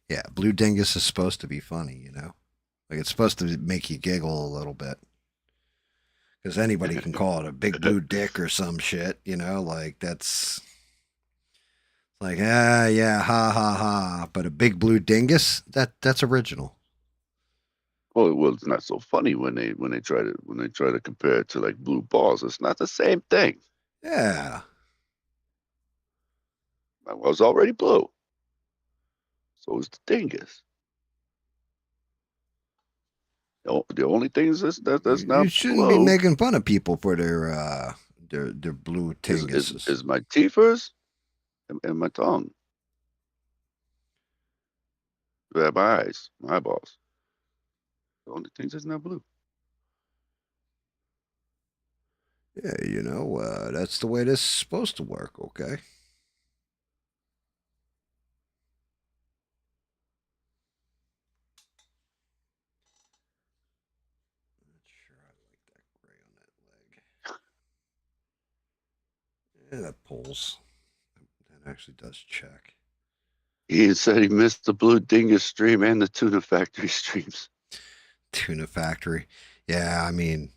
Yeah, blue dingus is supposed to be funny, like it's supposed to make you giggle a little bit. Because anybody can call it a big blue dick or some shit, like that's like yeah, ha ha ha. But a big blue dingus, that's original. Well, it's not so funny when they try to compare it to like blue balls. It's not the same thing. Yeah. I was already blue. So was the dingus. The only thing is that's You not shouldn't be blue making fun of people for their blue tinguses. is my teethers and my tongue. My eyes, my eyeballs. The only things that's not blue. Yeah, that's the way this is supposed to work, okay? Not sure I like that gray on that leg. Yeah, that pulls. That actually does check. He said he missed the Blue Dingus stream and the Tuna Factory streams. Tuna Factory. Yeah, I mean,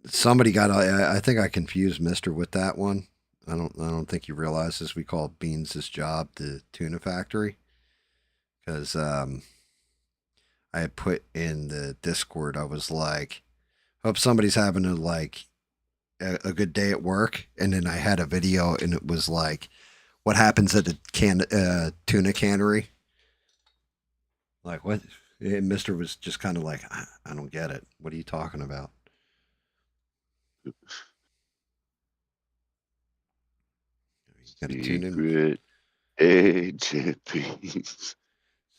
somebody got. I think I confused Mister with that one. I don't think he realizes we call Beans' job the Tuna Factory, because I had put in the Discord. I was like, hope somebody's having a good day at work, and then I had a video, and it was like, what happens at a tuna cannery? Like what? And Mister was just kind of like, I don't get it. What are you talking about? You got to tune in. Secret agent Beans.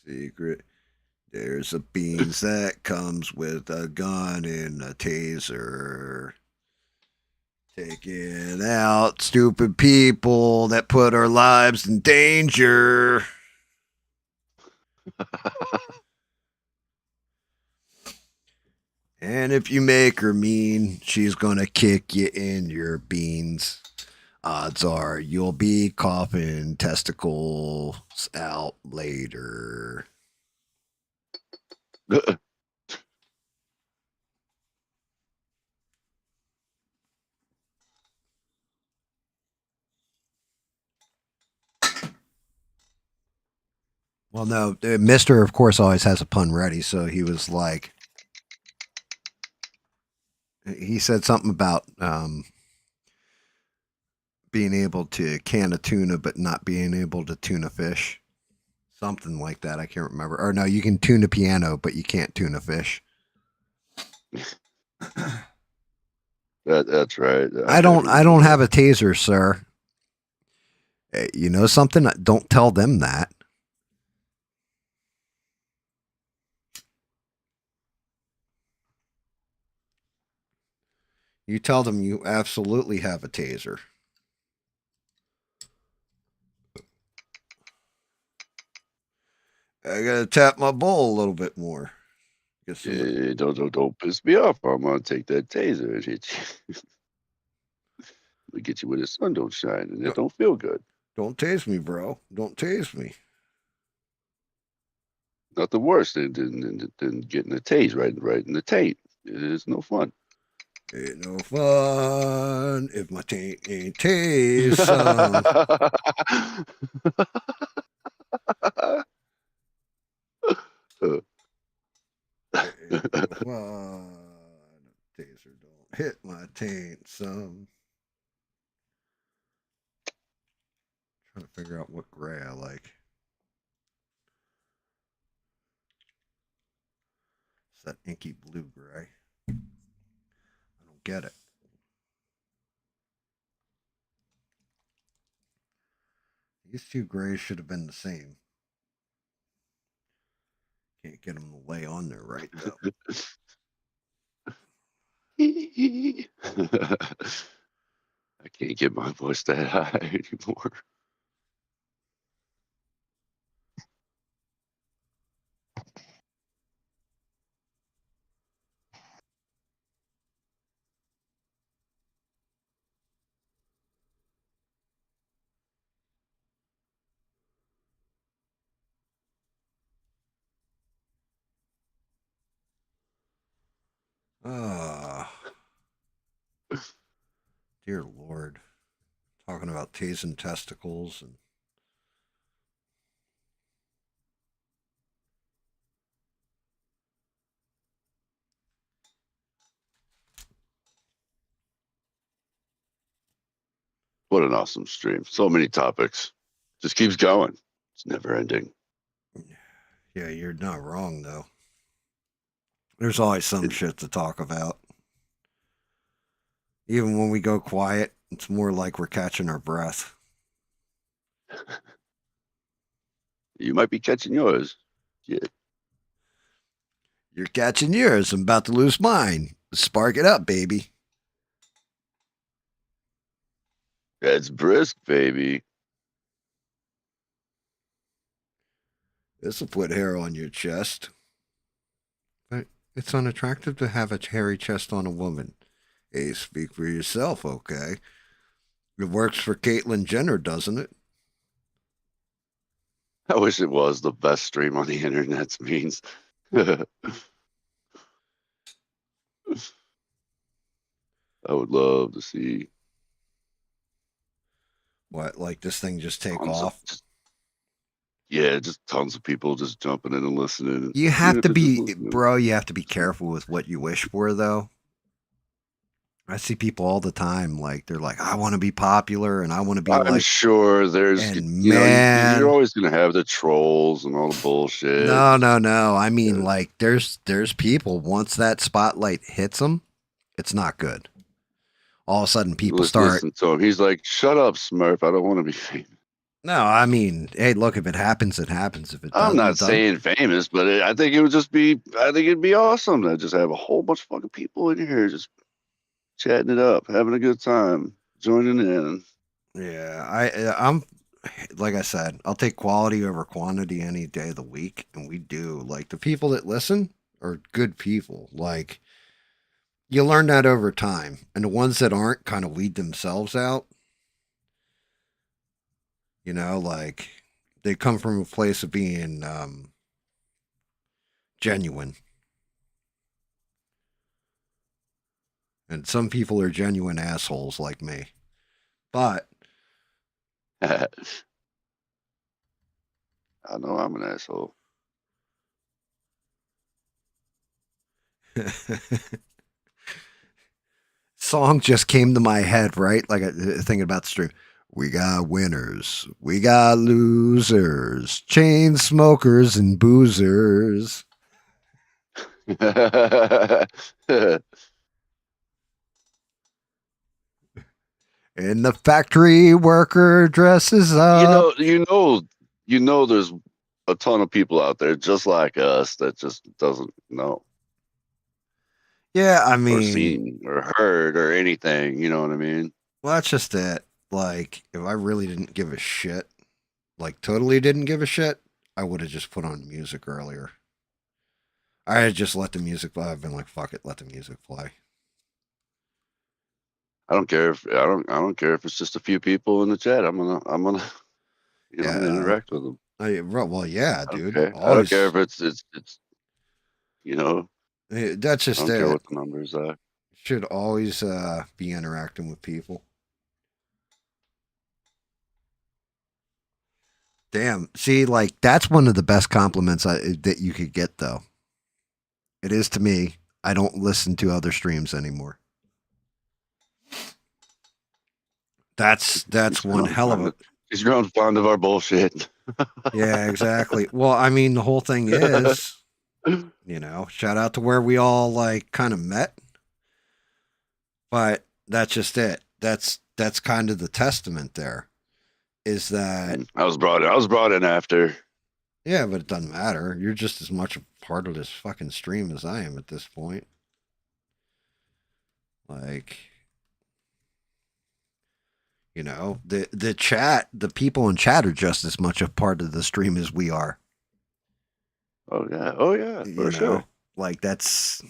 Secret. There's a Beans that comes with a gun and a taser. Taking out stupid people that put our lives in danger. And if you make her mean, she's gonna kick you in your beans. Odds are you'll be coughing testicles out later. Well, no, Mister, of course, always has a pun ready. So he was like, he said something about being able to can a tuna, but not being able to tune a fish. Something like that. I can't remember. Or no, you can tune a piano, but you can't tune a fish. That's right. I don't have a taser, sir. You know something? Don't tell them that. You tell them you absolutely have a taser. I gotta tap my bowl a little bit more. Yeah, don't piss me off. I'm gonna take that taser and hit you. We get you where the sun don't shine, and it don't feel good. Don't tase me, bro. Don't tase me. Nothing worse than getting a tase right in the taint. It is no fun. Ain't no fun if my taint ain't tased some. Ain't no fun. Taser don't hit my taint some. Trying to figure out what gray I like. It's that inky blue gray. I don't get it. These two grays should have been the same. Can't get them to lay on there right though. I can't get my voice that high anymore. Ah, dear Lord. Talking about tasing testicles and What an awesome stream. So many topics. Just keeps going. It's never ending. yeah, you're not wrong though. There's always some shit to talk about. Even when we go quiet, it's more like we're catching our breath. You might be catching yours. Yeah. You're catching yours. I'm about to lose mine. Spark it up, baby. It's brisk, baby. This will put hair on your chest. But it's unattractive to have a hairy chest on a woman. Hey, speak for yourself, okay? It works for Caitlyn Jenner, doesn't it? I wish it was the best stream on the internet means. I would love to see. What, like this thing just take tons of- off? just tons of people just jumping in and listening. You have to Just be, listening. bro, you have to be careful with what you wish for, though. I see people all the time, like, they're like, I want to be popular and I want to be I'm like. sure there's, And you know, man. you're always going to have the trolls and all the bullshit. No. I mean, like, there's people, once that spotlight hits them, it's not good. All of a sudden, people start. Listen to him. He's like, shut up, Smurf. I don't want to be famous. No, I mean, hey, look, if it happens, it happens. If it I'm doesn't, not it doesn't. saying famous, but I think it would just be, I think it'd be awesome to just have a whole bunch of fucking people in here just chatting it up, having a good time, joining in. Yeah, I'm like I said, I'll take quality over quantity any day of the week, and we do. Like the people that listen are good people. Like you learn that over time, and the ones that aren't kind of weed themselves out. You know, like they come from a place of being genuine. And some people are genuine assholes like me. But I know I'm an asshole. Song just came to my head, right? Like thinking about the stream. We got winners, we got losers, chain smokers and boozers. And the factory worker dresses up. You know, there's a ton of people out there just like us that just doesn't know. Yeah, I mean, or seen or heard or anything. You know what I mean? Well, that's just it. Like, if I really didn't give a shit, like totally didn't give a shit, I would have just put on music earlier. I had just let the music play. I've been like, fuck it, let the music play. I don't care if I don't care if it's just a few people in the chat. I'm gonna interact with them. Well, yeah, dude. I don't care if it's that's just I don't it. care what the numbers are. Should always be interacting with people. Damn. See, like that's one of the best compliments that you could get, though. It is to me. I don't listen to other streams anymore. That's one hell of a. He's grown fond of our bullshit. Yeah, exactly. Well, I mean, the whole thing is, You know, shout out to where we all like kind of met. But that's just it. That's kind of the testament there. Is that I was brought in after. yeah, but it doesn't matter. You're just as much a part of this fucking stream as I am at this point. Like, you know, the chat, the people in chat are just as much a part of the stream as we are. Oh yeah, You for know, sure. like that's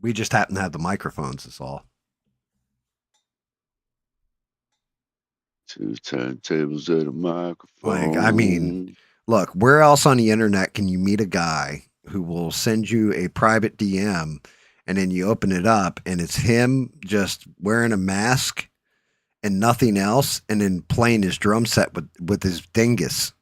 we just happen to have the microphones. Is all. 2 turntables and a microphone. Like, I mean, look, where else on the internet can you meet a guy who will send you a private DM and then you open it up and it's him just wearing a mask and nothing else and then playing his drum set with his dingus.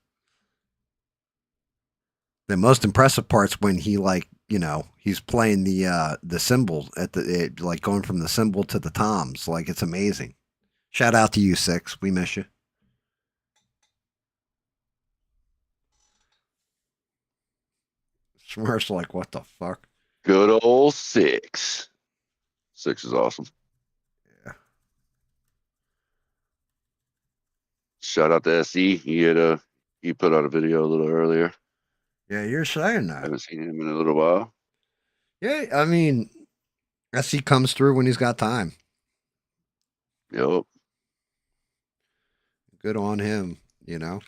The most impressive part's when he like, you know, he's playing the cymbal at like going from the cymbal to the toms. Like it's amazing. Shout out to you, Six. We miss you. Smurf's like, what the fuck? Good old 6. 6 is awesome. Yeah. Shout out to SE. He put out a video a little earlier. Yeah, you're saying I that. haven't seen him in a little while. Yeah, I mean, SC comes through when he's got time. Yep. Good on him, you know.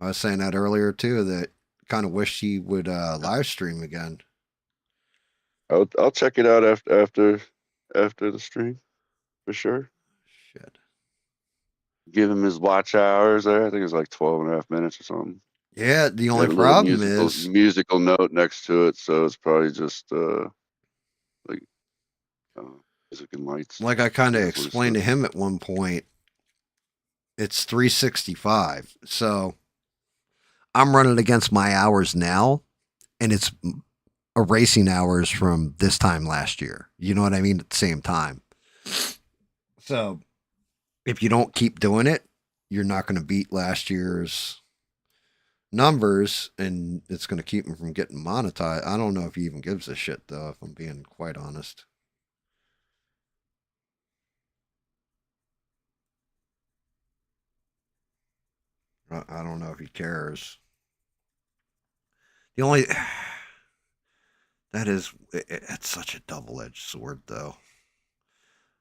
I was saying that earlier too, that kind of wish he would live stream again. I'll check it out after the stream for sure. Shit. Give him his watch hours there. I think it's like 12.5 minutes or something. Yeah, the only Got a little problem is musical note next to it, so it's probably just like music and lights. like I kind of That's what it explained to says. him at one point, it's 365. So I'm running against my hours now, and it's erasing hours from this time last year. You know what I mean? At the same time. So if you don't keep doing it, you're not going to beat last year's numbers, and it's going to keep him from getting monetized. I don't know if he even gives a shit, though, if I'm being quite honest. I don't know if he cares. The only that is it's such a double-edged sword, though.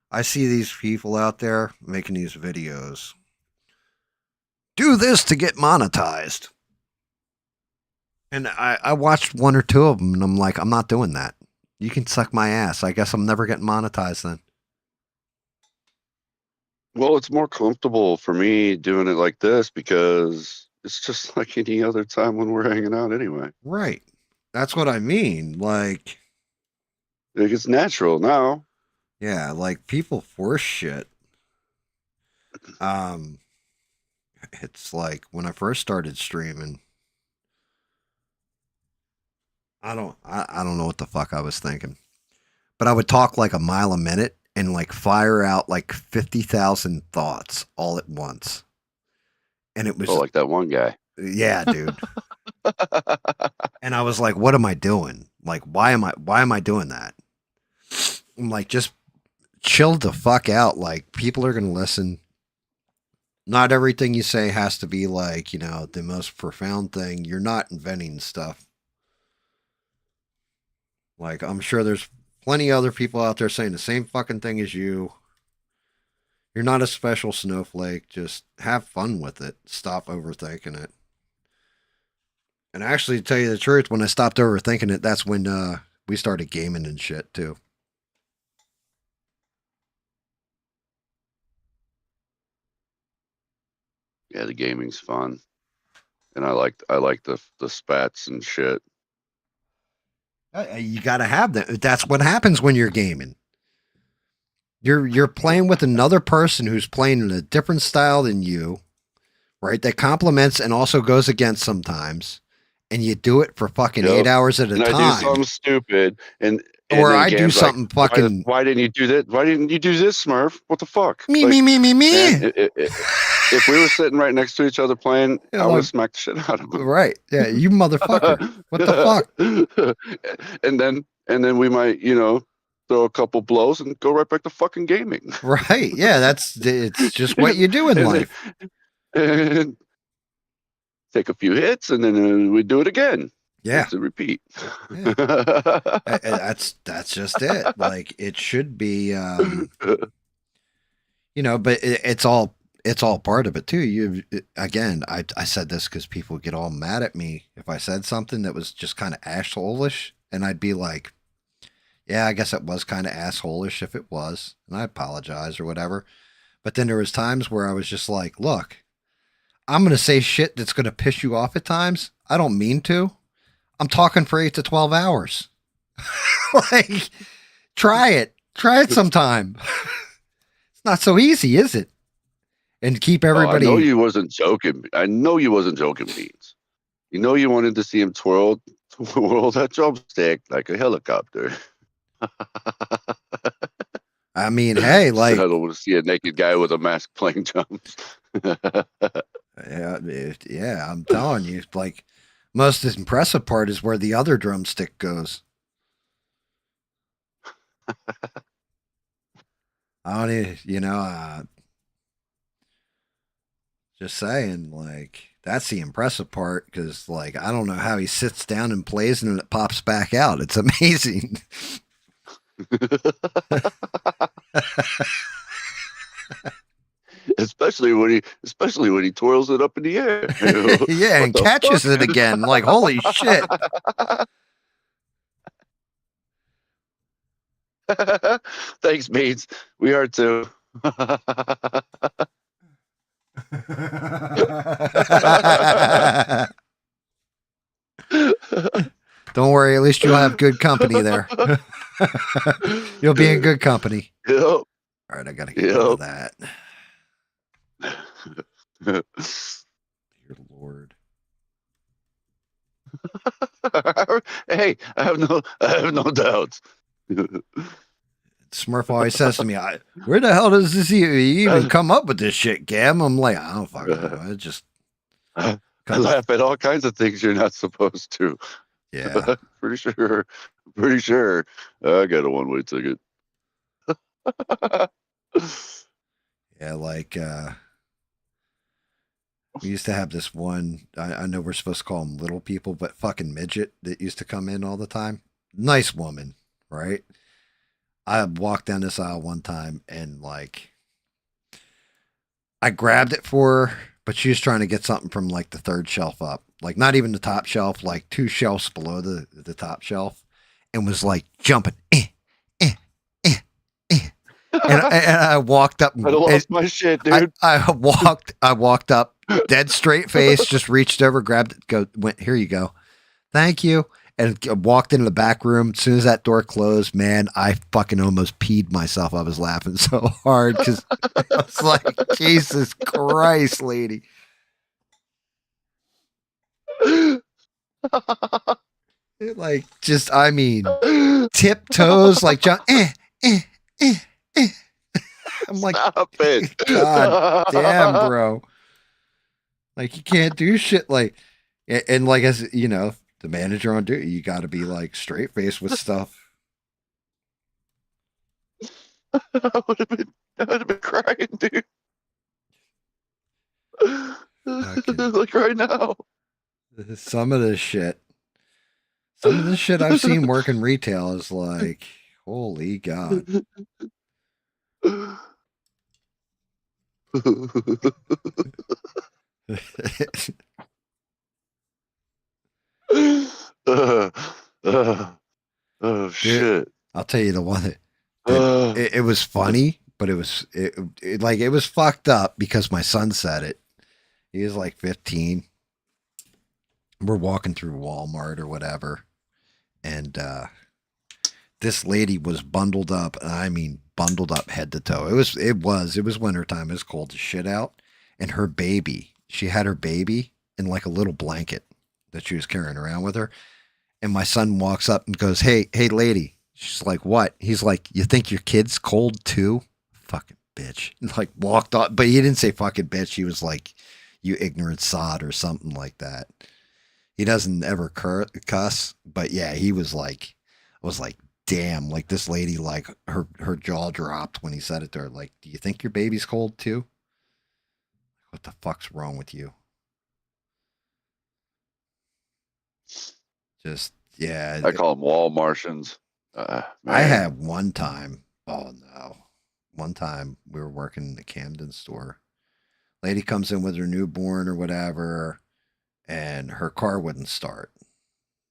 I see these people out there making these videos. Do this to get monetized. And I watched one or two of them, and I'm like, I'm not doing that. You can suck my ass. I guess I'm never getting monetized then. Well, it's more comfortable for me doing it like this because it's just like any other time when we're hanging out anyway. Right. That's what I mean. Like, it's natural now. yeah, like people force shit. It's like when I first started streaming, I don't know what the fuck I was thinking. But I would talk like a mile a minute and like fire out like 50,000 thoughts all at once. And it was like that one guy. Yeah, dude. And I was like, what am I doing? Like why am I doing that? I'm like, just chill the fuck out. Like people are going to listen. Not everything you say has to be like, you know, the most profound thing. You're not inventing stuff. Like, I'm sure there's plenty of other people out there saying the same fucking thing as you. You're not a special snowflake. Just have fun with it. Stop overthinking it. And actually, to tell you the truth, when I stopped overthinking it, that's when we started gaming and shit, too. Yeah, the gaming's fun. And I like the spats and shit. You got to have that. That's what happens when you're gaming. You're playing with another person who's playing in a different style than you, right? That complements and also goes against sometimes, and you do it for fucking 8 hours at a and time. I do something stupid, and or then I do Gam's something like, fucking. Why didn't you do that? Why didn't you do this, Smurf? What the fuck? Me, like, me, me, me, me. Man, if we were sitting right next to each other playing, Yeah, I would like, have smacked the shit out of him. right. Yeah, you motherfucker. What the fuck? and then we might, throw a couple blows and go right back to fucking gaming. Right. Yeah, it's just what you do in and, life. and take a few hits, and then we do it again. Yeah. It's a repeat. Yeah. That's just it. Like it should be but it's all part of it too. Again, I said this because people get all mad at me if I said something that was just kind of asshole-ish, and I'd be like, yeah, I guess it was kind of asshole-ish if it was, and I apologize or whatever. But then there was times where I was just like, look, I'm gonna say shit that's gonna piss you off at times. I don't mean to. I'm talking for 8 to 12 hours. Like, try it sometime. It's not so easy, is it? And keep everybody. I know you wasn't joking. Beans. You wanted to see him twirl that drumstick like a helicopter. I mean, hey, like, I don't want to see a naked guy with a mask playing drums. yeah, I'm telling you, like, most impressive part is where the other drumstick goes. I don't even, just saying, like, that's the impressive part, because, like, I don't know how he sits down and plays and then it pops back out. It's amazing. especially when he twirls it up in the air. Yeah, and catches it again. Like, holy shit. Thanks, Beans. We are too. Don't worry, at least you'll have good company there. You'll be in good company. Yep. All right, I gotta get rid of that. Dear Lord. Hey, I have no doubts. Smurf always says to me, "Where the hell does this even come up with this shit, Gam?" I'm like, I don't fucking know. It just I laugh at all kinds of things you're not supposed to. Yeah. Pretty sure. I got a one-way ticket. Yeah, like we used to have this one. I know we're supposed to call them little people, but fucking midget that used to come in all the time. Nice woman, right? I walked down this aisle one time and like I grabbed it for her, but she was trying to get something from like the third shelf up. Like not even the top shelf, like 2 shelves below the top shelf, and was like jumping. And I walked up. I lost my shit, dude. I walked up, dead straight face, just reached over, grabbed it, went, here you go. Thank you. And walked into the back room. As soon as that door closed, man, I fucking almost peed myself. I was laughing so hard because I was like, Jesus Christ, lady. Like, just, I mean, tiptoes, like, I'm like, stop it. God damn, bro. Like, you can't do shit like, and like, as you know, the manager on duty, you got to be like straight faced with stuff. I would have been crying, dude. Like right now. Some of this shit I've seen work in retail is like, holy God. Oh shit! I'll tell you the one that it was funny, but it was fucked up because my son said it. He was like 15. We're walking through Walmart or whatever, and this lady was bundled up, and I mean bundled up head to toe. It was wintertime. It was cold as shit out, and her baby. She had her baby in like a little blanket that she was carrying around with her. And my son walks up and goes, hey, lady. She's like, what? He's like, you think your kid's cold too? Fucking bitch. Like walked off, but he didn't say fucking bitch. He was like, you ignorant sod or something like that. He doesn't ever cuss, but yeah, he was like, I was like, damn, like this lady, like her jaw dropped when he said it to her. Like, do you think your baby's cold too? What the fuck's wrong with you? Just yeah. I call them wall Martians. I Man. had one time. Oh no. One time we were working in the Camden store. Lady comes in with her newborn or whatever, and her car wouldn't start.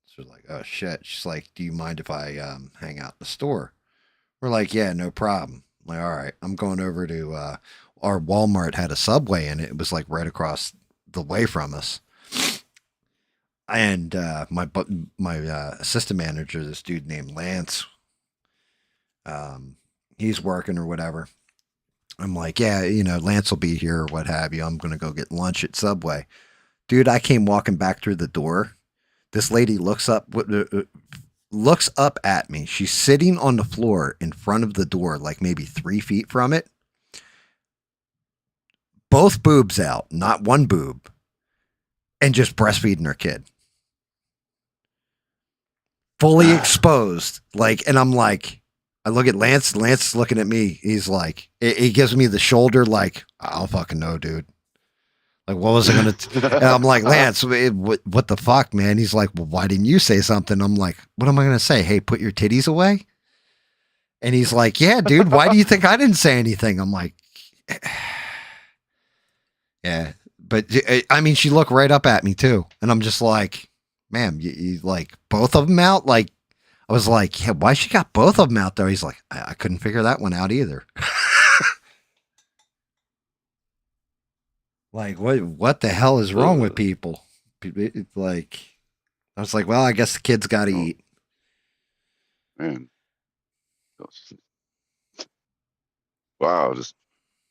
So we're like, oh shit. She's like, do you mind if I hang out in the store? We're like, yeah, no problem. I'm like, all right, I'm going over to our Walmart had a Subway in it. It was like right across the way from us. And my assistant manager, this dude named Lance, he's working or whatever. I'm like, yeah, Lance will be here or what have you. I'm going to go get lunch at Subway. Dude, I came walking back through the door. This lady looks up at me. She's sitting on the floor in front of the door, like maybe 3 feet from it. Both boobs out, not one boob, and just breastfeeding her kid. Fully exposed. Like, and I'm like, I look at Lance. Lance is looking at me. He's like, he gives me the shoulder, like, I don't fucking know, dude. Like, what was I going to? And I'm like, Lance, what the fuck, man? He's like, well, why didn't you say something? I'm like, what am I going to say? Hey, put your titties away. And he's like, yeah, dude, why do you think I didn't say anything? I'm like, yeah. But I mean, she looked right up at me too. And I'm just like, ma'am, you like both of them out? Like, I was like, yeah, why she got both of them out there? He's like, I couldn't figure that one out either. Like, what the hell is wrong with people? It's like, I was like, well, I guess the kids got to eat. Man. Wow, just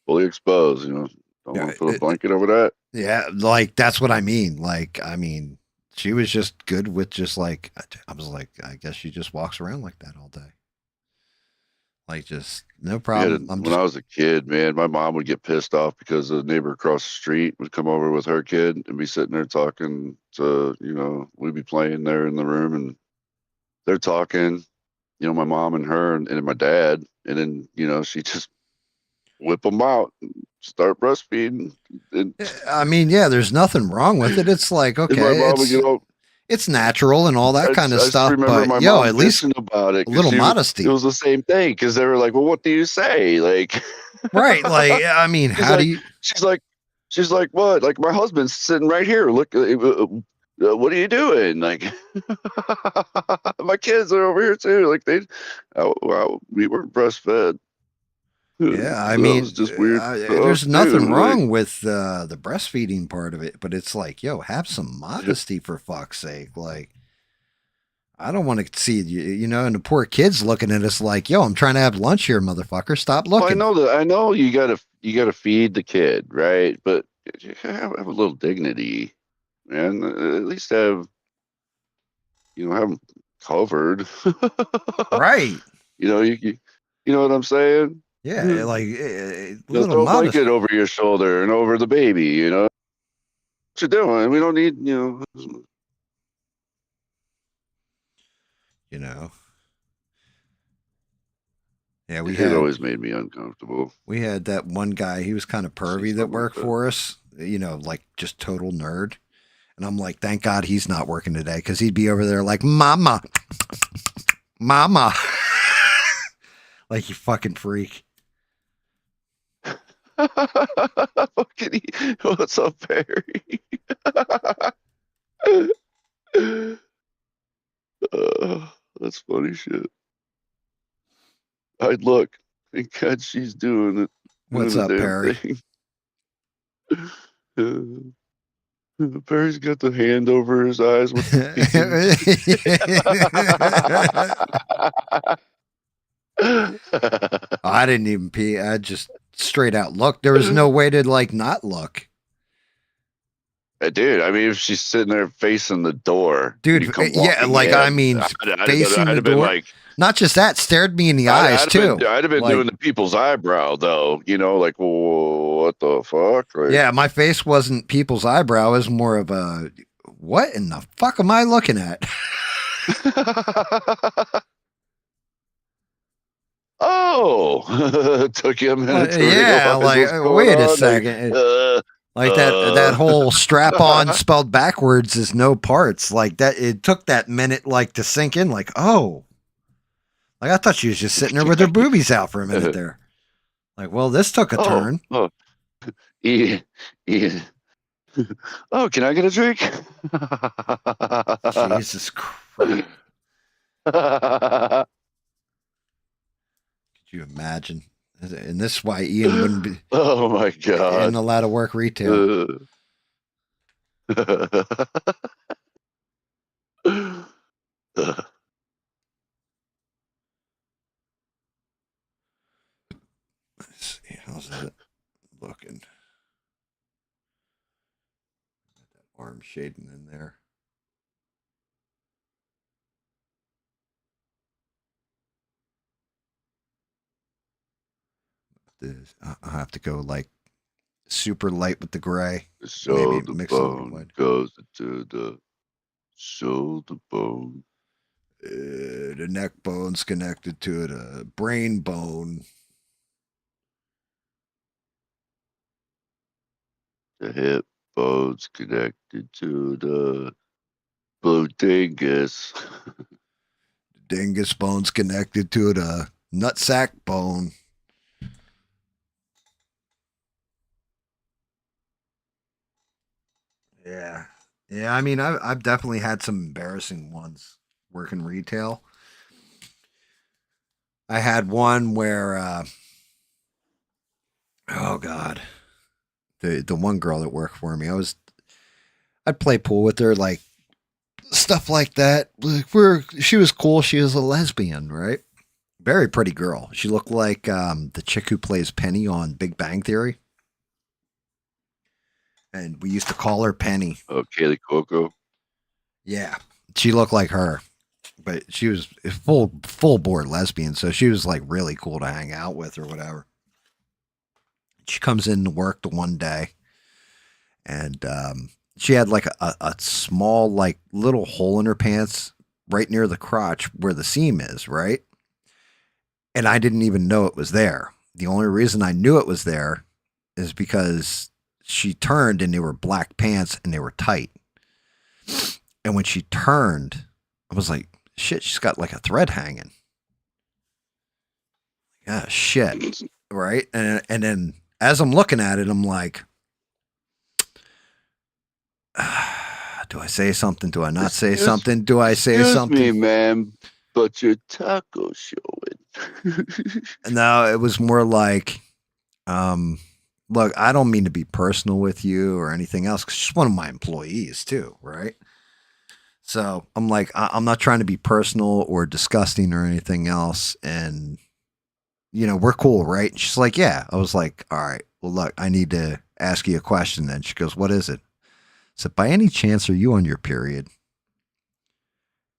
fully exposed, Don't want to put a blanket over that. Yeah, like, that's what I mean. Like, I mean, she was just good with just like, I was like, I guess she just walks around like that all day. Like, just no problem. When I was a kid, man, my mom would get pissed off because a neighbor across the street would come over with her kid and be sitting there talking to, we'd be playing there in the room and they're talking, my mom and her and my dad. And then, she just whip them out and start breastfeeding. And, I mean, yeah, there's nothing wrong with it. It's like, okay, it's natural and all that kind of stuff. But at least about it, a little modesty. It was the same thing because they were like, "Well, what do you say?" Like, right? Like, I mean, how do you? She's like, what? Like, my husband's sitting right here. Look, what are you doing? Like, my kids are over here too. Like, we weren't breastfed. Yeah, I mean, was just weird. There's nothing wrong with the breastfeeding part of it, but it's like, have some modesty for fuck's sake. Like, I don't want to see and the poor kids looking at us like, I'm trying to have lunch here, motherfucker. Stop looking. Well, I know you gotta feed the kid, right? But you have a little dignity, man. At least have them covered, right? You know what I'm saying? Yeah, like throw a blanket over your shoulder and over the baby. What you doing? We don't need Yeah, it always made me uncomfortable. We had that one guy. He was kind of pervy that worked for us. Like just total nerd. And I'm like, thank God he's not working today because he'd be over there like, mama, mama, like you fucking freak. What's up, Barry? That's funny shit. I'd look. Thank God she's doing it. What's up, Barry? Barry's got the hand over his eyes. I didn't even pee. I just straight out looked. There was no way to like not look. Dude, I mean, if she's sitting there facing the door, dude, yeah, like I mean, facing the door. Like, Not just that, stared me in the eyes too. I'd have been Like, doing the people's eyebrow though, like, whoa, what the fuck? Like, yeah, my face wasn't people's eyebrow. It was more of a, what in the fuck am I looking at? oh, it took you a minute to Yeah, realize like, what's going wait a on. second. Like that whole strap on spelled backwards is no parts. Like that, it took that minute like to sink in. Like, oh, like I thought she was just sitting there with her boobies out for a minute there. Like, well, this took a turn. Yeah, yeah. Oh, can I get a drink? Jesus Christ! Could you imagine? And this is why Ian wouldn't be. Oh my god! Isn't allowed to work retail. Let's see, how's that looking? That arm shading in there. I have to go like super light with the gray. So Maybe the mix a little bone white. goes into the shoulder bone. The neck bone's connected to the brain bone. The hip bone's connected to the botingus. The dingus bone's connected to the nutsack bone. Yeah. Yeah, I mean, I've definitely had some embarrassing ones working retail. I had one where, oh God, the one girl that worked for me, I'd play pool with her, like stuff like that. Like she was cool. She was a lesbian, right? Very pretty girl. She looked like the chick who plays Penny on Big Bang Theory. And we used to call her Penny. Oh, Kaylee Coco. Yeah, she looked like her, but she was a full board lesbian, so she was like really cool to hang out with or whatever. She comes in to work the one day, and she had like a small like little hole in her pants right near the crotch where the seam is, right? And I didn't even know it was there. The only reason I knew it was there is because she turned and they were black pants and they were tight. And when she turned, I was like, shit, she's got like a thread hanging. Yeah, shit. Right. And then as I'm looking at it, I'm like, do I say something? Do I not say something? Do I say something? Excuse me, ma'am, but your taco's showing. No, it was more like, look, I don't mean to be personal with you or anything else because she's one of my employees too, right? So I'm like, I'm not trying to be personal or disgusting or anything else. And, we're cool, right? And she's like, yeah. I was like, all right, well, look, I need to ask you a question then. She goes, what is it? I said, by any chance, are you on your period?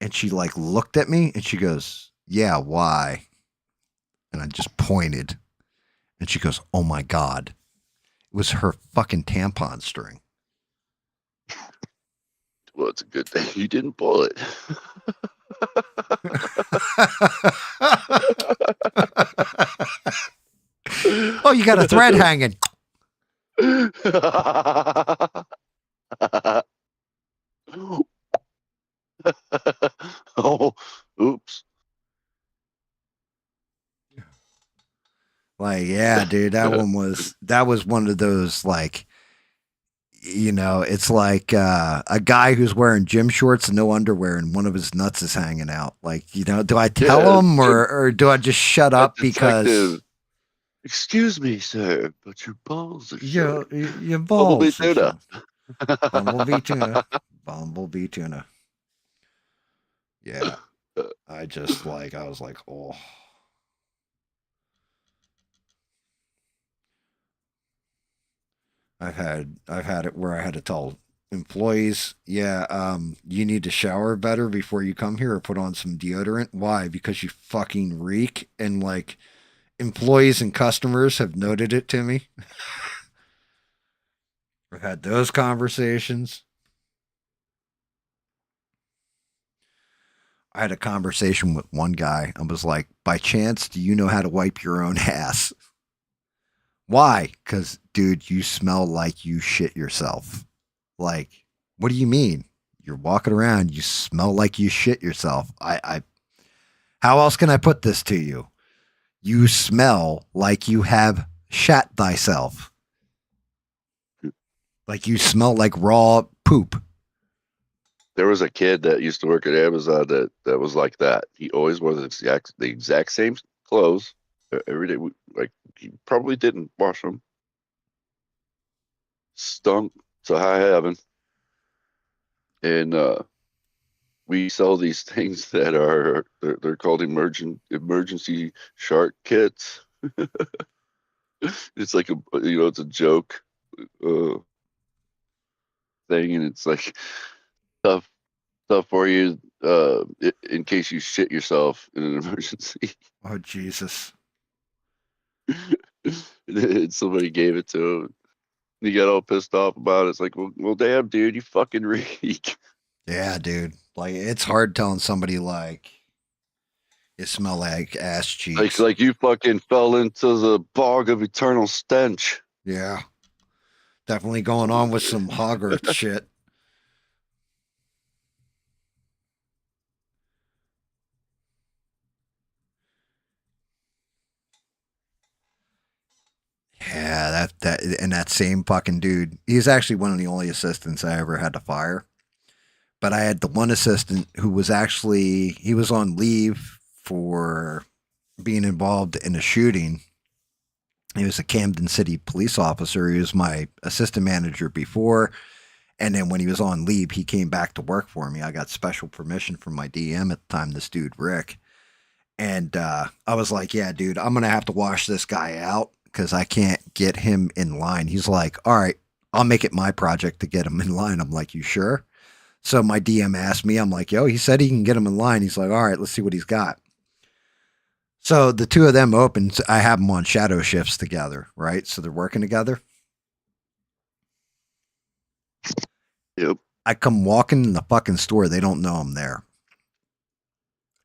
And she like looked at me and she goes, yeah, why? And I just pointed and she goes, oh my God. It was her fucking tampon string. Well, it's a good thing you didn't pull it. Oh, you got a thread hanging. Oh, oops. Like, yeah, dude, that was one of those like, it's like a guy who's wearing gym shorts and no underwear and one of his nuts is hanging out. Like, do I tell him or do I just shut up because excuse me, sir, but your balls are showing. your balls Bumblebee tuna. Bumblebee tuna. Bumblebee tuna. Yeah. I was like, oh. I've had it where I had to tell employees, yeah, you need to shower better before you come here or put on some deodorant. Why? Because you fucking reek. And like employees and customers have noted it to me. I've had those conversations. I had a conversation with one guy. I was like, by chance, do you know how to wipe your own ass? Why? Because, dude, you smell like you shit yourself. Like, what do you mean? You're walking around, you smell like you shit yourself. How else can I put this to you? You smell like you have shat thyself. Like you smell like raw poop. There was a kid that used to work at Amazon that was like that. He always wore the exact same clothes every day. Like he probably didn't wash them. Stunk to high heaven. And we sell these things that are they're called emergency shark kits. It's like it's a joke uh, thing, and it's like stuff stuff for you in case you shit yourself in an emergency. Oh, Jesus. And somebody gave it to him. He got all pissed off about it. It's like, well, damn, dude, you fucking reek. Yeah, dude. Like, it's hard telling somebody, like, you smell like ass Like, cheeks. like you fucking fell into the bog of eternal stench. Yeah. Definitely going on with some hogger shit. Yeah, and that same fucking dude. He's actually one of the only assistants I ever had to fire. But I had the one assistant who was actually he was on leave for being involved in a shooting. He was a Camden City police officer. He was my assistant manager before, and then when he was on leave, he came back to work for me. I got special permission from my DM at the time, this dude Rick, and I was like, "Yeah, dude, I'm gonna have to wash this guy out because I can't get him in line." He's like, "All right, I'll make it my project to get him in line." I'm like, "You sure?" So my DM asked me, I'm like, "Yo, he said he can get him in line." He's like, "All right, let's see what he's got." So the two of them opened. I have them on shadow shifts together, right? So they're working together. Yep. I come walking in the fucking store. They don't know I'm there.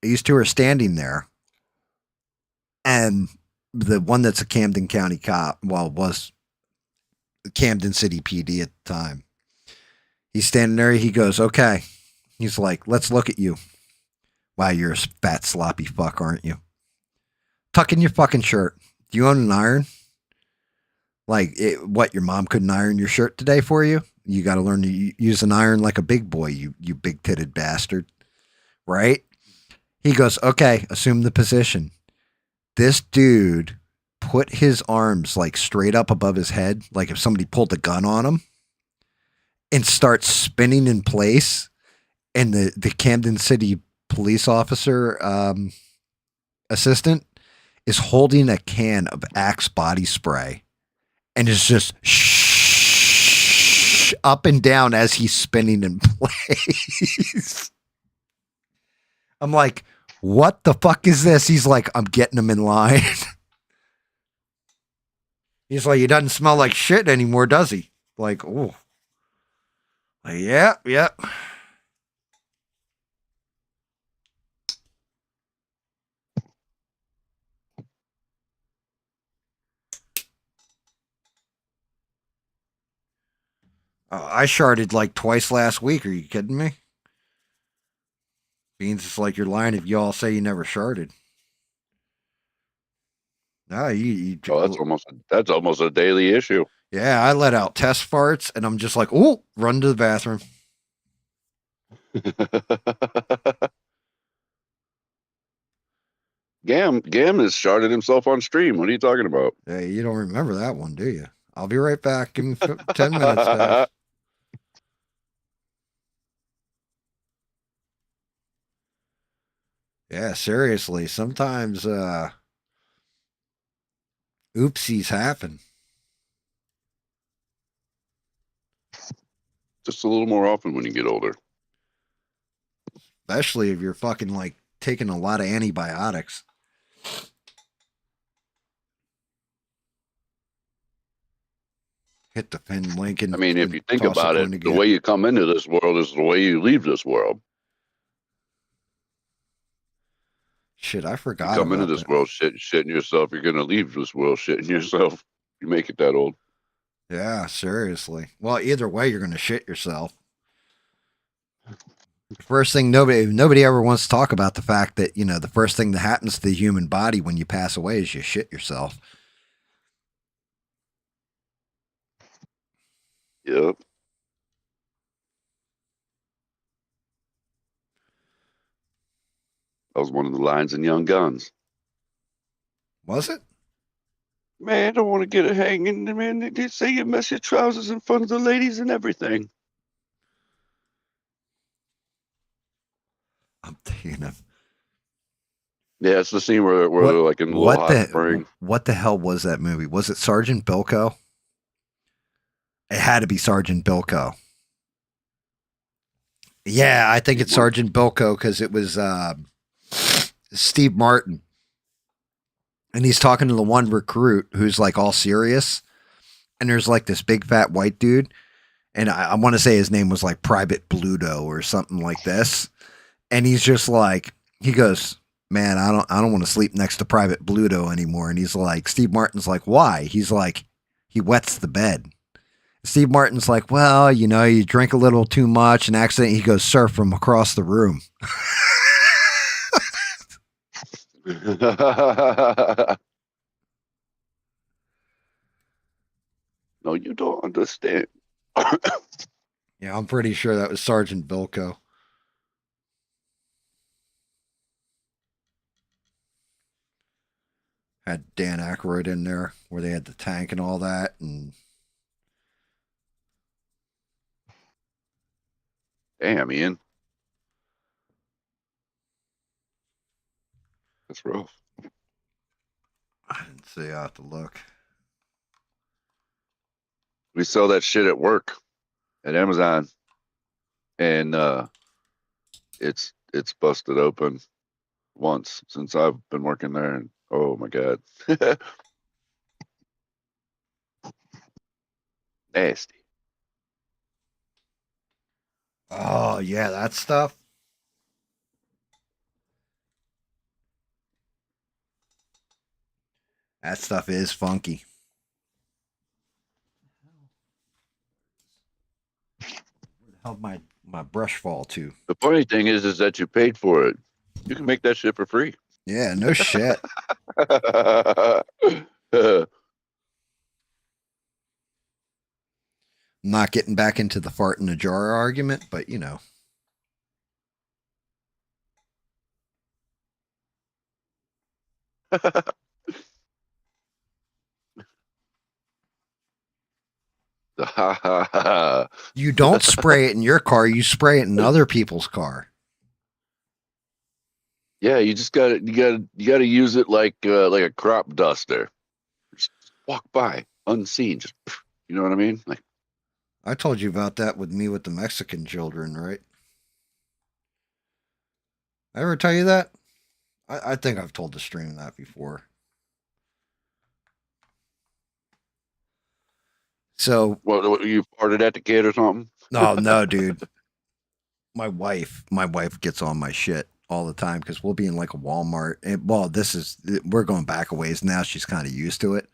These two are standing there, and the one that's a Camden County cop, well, was Camden City PD at the time. He's standing there. He goes, "Okay." He's like, "Let's look at you." "Wow, you're a fat sloppy fuck, aren't you? Tuck in your fucking shirt. Do you own an iron? Like, what? Your mom couldn't iron your shirt today for you? You got to learn to use an iron like a big boy. You big titted bastard." Right? He goes, "Okay, assume the position." This dude put his arms like straight up above his head, like if somebody pulled a gun on him, and starts spinning in place. And the Camden City police officer assistant is holding a can of Axe body spray and is just shh up and down as he's spinning in place. I'm like, "What the fuck is this?" He's like, "I'm getting him in line." He's like, "He doesn't smell like shit anymore, does he?" Like, oh, like, yeah, yeah. I sharded like twice last week. Are you kidding me? Beans, it's like you're lying if you all say you never sharded. No, Oh, that's almost a daily issue. yeah, I let out test farts and I'm just like, "Oh, run to the bathroom." Gam has sharded himself on stream. What are you talking about? Hey, you don't remember that one, do you? I'll be right back. Give me 10 minutes, Dash. Yeah, seriously. Sometimes oopsies happen. just a little more often when you get older. Especially if you're fucking like taking a lot of antibiotics. Hit the pin link and I mean, if you think toss a about coin it, the again. way you come into this world is the way you leave this world. Shit, I You forgot come into about this that. world shitting yourself. You're going to leave this world shitting yourself. You make it that old. Yeah, seriously. Well, either way, you're gonna shit yourself. First thing, nobody ever wants to talk about the fact that the first thing that happens to the human body when you pass away is you shit yourself. Yep. That was one of the lines in Young Guns. Was it? Man, I don't want to get it hanging. Man, they say you mess your trousers in front of the ladies and everything. I'm thinking of Yeah, it's the scene where they're like in a little what hot spring. the hell was that movie? Was it Sergeant Bilko? It had to be Sergeant Bilko. Yeah, I think it's Sergeant Bilko because it was Steve Martin. And he's talking to the one recruit who's like all serious. And there's like this big fat white dude. And I want to say his name was like Private Bluto or something like this. And he's just like, he goes, man, I don't want to sleep next to Private Bluto anymore. And he's like, Steve Martin's like, why? He's like, he wets the bed. Steve Martin's like, well, you drink a little too much and accidentally he goes surf from across the room. No, you don't understand. Yeah, I'm pretty sure that was Sergeant Bilko. Had Dan Aykroyd in there where they had the tank and all that. And Damn, Ian. That's rough. I didn't see. I have to look. We sell that shit at work at Amazon, and it's busted open once since I've been working there, and oh my god, nasty. Oh, yeah, that stuff. That stuff is funky. Where the hell my brush fall to? The funny thing is that you paid for it. You can make that shit for free. Yeah, no shit. Not getting back into the fart in a jar argument, but you don't spray it in your car, you spray it in other people's car. Yeah, you just got to use it like a crop duster. Just walk by unseen. Just, you know what I mean? Like, I told you about that with me with the Mexican children, right? I ever tell you that? I think I've told the stream that before. So, what you farted at the kid or something? no, dude. My wife gets on my shit all the time because we'll be in like a Walmart. And, well, we're going back a ways now. She's kind of used to it.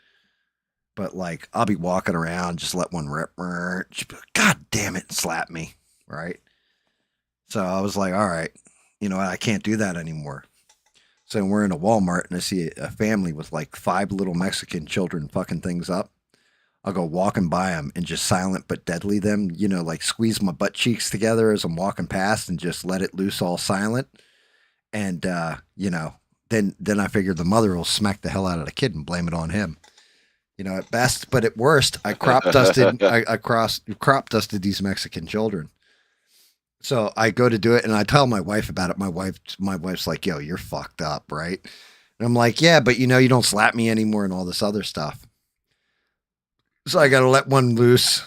But like, I'll be walking around, just let one rip. She'll be like, God damn it, and slap me. Right. So I was like, all right, I can't do that anymore. So we're in a Walmart and I see a family with like 5 little Mexican children fucking things up. I'll go walking by them and just silent but deadly them, like squeeze my butt cheeks together as I'm walking past and just let it loose all silent. And, then I figure the mother will smack the hell out of the kid and blame it on him. At best, but at worst, I crop dusted. I crop dusted these Mexican children. So I go to do it, and I tell my wife about it. My wife's like, "Yo, you're fucked up, right?" And I'm like, "Yeah, but you don't slap me anymore and all this other stuff." So I got to let one loose,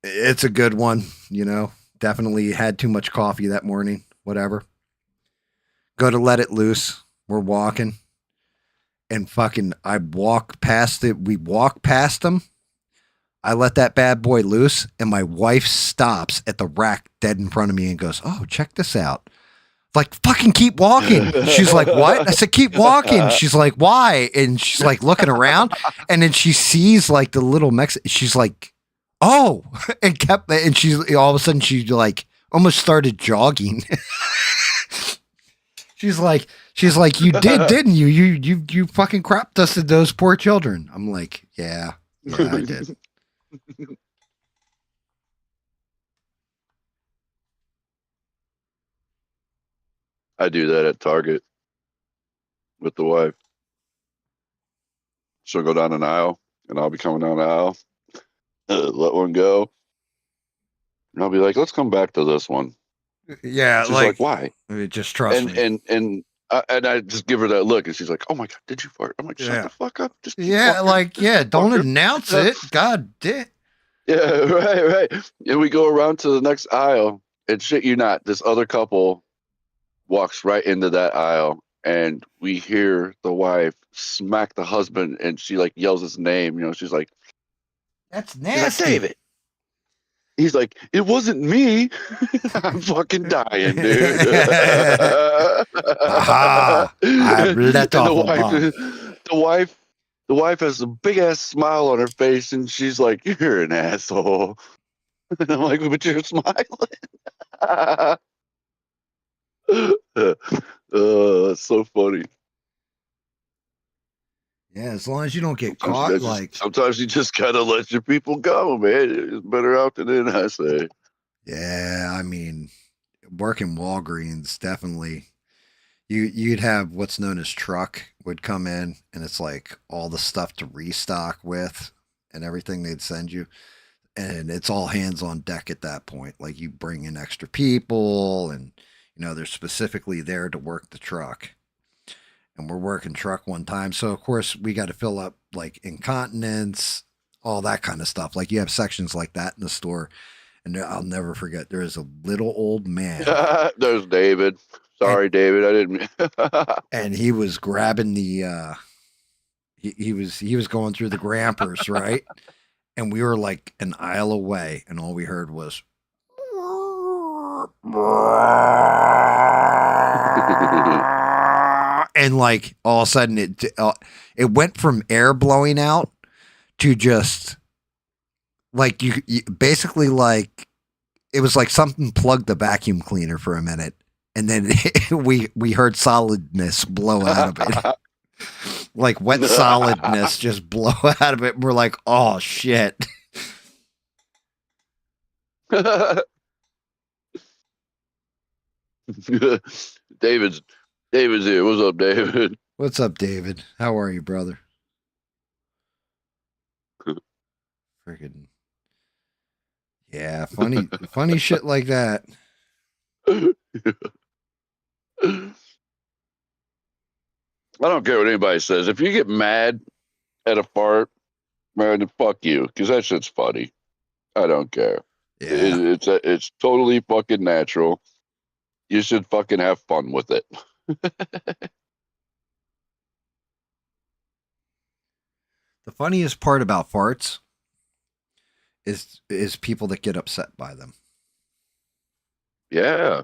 It's a good one, you know. Definitely had too much coffee that morning. Whatever. Go to let it loose. We're walking, and fucking, I walk past it. We walk past them. I let that bad boy loose, and my wife stops at the rack dead in front of me and goes, "Oh, check this out." Like, fucking keep walking. She's like, "What?" I said, "Keep walking." She's like, "Why?" And she's like looking around, and then she sees like the little Mexican. She's like, "Oh," and kept. And she's all of a sudden she like almost started jogging. she's like, "You did, didn't you? You fucking crap dusted those poor children." I'm like, "Yeah, yeah, I did." I do that at Target with the wife. She'll go down an aisle, and I'll be coming down the aisle. Let one go, and I'll be like, "Let's come back to this one." Yeah, She's like, like, "Why?" just trust me. And I just give her that look, and she's like, "Oh my god, did you fart?" I'm like, "Shut Yeah. the fuck up, just keep Yeah, walking, like, yeah, don't fucker." announce it. God damn. Yeah, right. And we go around to the next aisle, and shit you not, this other couple walks right into that aisle, and we hear the wife smack the husband, and she like yells his name. You know, That's she's like, nasty. "David." He's like, "It wasn't me." I'm fucking dying, dude. Aha. I've let And off a bomb. the wife, the wife has a big ass smile on her face, and she's like, "You're an asshole." And I'm like, "But you're smiling." It's so funny. Yeah, as long as you don't get caught, like, Sometimes you just gotta let your people go, man. It's better out than in, I say. yeah, I mean, working Walgreens, definitely. You'd have what's known as truck would come in, and it's like all the stuff to restock with and everything they'd send you. And it's all hands on deck at that point. Like, you bring in extra people, and they're specifically there to work the truck. And we're working truck one time, so of course we got to fill up like incontinence, all that kind of stuff. Like, you have sections like that in the store, and I'll never forget. There is a little old man, There's David. and Sorry, David. I didn't. he was grabbing the he was going through the grampers, right? And we were like an aisle away, and all we heard was and like all of a sudden it went from air blowing out to just like you basically, like, it was like something plugged the vacuum cleaner for a minute, and then we heard solidness blow out of it. Like wet solidness just blow out of it, and we're like, "Oh shit." David's David's here. What's up, David? What's up, David? How are you, brother? Freaking, yeah, funny shit like that. I don't care what anybody says. If you get mad at a fart, man, then fuck you, because that shit's funny. I don't care. Yeah. It's totally fucking natural. You should fucking have fun with it. The funniest part about farts is people that get upset by them. Yeah.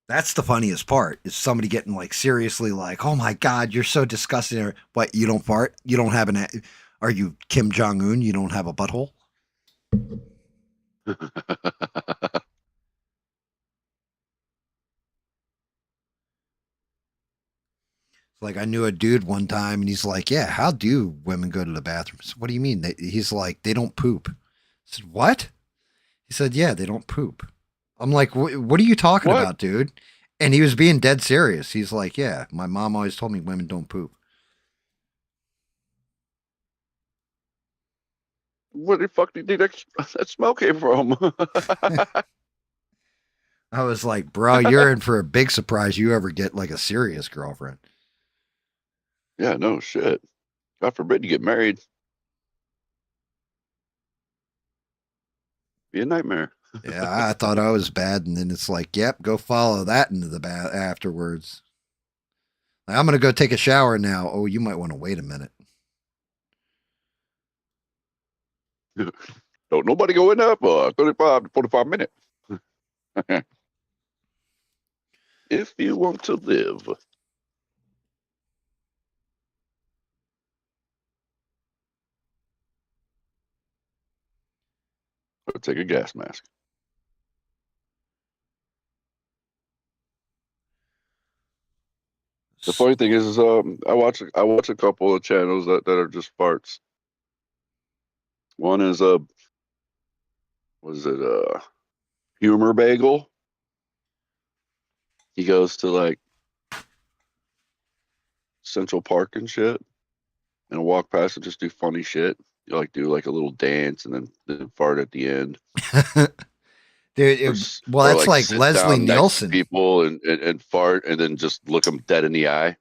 That's the funniest part, is somebody getting like seriously like, "Oh my god, you're so disgusting." Or, "What, you don't fart? You don't have are you Kim Jong Un? You don't have a butthole?" Like, I knew a dude one time, and he's like, "Yeah, how do women go to the bathroom?" I said, "What do you mean?" He's like, "They don't poop." I said, "What?" He said, "Yeah, they don't poop." I'm like, What are you talking What? about, dude?" And he was being dead serious. He's like, "Yeah, my mom always told me women don't poop." Where the fuck do you think that smell came from? I was like, "Bro, you're in for a big surprise. You ever get like a serious girlfriend?" Yeah, no shit. God forbid you get married. Be a nightmare. Yeah, I thought I was bad, and then it's like, yep, go follow that into the bath afterwards. Like, I'm gonna go take a shower now. Oh, you might want to wait a minute. Don't nobody go in there for 35 to 45 minutes. If you want to live. Or take a gas mask. The funny thing is I watch a couple of channels that are just farts. One is what is it, Humor Bagel. He goes to like Central Park and shit and walk past and just do funny shit. You like do like a little dance and then fart at the end. Dude, well, Or that's like like sit Leslie down next to Nielsen. people and fart and then just look them dead in the eye.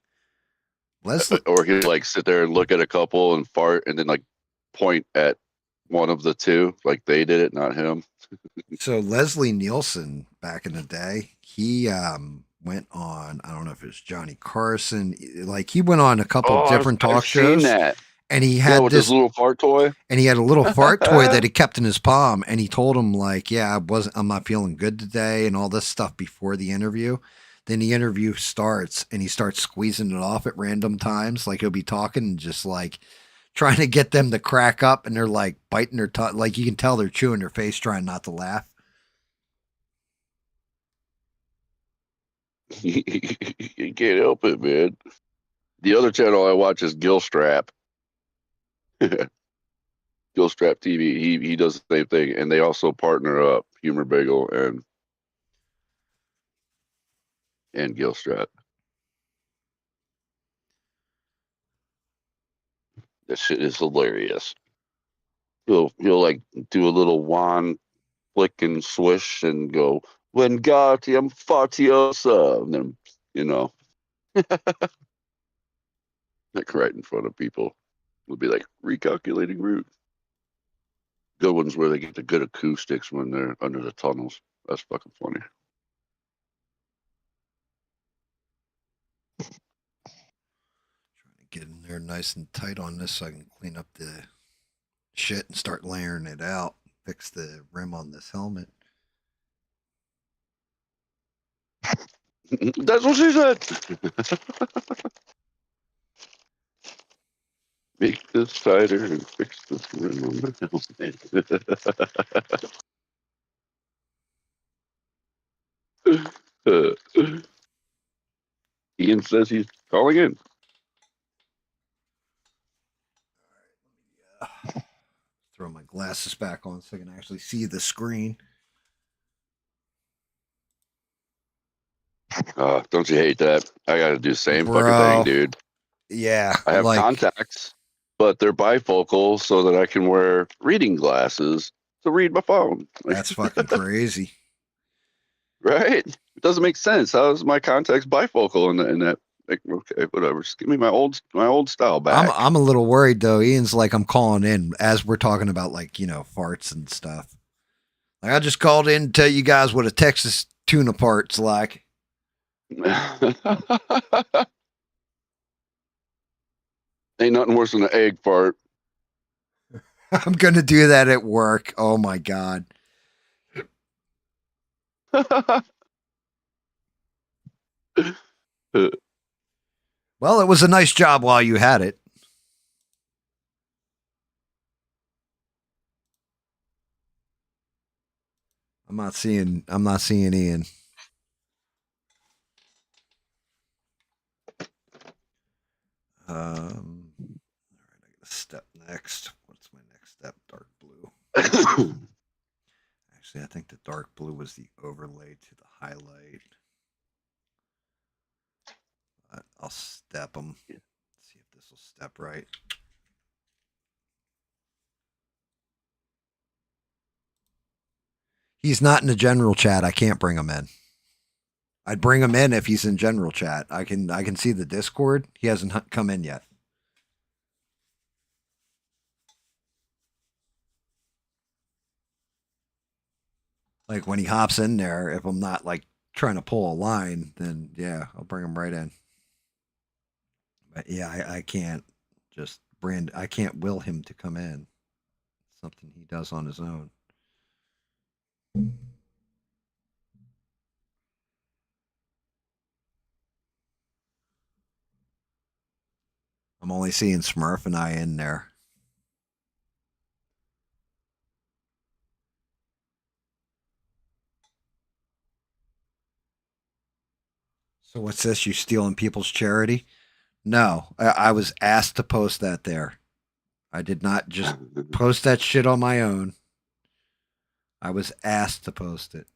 Leslie, Or he'll like sit there and look at a couple and fart and then like point at one of the two, like they did it, not him. so Leslie Nielsen back in the day, he went on. I don't know if it's Johnny Carson. Like he went on a couple Oh, different I've talk seen shows, that. and he Yeah, had with this this little fart toy. and he had a little fart toy that he kept in his palm, and he told him like, yeah, I'm not feeling good today and all this stuff before the interview. Then the interview starts and he starts squeezing it off at random times. Like he'll be talking and just like trying to get them to crack up, and they're like biting their tongue. Like you can tell they're chewing their face trying not to laugh. You can't help it, man. The other channel I watch is Gilstrap. Gilstrap TV. He does the same thing, and they also partner up Humor Bagel and Gilstrap. That shit is hilarious. He'll like do a little wand flick and swish and go Wingardium Fartiosa, and then like right in front of people. It'll be like recalculating route. Good ones where they get the good acoustics when they're under the tunnels. That's fucking funny. Trying to get in there nice and tight on this so I can clean up the shit and start layering it out. Fix the rim on this helmet. That's what she said. Make this tighter and fix this rim on the helmet. Ian says he's calling in. Throw my glasses back on so I can actually see the screen. Don't you hate that? I got to do the same fucking Bro. thing, dude. Yeah. I have like, contacts, but they're bifocal so that I can wear reading glasses to read my phone. That's fucking crazy. Right? It doesn't make sense. How is my contacts bifocal in that? Like, okay, whatever. Just give me my old style back. I'm a little worried though. Ian's like, I'm calling in as we're talking about like, farts and stuff. Like I just called in to tell you guys what a Texas tuna part's like. Ain't nothing worse than an egg fart. I'm gonna do that at work. Oh my god. Well, it was a nice job while you had it. I'm not seeing Ian. All right, I got a step next. What's my next step? Dark blue. Actually, I think the dark blue was the overlay to the highlight. But I'll step them. See if this will step right. He's not in the general chat. I can't bring him in. I'd bring him in if he's in general chat. I can see the Discord. He hasn't come in yet. Like when he hops in there, if I'm not like trying to pull a line, then yeah, I'll bring him right in. But yeah, I can't just I can't will him to come in. It's something he does on his own. I'm only seeing Smurf and I in there. So what's this? You stealing people's charity? No, I was asked to post that there. I did not just post that shit on my own. I was asked to post it.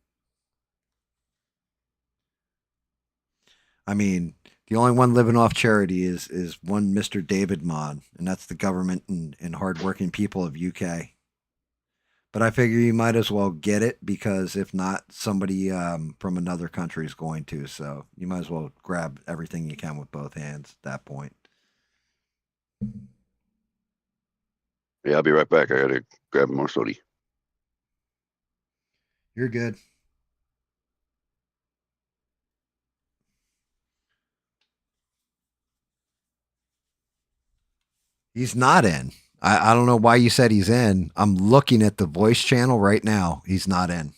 I mean, the only one living off charity is one Mr. David Mon, and that's the government and hardworking people of UK. But I figure you might as well get it because if not, somebody from another country is going to. So you might as well grab everything you can with both hands at that point. Yeah, I'll be right back. I gotta grab more soda. You're good. He's not in. I don't know why you said he's in. I'm looking at the voice channel right now. He's not in.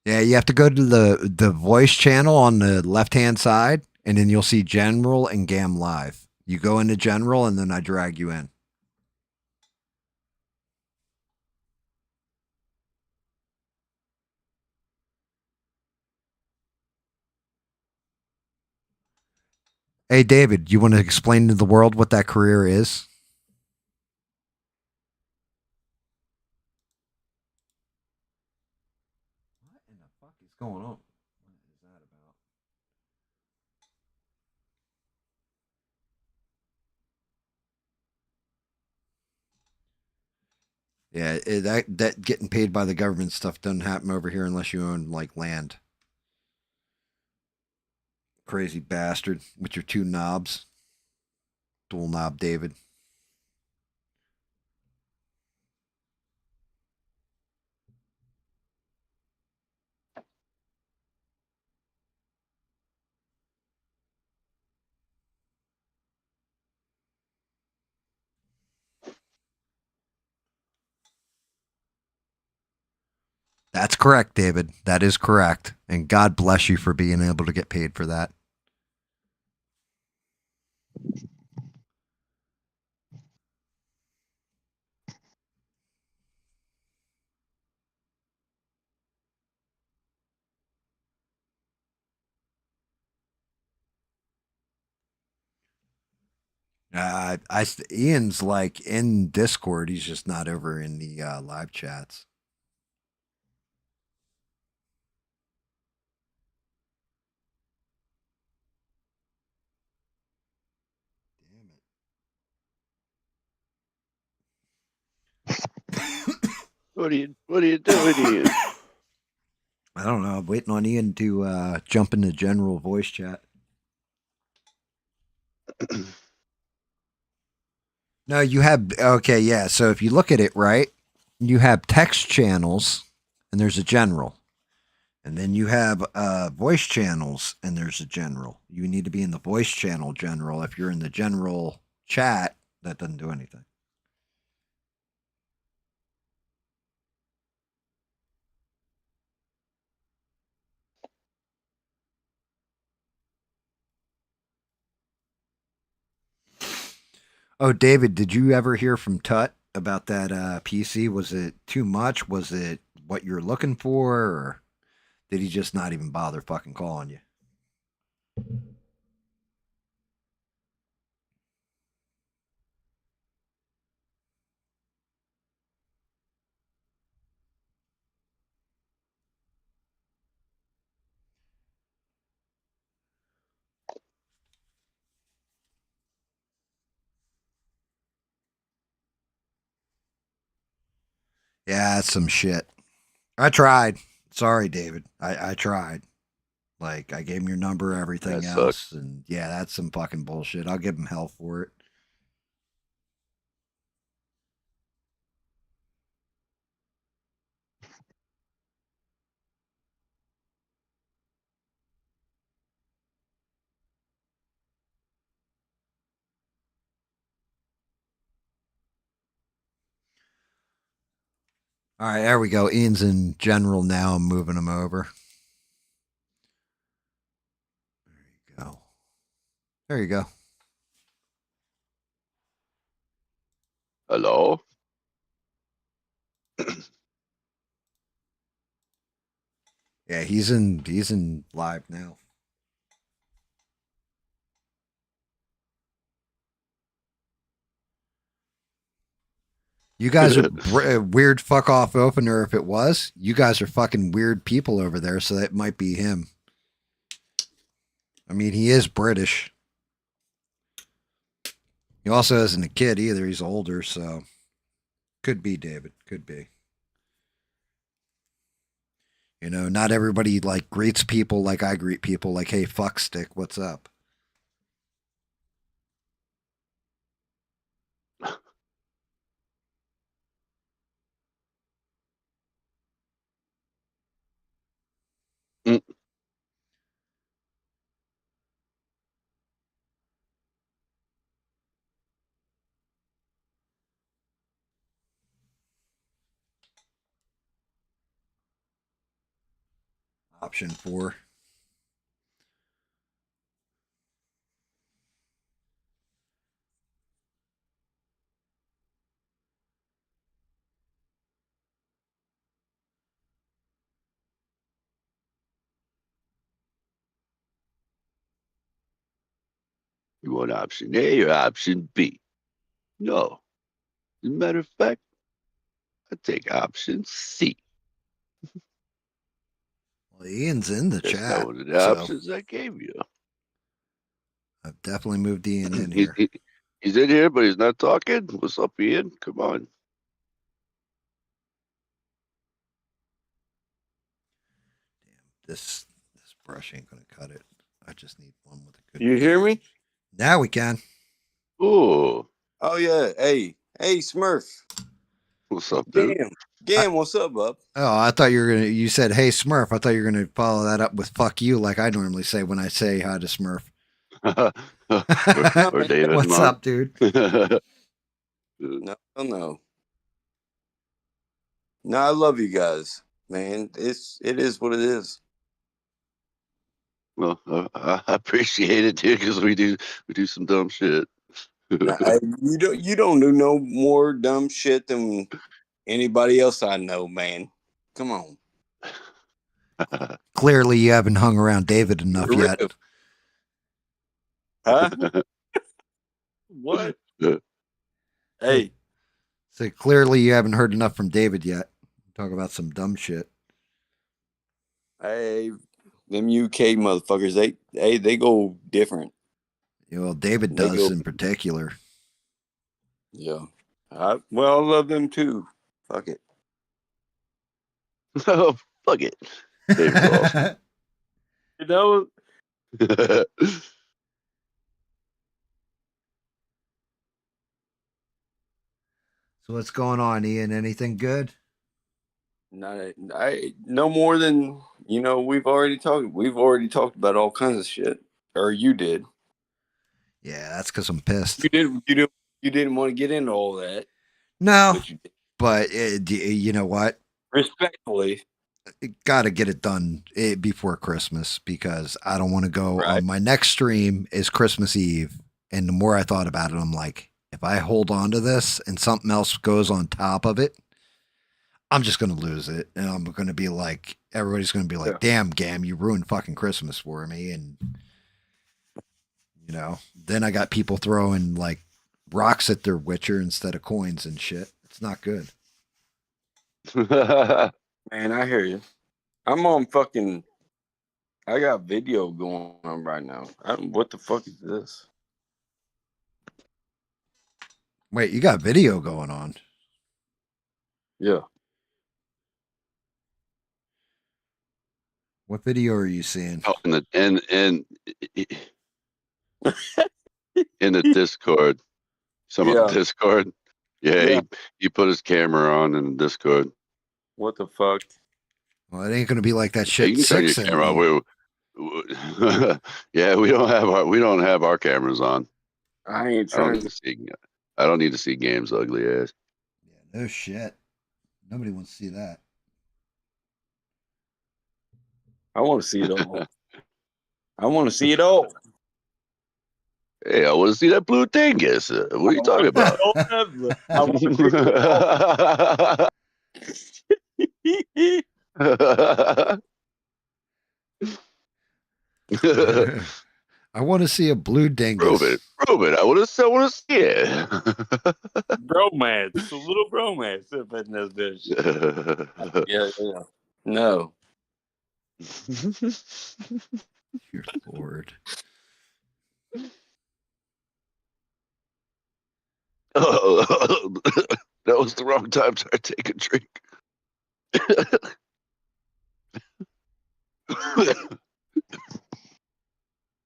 Yeah, you have to go to the voice channel on the left hand side, and then you'll see General and GAM Live. You go into General, and then I drag you in. Hey, David, you want to explain to the world what that career is? What in the fuck is going on? What is that about? Yeah, that getting paid by the government stuff doesn't happen over here unless you own like land. Crazy bastard with your two knobs. Dual knob, David. That's correct, David. That is correct. And God bless you for being able to get paid for that. Ian's like in Discord. He's just not over in the live chats. Damn it. What are you doing, Ian? I don't know. I'm waiting on Ian to jump into general voice chat. No, you have okay, yeah. So if you look at it right, you have text channels, and there's a general, and then you have voice channels, and there's a general. You need to be in the voice channel general. If you're in the general chat, that doesn't do anything. Oh, David, did you ever hear from Tut about that PC? Was it too much? Was it what you're looking for, or did he just not even bother fucking calling you? Yeah, that's some shit. I tried. Sorry, David. I tried. Like, I gave him your number, That everything sucks. else, and yeah, that's some fucking bullshit. I'll give him hell for it. All right, there we go. Ian's in general now. I'm moving him over. There you go. There you go. Hello? Yeah, he's in live now. You guys are weird fuck off opener. If it was, you guys are fucking weird people over there, so that might be him. I mean, he is British. He also isn't a kid either. He's older, so could be David. Could be. You know, not everybody like greets people like I greet people. Like, hey, fuck stick, what's up? Mm. Option 4. You want option A or option B? No. As a matter of fact, I take option C. Well, Ian's in the That's not chat, one of the so options I gave you. I've definitely moved Ian in He- here. he- he's in here, but he's not talking. What's up, Ian? Come on. This brush ain't gonna cut it. I just need one with a good. You hear me? Now we can. Oh, Oh yeah. Hey, Smurf. what's up, dude? Gam, what's up, bub? Oh, I thought you were gonna. You said, "Hey Smurf." I thought you were gonna follow that up with "fuck you," like I normally say when I say hi to Smurf. or David's What's mom. up, dude? No. No, I love you guys, man. It is what it is. Well, I appreciate it, dude, because we do some dumb shit. Now, you don't do no more dumb shit than anybody else I know, man. Come on. Clearly, you haven't hung around David enough You're yet. real. Huh? What? Hey, So clearly, you haven't heard enough from David yet. Talk about some dumb shit. them UK motherfuckers, they go different. Well, David They does go, in particular. yeah. I love them too. Fuck it. Oh, fuck it. David's awesome. You know, So what's going on, Ian? Anything good? no more than we've already talked. We've already talked about all kinds of shit, or you did. Yeah, that's because I'm pissed. You didn't want to get into all that, No, but you did. but you know what? Respectfully. Got to get it done before Christmas because I don't want to go Right. on my next stream is Christmas Eve. And the more I thought about it, I'm like, if I hold on to this and something else goes on top of it, I'm just going to lose it. And I'm going to be like, everybody's going to be like, damn, Gam, you ruined fucking Christmas for me. And, then I got people throwing like rocks at their Witcher instead of coins and shit. It's not good. Man, I hear you. I'm on fucking. I got video going on right now. What the fuck is this? Wait, you got video going on? Yeah. What video are you seeing? Oh, in the Discord. Yeah. Discord. Yeah, Yeah. He put his camera on in Discord. What the fuck? Well, it ain't going to be like that Yeah, shit. you can turn your camera off. Yeah, we don't have our cameras on. I ain't I don't trying need to see. I don't need to see Game's ugly ass. Yeah, no shit. Nobody wants to see that. I want to see it all. I want to see it all. Hey, I want to see that blue dingus. What are you talking about? I want to see it all. I want to see a blue dingus. Prove it. I want to see it. Bromance, a little bromance up in this bitch. Yeah. No. Dear Lord. Oh, that was the wrong time to take a drink.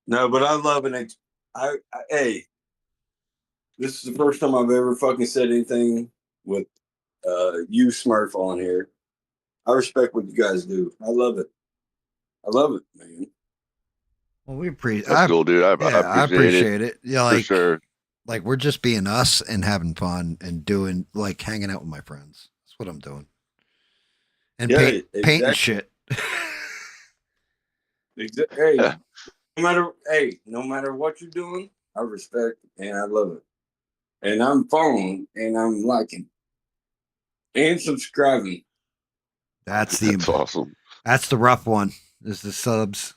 No, but I love it. Hey, this is the first time I've ever fucking said anything with you Smurf on here. I respect what you guys do. I love it. I love it, man. Well, we appreciate. That's cool, dude. I appreciate it. Yeah, like for sure. Like we're just being us and having fun and doing like hanging out with my friends. That's what I'm doing. And painting shit. Hey, no matter what you're doing, I respect and I love it. And I'm following and I'm liking and subscribing. That's awesome. That's the rough one. Is the subs.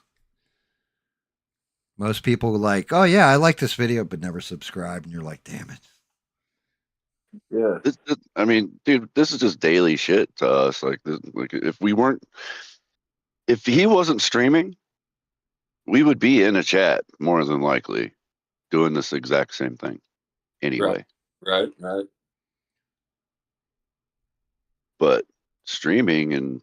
Most people are like, oh yeah, I like this video, but never subscribe, and you're like, damn it. Yeah. I mean, dude, this is just daily shit to us. Like if he wasn't streaming, we would be in a chat more than likely doing this exact same thing anyway. Right. But streaming and,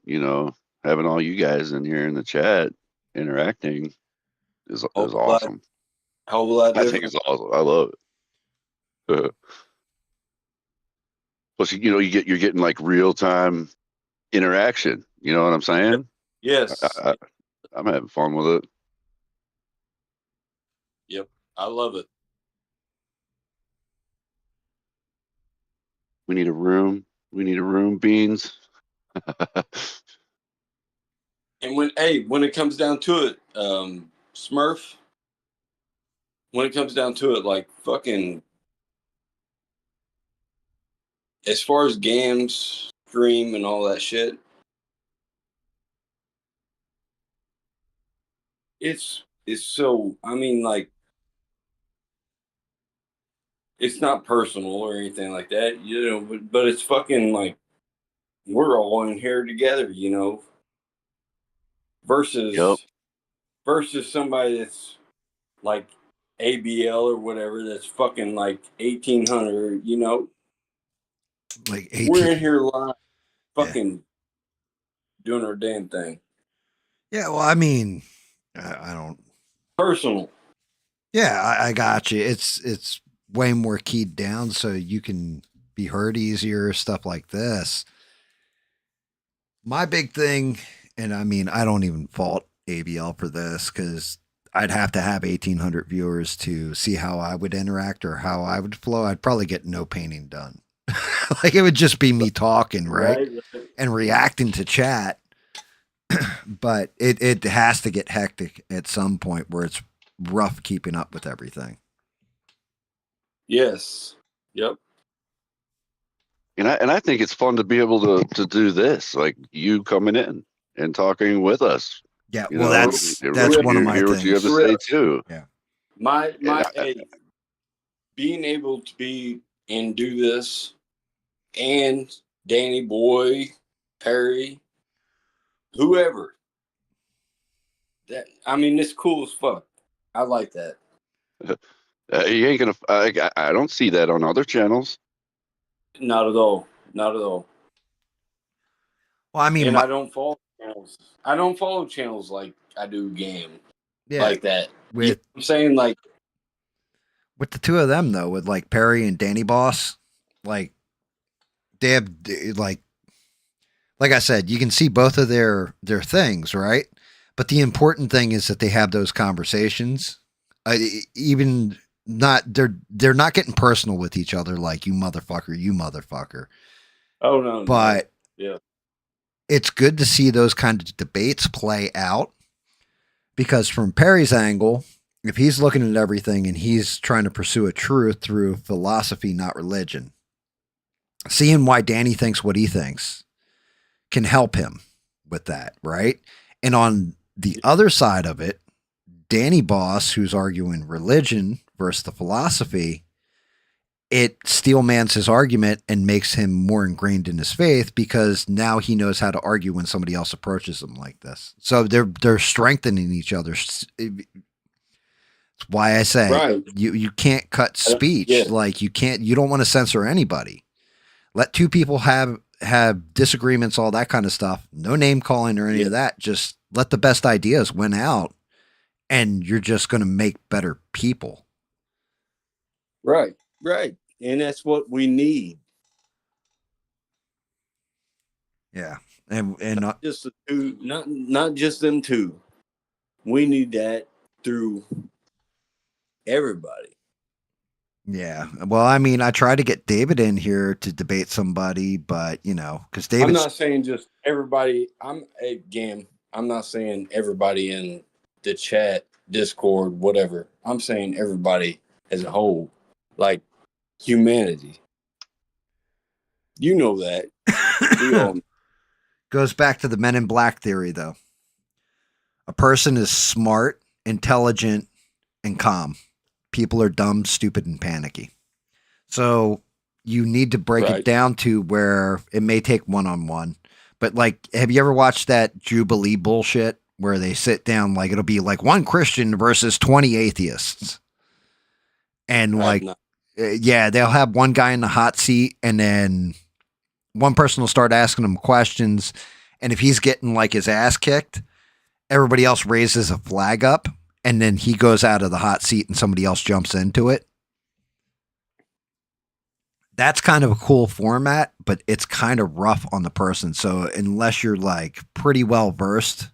having all you guys in here in the chat interacting is awesome. Hell of a lot different. I think it's awesome. I love it. Plus, you're getting like real time interaction. You know what I'm saying? Yes. I'm having fun with it. Yep, I love it. We need a room. Beans. And when it comes down to it, Smurf, when it comes down to it, like fucking, as far as games, stream, and all that shit, it's so. I mean, like, it's not personal or anything like that, but it's fucking like we're all in here together, versus somebody that's like ABL or whatever that's fucking like 1800, Like we're in here live fucking doing our damn thing. Yeah, well, I mean, I don't personal. Yeah, I got you. It's way more keyed down so you can be heard easier, stuff like this. My big thing, and I mean, I don't even fault ABL for this because I'd have to have 1,800 viewers to see how I would interact or how I would flow. I'd probably get no painting done. Like it would just be me talking, right? And reacting to chat. But it has to get hectic at some point where it's rough keeping up with everything. Yes. Yep. And I think it's fun to be able to do this, like you coming in and talking with us. Yeah, well, that's one of my things. Hear what you have to say too. Yeah. My being able to be and do this, and Danny Boy, Perry, whoever. It's cool as fuck. I like that. You ain't gonna. I don't see that on other channels. Not at all. Not at all. Well, I mean, and I don't follow channels. I don't follow channels like I do GAM. Yeah, like that. With I'm saying, like, with the two of them though, with like Perry and Danny Boss, like they have like I said, you can see both of their things, right? But the important thing is that they have those conversations. Even not they're not getting personal with each other like you motherfucker. Oh no. But Yeah. It's good to see those kind of debates play out because from Perry's angle, if he's looking at everything and he's trying to pursue a truth through philosophy, not religion, seeing why Danny thinks what he thinks can help him with that, right? And on the other side of it, Danny Boss, who's arguing religion versus the philosophy, it steelmans his argument and makes him more ingrained in his faith because now he knows how to argue when somebody else approaches him like this. So they're strengthening each other. It's why I say Right. you can't cut speech. Yeah. Like you don't want to censor anybody. Let two people have disagreements, all that kind of stuff. No name calling or any of that. Just let the best ideas win out, and you're just going to make better people. Right. Right. And that's what we need. Yeah. And Not just the two, not just them two. We need that through everybody. yeah. Well, I mean, I tried to get David in here to debate somebody, but because David, I'm not saying just everybody. GAM. I'm not saying everybody in the chat, Discord, whatever. I'm saying everybody as a whole, like humanity. You know that. We all. goes back to the Men in Black theory, though. A person is smart, intelligent, and calm. People are dumb, stupid, and panicky. So you need to break it down to where it may take one-on-one. But like, have you ever watched that Jubilee bullshit where they sit down, like it'll be like one Christian versus 20 atheists? And like, yeah, they'll have one guy in the hot seat and then one person will start asking him questions. And if he's getting like his ass kicked, everybody else raises a flag up and then he goes out of the hot seat and somebody else jumps into it. That's kind of a cool format, but it's kind of rough on the person. So unless you're like pretty well versed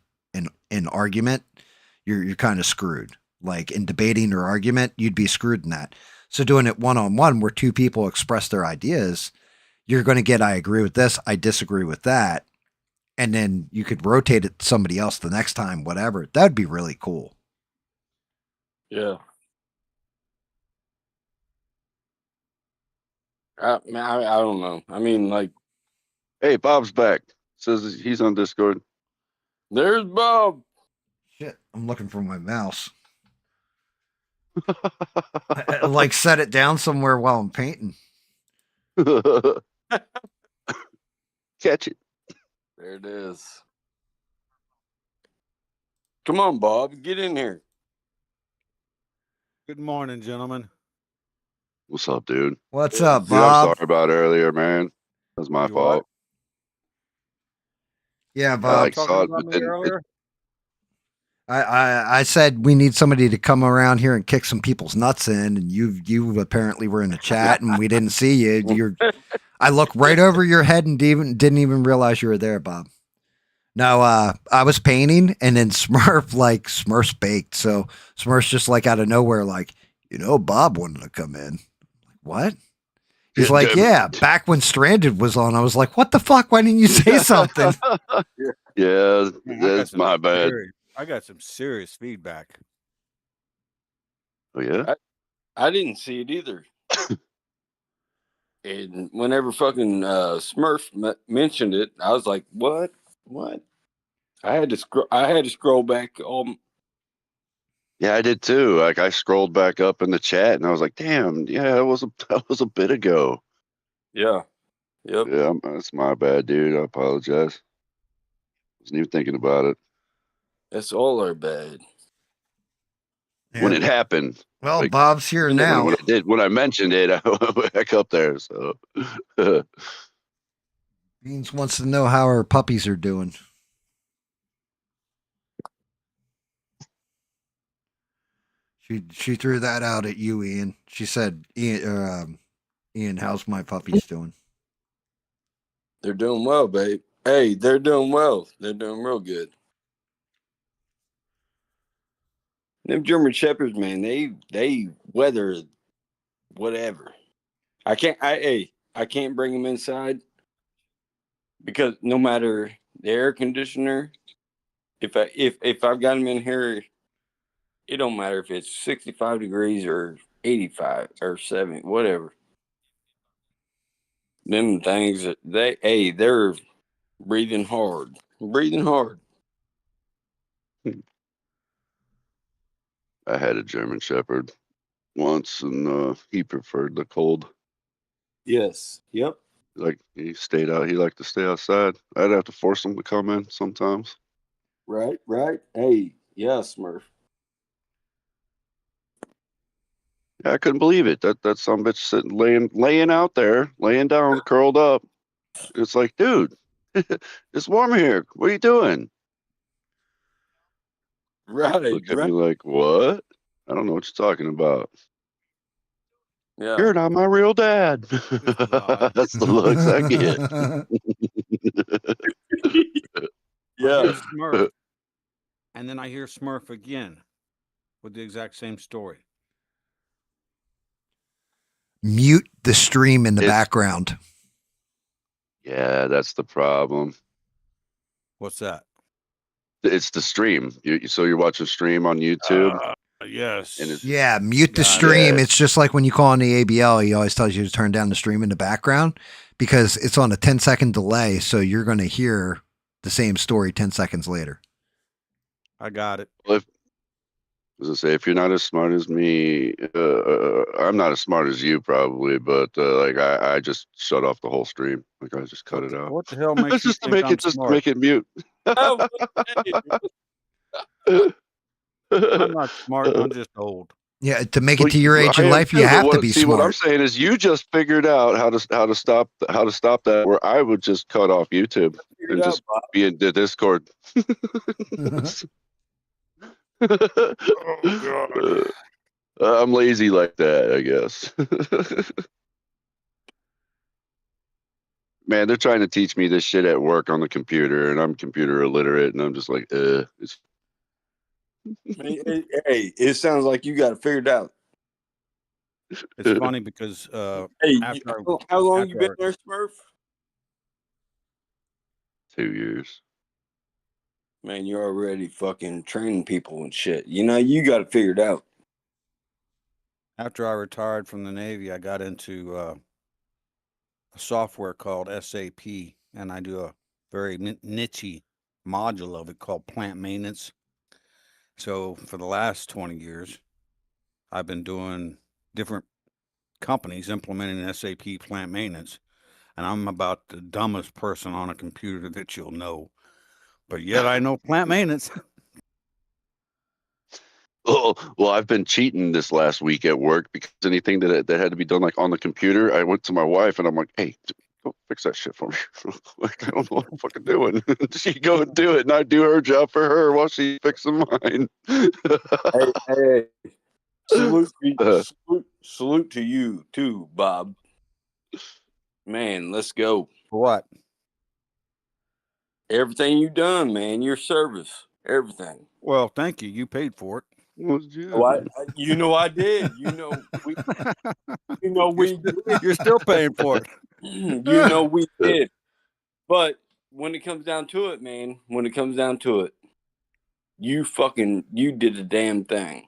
in argument, you're kind of screwed. Like in debating or argument, you'd be screwed in that. So doing it one-on-one where two people express their ideas, you're going to get, I agree with this, I disagree with that. And then you could rotate it to somebody else the next time, whatever. That'd be really cool. Yeah. I don't know. I mean, like, Hey, Bob's back. Says he's on Discord. there's Bob. Shit, I'm looking for my mouse. I like set it down somewhere while I'm painting. Catch it. There it is. Come on, Bob. Get in here. Good morning, gentlemen. What's up, dude? What's up, Dude, I'm Bob? sorry about earlier, man. That was my You fault. what? Yeah, I Bob. saw Talking it, about but me then earlier? I said we need somebody to come around here and kick some people's nuts in, and you apparently were in the chat and we didn't see you. I looked right over your head and didn't even realize you were there, Bob. No, I was painting and then Smurf's baked. So Smurf's just like out of nowhere, like, Bob wanted to come in. What? He's Yeah, like, damn it. yeah, back when Stranded was on. I was like, what the fuck? Why didn't you say something? Yeah, Man, I got that's some my bad. I got some serious feedback. Oh yeah. I didn't see it either. And whenever fucking Smurf mentioned it, I was like, "What? What?" I had to scroll back. Yeah, I did too. Like I scrolled back up in the chat and I was like, "Damn, yeah, that was a bit ago." Yeah. Yep. Yeah, that's my bad, dude. I apologize. Wasn't even thinking about it That's all our bad. when it happened. Well, like, Bob's here now. When I mentioned it, I went back up there. So Beans wants to know how her puppies are doing. She threw that out at you, Ian. She said, Ian, how's my puppies doing? They're doing well, babe. Hey, they're doing well. They're doing real good. Them German Shepherds, man, they weather whatever. I can't bring them inside. because no matter the air conditioner, if I've got them in here, it don't matter if it's 65 degrees or 85 or 70, whatever. Them things they're breathing hard. Breathing hard. I had a German Shepherd once, and he preferred the cold. Yes. Yep. Like he stayed out. He liked to stay outside. I'd have to force him to come in sometimes. Right. Hey, yeah, Smurf. Yeah, I couldn't believe it. That some bitch sitting laying out there, laying down, curled up. It's like, dude, it's warm here. What are you doing? Right. Look at me like, what? I don't know what you're talking about. Yeah. You're not my real dad. odd. That's the looks I get. I hear Yeah. Smurf, and then I hear Smurf again with the exact same story. Mute the stream in the It's- background. Yeah, that's the problem. What's that? It's the stream. So you're watching stream on YouTube. Yes. And it's- Yeah, mute the Got it. stream. Yeah. It's just like when you call on the ABL, he always tells you to turn down the stream in the background because it's on a 10-second delay. So you're going to hear the same story 10 seconds later. I got it. Well, as I say, if you're not as smart as me, I'm not as smart as you probably, but like I just shut off the whole stream. Like I just cut it out. What the hell makes you just to think make I'm it just to smart? make it mute. Oh, I'm not smart. I'm just old. Yeah, to make Well, it to your age I in am life, too, you but have to be see, what I'm smart. saying is, you just figured out how to stop that. Where I would just cut off YouTube figured and out, just Bob. be in the Discord. Oh God. I'm lazy like that, I guess. Man, they're trying to teach me this shit at work on the computer, and I'm computer illiterate, and I'm just like, it's Hey, it sounds like you got it figured out. It's funny because Hey, after how long you after been I- there, Smurf? 2 years. Man, you're already fucking training people and shit. You know, you got it figured out. after I retired from the Navy, I got into a software called SAP, and I do a very niche module of it called plant maintenance. So for the last 20 years, I've been doing different companies implementing SAP plant maintenance, and I'm about the dumbest person on a computer that you'll know. But yet I know plant maintenance. Oh, well, I've been cheating this last week at work because anything that had to be done like on the computer, I went to my wife and I'm like, hey, go fix that shit for me. Like, I don't know what I'm fucking doing. She go and do it, and I do her job for her while she's fixing mine. Hey, salute to you too, Bob. Man, let's go. What? Everything you done, man. Your service, everything. Well, thank you. You paid for it. Oh, you know I did. You know we. You know we did. You're still paying for it. You know we did. But when it comes down to it, man, when it comes down to it, you did the damn thing.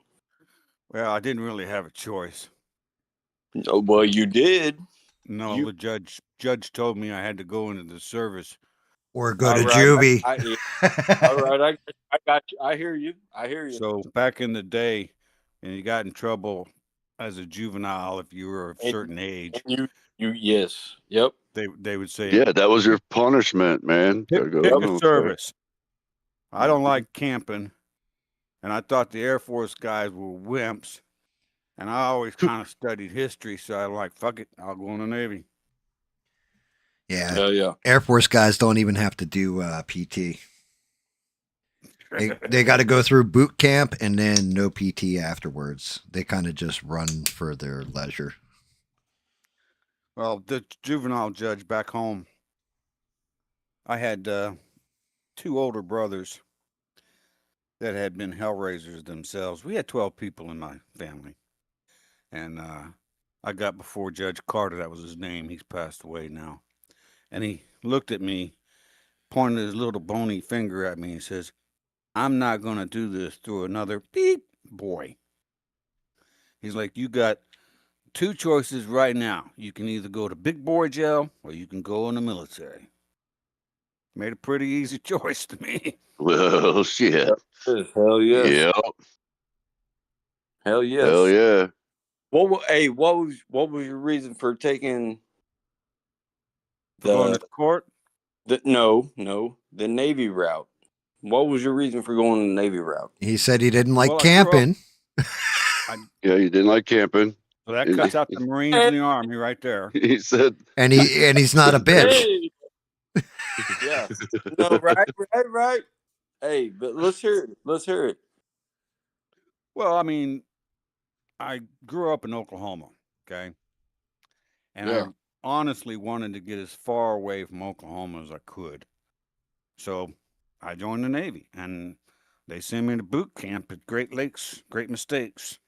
Well, I didn't really have a choice. Oh, well, you did. No, the judge told me I had to go into the service. Or go All to right, juvie. All right, I got you. I hear you. So back in the day, and you got in trouble as a juvenile if you were of a certain age, And yes, yep. they would say, Yeah, that was your punishment, man. pick, Gotta go pick to a military. service. I don't like camping, and I thought the Air Force guys were wimps, and I always kind of studied history, so I like, fuck it, I'll go in the Navy. Yeah, Yeah. Air Force guys don't even have to do PT. They got to go through boot camp and then no PT afterwards. They kind of just run for their leisure. Well, the juvenile judge back home, I had 2 older brothers that had been hellraisers themselves. We had 12 people in my family. And I got before Judge Carter, that was his name. He's passed away now. And he looked at me pointed his little bony finger at me and says, "I'm not going to do this through another beep boy." He's like, "You got two choices right now. You can either go to big boy jail or you can go in the military." Made a pretty easy choice to me. Well, shit. Hell yes. Yeah. Hell yes. Hell yeah. What was your reason for taking For going to court? the Navy route? What was your reason for going the Navy route? He said he didn't like Well, I grew up- camping. Yeah, you didn't like camping. So that cuts out the Marines and the Army right there. He said, And he's not a bitch. Hey! Yeah. No, right. Hey, but let's hear it. Well, I mean, I grew up in Oklahoma, okay? And Yeah. I honestly wanted to get as far away from Oklahoma as I could. So I joined the Navy, and they sent me to boot camp at Great Lakes, Great Mistakes.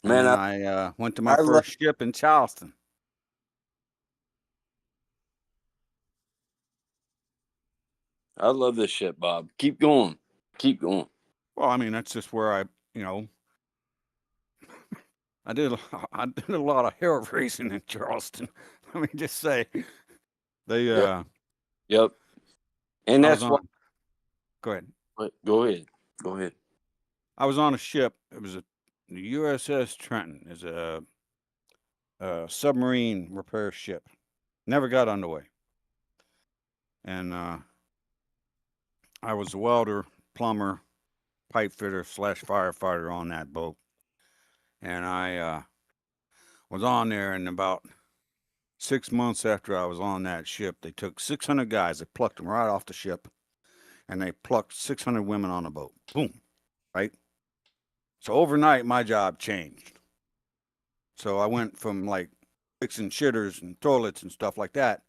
Man, and then I went to my I first ship in Charleston. I love this shit, Bob. Keep going. Well, I mean, that's just where I did a lot of hair racing in Charleston. Let me just say, they Yep. And I that's was what. on. Go ahead. Go ahead. I was on a ship. It was the USS Trenton. Is a submarine repair ship. Never got underway. And I was a welder, plumber, pipe fitter / firefighter on that boat. And I was on there, and about 6 months after I was on that ship, they took 600 guys. They plucked them right off the ship, and they plucked 600 women on the boat. Boom. Right? So overnight, my job changed. So I went from like fixing shitters and toilets and stuff like that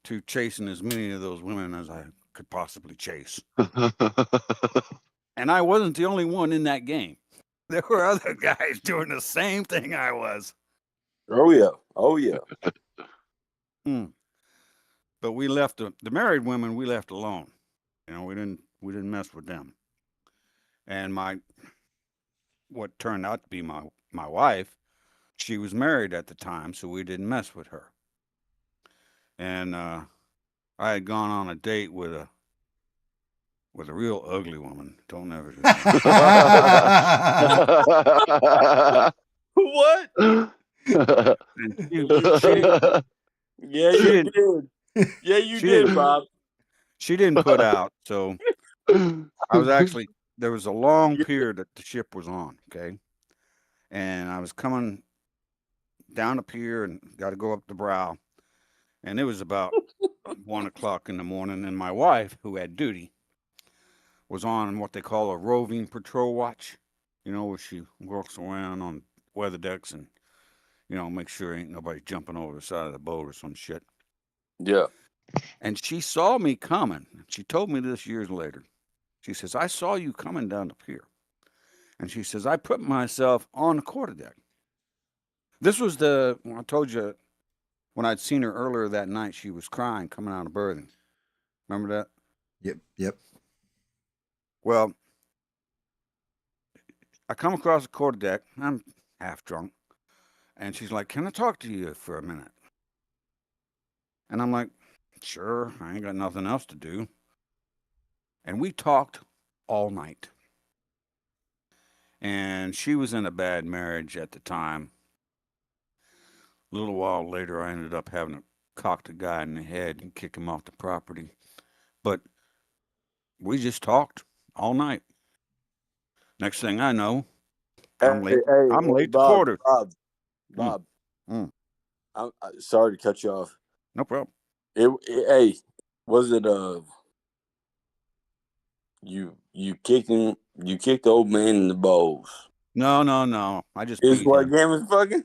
to chasing as many of those women as I could possibly chase. And I wasn't the only one in that game. There were other guys doing the same thing I was. Oh yeah. But we left the married women. We left alone. We didn't mess with them. And what turned out to be my wife, she was married at the time, so we didn't mess with her. And I had gone on a date with a real ugly woman. Don't ever do that. What? And Yeah, you did. Yeah, you did, Bob. she didn't put out. So I was actually, there was a long pier that the ship was on, okay? And I was coming down the pier and got to go up the brow. And it was about 1 o'clock in the morning. And my wife, who had duty, was on what they call a roving patrol watch, where she walks around on weather decks and, make sure ain't nobody jumping over the side of the boat or some shit. Yeah. And she saw me coming. She told me this years later. She says, "I saw you coming down the pier." And she says, "I put myself on the quarterdeck." This was I told you, when I'd seen her earlier that night, she was crying coming out of berthing. Remember that? Yep. Well, I come across the quarterdeck. I'm half drunk. And she's like, "Can I talk to you for a minute?" And I'm like, "Sure, I ain't got nothing else to do." And we talked all night. And she was in a bad marriage at the time. A little while later, I ended up having to cock the guy in the head and kick him off the property. But we just talked all night. Next thing I know, I'm late to quarters. Bob. I'm sorry to cut you off. No problem. Hey, was it you kicked him? You kicked the old man in the balls. No. I just Is beat what him. game is fucking?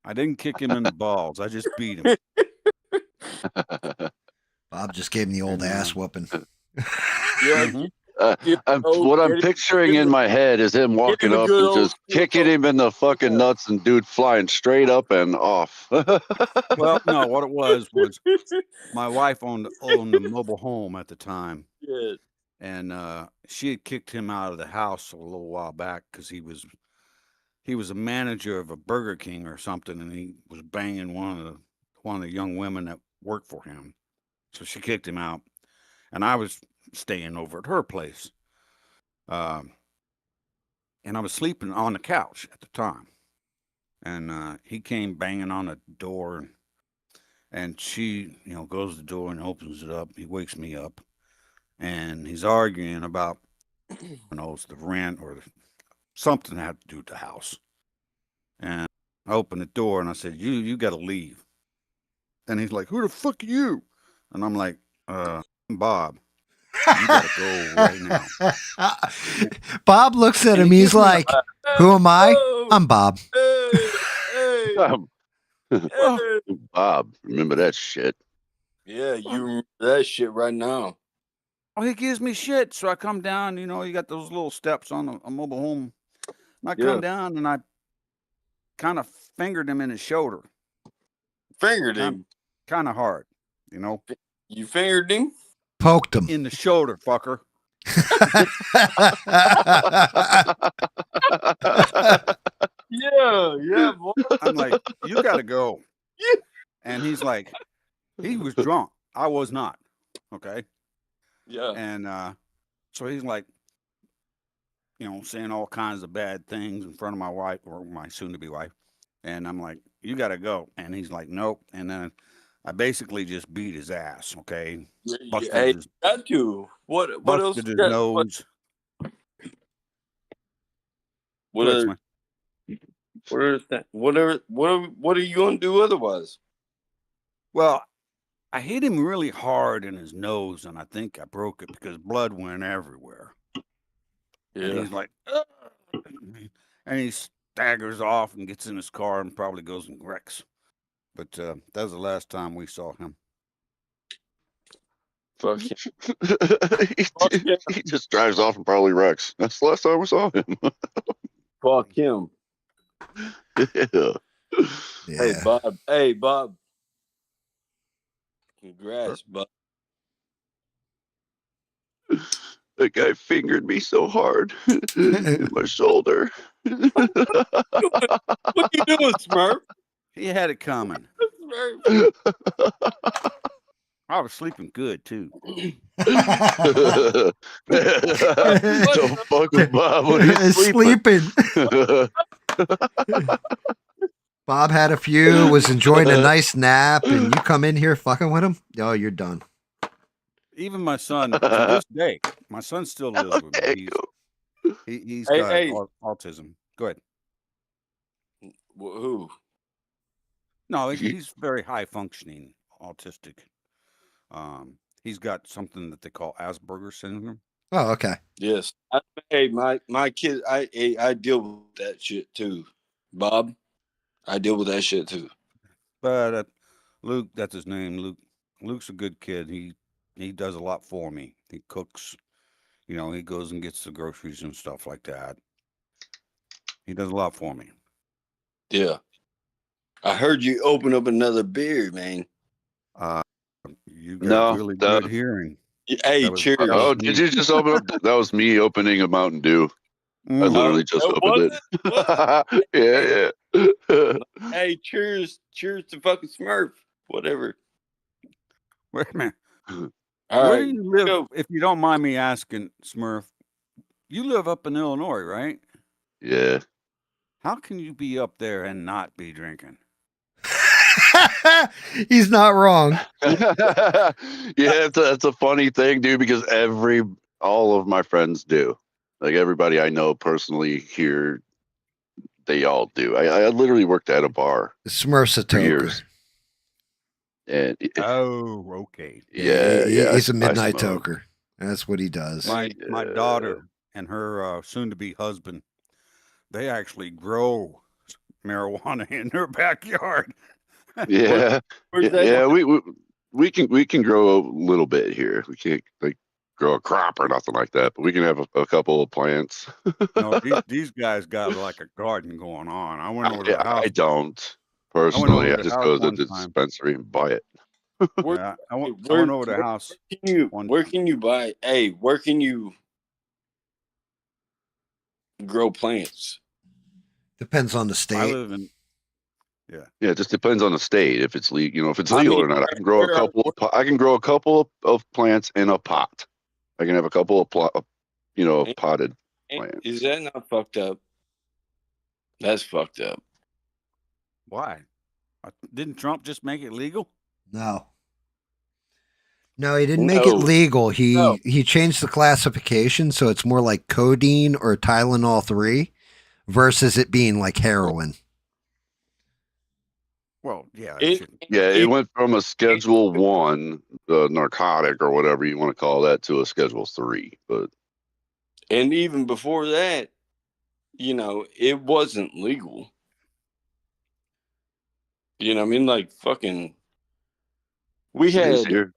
I didn't kick him in the balls. I just beat him. Bob just gave him the old ass whooping. Yeah. What I'm picturing in my head is him walking up and just kicking him in the fucking nuts, and dude flying straight up and off. Well, no, what it was my wife owned a mobile home at the time. Yeah. And she had kicked him out of the house a little while back because he was a manager of a Burger King or something, and he was banging one of the young women that worked for him. So she kicked him out, and I was staying over at her place, and I was sleeping on the couch at the time, and he came banging on the door, and she, goes to the door and opens it up. He wakes me up, and he's arguing about, it's the rent or something that had to do with the house. And I opened the door and I said, you got to leave. And he's like, who the fuck are you? And I'm like, I'm Bob. You got to go right now. Bob looks at him. He's like, who am I? I'm Bob. Bob, remember that shit? Yeah, you remember that shit right now. Oh, he gives me shit. So I come down, you got those little steps on a mobile home. And I come down and I kind of fingered him in his shoulder. Fingered him? Kind of hard, You fingered him? Poked him. In the shoulder, fucker. Yeah. Boy. I'm like, you got to go. And he's like, he was drunk. I was not. Okay. Yeah. And so he's like, saying all kinds of bad things in front of my wife, or my soon-to-be wife. And I'm like, you got to go. And he's like, nope. And then I basically just beat his ass. Okay. Hey, got to. What else? Busted his nose. What are you gonna do otherwise? Well, I hit him really hard in his nose, and I think I broke it because blood went everywhere. Yeah. And he's like, ugh. And he staggers off and gets in his car and probably goes and wrecks. But that was the last time we saw him. Fuck him. He just drives off and probably wrecks. That's the last time we saw him. Fuck him. Yeah. Hey, Bob. Congrats, Bob. That guy fingered me so hard in my shoulder. What you doing, Smurf? He had it coming. I was sleeping good too. Don't fuck with Bob when he's sleeping. Bob had a few, was enjoying a nice nap, and you come in here fucking with him? Oh, you're done. Even my son, to this day, my son still lives with me. He's got autism. Go ahead. Who? No, he's very high functioning autistic. He's got something that they call Asperger's syndrome. Oh, okay. Yes. My kid, I deal with that shit too, Bob. I deal with that shit too. But Luke, that's his name. Luke's a good kid. He does a lot for me. He cooks. He goes and gets the groceries and stuff like that. He does a lot for me. Yeah. I heard you open up another beer, man. You got really good hearing. Hey, cheers. Oh, did you just open up? That was me opening a Mountain Dew. I literally just opened it. Yeah. Hey, cheers to fucking Smurf. Whatever. Wait a minute. All Where right. do you live? If you don't mind me asking, Smurf, you live up in Illinois, right? Yeah. How can you be up there and not be drinking? He's not wrong. Yeah, it's a funny thing, dude, because all of my friends do. Like everybody I know personally here, they all do. I literally worked at a bar. Smurf's a for toker. years. And okay. Yeah, He's a midnight toker. That's what he does. My daughter and her soon-to-be husband, they actually grow marijuana in their backyard. Yeah, yeah. We can grow a little bit here. We can't grow a crop or nothing like that, but we can have a couple of plants. No, these guys got like a garden going on. I went over to the house. I don't over personally. I to the just house go to one the time. dispensary and buy it. Yeah, I went over to the house. Where can you buy? Hey, where can you grow plants? Depends on the I state. live in. Yeah, it just depends on the state if it's legal. If it's I legal mean, or not. I can grow a couple. I can grow a couple of plants in a pot. I can have a couple of potted plants. Is that not fucked up? That's fucked up. Why? Didn't Trump just make it legal? No, he didn't make it No. legal. He No. he changed the classification so it's more like codeine or Tylenol 3 versus it being like heroin. Well, yeah. It went from a Schedule 1 narcotic or whatever you want to call that to a Schedule 3. But and even before that, it wasn't legal. You know what I mean? Like fucking. We it had. is here.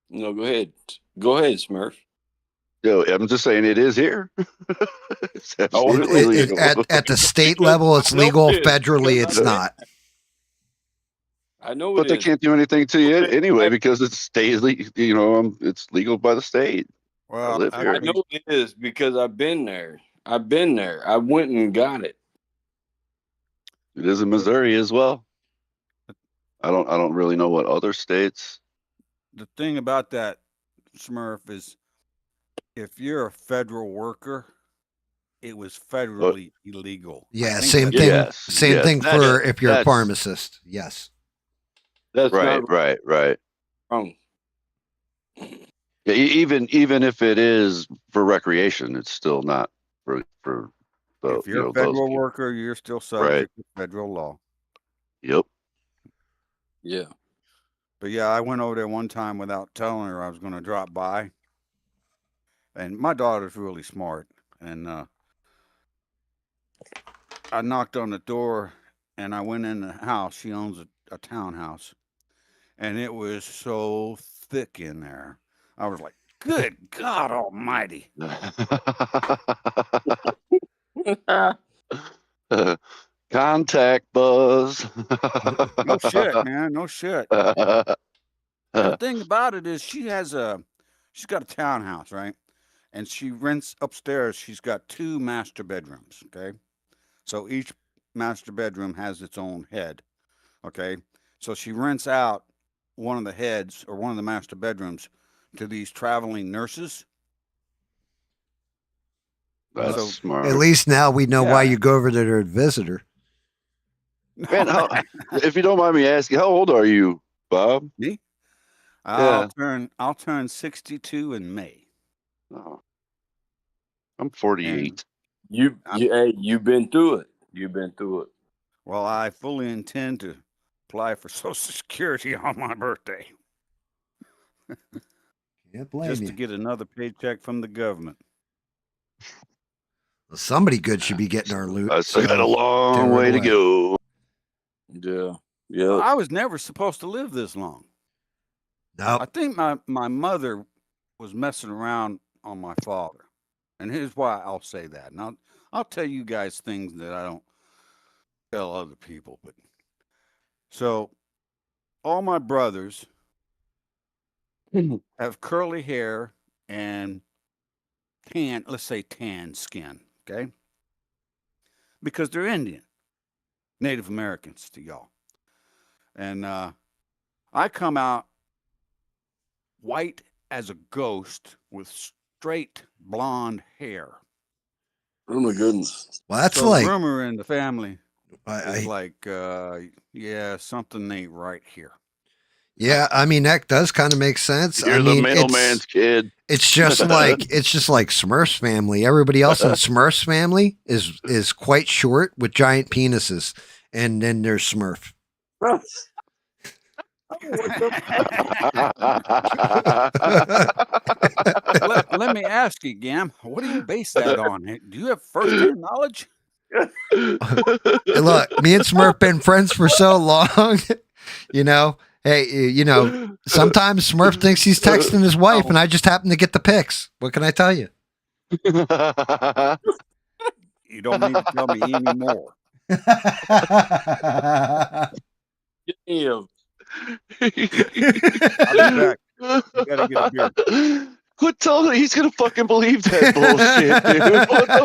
No, go ahead. Go ahead, Smurf. Yo, I'm just saying it is here. It's absolutely legal. At the state level, it's legal. Federally, it's not. I know, But they can't do anything to you anyway because it's state. It's legal by the state. Well, I live here. I know it is because I've been there. I went and got it. It is in Missouri as well. I don't really know what other states. The thing about that, Smurf, is if you're a federal worker, it was federally illegal. Yeah, same thing. Yes, same thing for if you're a pharmacist. Yes. That's right. wrong. Yeah, even if it is for recreation, it's still not for the. If you're a federal worker, you're still subject to federal law. Yep. Yeah. But yeah, I went over there one time without telling her I was going to drop by. And my daughter's really smart. And I knocked on the door and I went in the house. She owns a townhouse. And it was so thick in there. I was like, good God almighty. Contact buzz. No shit, man. No shit. The thing about it is she's got a townhouse, right? And she rents upstairs. She's got 2 master bedrooms. Okay. So each master bedroom has its own head. Okay. So she rents out one of the heads or one of the master bedrooms to these traveling nurses. That's smart. At least now we know why you go over there to visit her. Man, if you don't mind me asking, how old are you, Bob? Me? I'll turn 62 in May. Oh. I'm 48. You've been through it. You've been through it. Well, I fully intend to apply for Social Security on my birthday. Can't blame Just you. to get another paycheck from the government. Well, somebody good should be getting our loot. I still got a long way to go. Yeah. Yeah. Well, I was never supposed to live this long. No. I think my mother was messing around on my father. And here's why I'll say that. And I'll tell you guys things that I don't tell other people. But so all my brothers have curly hair and let's say tan skin, okay? Because they're Indian, Native Americans to y'all. And I come out white as a ghost with straight blonde hair. Oh my goodness. Well, that's so like rumor in the family. I Like, yeah, something ain't right here. Yeah, I mean that does kind of make sense. You're the mailman's kid. It's just like Smurf's family. Everybody else in Smurf's family is quite short with giant penises, and then there's Smurf. Let me ask you, Gam, what do you base that on? Do you have first-hand knowledge? Look, me and Smurf been friends for so long, Hey, you know, sometimes Smurf thinks he's texting his wife, and I just happen to get the pics. What can I tell you? You don't need to tell me anymore. Damn. I'll be back. You gotta get a beer. Quit telling me he's gonna fucking believe that bullshit, dude. What the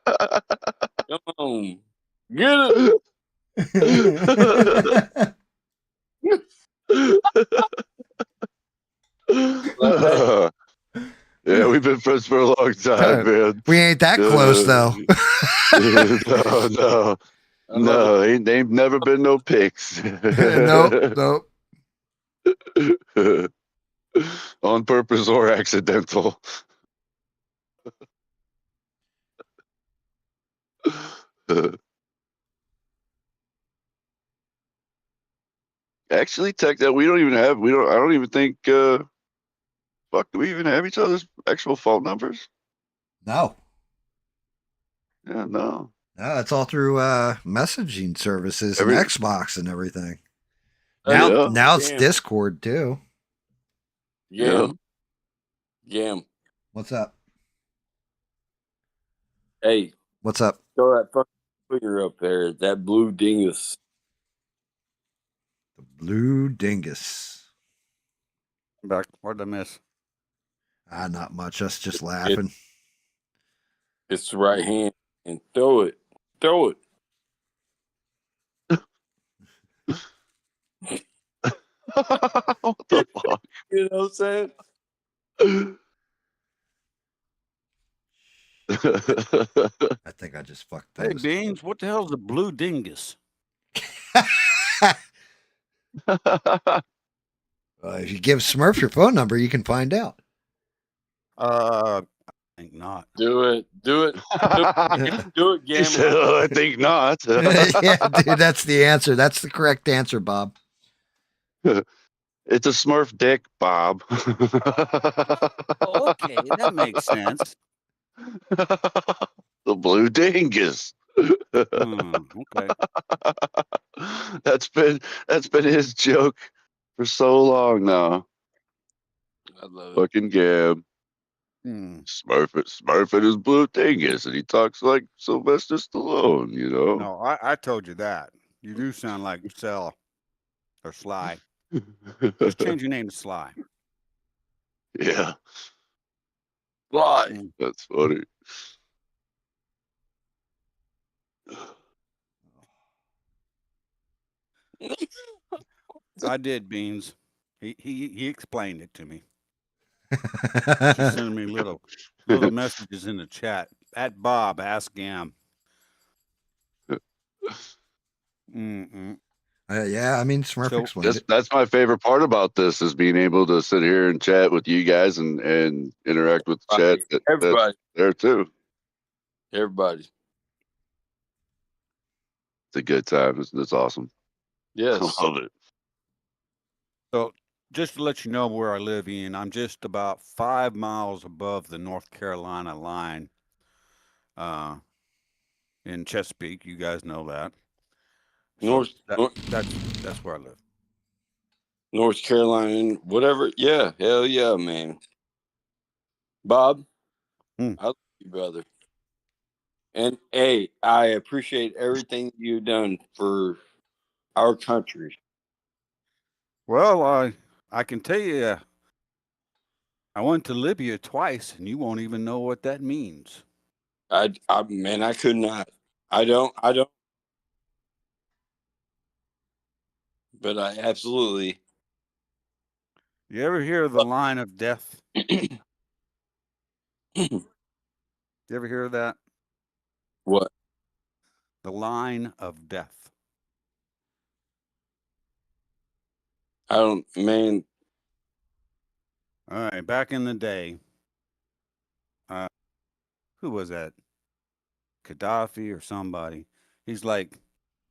fuck? Come on. Get it. Yeah, we've been friends for a long time, man. We ain't that close, though. No, ain't never been no pics. Nope. On purpose or accidental. Actually, I don't even think fuck, do we even have each other's actual phone numbers? No. Yeah, no. No, it's all through messaging services and Xbox and everything. Now it's Discord too. GAM. GAM. What's up? Hey. What's up? Throw that fucking finger up there. That blue dingus. The blue dingus. Back. What did I miss? Not much. Us just laughing. It's the right hand. And throw it. Throw it. What the fuck? You know what I'm saying? I think I just fucked Hey, those. Beans, what the hell's a blue dingus? If you give Smurf your phone number, you can find out. I think not. Do it. Do it. Do it, He Gam. said, "Oh, I think not." Yeah, dude, that's the answer. That's the correct answer, Bob. It's a Smurf dick, Bob. Oh, okay, that makes sense. The blue dingus. Okay. That's been his joke for so long now. I love it. Fucking Gam. Smurf and his blue dingus, and he talks like Sylvester Stallone, you know. No, I told you that. You do sound like Sel or Sly. Just change your name to Sly. Yeah, Why? that's funny. I did, Beans. He explained it to me. She's sending me little messages in the chat. At Bob, ask Gam. Yeah, I mean, Smurf explained it. That's my favorite part about this is being able to sit here and chat with you guys and interact with the chat. Everybody. There too. Everybody. It's a good time. It's awesome. Yes. I love it. So just to let you know where I live, Ian, I'm just about 5 miles above the North Carolina line in Chesapeake. You guys know that. So that's where I live. North Carolina, whatever. Yeah, hell yeah, man. Bob, I love you, brother. And hey, I appreciate everything you've done for our country. Well, I can tell you, I went to Libya twice, and you won't even know what that means. Man, I could not. I don't. But I absolutely. You ever hear the line of death? You ever hear that? What? The line of death. I don't, man. All right, back in the day, who was that? Gaddafi or somebody. He's like,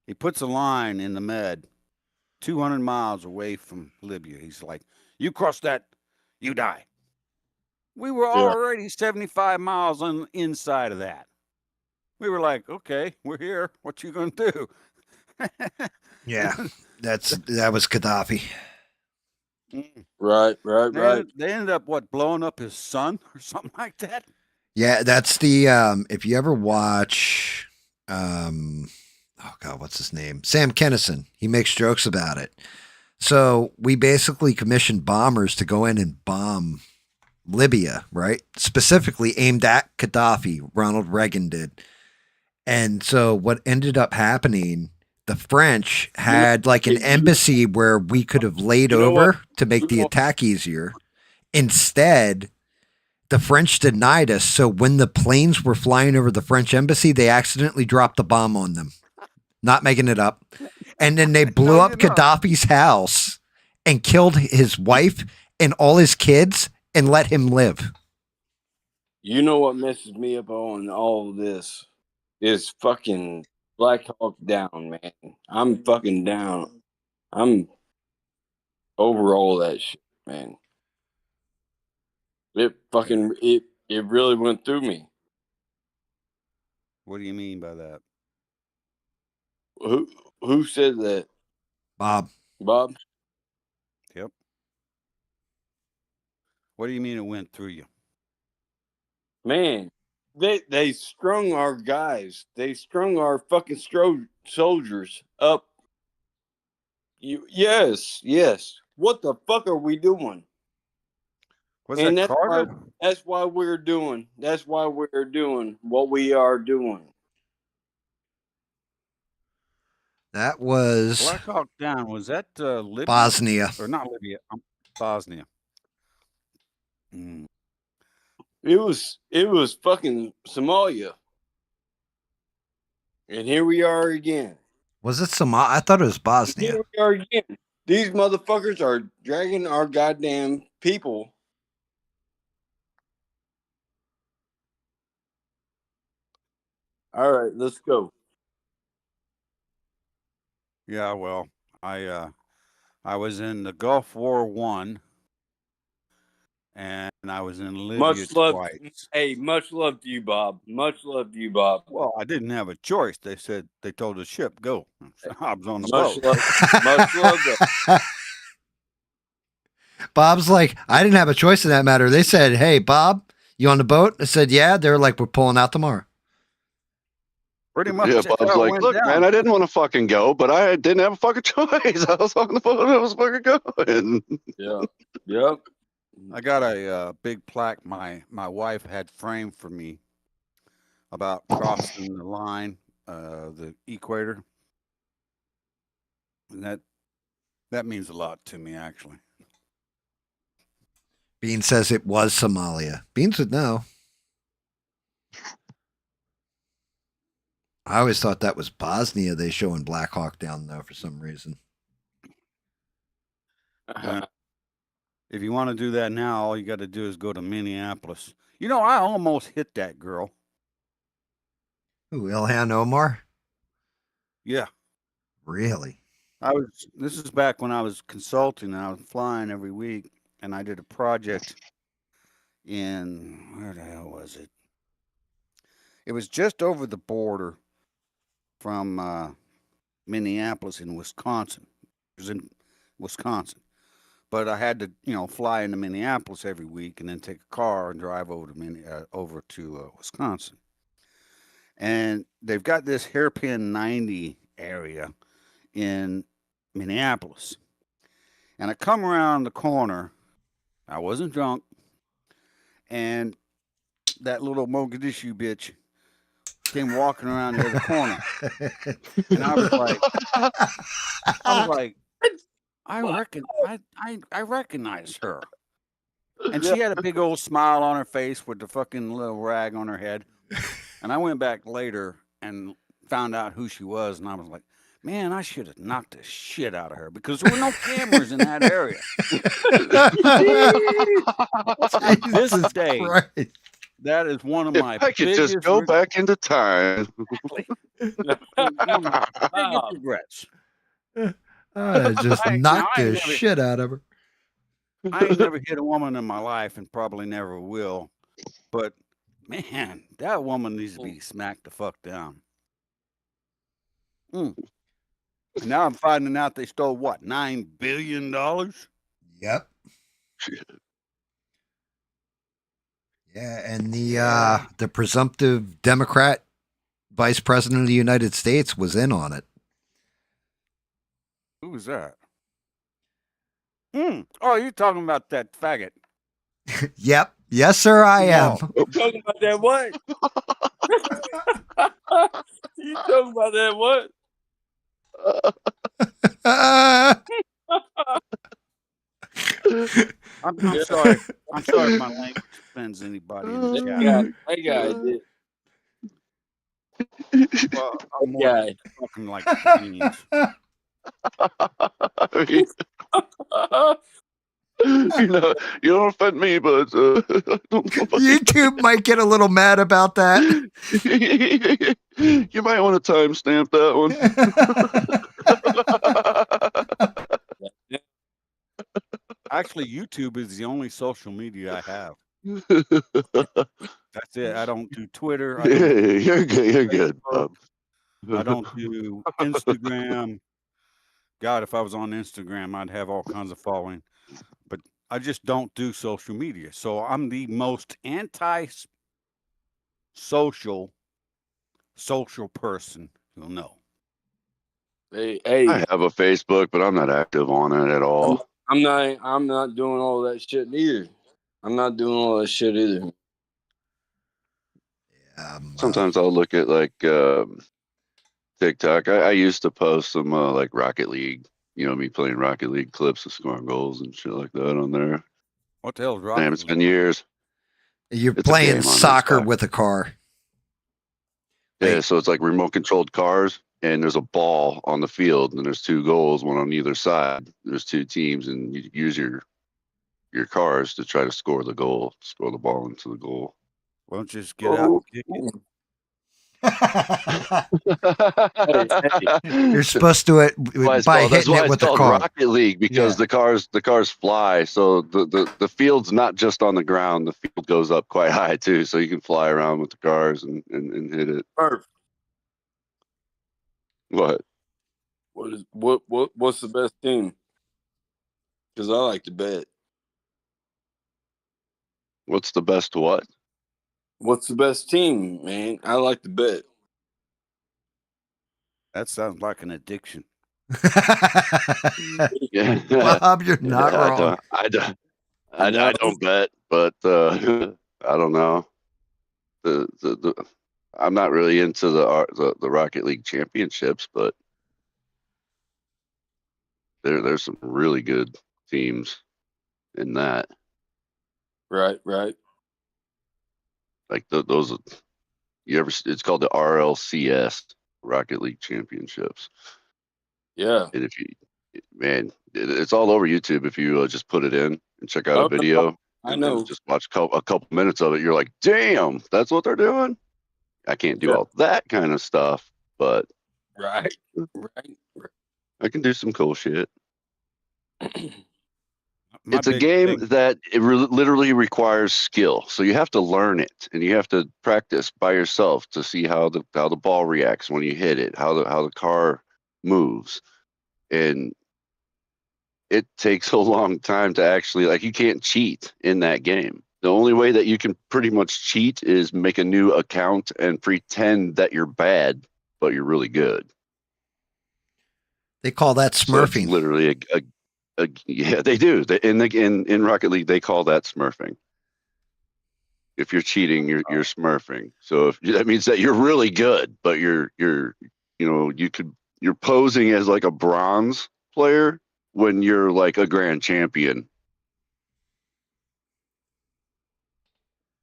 he puts a line in the Med 200 miles away from Libya. He's like, you cross that, you die. We were already 75 miles on inside of that. We were like, okay, we're here. What you going to do? Yeah, that was Gaddafi. Right. They ended up blowing up his son or something like that. Yeah, that's the if you ever watch oh god, what's his name? Sam Kinison. He makes jokes about it. So we basically commissioned bombers to go in and bomb Libya, right? Specifically aimed at Gaddafi. Ronald Reagan did. And so what ended up happening, the French had like an embassy where we could have laid over to make the attack easier. Instead, the French denied us. So when the planes were flying over the French embassy, they accidentally dropped the bomb on them. Not making it up. And then they blew up Gaddafi's house and killed his wife and all his kids and let him live. You know what messes me up on all of this is fucking Black Hawk Down, man. I'm fucking down. I'm over all that shit, man. It really went through me. What do you mean by that? Who said that? Bob. Yep. What do you mean it went through you? Man, they strung our guys. They strung our fucking soldiers up. Yes. What the fuck are we doing? Was that Carter? That's why we're doing what we are doing. That was Black Hawk Down. Was that Libya? Bosnia. Or not Libya, Bosnia. Mm. It was fucking Somalia. And here we are again. Was it Somalia? I thought it was Bosnia. Here we are again. These motherfuckers are dragging our goddamn people. All right, let's go. Yeah, well, I was in the Gulf War I, and I was in Libya twice. Hey, much love to you, Bob. Much love to you, Bob. Well, I didn't have a choice. They told the ship go. I was on the Much boat. Much love. Bob's like, I didn't have a choice in that matter. They said, "Hey, Bob, you on the boat?" I said, "Yeah." They're like, "We're pulling out tomorrow." Pretty much. Yeah, Bob's like, look, man, I didn't want to fucking go, but I didn't have a fucking choice. I was on the boat. I was fucking going. Yep. I got a big plaque my wife had framed for me about crossing the line, the equator. And that means a lot to me, actually. Bean says it was Somalia. Beans would know. I always thought that was Bosnia they show in Black Hawk Down, though, for some reason. If you want to do that now, all you got to do is go to Minneapolis. You know, I almost hit that girl. Who, Ilhan Omar? Yeah. Really? This is back when I was consulting and I was flying every week, and I did a project in, where the hell was it? It was just over the border from Minneapolis in Wisconsin. It was in Wisconsin. But I had to, fly into Minneapolis every week and then take a car and drive over to Wisconsin. And they've got this hairpin 90 area in Minneapolis. And I come around the corner. I wasn't drunk. And that little Mogadishu bitch came walking around the other corner. And I was like, I recognize her. And she had a big old smile on her face with the fucking little rag on her head. And I went back later and found out who she was. And I was like, man, I should have knocked the shit out of her because there were no cameras in that area. This day, right. That is one of my I could just go back into time. Biggest regrets. Just knocked the shit out of her. I ain't never hit a woman in my life and probably never will. But, man, that woman needs to be smacked the fuck down. And now I'm finding out they stole what, $9 billion? Yep. Yeah, and the presumptive Democrat vice president of the United States was in on it. Who was that? Oh, you're talking about that faggot. Yep. Yes, sir, I am. You talking about that what? You talking about that what? I'm sorry. I'm sorry if my language offends anybody in the chat. That guy did. Well, I'm more Guy. fucking like beans. You know, you don't offend me, but I don't know. YouTube might get a little mad about that. You might want to timestamp that one. Actually, YouTube is the only social media I have. That's it. I don't do Twitter. I don't do You're good. You're good, Bob. I don't do Instagram. God, if I was on Instagram, I'd have all kinds of following. But I just don't do social media. So I'm the most anti-social person you'll know. Hey, I have a Facebook, but I'm not active on it at all. I'm not doing all that shit either. I'm not doing all that shit either. Sometimes I'll look at like TikTok. I used to post some like Rocket League, me playing Rocket League clips of scoring goals and shit like that on there. What the hell is Rocket Damn, it's League? been years. You're It's a playing game on soccer Xbox. with a car. Yeah, Like, so it's like remote controlled cars, and there's a ball on the field, and there's two goals, one on either side. There's two teams, and you use your cars to try to score the ball into the goal. Why don't you just get out and kick it? You're supposed to it by hitting it with the car. Rocket League, because the cars fly. So the field's not just on the ground. The field goes up quite high too, so you can fly around with the cars and hit it. Perfect. What? What's the best team? Because I like to bet. What's the best what? What's the best team, man? I like to bet. That sounds like an addiction. Yeah. Bob, you're not wrong. I don't bet, but I don't know. I'm not really into the Rocket League championships, but there's some really good teams in that. Right. Like those, it's called the RLCS, Rocket League Championships. Yeah. And it's all over YouTube. If you just put it in and check out a video, I know. and just watch a couple minutes of it, you're like, damn, that's what they're doing. I can't do all that kind of stuff, but right. I can do some cool shit. My It's a big game thing- that it literally requires skill, so you have to learn it, and you have to practice by yourself to see how the ball reacts when you hit it, how the car moves, and it takes a long time to actually, like, you can't cheat in that game. The only way that you can pretty much cheat is make a new account and pretend that you're bad, but you're really good. They call that So it's smurfing. literally yeah, they do. In Rocket League, they call that smurfing. If you're cheating, you're smurfing. So that means that you're really good, but you're posing as like a bronze player when you're like a grand champion.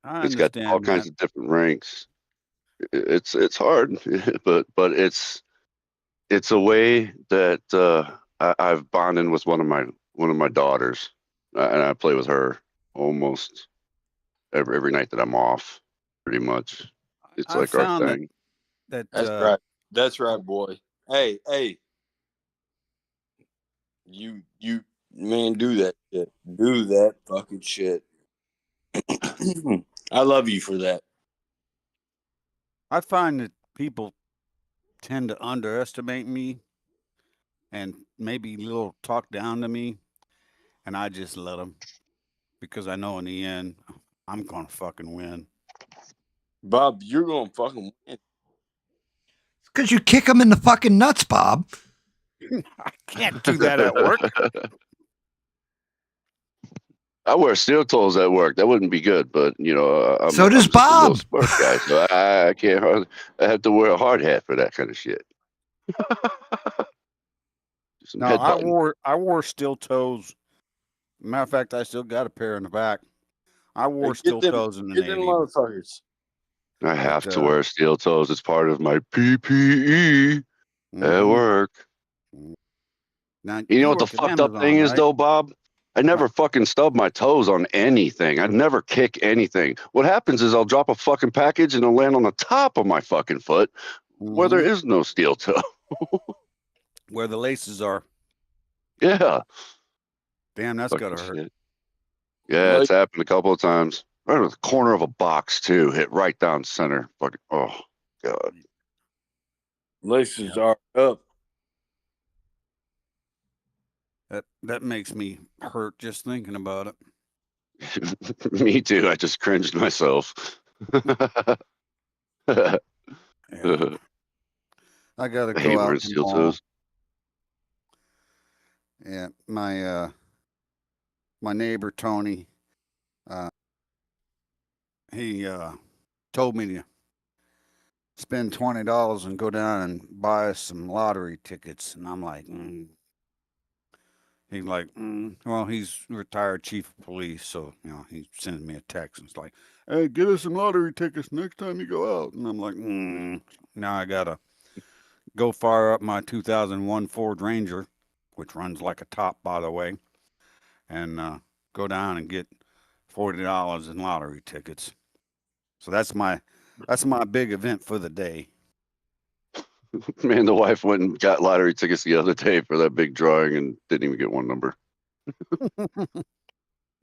It's got all kinds of different ranks. It's hard, but it's a way that I've bonded with one of my daughters, and I play with her almost every night that I'm off. Pretty much, it's like our thing. That's right, boy. Hey, you man, do that shit. Do that fucking shit. I love you for that. I find that people tend to underestimate me and maybe a little talk down to me, and I just let them because I know in the end I'm gonna fucking win. Bob, you're gonna fucking win. Because you kick them in the fucking nuts, Bob. I can't do that at work. I wear steel toes at work. That wouldn't be good, but I'm So does just a little Bob. smart guy, so I can't hardly. I have to wear a hard hat for that kind of shit. Some No, headbutting. I wore steel toes. Matter of fact, I still got a pair in the back. I wore steel toes in the Get them Navy. motherfuckers. I have to wear steel toes. It's part of my PPE at work. Now, You know what the work at fucked up Amazon, thing is, right? though, Bob? I never fucking stub my toes on anything. I never kick anything. What happens is I'll drop a fucking package and it'll land on the top of my fucking foot where there is no steel toe. Where the laces are. Yeah. Damn, that's Fucking gotta hurt. shit. Yeah, it's happened a couple of times. Right in the corner of a box, too. Hit right down center. Fucking, oh, God. Laces are up. That makes me hurt just thinking about it. Me too. I just cringed myself. Yeah. I gotta I hate go out wearing to the steel mall. toes. Yeah, my neighbor Tony, he told me to spend $20 and go down and buy us some lottery tickets, and I'm like, He's like, well, he's retired chief of police, so he sends me a text and it's like, hey, get us some lottery tickets next time you go out. And I'm like, now I gotta go fire up my 2001 Ford Ranger, which runs like a top, by the way, and go down and get $40 in lottery tickets. So that's my big event for the day. Man, the wife went and got lottery tickets the other day for that big drawing and didn't even get one number.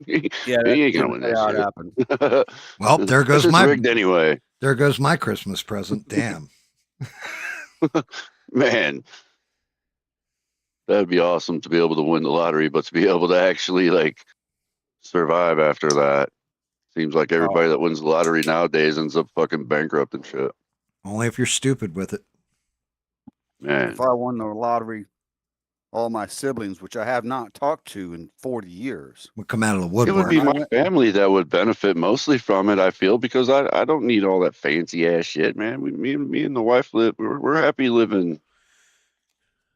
He ain't gonna win that shit. Well, there goes It's my rigged anyway. There goes my Christmas present. Damn. Man, that'd be awesome to be able to win the lottery, but to be able to actually like survive after that. Seems like everybody that wins the lottery nowadays ends up fucking bankrupt and shit. Only if you're stupid with it. Man. If I won the lottery, all my siblings, which I have not talked to in 40 years, would come out of the woodwork. It would be my family that would benefit mostly from it, I feel, because I don't need all that fancy ass shit, man. Me and the wife live. We're happy living.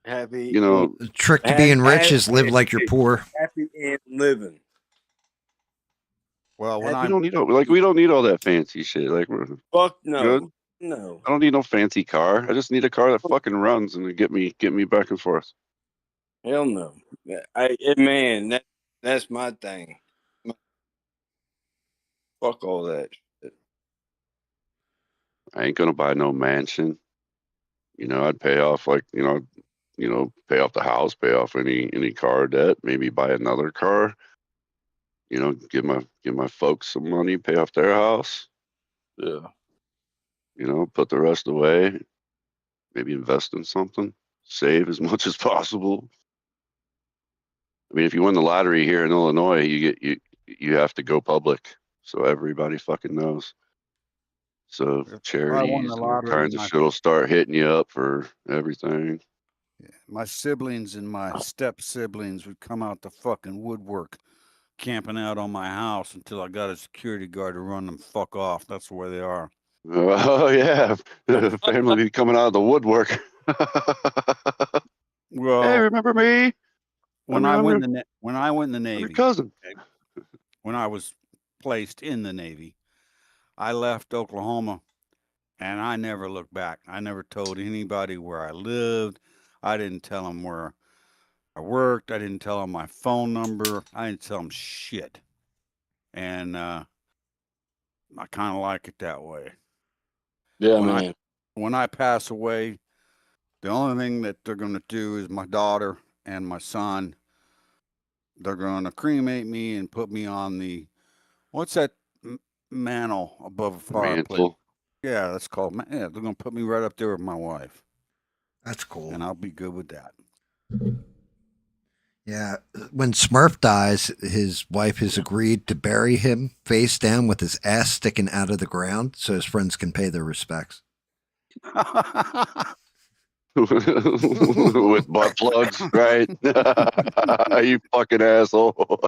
Happy. The trick to being rich is live like you're poor. Happy and living. Well, when we don't need all that fancy shit. Like, we're fuck no, good. No. I don't need no fancy car. I just need a car that fucking runs and get me back and forth. Hell no. That's my thing. Fuck all that shit. I ain't gonna buy no mansion. I'd pay off pay off the house, pay off any car debt, maybe buy another car. Give my folks some money, pay off their house. Yeah. Put the rest away. Maybe invest in something. Save as much as possible. I mean, if you win the lottery here in Illinois, you have to go public, so everybody fucking knows. So charities and all kinds of shit will start hitting you up for everything. Yeah, my siblings and my step siblings would come out the fucking woodwork, camping out on my house until I got a security guard to run them fuck off. That's where they are. Oh yeah, the family be coming out of the woodwork. Well, hey, remember me? When I went in the Navy, your cousin. When I was placed in the Navy, I left Oklahoma, and I never looked back. I never told anybody where I lived. I didn't tell them where I worked. I didn't tell them my phone number. I didn't tell them shit. And I kind of like it that way. Yeah, man. When I pass away, the only thing that they're going to do is my daughter and my son, they're going to cremate me and put me on the, what's that mantle above a fireplace? Yeah, that's called, they're going to put me right up there with my wife. That's cool. And I'll be good with that. Yeah, when Smurf dies, his wife has agreed to bury him face down with his ass sticking out of the ground so his friends can pay their respects. With butt plugs, right? You fucking asshole.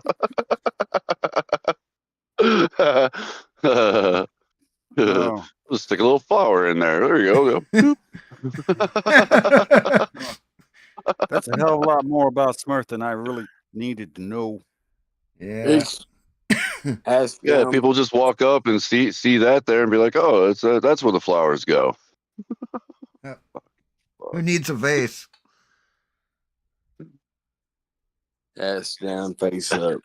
Oh, Just stick a little flour in there. There you go. that's a hell of a lot more about Smurf than I really needed to know. Yeah. It's ass Yeah, down. people just walk up and see that there and be like, "Oh, it's that's where the flowers go." Who needs a vase? Ass down, face up.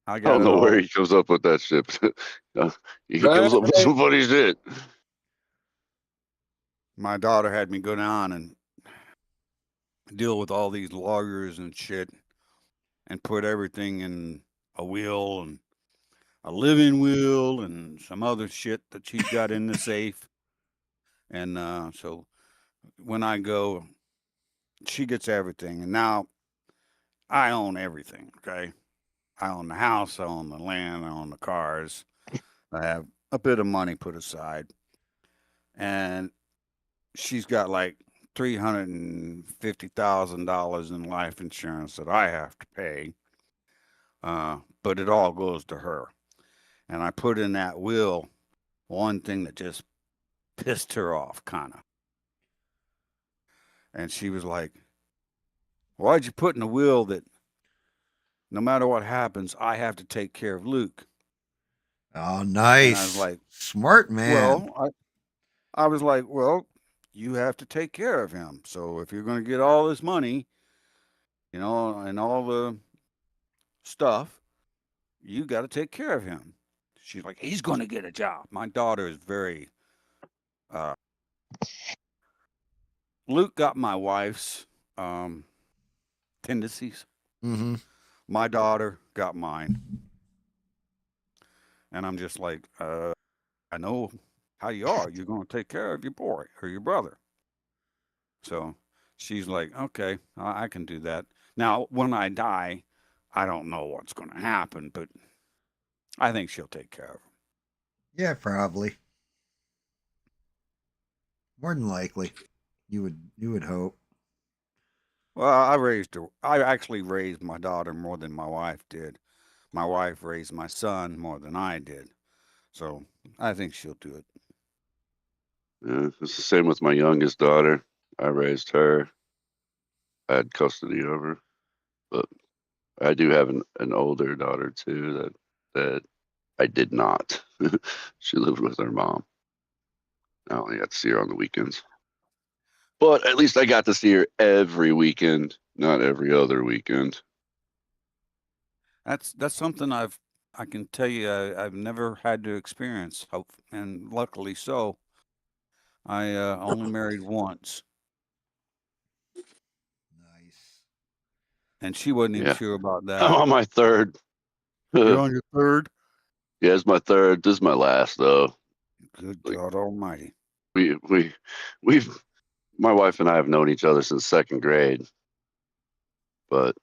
I I got don't it know all. where he comes up with that shit. He comes up with some funny shit. My daughter had me go down and deal with all these lawyers and shit and put everything in a will and a living will and some other shit that she's got in the safe. And so when I go, she gets everything. And now I own everything, okay? I own the house, I own the land, I own the cars. I have a bit of money put aside. And she's got like $350,000 in life insurance that I have to pay. But it all goes to her. And I put in that will one thing that just pissed her off, kind of. And she was like, "Why'd you put in a will that no matter what happens, I have to take care of Luke?" Oh, And I was nice. like, Smart man. "Well, I was like, well, you have to take care of him. So if you're going to get all this money, and all the stuff, you got to take care of him." She's like, "He's going to get a job." My daughter is very. Luke got my wife's tendencies. Mm-hmm. My daughter got mine. And I'm just like, I know how you are. You're going to take care of your boy or your brother. So she's like, "Okay, I can do that." Now, when I die, I don't know what's going to happen, but I think she'll take care of him. Yeah, probably. More than likely. You would hope. Well, I actually raised my daughter more than my wife did. My wife raised my son more than I did. So I think she'll do it. Yeah, it's the same with my youngest daughter. I raised her. I had custody of her, but I do have an older daughter too that I did not. She lived with her mom. I only got to see her on the weekends. But at least I got to see her every weekend, not every other weekend. That's something I can tell you I've never had to experience. And luckily so. I only married once, Nice. and she wasn't even Yeah. sure about I'm that. on my third. You're Yeah, on your third? it's my third. This is my last though. Good Like God Almighty! we've my wife and I have known each other since second grade, but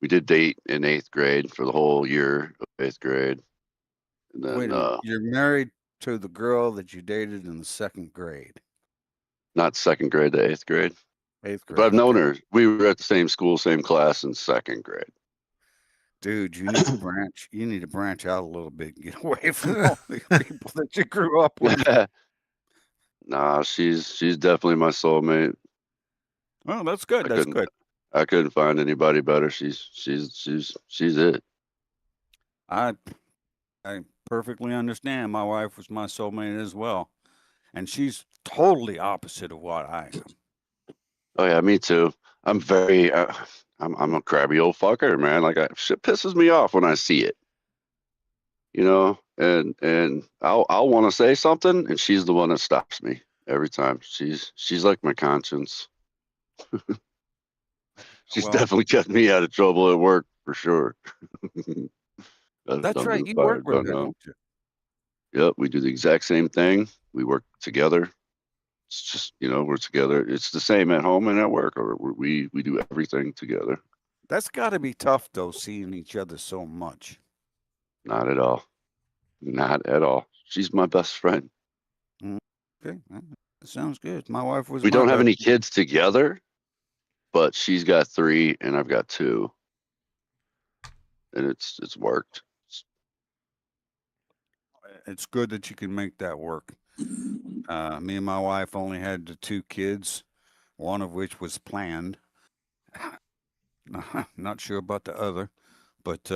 we did date in eighth grade for the whole year of eighth grade. And Wait then a minute. You're married to the girl that you dated in the second grade, not second grade to eighth grade. eighth But I've grade. known Okay, her. We were at the same school, same class in second grade. dude, you need to branch. You need to branch out a little bit and get away from all the people that you grew up with. Nah, she's definitely my soulmate. Well, that's good. I That's couldn't good. I couldn't find anybody better. She's it. I I perfectly understand. My wife was my soulmate as well, and she's totally opposite of what I am. Oh yeah, me too. I'm very I'm a crabby old fucker, man. Like shit pisses me off when I see it. You know, and I'll want to say something, and she's the one that stops me every time. She's like my conscience. She's Well, definitely kept me out of trouble at work for sure. I've that's done right. been You work fired with by her, now. don't you? Yep, we do the exact same thing. We work together. It's just, we're together. It's the same at home and at work. Or we do everything together. That's got to be tough, though, seeing each other so much. Not at all. Not at all. She's my best friend. Okay, that sounds good. My wife was. We don't have any kids together, but she's got 3 and I've got 2, and it's worked. It's good that you can make that work. Me and my wife only had the 2 kids, one of which was planned. Not sure about the other, but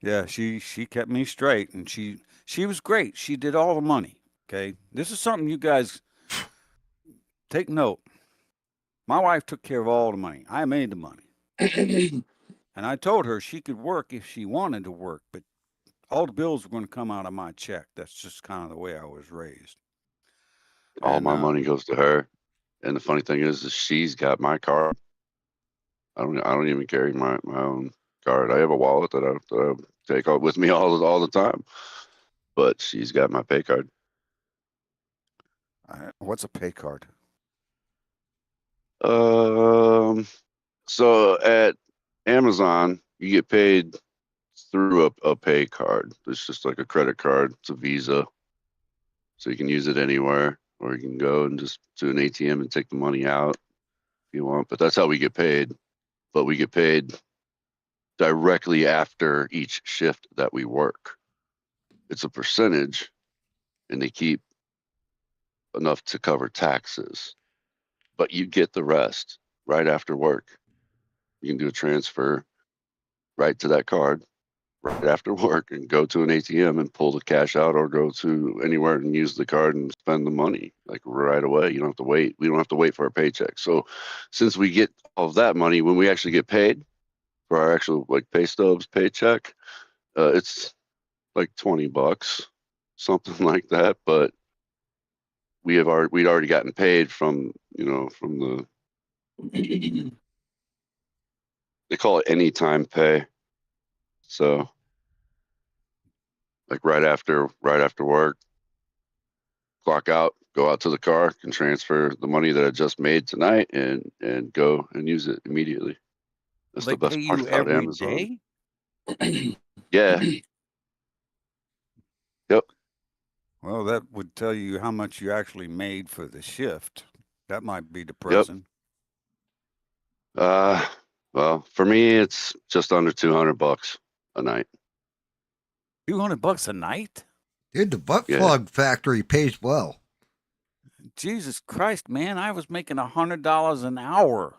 yeah, she kept me straight, and she was great. She did all the money. Okay, this is something you guys take note. My wife took care of all the money. I made the money. And I told her she could work if she wanted to work, but all the bills were going to come out of my check. That's just kind of the way I was raised. All my money goes to her. And the funny thing is she's got my card. I don't even carry my own card. I have a wallet that I take out with me all the time. But she's got my pay card. What's a pay card? So at Amazon, you get paid through a pay card. It's just like a credit card. It's a Visa. So you can use it anywhere, or you can go and just to an ATM and take the money out if you want. But that's how we get paid. But we get paid directly after each shift that we work. It's a percentage, and they keep enough to cover taxes. But you get the rest right after work. You can do a transfer right to that card right after work and go to an ATM and pull the cash out, or go to anywhere and use the card and spend the money like right away. You don't have to wait. We don't have to wait for our paycheck. So since we get all of that money, when we actually get paid for our actual like pay stubs paycheck, it's like $20, something like that. But we'd already gotten paid from the they call it anytime pay. So like right after work, clock out, go out to the car, can transfer the money that I just made tonight and go and use it immediately. That's They the best pay part you about every Amazon. day? Yeah. Yep. Well, that would tell you how much you actually made for the shift. That might be Yep. depressing. Well, for me, it's just under $200 a night. $200 a night? Dude, the butt Yeah. plug factory pays well. Jesus Christ, man! I was making $100 an hour.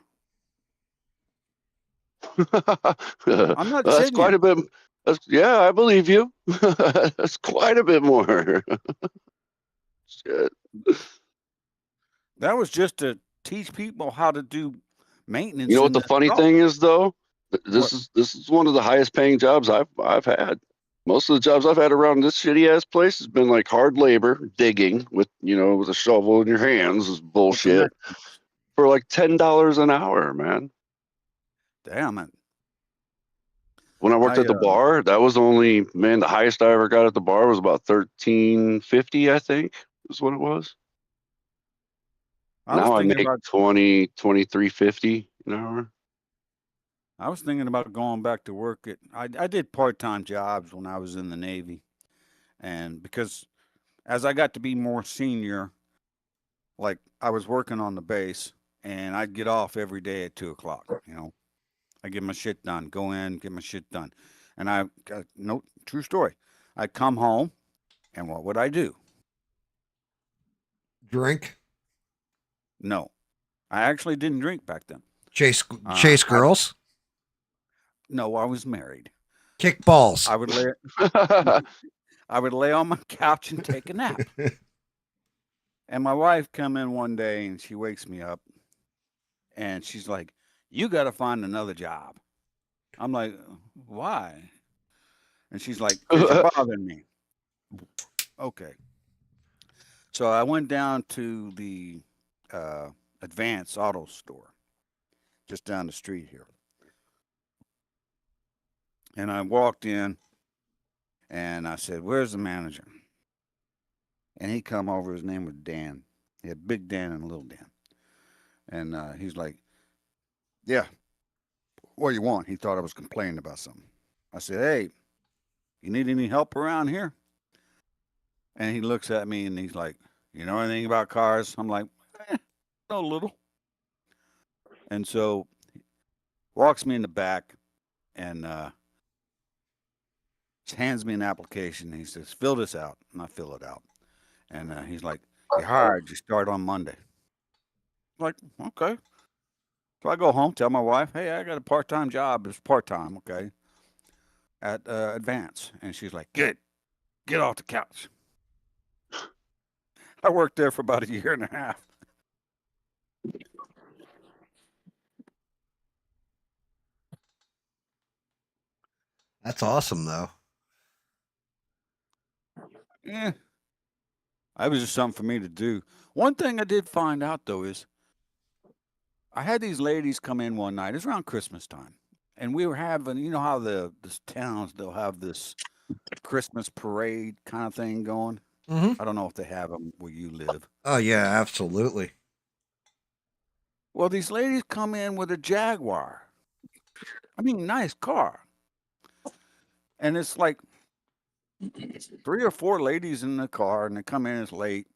I'm not That's kidding quite you. a bit. Yeah, I believe you. That's quite a bit more. Shit. That was just to teach people how to do maintenance. You know what in the funny truck. thing is, though? What? This is one of the highest paying jobs I've had. Most of the jobs I've had around this shitty ass place has been like hard labor, digging with with a shovel in your hands is What's the bullshit next? for like $10 an hour, man. Damn it! When I worked I at the bar, that was only the highest I ever got at the bar was about $13.50, I think, is what it was. I was Now I thinking make about $23.50 an hour. I was thinking about going back to work at. I did part-time jobs when I was in the Navy, and because as I got to be more senior, like I was working on the base, and I'd get off every day at 2 o'clock. I get my shit done, go in, get my shit done, and I got no true story. I'd come home, and what would I do? Drink, No, I actually didn't drink back then. chase I girls, no, I was married. kick balls. I would lay I would lay on my couch and take a nap. And my wife come in one day and she wakes me up and she's like, "You got to find another job." I'm like, "Why?" And she's like, "'Cause you're bothering me." Okay. So I went down to the Advance Auto Store just down the street here. And I walked in and I said, "Where's the manager?" and he come over. His name was Dan. He had Big Dan and Little Dan, and he's like, "Yeah, what do you want?" He thought I was complaining about something. I said, "Hey, you need any help around here?" And he looks at me and he's like, "You know anything about cars?" I'm like, "Know a little." And so walks me in the back and hands me an application. And he says, "Fill this out," and I fill it out. And he's like, "You hired. You start on Monday." I'm like, okay. So I go home, tell my wife, "Hey, I got a part-time job. It's part-time, okay, at Advance." And she's like, get off the couch." I worked there for about a year and a half. That's awesome, though. Yeah, that was just something for me to do. One thing I did find out though is I had these ladies come in one night. It's around Christmas time, and we were having, you know how the towns they'll have this Christmas parade kind of thing going. Mm-hmm. I don't know if they have them where you live. Oh yeah, absolutely. Well, these ladies come in with a Jaguar. I mean, nice car. And it's like 3 or 4 ladies in the car, and they come in, it's late.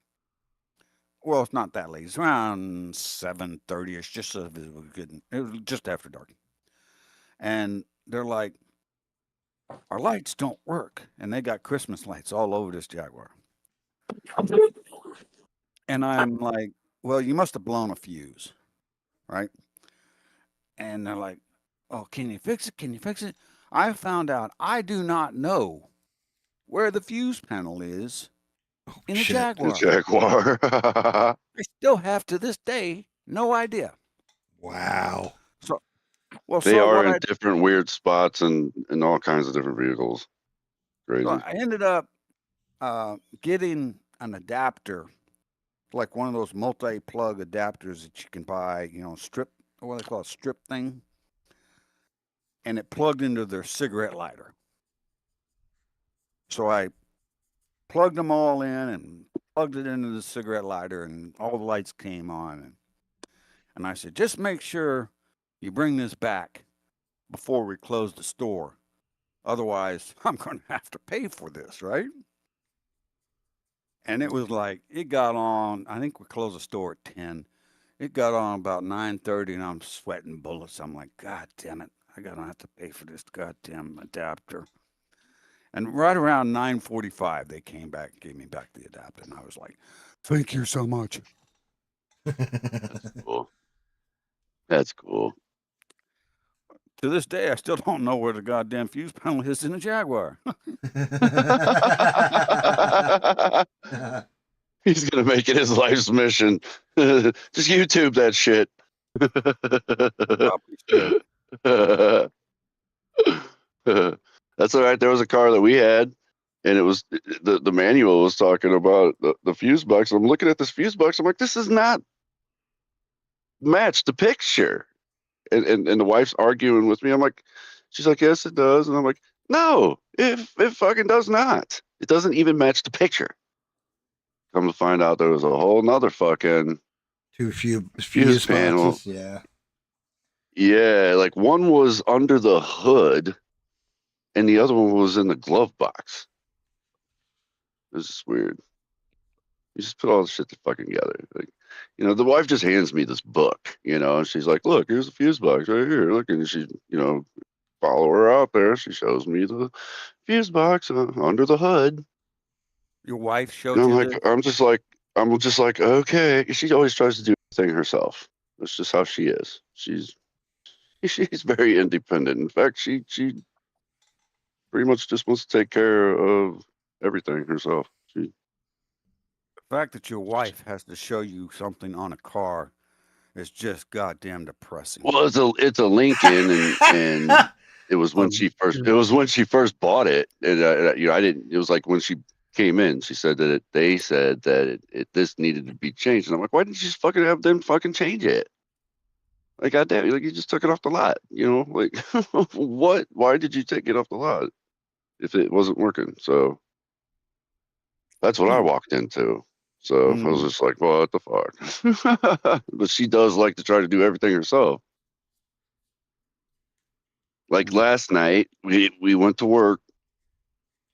Well, it's not that late. It's around 7:30ish, just so it was good. It was just after dark. And they're like, "Our lights don't work." And they got Christmas lights all over this Jaguar. And I'm like, "Well, you must have blown a fuse, right?" And they're like, "Oh, can you fix it? Can you fix it?" I found out I do not know where the fuse panel is in a Shit. The Jaguar. Jaguar. I still have to this day no idea. Wow. So, well, They so are what in different weird spots and in all kinds of different vehicles. Crazy. so I ended up getting an adapter, like one of those multi-plug adapters that you can buy, you know, strip, what do they call it, strip thing, and it plugged into their cigarette lighter. So I plugged them all in and plugged it into the cigarette lighter, and all the lights came on. And I said, "Just make sure you bring this back before we close the store. Otherwise, I'm going to have to pay for this, right?" And it was like, it got on, I think we closed the store at 10. It got on about 9:30, and I'm sweating bullets. I'm like, "God damn it. I got to have to pay for this goddamn adapter." And right around 9:45, they came back and gave me back the adapter. And I was like, "Thank you so much." That's cool. That's cool. To this day, I still don't know where the goddamn fuse panel is in a Jaguar. He's gonna make it his life's mission. Just YouTube that shit. Probably should. That's all right. There was a car that we had, and it was the manual was talking about the fuse box. I'm looking at this fuse box. I'm like, this is not match the picture. And the wife's arguing with me. I'm like, she's like, "Yes, it does." And I'm like, "No, it fucking does not. It doesn't even match the picture." Come to find out, there was a whole nother fucking fuse panel. boxes. Yeah. Yeah, like one was under the hood, and the other one was in the glove box. It was just weird. You just put all the shit fucking together. Like, you know, the wife just hands me this book, you know, and she's like, "Look, here's the fuse box right here. Look," and she, you know, follow her out there. She shows me the fuse box under the hood. Your wife showed And I'm you like, this? I'm just like, okay. She always tries to do everything herself. That's just how she is. She's very independent. In fact, she pretty much just wants to take care of everything herself. The fact that your wife has to show you something on a car is just goddamn depressing. Well, it's a Lincoln, and it was when she first bought it, and you know, I didn't. It was like when she came in, she said that they said that this needed to be changed, and I'm like, why didn't you just fucking have them fucking change it? Like, goddamn, like you just took it off the lot, you know? Like, what? Why did you take it off the lot if it wasn't working? So That's what I walked into. So I was just like, well, what the fuck? But she does like to try to do everything herself. Like last night, we went to work,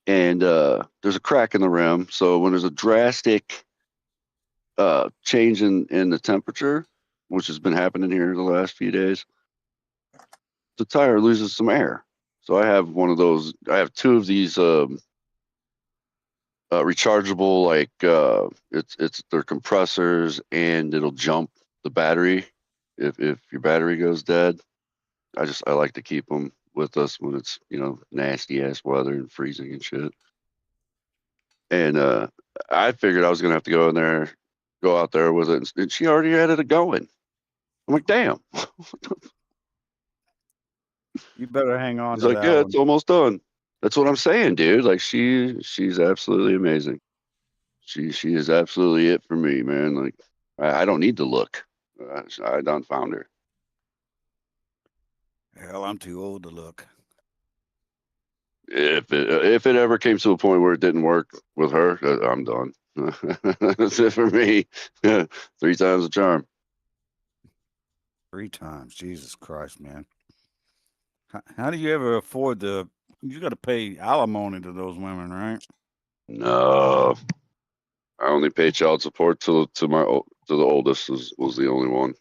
and there's a crack in the rim. So when there's a drastic change in the temperature, which has been happening here the last few days, the tire loses some air. So I have one of those. I have two of these rechargeable, like they're compressors, and it'll jump the battery if your battery goes dead. I like to keep them with us when it's nasty ass weather and freezing and shit. And I figured I was gonna have to go out there with it, and she already had it going. I'm like, damn. You better hang on He's to like, that yeah, one. it's almost done. That's what I'm saying, dude. Like she's absolutely amazing. She is absolutely it for me, man. Like I don't need to look. I done found her. Hell, I'm too old to look. If it ever came to a point where it didn't work with her, I'm done. That's it for me. 3 times the charm. 3 times, Jesus Christ, man. How do you ever afford you got to pay alimony to those women, right? No, I only pay child support to the oldest was the only one.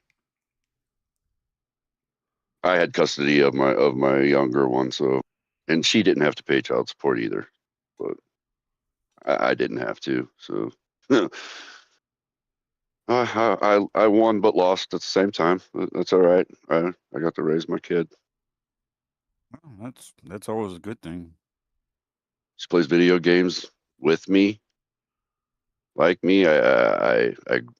I had custody of my younger one, so, and she didn't have to pay child support either, but I didn't have to. So I won but lost at the same time. That's all right. I got to raise my kid. Well, that's always a good thing. She plays video games with me. Like me, I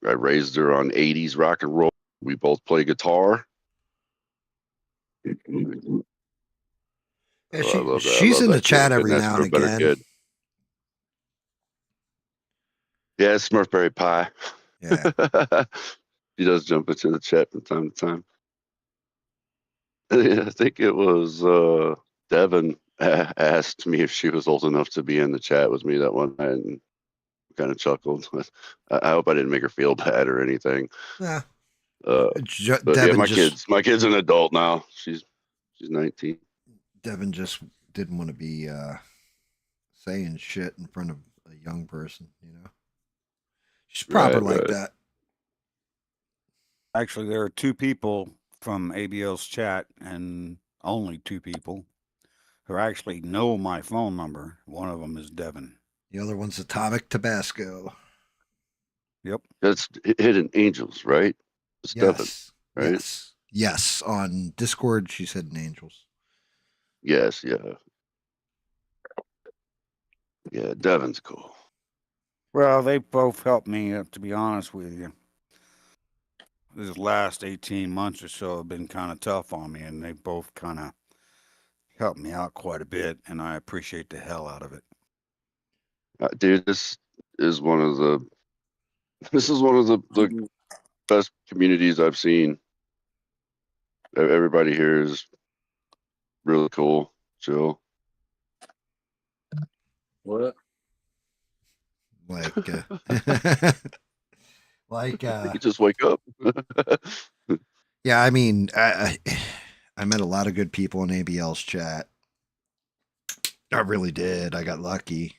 raised her on 80s rock and roll. We both play guitar. Yeah, I love that. I she's love in the that kid. I chat every couldn't ask now for and a better again. kid. Yeah, Smurfberry Pie. Yeah. She does jump into the chat from time to time. Yeah, I think it was Devin asked me if she was old enough to be in the chat with me that one night, and kind of chuckled. I hope I didn't make her feel bad or anything. Yeah. But Devin yeah, my kid's an adult now. She's 19. Devin just didn't want to be saying shit in front of a young person, She's proper like that. Actually, there are 2 people from ABL's chat, and only 2 people who actually know my phone number. One of them is Devin. The other one's Atomic Tabasco. Yep. That's Hidden Angels, right? It's Devin, right? Yes. On Discord, she's Hidden Angels. Yes, yeah. Yeah, Devin's cool. Well, they both helped me, to be honest with you. This last 18 months or so have been kind of tough on me, and they both kind of helped me out quite a bit, and I appreciate the hell out of it. Dude, this is one of the best communities I've seen. Everybody here is really cool, chill. What? Like, you just wake up. Yeah, I mean, I met a lot of good people in ABL's chat. I really did. I got lucky.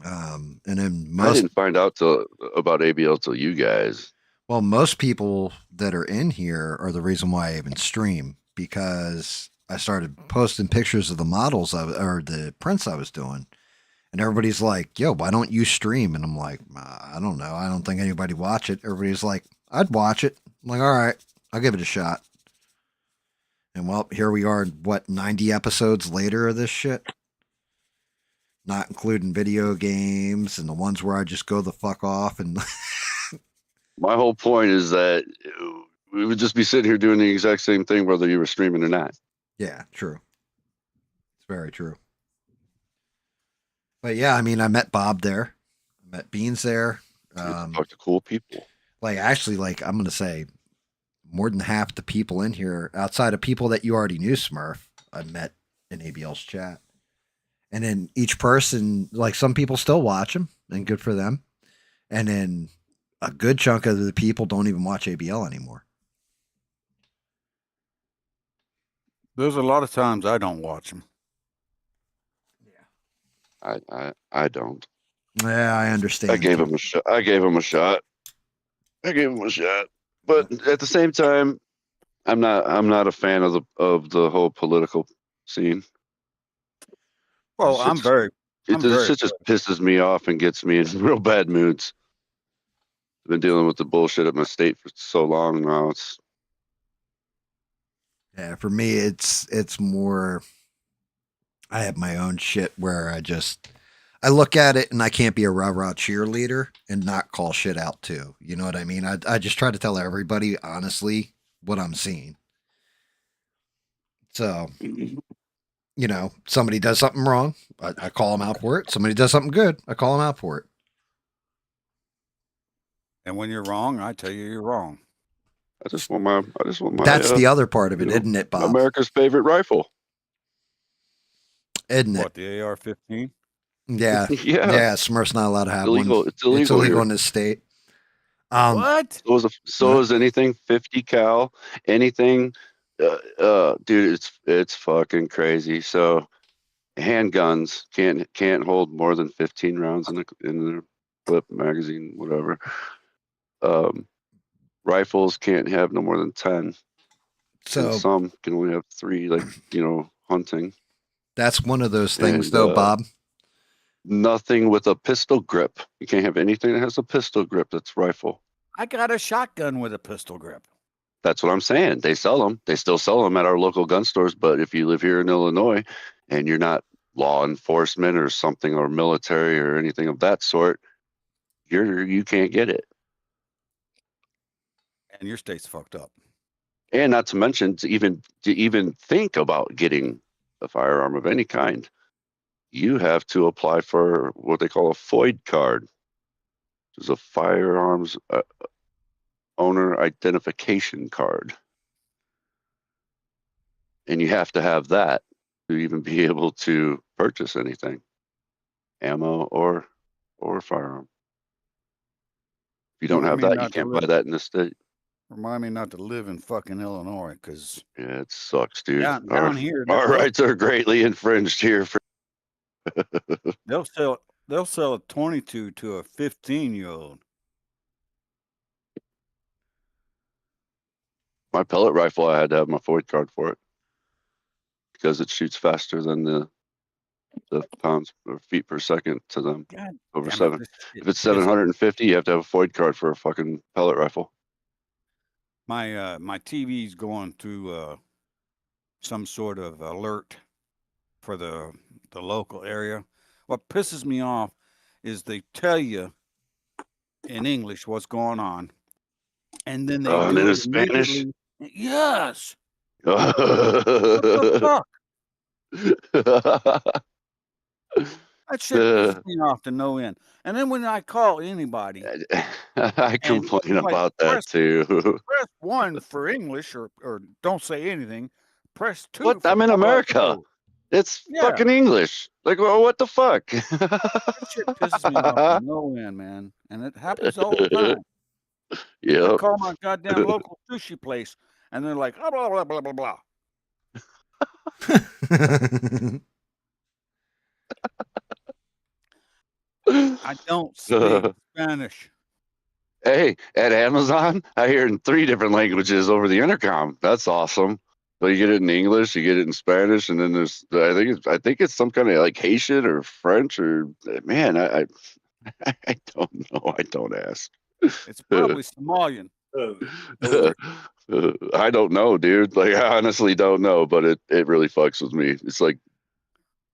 And then I didn't find out about ABL till you guys. Well, most people that are in here are the reason why I even stream, because I started posting pictures of the models or the prints I was doing. And everybody's like, yo, why don't you stream? And I'm like, I don't know. I don't think anybody watch it. Everybody's like, I'd watch it. I'm like, all right, I'll give it a shot. And well, here we are, 90 episodes later of this shit? Not including video games and the ones where I just go the fuck off. And my whole point is that we would just be sitting here doing the exact same thing whether you were streaming or not. Yeah, true. It's very true. But yeah, I mean, I met Bob there. I met Beans there. Talk to cool people. Actually, I'm going to say more than half the people in here, outside of people that you already knew, Smurf, I met in ABL's chat. And then each person, like some people still watch them, and good for them. And then a good chunk of the people don't even watch ABL anymore. There's a lot of times I don't watch them. I don't. Yeah, I understand. I gave him a shot. I gave him a shot. But at the same time, I'm not a fan of the whole political scene. Well, This shit just pisses me off and gets me in real bad moods. I've been dealing with the bullshit at my state for so long now. Yeah, for me, it's more. I have my own shit where I look at it and I can't be a rah-rah cheerleader and not call shit out too. You know what I mean? I just try to tell everybody honestly what I'm seeing. So, you know, somebody does something wrong, I call them out for it. Somebody does something good, I call them out for it. And when you're wrong, I tell you you're wrong. I just want my. That's the other part of it, isn't it, Bob? America's favorite rifle. Isn't it? What, the AR-15? Yeah. Yeah. Smurf's not allowed to have illegal. one. It's illegal here. In this state. What? So is anything 50 cal, anything, dude, it's fucking crazy. So handguns can't hold more than 15 rounds in the clip, magazine, whatever. Rifles can't have no more than 10. So and some can only have 3, like, hunting. That's one of those things, though, Bob. Nothing with a pistol grip. You can't have anything that has a pistol grip that's rifle. I got a shotgun with a pistol grip. That's what I'm saying. They sell them. They still sell them at our local gun stores. But if you live here in Illinois and you're not law enforcement or something, or military or anything of that sort, you can't get it. And your state's fucked up. And not to mention, to even think about getting a firearm of any kind, you have to apply for what they call a FOID card, which is a firearms owner identification card. And you have to have that to even be able to purchase anything, ammo or firearm. If you don't have that, you can't buy that in the state. Remind me not to live in fucking Illinois, because yeah, it sucks, dude. Down here, our rights are greatly infringed here. They'll sell a 22 to a 15-year-old. My pellet rifle, I had to have my FOID card for it because it shoots faster than the pounds or feet per second to them. God over 7. If it's 750, you have to have a FOID card for a fucking pellet rifle. My TV's going through some sort of alert for the local area. What pisses me off is they tell you in English what's going on, and then they do it in Spanish. Yes. What the fuck? That shit pisses me off to no end. And then when I call anybody, I complain about that too. Press 1 for English, or don't say anything. Press 2. What? I'm in America. It's fucking English. Like, well, what the fuck? That shit pisses me off to no end, man. And it happens all the time. Yeah. I call my goddamn local sushi place, and they're like, oh, blah, blah, blah, blah, blah. I don't speak Spanish. Hey, at Amazon, I hear it in 3 different languages over the intercom. That's awesome. So you get it in English, you get it in Spanish, and then there's I think it's some kind of like Haitian or French or man, I don't know. I don't ask. It's probably Somalian. I don't know, dude. Like, I honestly don't know, but it really fucks with me. It's like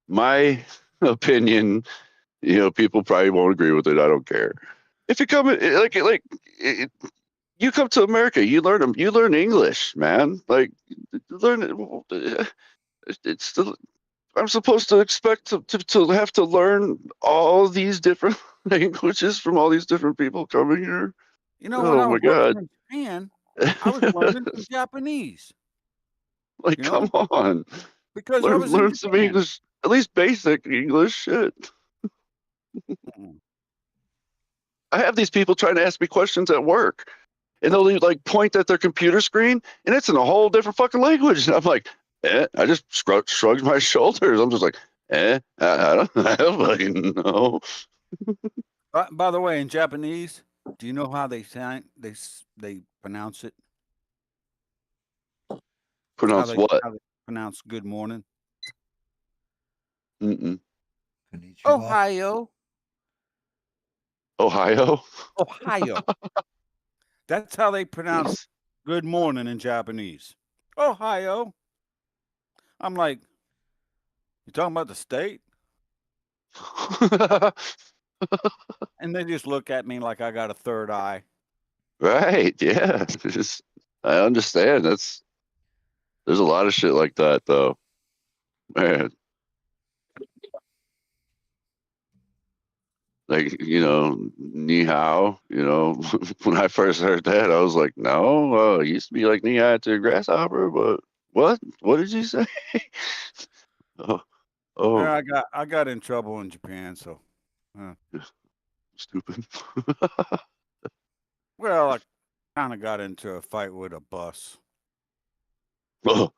my opinion. People probably won't agree with it. I don't care. If you come you come to America, you learn English, man. Like, learn it. It's still. I'm supposed to expect to have to learn all these different languages from all these different people coming here. When I was working in Japan, I was learning Japanese. Like, come on. Because learn some English. at least basic English. Shit. I have these people trying to ask me questions at work, and they'll like point at their computer screen, and it's in a whole different fucking language. And I'm like, I just shrugged my shoulders. I'm just like, I don't fucking know. By the way, in Japanese, do you know how they pronounce it? Pronounce what? How they pronounce good morning? Mm-mm. Ohio. Ohio. That's how they pronounce good morning in Japanese. Ohio. I'm like, you talking about the state? And they just look at me like I got a third eye. Right. Yeah. I understand. There's a lot of shit like that though. Man. Like, ni hao, when I first heard that, I was like, no, it used to be like ni hao to a grasshopper, but what did you say? oh, Yeah, I got in trouble in Japan, so stupid. well, I kind of got into a fight with a bus. Oh.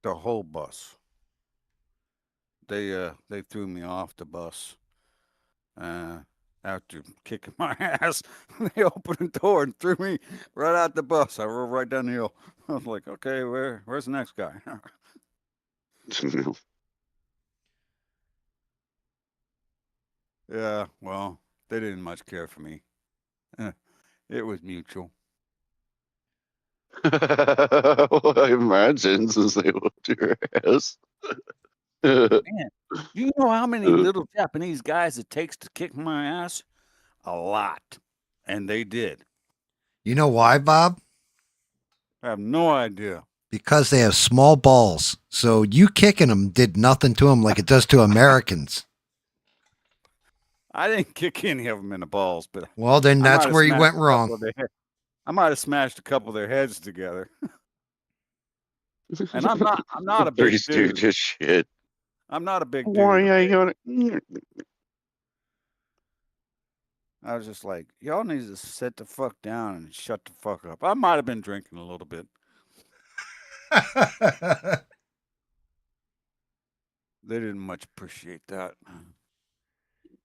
The whole bus. They threw me off the bus. After kicking my ass, they opened the door and threw me right out the bus. I rolled right down the hill. I was like, okay, where's the next guy? Yeah, well, they didn't much care for me. It was mutual. I imagine, since they whooped your ass. Man, do you know how many little Japanese guys it takes to kick my ass? A lot. And they did. You know why, Bob? I have no idea. Because they have small balls. So you kicking them did nothing to them like it does to Americans. I didn't kick any of them in the balls, but well, then that's where you went wrong. I might have smashed a couple of their heads together. And I'm not a big dude. Just shit. I'm not a big dude. I was just like, y'all need to sit the fuck down and shut the fuck up. I might have been drinking a little bit. They didn't much appreciate that.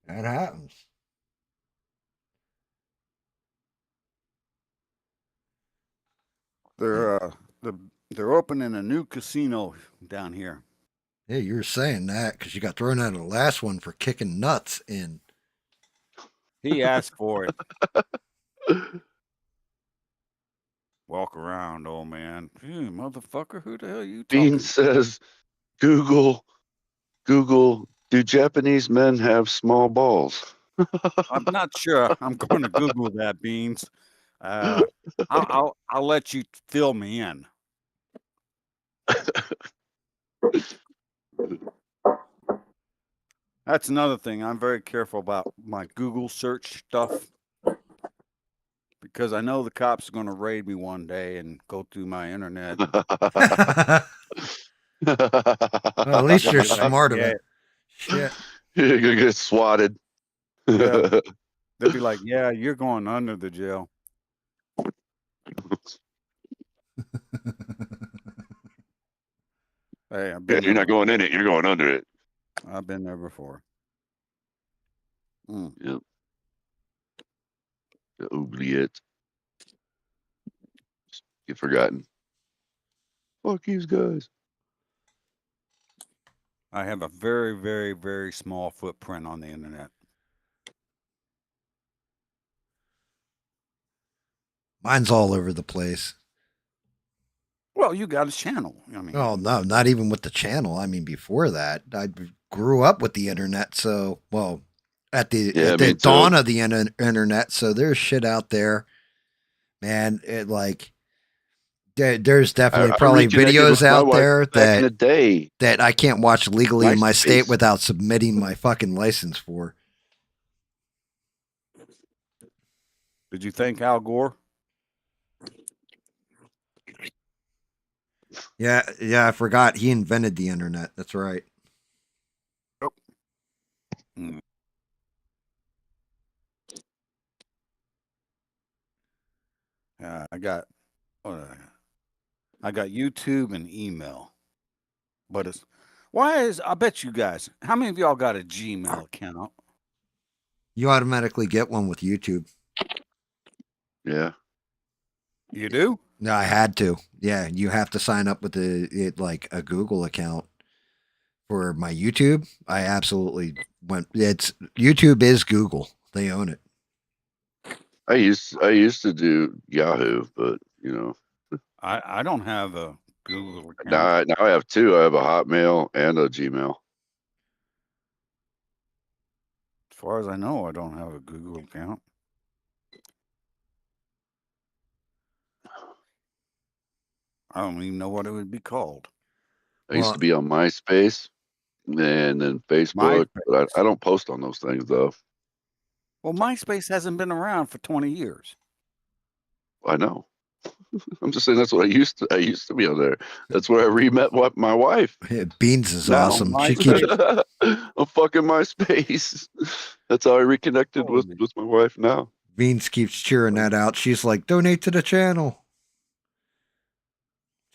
That happens. They're opening a new casino down here. Yeah, you were saying that because you got thrown out of the last one for kicking nuts in. He asked for it. Walk around, old man. Hey, motherfucker, who the hell are you talking? Bean says, Google, do Japanese men have small balls? I'm not sure. I'm going to Google that, Beans. I'll let you fill me in. That's another thing. I'm very careful about my Google search stuff because I know the cops are going to raid me one day and go through my internet. Well, at least you're smart about it. Shit. You're going to get swatted. Yeah. They'll be like, yeah, you're going under the jail. Hey, you're not going in it. You're going under it. I've been there before. Yep. The oubliette. Get forgotten. Fuck these guys. I have a very, very, very small footprint on the internet. Mine's all over the place. Well, you got a channel. I mean, oh no, not even with the channel. I mean, before that, I grew up with the internet. So, well, at the dawn of the internet. So there's shit out there, man. It like there's definitely probably videos out there back in the day that I can't watch legally in my state without submitting my fucking license for. Did you thank Al Gore? Yeah, I forgot he invented the internet. That's right. Mm. I got I got YouTube and email, but it's I bet you guys, how many of y'all got a Gmail account? You automatically get one with YouTube. Yeah. You do? No, I had to. Yeah, you have to sign up with like a Google account for my YouTube. I absolutely went. It's YouTube is Google. They own it. I used to do Yahoo, but you know, I don't have a Google account. now I have two. I have a Hotmail and a Gmail. As far as I know, I don't have a Google account. I don't even know what it would be called. I used to be on MySpace and then Facebook, but I don't post on those things though. Well, MySpace hasn't been around for 20 years. I know. I'm just saying that's what I used to be on there. That's where I met my wife. Beans is Now, awesome. She keeps I'm fucking MySpace. That's how I reconnected with my wife now. Beans keeps cheering that out. She's like, donate to the channel.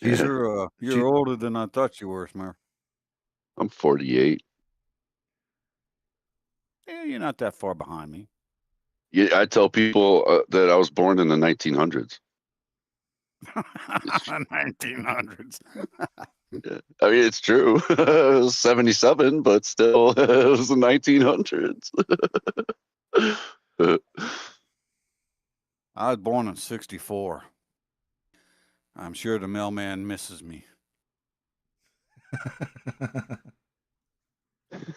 You're older than I thought you were, Smurf. I'm 48. Yeah, you're not that far behind me. Yeah, I tell people that I was born in the 1900s. 1900s. Yeah. I mean, it's true. It was 77, but still, it was the 1900s. I was born in 64. I'm sure the mailman misses me.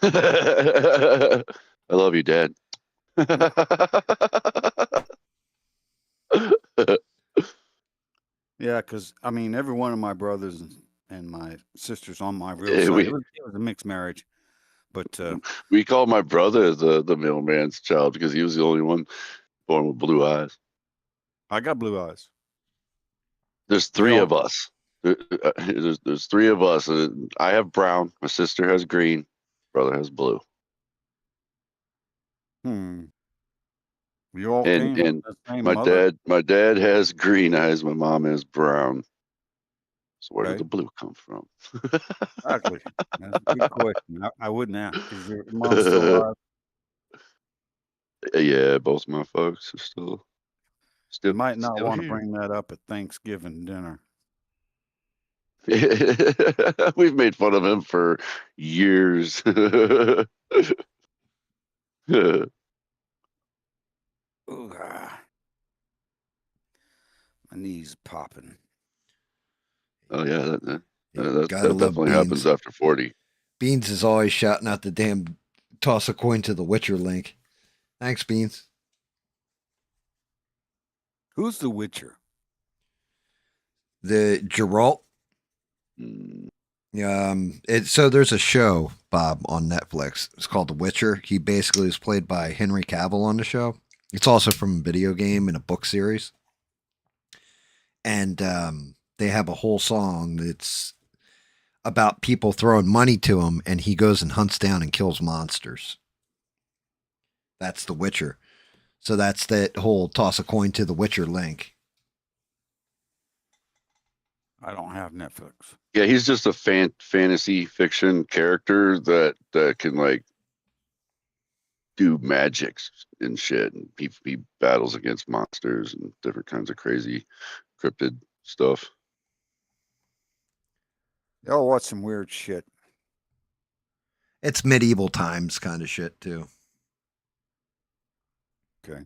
I love you, Dad. Yeah, because I mean, every one of my brothers and my sisters on my real side, it was a mixed marriage. But we call my brother the mailman's child because he was the only one born with blue eyes. I got blue eyes. There's three of us. There's three of us. I have brown. My sister has green. Brother has blue. You all And came from the same my mother? dad has green eyes. My mom has brown. So where did the blue come from? Exactly. That's a good question. I wouldn't ask. Is your mom still alive? Yeah, both my folks are still. You might not want to here. bring that up at Thanksgiving dinner. We've made fun of him for years. Ooh, my knees popping. Oh yeah, that Gotta love definitely Beans. happens after 40. Beans is always shouting out the damn toss a coin to the Witcher link. Thanks, Beans. Who's the Witcher? The Geralt. So there's a show, Bob, on Netflix. It's called The Witcher. He basically is played by Henry Cavill on the show. It's also from a video game and a book series. And they have a whole song that's about people throwing money to him, and he goes and hunts down and kills monsters. That's The Witcher. So that's that whole toss a coin to the Witcher link. I don't have Netflix. Yeah, he's just a fantasy fiction character that can like do magics and shit, and he battles against monsters and different kinds of crazy cryptid stuff. Y'all watch some weird shit. It's medieval times kind of shit too. Okay.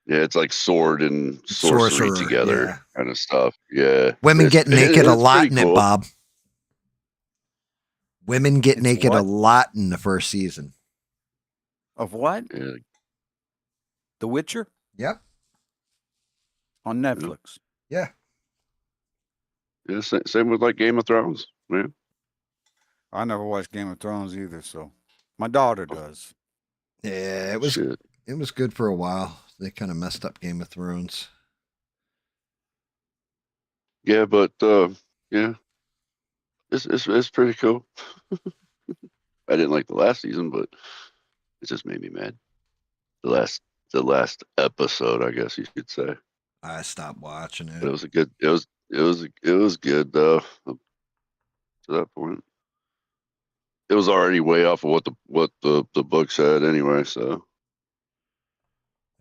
Yeah, it's like sword and sorcery Sorcerer, together kind of stuff. Yeah. Women get naked a lot in cool. it, Bob. Women get naked a lot in the first season. Of what? Yeah. The Witcher? Yep. On Netflix. Yeah. Yeah, same with like Game of Thrones, man. I never watched Game of Thrones either, so my daughter does. Yeah, it was good for a while. They kind of messed up Game of Thrones. Yeah, but yeah, it's pretty cool. I didn't like the last season, but It just made me mad. The last episode, I guess you could say. I stopped watching But it it. was a good. It was good though. To that point, it was already way off of what the book said anyway. So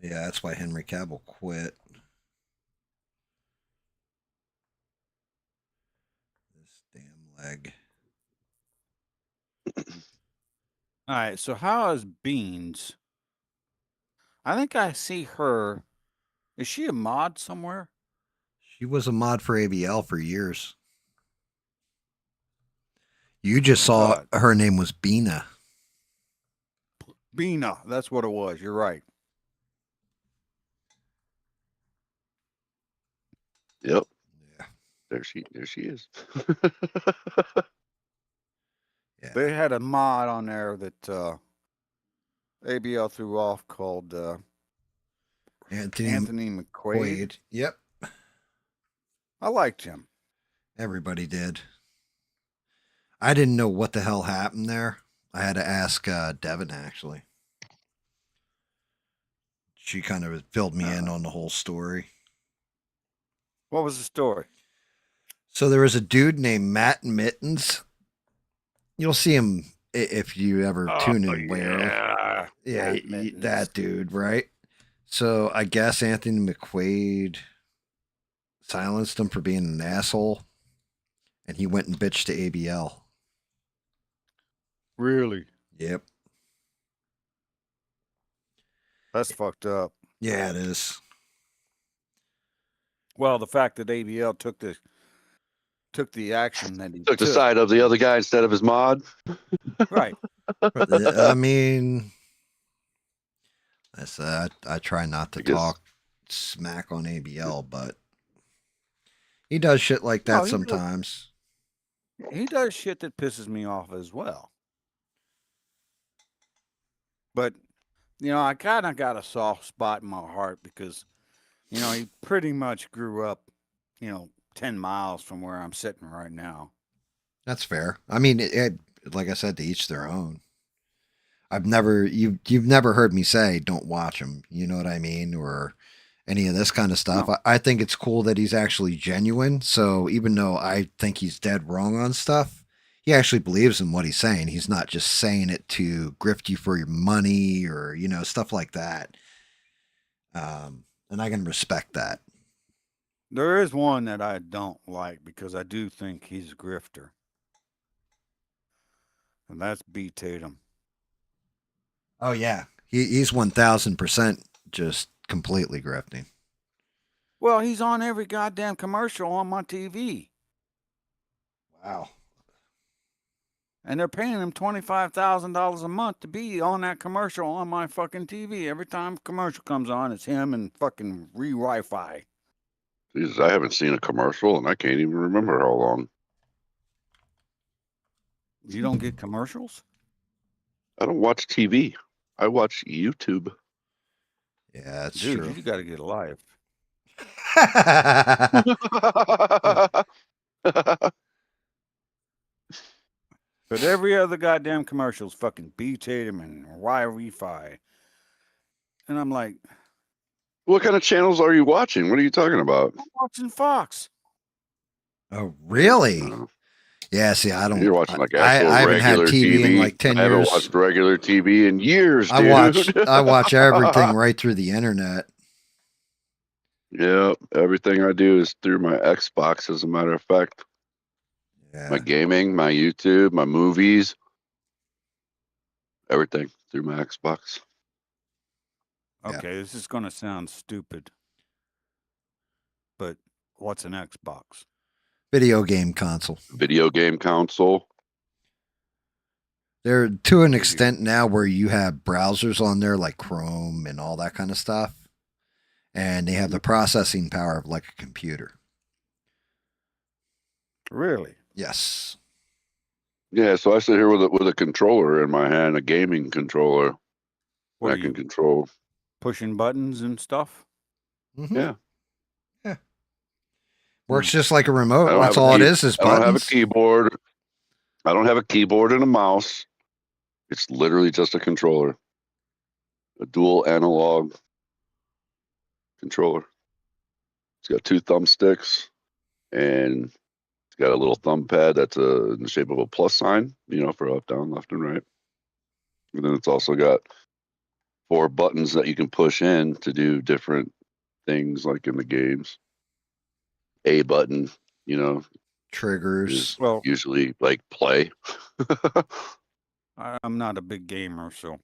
Yeah, that's why Henry Cavill quit. This damn leg. All right. So how is Beans? I think I see her. Is she a mod somewhere? She was a mod for ABL for years. You just saw thought- her name was Bina. Bina. That's what it was. You're right. yep, Yeah. there she is. Yeah. They had a mod on there that ABL threw off called Anthony McQuaid. Quaid. Yep. I liked him. Everybody did. I didn't know what the hell happened there. I had to ask Devin, actually. She kind of filled me in on the whole story. What was the story? So there was a dude named Matt Mittens. You'll see him if you ever tune in way early. Yeah, Matt Mittens. that dude, right? So I guess Anthony McQuaid silenced him for being an asshole, and he went and bitched to ABL. Really? Yep. That's fucked up. Yeah, it is. Well, the fact that ABL took the action that he Took the side of the other guy instead of his mod. Right. I mean, I try not to I guess- talk smack on ABL, but he does shit like that No, he does. sometimes. He does shit that pisses me off as well. But, I kind of got a soft spot in my heart because, he pretty much grew up, 10 miles from where I'm sitting right now. That's fair. I mean, like I said, to each their own. You've never heard me say don't watch him. You know what I mean, or any of this kind of stuff. No. I think it's cool that he's actually genuine. So even though I think he's dead wrong on stuff, he actually believes in what he's saying. He's not just saying it to grift you for your money or stuff like that. And I can respect that. There is one that I don't like because I do think he's a grifter. And that's B. Tatum. Oh yeah, he's 1000% just completely grifting. Well, he's on every goddamn commercial on my TV. Wow. And they're paying him $25,000 a month to be on that commercial on my fucking TV. Every time commercial comes on, it's him and fucking Wi-Fi. Jesus, I haven't seen a commercial and I can't even remember how long. You don't get commercials? I don't watch TV. I watch YouTube. Yeah, that's Dude, true. you got to get a life. But every other goddamn commercial's fucking B. Tatum and Wi-Fi. And I'm like, What kind of channels are you watching? What are you talking about? I'm watching Fox. Oh, really? Oh. Yeah, see, I don't. You're watching like I actual haven't had regular TV in like 10 I haven't years. watched regular TV in years, dude. I watch everything right through the internet. Yeah, everything I do is through my Xbox, as a matter of fact. Yeah. My gaming, my YouTube, my movies, everything through my Xbox. Yeah. Okay, this is going to sound stupid. But what's an Xbox? Video game console. Video game console. They're to an extent now where you have browsers on there like Chrome and all that kind of stuff. And they have the processing power of like a computer. Really? Yes. Yeah, so I sit here with a controller in my hand, a gaming controller. What I are can you, control. pushing buttons and stuff? Mhm. Yeah. Works just like a I remote. don't That's have a all it key- is I don't have a buttons. keyboard. I don't have a keyboard and a mouse. It's literally just a controller. a dual analog controller. It's got 2 thumbsticks, and it's got a little thumb pad that's in the shape of a plus sign, for up, down, left, and right. And then it's also got 4 buttons that you can push in to do different things, like in the games. A button, Triggers. is Well, usually like play. I'm not a big gamer, so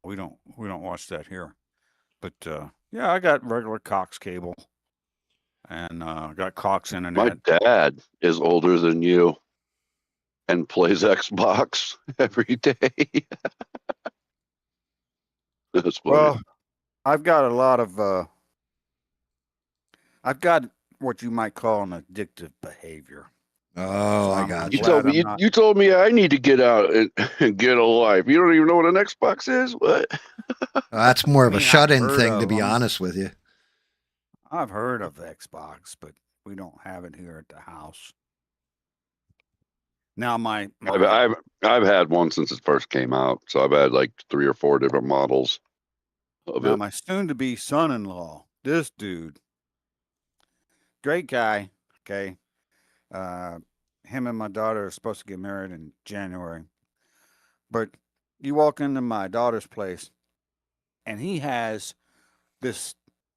we don't watch that here. But yeah, I got regular Cox cable, and got Cox My internet. dad is older than you and plays Xbox every day. That's funny. Well, I've got a lot of I've got what you might call an addictive behavior. Oh, So I I'm got You you. glad told me I'm not. you told me I need to get out and get a life. You don't even know what an Xbox is? What? That's more of a mean, I've shut-in heard thing, to of be 'em. honest with you. I've heard of Xbox, but we don't have it here at the house. Now my I've had one since it first came out, so I've had like 3 or 4 different models of now it. my soon-to-be son-in-law, this dude, great guy. Okay, him and my daughter are supposed to get married in January, but you walk into my daughter's place, and he has this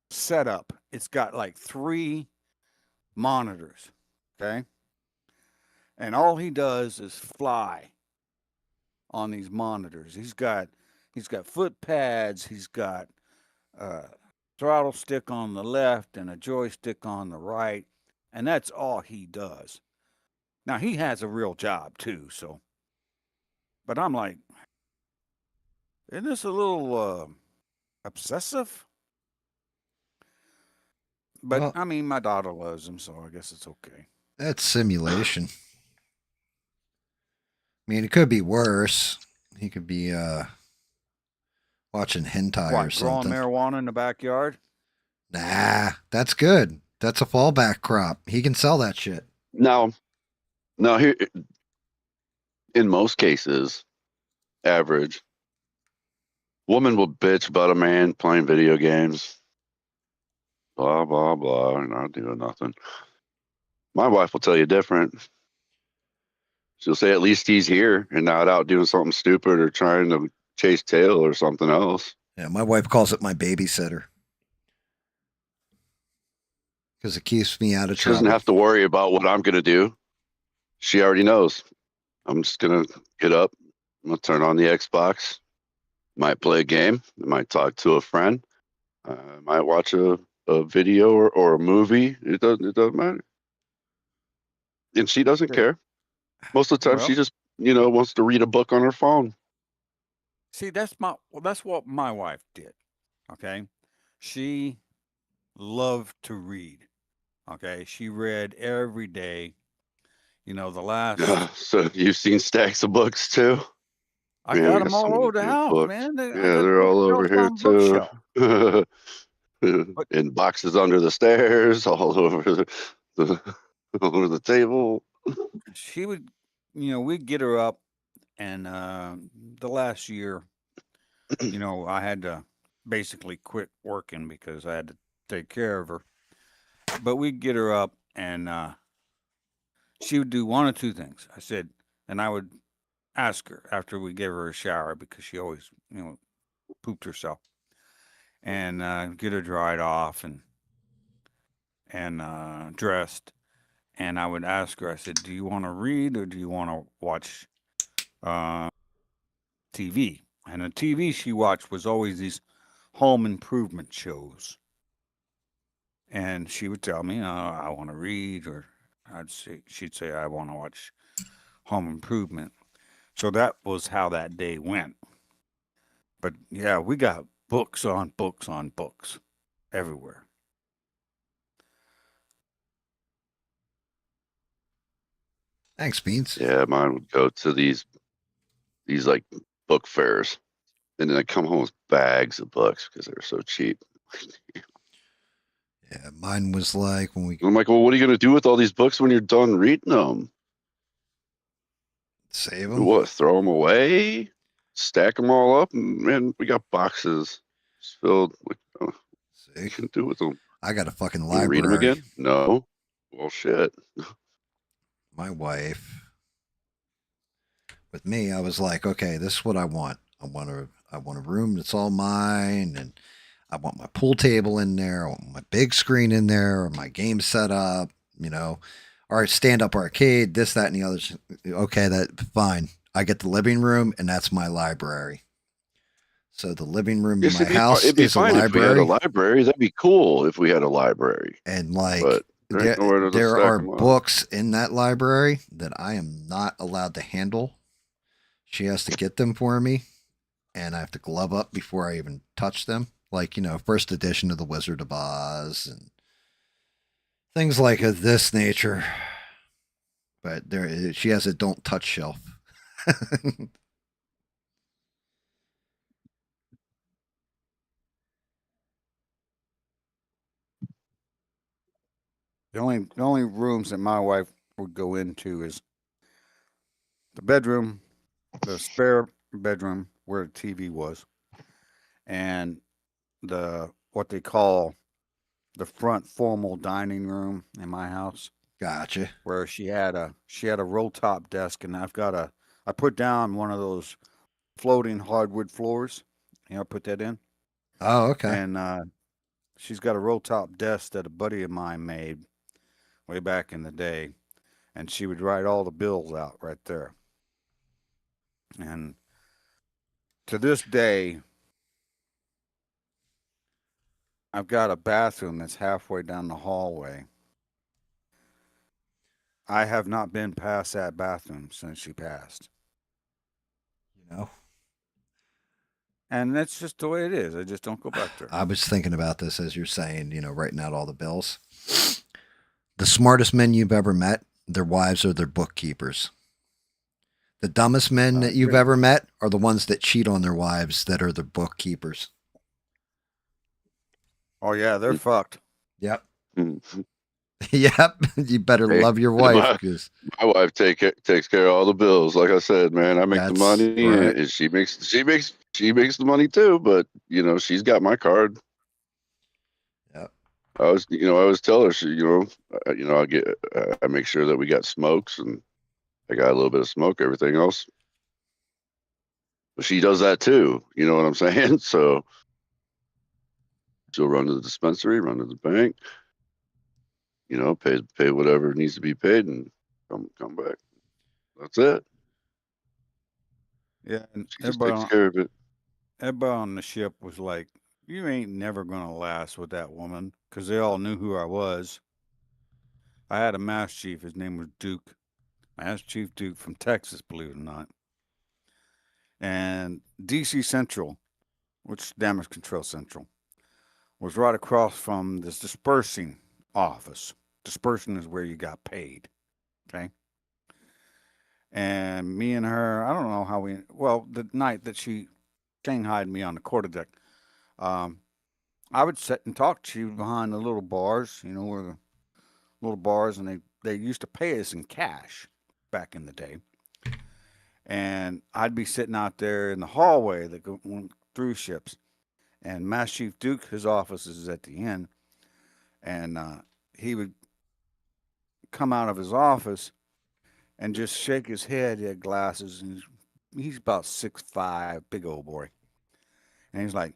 setup. It's got like 3 monitors. Okay, and all he does is fly on these monitors. He's got foot pads. He's got a throttle stick on the left and a joystick on the right, and that's all he does. Now he has a real job too, so. But I'm like, isn't this a little obsessive? But Well, I mean, my daughter loves him, so I guess it's okay. that's simulation. I mean, it could be worse. He could be watching hentai or What, growing something. marijuana in the backyard? Nah, that's good. That's a fallback crop. He can sell that shit. Now here, in most cases, average woman will bitch about a man playing video games, blah blah blah, not doing nothing. My wife will tell you different. She'll say at least he's here and not out doing something stupid or trying to chase tail or something else. Yeah, my wife calls it my babysitter because it keeps me out of She trouble. doesn't have to worry about what I'm going to do. She already knows. I'm just going to get up. I'm going to turn on the Xbox. Might play a game. Might talk to a friend. Might watch a video or a movie. It doesn't matter. And she doesn't care. Most of the time, Well, she just wants to read a book on her phone. see, that's what my wife did. Okay, she loved to read. Okay, she read every day. The last. So you've seen stacks of books too. I Man, got we got them so all many over the damn house, books. man. I Yeah, got they're all over bookshelf here on bookshelf. too. But In boxes under the stairs, all over all over the table. she would, we'd get her up, and the last year, I had to basically quit working because I had to take care of her. But we'd get her up, and she would do one or two things. I said, and I would ask her after we gave her a shower because she always, pooped herself, and get her dried off and dressed. And I would ask her, I said, do you want to read or do you want to watch TV? And the TV she watched was always these home improvement shows. And she would tell me, I want to read, or she'd say, I want to watch home improvement. So that was how that day went. But yeah, we got books on books on books everywhere. Thanks, Beans. Yeah, mine would go to these like book fairs, and then I come home with bags of books because they're so cheap. Yeah, mine was like when we I'm like, well, what are you going to do with all these books when you're done reading them? save them. What? Throw them away? stack them all up, and man, we got boxes filled. Like, what See, you can do with them? I got a fucking You read them library. again? No. Well, shit. My wife, with me, I was like, okay, this is what I want. I want a room that's all mine, and I want my pool table in there. I want my big screen in there, or my game set up. You know, or stand up arcade, this, that, and the others. Okay, that fine. I get the living room, and that's my library. So the living room in Yes, my house it'd be is a fine if we had a library, library. That'd be cool if we had a library. and like But there ain't nowhere to there stack are them up. books in that library that I am not allowed to handle. She has to get them for me, and I have to glove up before I even touch them. Like, you know, first edition of The Wizard of Oz and things like this nature. But she has a don't touch shelf. The only rooms that my wife would go into is the bedroom, the spare bedroom where the TV was, and the what they call the front formal dining room in my house, Gotcha. where she had a roll top desk, and I put down one of those floating hardwood floors. You know, I put that in, Oh, okay. and she's got a roll top desk that a buddy of mine made way back in the day, and she would write all the bills out right there. And to this day, I've got a bathroom that's halfway down the hallway. I have not been past that bathroom since she passed. You know, And that's just the way it is. I just don't go back there. I was thinking about this as you're saying, you know, writing out all the bills. The smartest men you've ever met, their wives are their bookkeepers. The dumbest men that you've ever met are the ones that cheat on their wives that are the bookkeepers. Oh, yeah, they're fucked. Yep. Mhm. Yep. You better Hey, love your wife because My wife takes care of all the bills. Like I said, man, I make the That's money, right. and she makes the money too. But you know, she's got my card. Yep. I always tell her, I make sure that we got smokes, and I got a little bit of smoke. Everything else, but she does that too. You know what I'm saying? So she'll run to the dispensary, run to the bank, you know, pay whatever needs to be paid, and come back. That's it. Yeah, and She just takes care of it. everybody on the ship was like, you ain't never going to last with that woman, because they all knew who I was. I had a mass chief. His name was Duke. Mass Chief Duke from Texas, believe it or not. And DC Central, which is Damage Control Central, was right across from this dispersing office. Dispersing is where you got paid. Okay. And me and her, I don't know how the night that she shanghaied me on the quarterdeck, I would sit and talk to you behind the little bars, you know, where the little bars, and they used to pay us in cash back in the day. And I'd be sitting out there in the hallway that went through ships. And Mass Chief Duke, his office is at the end, and he would come out of his office and just shake his head. He had glasses, and he's about 6'5", big old boy. And he's like,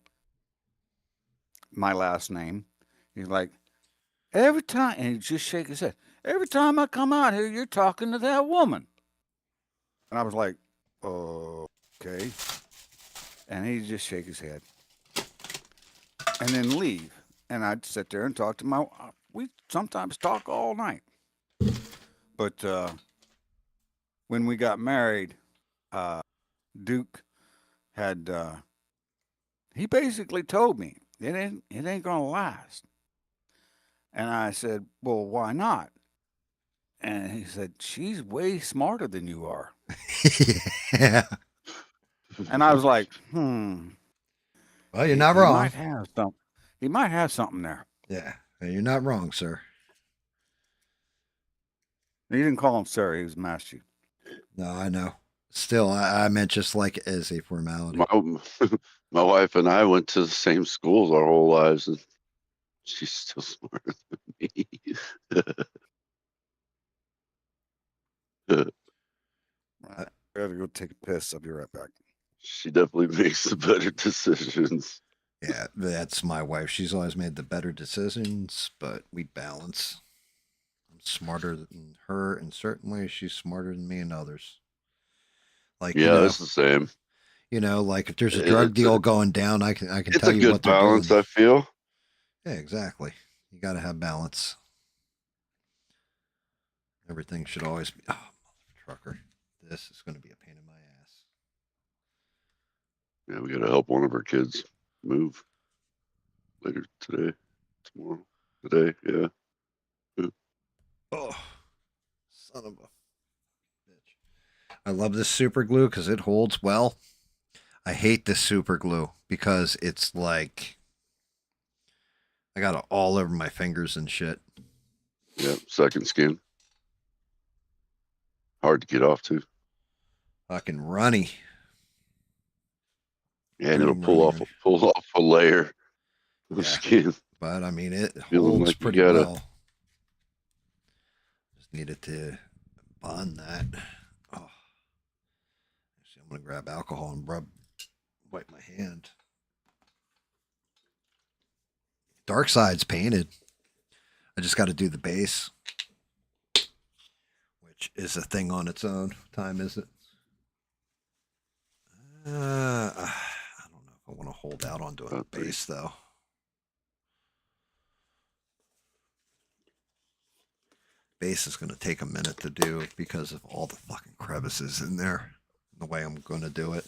my last name. He's like, every time, and he just shake his head. Every time I come out here, you're talking to that woman. And I was like, okay. And he'd just shake his head and then leave. And I'd sit there and talk to we sometimes talk all night. But when we got married, Duke had, he basically told me, it ain't going to last. And I said, well, why not? And he said, she's way smarter than you are. Yeah. And I was like, Well, you're not wrong. Might have something. He might have something there. Yeah. You're not wrong, sir. He didn't call him sir. He was Master Chief. No, I know. Still, I meant just like as a formality. My wife and I went to the same schools our whole lives, and she's still smarter than me. I gotta go take a piss. I'll be right back. She definitely makes the better decisions. Yeah, that's my wife. She's always made the better decisions, but we balance. I'm smarter than her, and certainly she's smarter than me and others. Like Yeah, it's the same. like if there's a drug deal going down, I can It's tell a you good what they're balance, doing. I feel. Yeah, exactly. You got to have balance. Everything should always be. Oh, mother trucker! This is going to be a pain in my ass. Yeah, we got to help one of our kids move later today, tomorrow, today. Yeah. Oh, son of a bitch! I love this super glue because it holds well. I hate this super glue because it's like I got it all over my fingers and shit. Yeah, second skin. Hard to get off too. Fucking runny. Yeah, and it'll Runny. pull off a layer of Yeah. skin. But I mean, it Feeling holds like you pretty gotta- well. Just needed to bond that. Oh, actually, I'm gonna grab alcohol and wipe my hand. Darkseid's painted. I just got to do the base, which is a thing on its own. What time is it? I don't know if I want to hold out on doing the base though. Base is going to take a minute to do because of all the fucking crevices in there. The way I'm going to do it.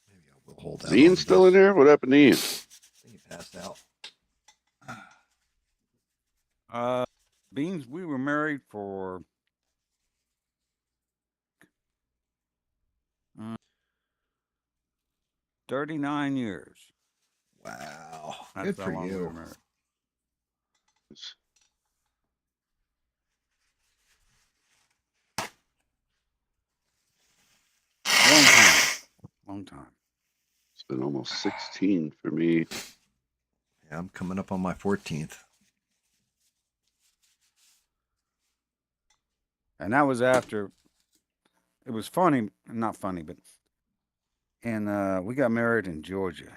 Maybe I will hold out. Is Ian still in there? What happened to Ian? I think he passed out. Beans, we were married for 39 years. Wow. That's Good how for long we you. were married. Long time. It's been almost 16 for me. Yeah, I'm coming up on my 14th. And that was after, it was funny, not funny, but, and we got married in Georgia,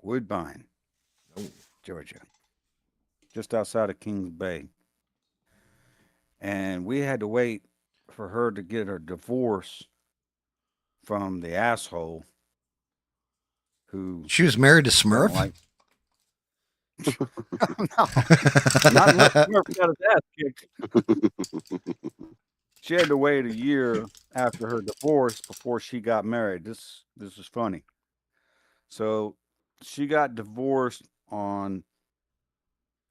Woodbine, Georgia, just outside of Kings Bay. And we had to wait for her to get her divorce from the asshole who She was married to Smurf? like no, not unless Smurf got his ass kicked. She had to wait a year after her divorce before she got married. This is funny. So she got divorced on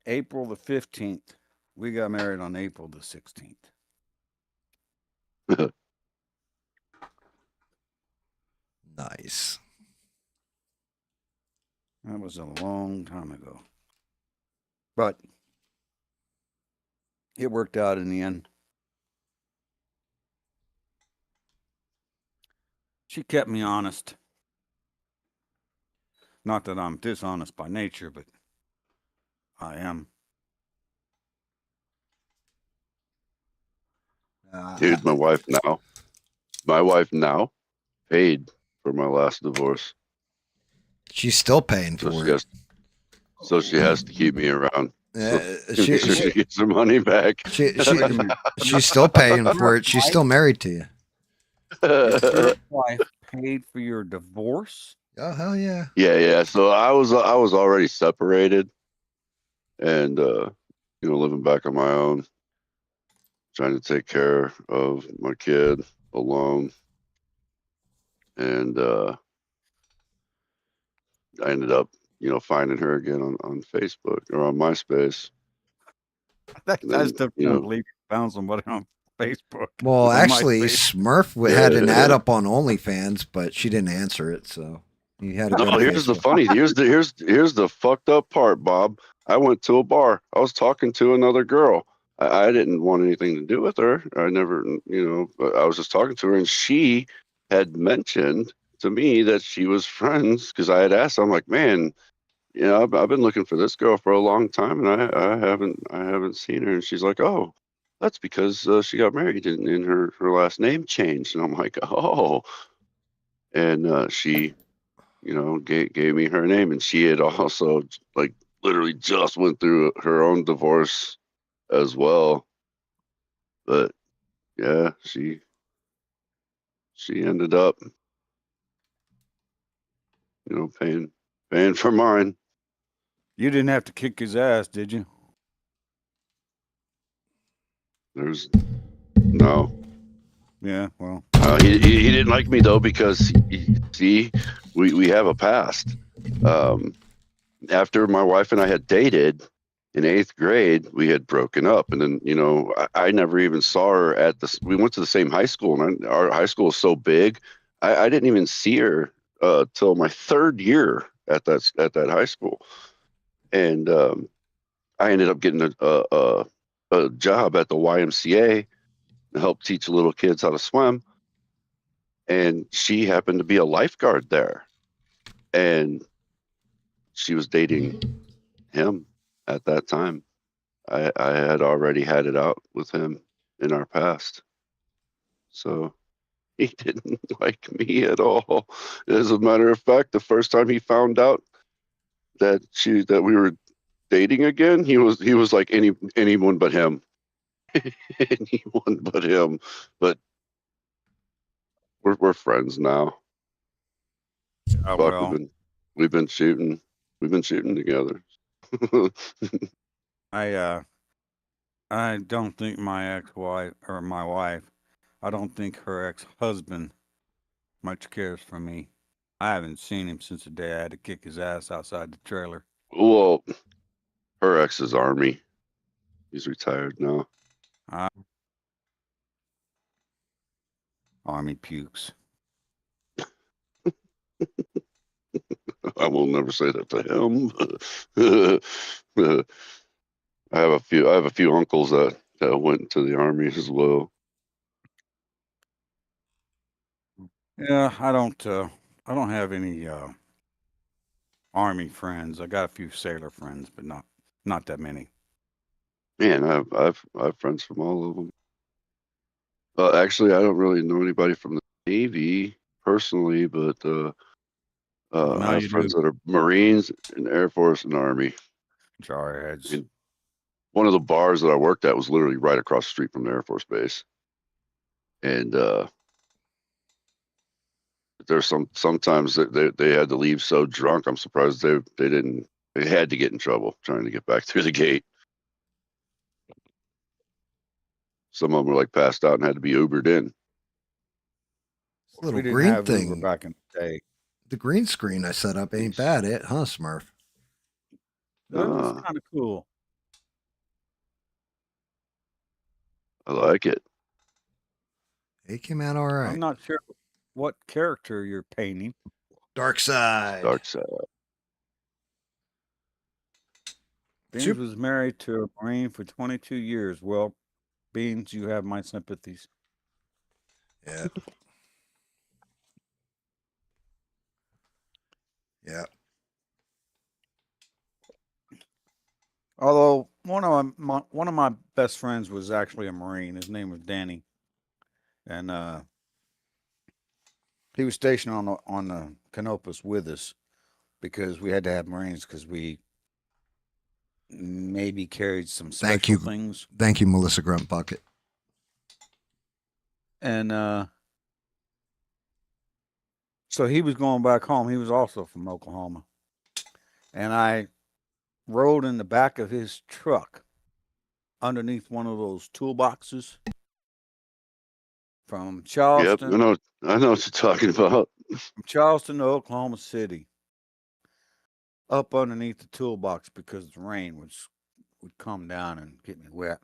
April the 15th. We got married on April the 16th. Nice. That was a long time ago. But it worked out in the end. She kept me honest. Not that I'm dishonest by nature, but I am. Dude, my wife now paid for my last divorce. She's still paying for it. So she has to keep me around. She gets her money back. She's still paying for it. She's still married to you. Your wife paid for your divorce? Oh, hell yeah. Yeah. So I was already separated and living back on my own, trying to take care of my kid alone. And I ended up, finding her again on Facebook or on MySpace. I still can't believe you found somebody on Facebook. Well, actually, Smurf had an ad up on OnlyFans, but she didn't answer it, so. You had a No, good here's the Facebook. funny. Here's the fucked up part, Bob. I went to a bar. I was talking to another girl. I didn't want anything to do with her. I never, but I was just talking to her, and she had mentioned to me that she was friends because I had asked. I'm like, man, I've been looking for this girl for a long time, and I haven't seen her. And she's like, oh, that's because she got married and her last name changed. And I'm like, oh, and she gave me her name, and she had also like literally just went through her own divorce as well. But yeah, she ended up, paying for mine. You didn't have to kick his ass, did you? There's no. Yeah, well, He didn't like me though because we have a past. After my wife and I had dated in 8th grade, we had broken up, and then I never even saw her at the. We went to the same high school, and our high school is so big, I didn't even see her till my 3rd year at that high school, and I ended up getting a job at the YMCA to help teach little kids how to swim, and she happened to be a lifeguard there, and she was dating him at that time. I had already had it out with him in our past. So he didn't like me at all. As a matter of fact, the first time he found out that we were dating again, he was like anyone but him. Anyone but him. But we're friends now. oh Fuck, well. we've been shooting together. I don't think my ex-wife or my wife, I don't think her ex-husband much cares for me. I haven't seen him since the day I had to kick his ass outside the trailer. Well, her ex is Army. He's retired now. Army pukes. I will never say that to him. I have a few uncles that went into the Army as well. Yeah, I don't have any Army friends. I got a few sailor friends, but not that many. Man, I've friends from all of them. Actually, I don't really know anybody from the Navy personally, but I Now have you do. friends that are Marines and Air Force and Army. Jarheads. And one of the bars that I worked at was literally right across the street from the Air Force Base. And there's sometimes they had to leave so drunk. I'm surprised they didn't. They had to get in trouble trying to get back through the gate. Some of them were like passed out and had to be Ubered in. This little We didn't green have Uber thing, back in the day. the green screen I set up ain't bad, huh, Smurf? That is kind of cool. I like it. It came out all right. I'm not sure what character you're painting. Darkseid. Darkseid. Beans was married to a Marine for 22 years. Well, Beans, you have my sympathies. Yeah. Yeah. Although one of my best friends was actually a Marine. His name was Danny, and he was stationed on the Canopus with us because we had to have Marines because we maybe carried some special things. Thank you, Melissa Grunt Bucket. And so he was going back home. He was also from Oklahoma, and I rode in the back of his truck underneath one of those toolboxes from Charleston. Yep, I know what you're talking about. From Charleston to Oklahoma City, up underneath the toolbox because the rain would come down and get me wet.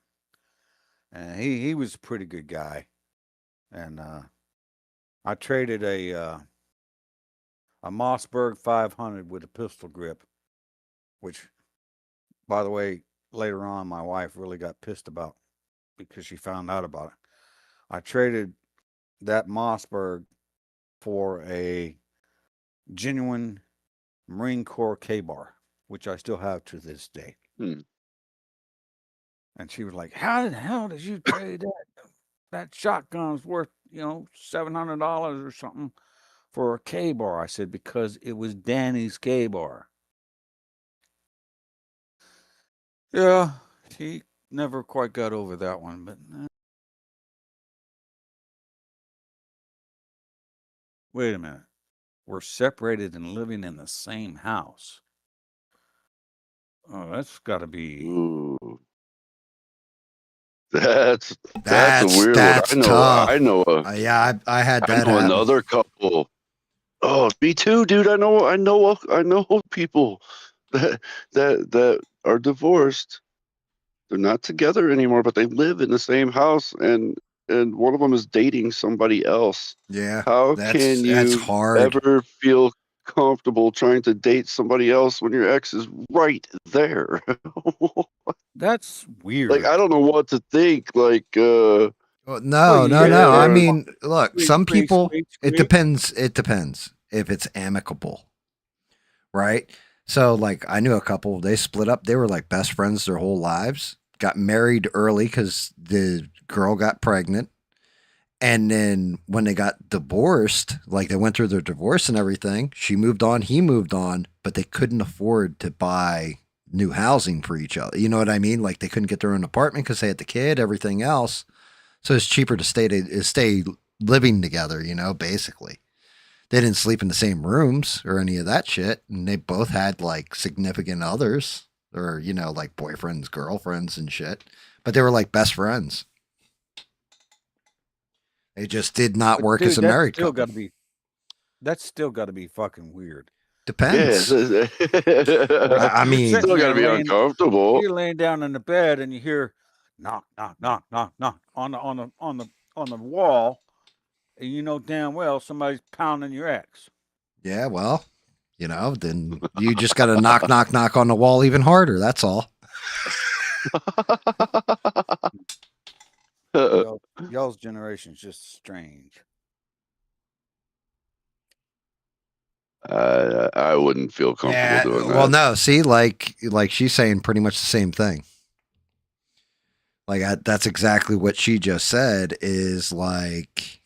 And he was a pretty good guy, and I traded a a Mossberg 500 with a pistol grip, which, by the way, later on my wife really got pissed about because she found out about it. I traded that Mossberg for a genuine Marine Corps K-bar, which I still have to this day. And she was like, "How the hell did you trade that? That shotgun's worth, $700 or something for a K-bar." I said, "Because it was Danny's K-bar." Yeah, he never quite got over that one, but wait a minute. We're separated and living in the same house. Oh, that's got to be. Ooh. That's a weird one. That's tough. I know yeah, I had that happen. Another couple. Oh, me too, dude. I know people that are divorced. They're not together anymore, but they live in the same house, and one of them is dating somebody else. Yeah. How can you that's hard. ever feel comfortable trying to date somebody else when your ex is right there? That's weird. Like, I don't know what to think. Like, no. I mean, look, some people, it depends. It depends if it's amicable, right? So, like, I knew a couple, they split up. They were like best friends their whole lives, got married early because the girl got pregnant. And then when they got divorced, like they went through their divorce and everything, she moved on, he moved on, but they couldn't afford to buy new housing for each other. You know what I mean? Like they couldn't get their own apartment because they had the kid, everything else. So it's cheaper to stay living together, basically. They didn't sleep in the same rooms or any of that shit. And they both had like significant others or, like boyfriends, girlfriends and shit. But they were like best friends. It just did not work as a married couple. That's still got to be fucking weird. Depends. Yeah. I mean, still got to be uncomfortable. You're laying down in the bed and you hear knock, knock, knock, knock, knock on the wall, and you know damn well somebody's pounding your ex. Yeah, well, then you just got to knock, knock, knock on the wall even harder. That's all. Y'all's generation's just strange. I wouldn't feel comfortable doing that. Well, no, see, like she's saying pretty much the same thing. Like that's exactly what she just said. Is like,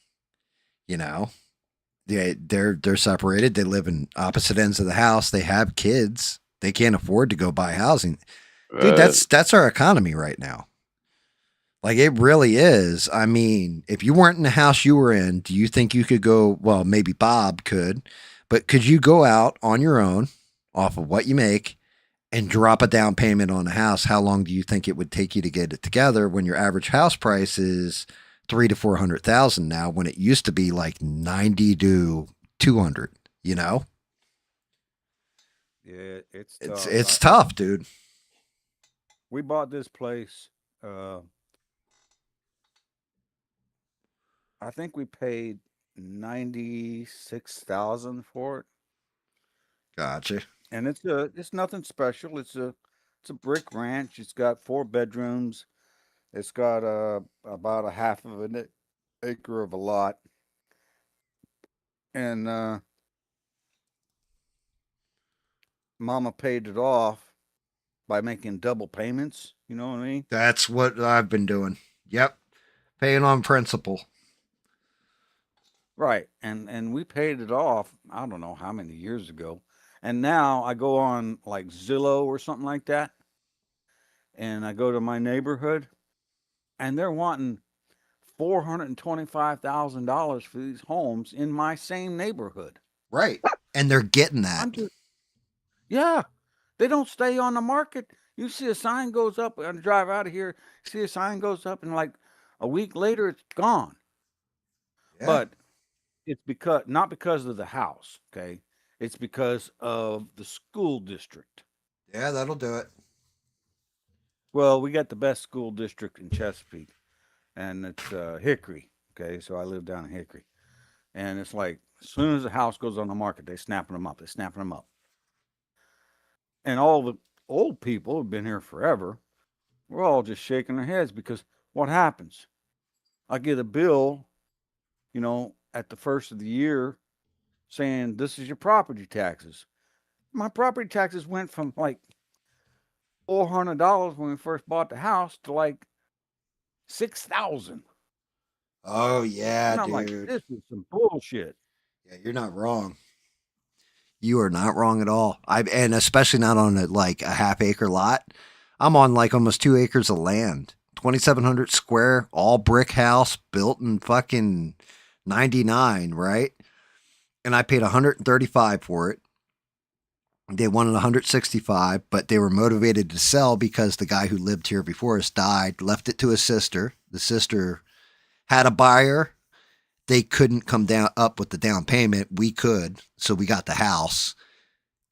they're separated. They live in opposite ends of the house. They have kids. They can't afford to go buy housing. Dude, that's our economy right now. Like it really is. I mean, if you weren't in the house you were in, do you think you could go? Well, maybe Bob could, but could you go out on your own off of what you make and drop a down payment on a house? How long do you think it would take you to get it together when your average house price is $300,000 to $400,000 now, when it used to be like 90 to 200? Yeah, it's tough. It's tough, dude. We bought this place. I think we paid $96,000 for it. Gotcha. And it's nothing special. It's a brick ranch. It's got 4 bedrooms. It's got about a half of an acre of a lot. And Mama paid it off by making double payments. You know what I mean? That's what I've been doing. Yep. Paying on principal. Right. And we paid it off, I don't know how many years ago. And now I go on like Zillow or something like that. And I go to my neighborhood and they're wanting $425,000 for these homes in my same neighborhood. Right. And they're getting that. Yeah. They don't stay on the market. You see a sign goes up and drive out of here, see a sign goes up, and like a week later it's gone. Yeah. But it's not because of the house, okay? It's because of the school district. Yeah, that'll do it. Well, we got the best school district in Chesapeake, and it's Hickory, okay? So I live down in Hickory. And it's like, as soon as the house goes on the market, they're snapping them up. And all the old people who've been here forever, we're all just shaking our heads because what happens? I get a bill, at the first of the year saying, this is your property taxes. My property taxes went from like $400 when we first bought the house to like 6,000. Oh yeah, And I'm like, dude. this is some bullshit. Yeah, you're not wrong. You are not wrong at all. And especially not on like a half acre lot. I'm on like almost 2 acres of land, 2,700 square, all brick house built in fucking 99, right? And I paid 135 for it. They wanted 165, but they were motivated to sell because the guy who lived here before us died, left it to his sister. The sister had a buyer. They couldn't come down up with the down payment. We could, so we got the house.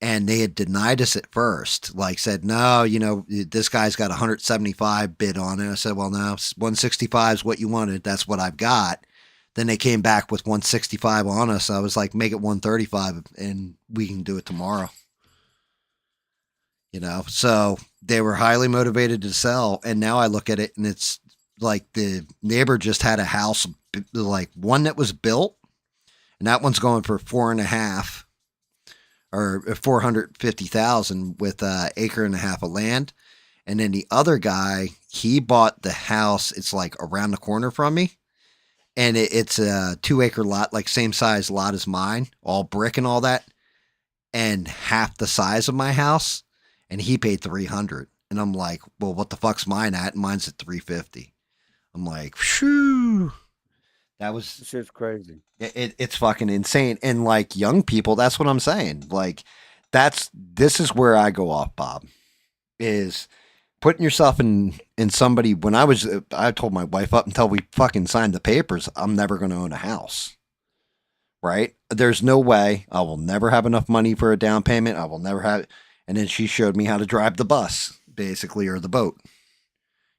And they had denied us at first, like said, no, this guy's got 175 bid on it. I said, well, no, 165 is what you wanted. That's what I've got. Then they came back with 165 on us. I was like, make it 135 and we can do it tomorrow. So they were highly motivated to sell. And now I look at it and it's like the neighbor just had a house, like one that was built, and that one's going for 4.5 or 450,000 with an acre and a half of land. And then the other guy, he bought the house. It's like around the corner from me. And it's a 2 acre lot, like same size lot as mine, all brick and all that. And half the size of my house. And he paid 300. And I'm like, well, what the fuck's mine at? And mine's at 350. I'm like, shoo. This shit's crazy. It's fucking insane. And like young people, that's what I'm saying. Like this is where I go off, Bob, is putting yourself in somebody. When I told my wife up until we fucking signed the papers, I'm never going to own a house. Right? There's no way. I will never have enough money for a down payment. I will never have it. And then she showed me how to drive the bus, basically, or the boat,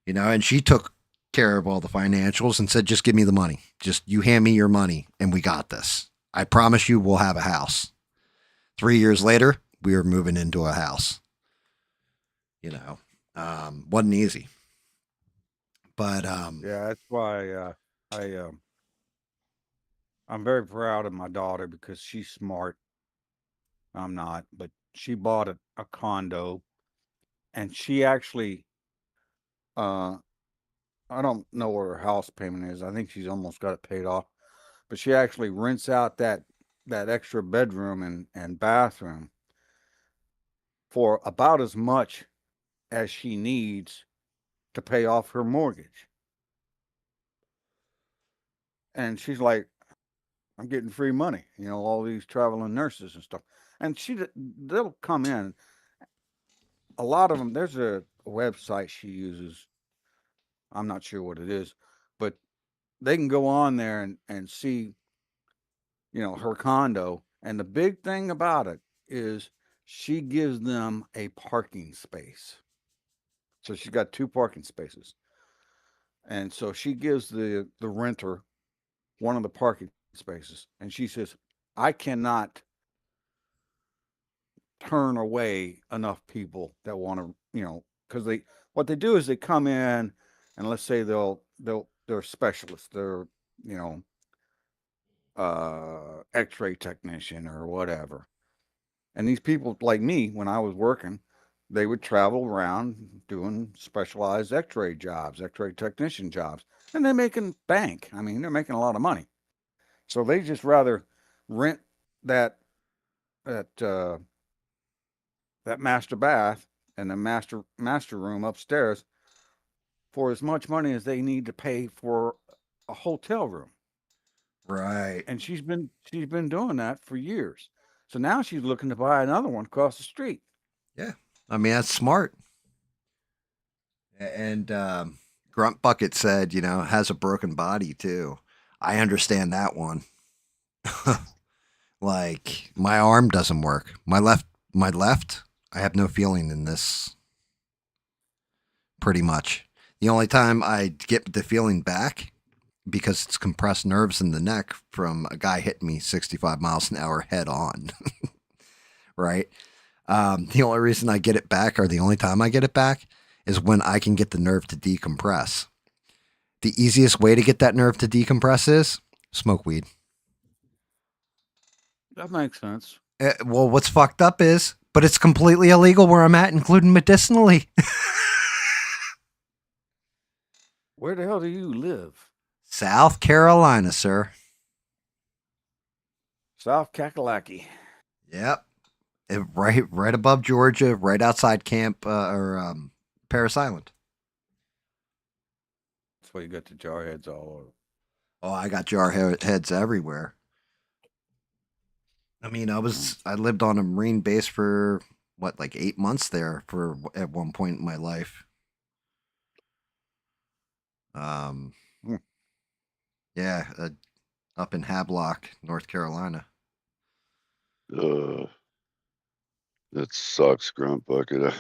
and she took care of all the financials and said, just give me the money. Just you hand me your money and we got this. I promise you we'll have a house. 3 years later, we were moving into a house. Wasn't easy. But yeah, that's why I'm very proud of my daughter because she's smart. I'm not, but she bought a condo, and she actually I don't know what her house payment is. I think she's almost got it paid off. But she actually rents out that extra bedroom and bathroom for about as much as she needs to pay off her mortgage. And she's like, I'm getting free money, all these traveling nurses and stuff. And they'll come in. A lot of them, there's a website she uses. I'm not sure what it is, but they can go on there and see, her condo. And the big thing about it is she gives them a parking space. So she's got 2 parking spaces. And so she gives the renter one of the parking spaces. And she says, I cannot turn away enough people that want to, because what they do is they come in and let's say they're specialists. They're, x-ray technician or whatever. And these people like me, when I was working, they would travel around doing specialized x-ray jobs, x-ray technician jobs, and they're making bank. I mean, they're making a lot of money. So they just rather rent that master bath and the master room upstairs for as much money as they need to pay for a hotel room. right. And she's been doing that for years. So now she's looking to buy another one across the street. Yeah. I mean, that's smart. And Grunt Bucket said, has a broken body too. I understand that one. Like my arm doesn't work. My left, I have no feeling in this. Pretty much. The only time I get the feeling back because it's compressed nerves in the neck from a guy hitting me 65 miles an hour head on. Right. The only reason I get it back, or the only time I get it back, is when I can get the nerve to decompress. The easiest way to get that nerve to decompress is smoke weed. That makes sense. Well, what's fucked up is, but it's completely illegal where I'm at, including medicinally. Where the hell do you live? South Carolina, sir. South Kakalaki. Yep. Right above Georgia, right outside Camp Paris Island. That's why you got the jarheads all over. Oh, I got heads everywhere. I mean, I lived on a Marine base for like 8 months there at one point in my life. Yeah, up in Havelock, North Carolina. That sucks, Grunt Bucket.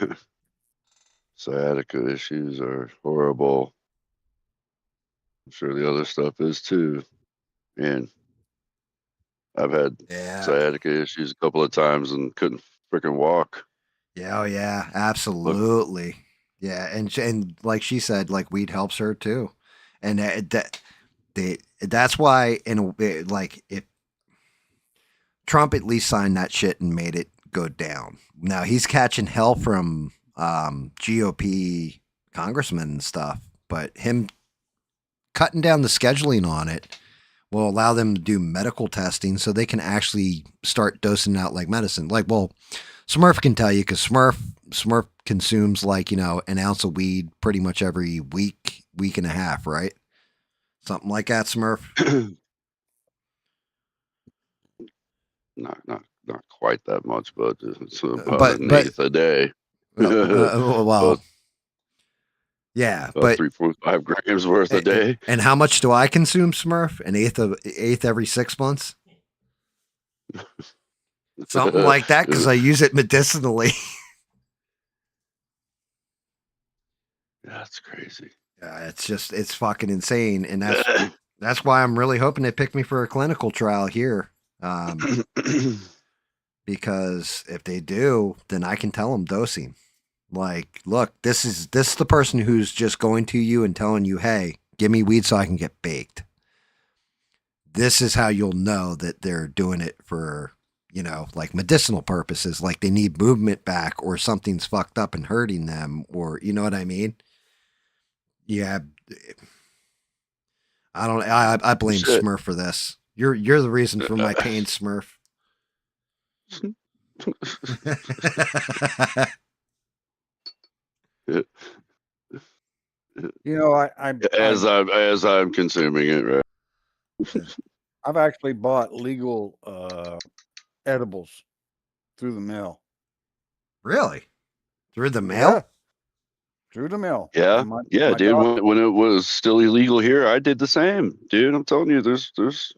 Sciatica issues are horrible. I'm sure the other stuff is too. And I've had sciatica issues a couple of times and couldn't freaking walk. Yeah, oh yeah, absolutely. Yeah, and like she said, like weed helps her too, and that's why if Trump at least signed that shit and made it go down. Now he's catching hell from GOP congressmen and stuff, but him cutting down the scheduling on it will allow them to do medical testing so they can actually start dosing out like medicine. Like, well, Smurf can tell you because Smurf consumes like, an ounce of weed pretty much every week and a half, right? Something like that, Smurf. Not quite that much, but it's about an eighth a day. Well, yeah, but 3.5 grams worth a day. And how much do I consume, Smurf? An eighth every 6 months. Something like that, because I use it medicinally. That's crazy. Yeah, it's fucking insane, and that's why I'm really hoping they pick me for a clinical trial here. Because if they do, then I can tell them dosing. Like, look, this is the person who's just going to you and telling you, hey, give me weed so I can get baked. This is how you'll know that they're doing it for, like medicinal purposes, like they need movement back or something's fucked up and hurting them, or you know what I mean? Yeah. I blame Smurf for this. You're the reason for my pain, Smurf. As I'm consuming it, right? I've actually bought legal edibles through the mail. Really? Through the mail? Yeah. Through the mail. Yeah, dude. When it was still illegal here, I did the same, dude. I'm telling you, there's.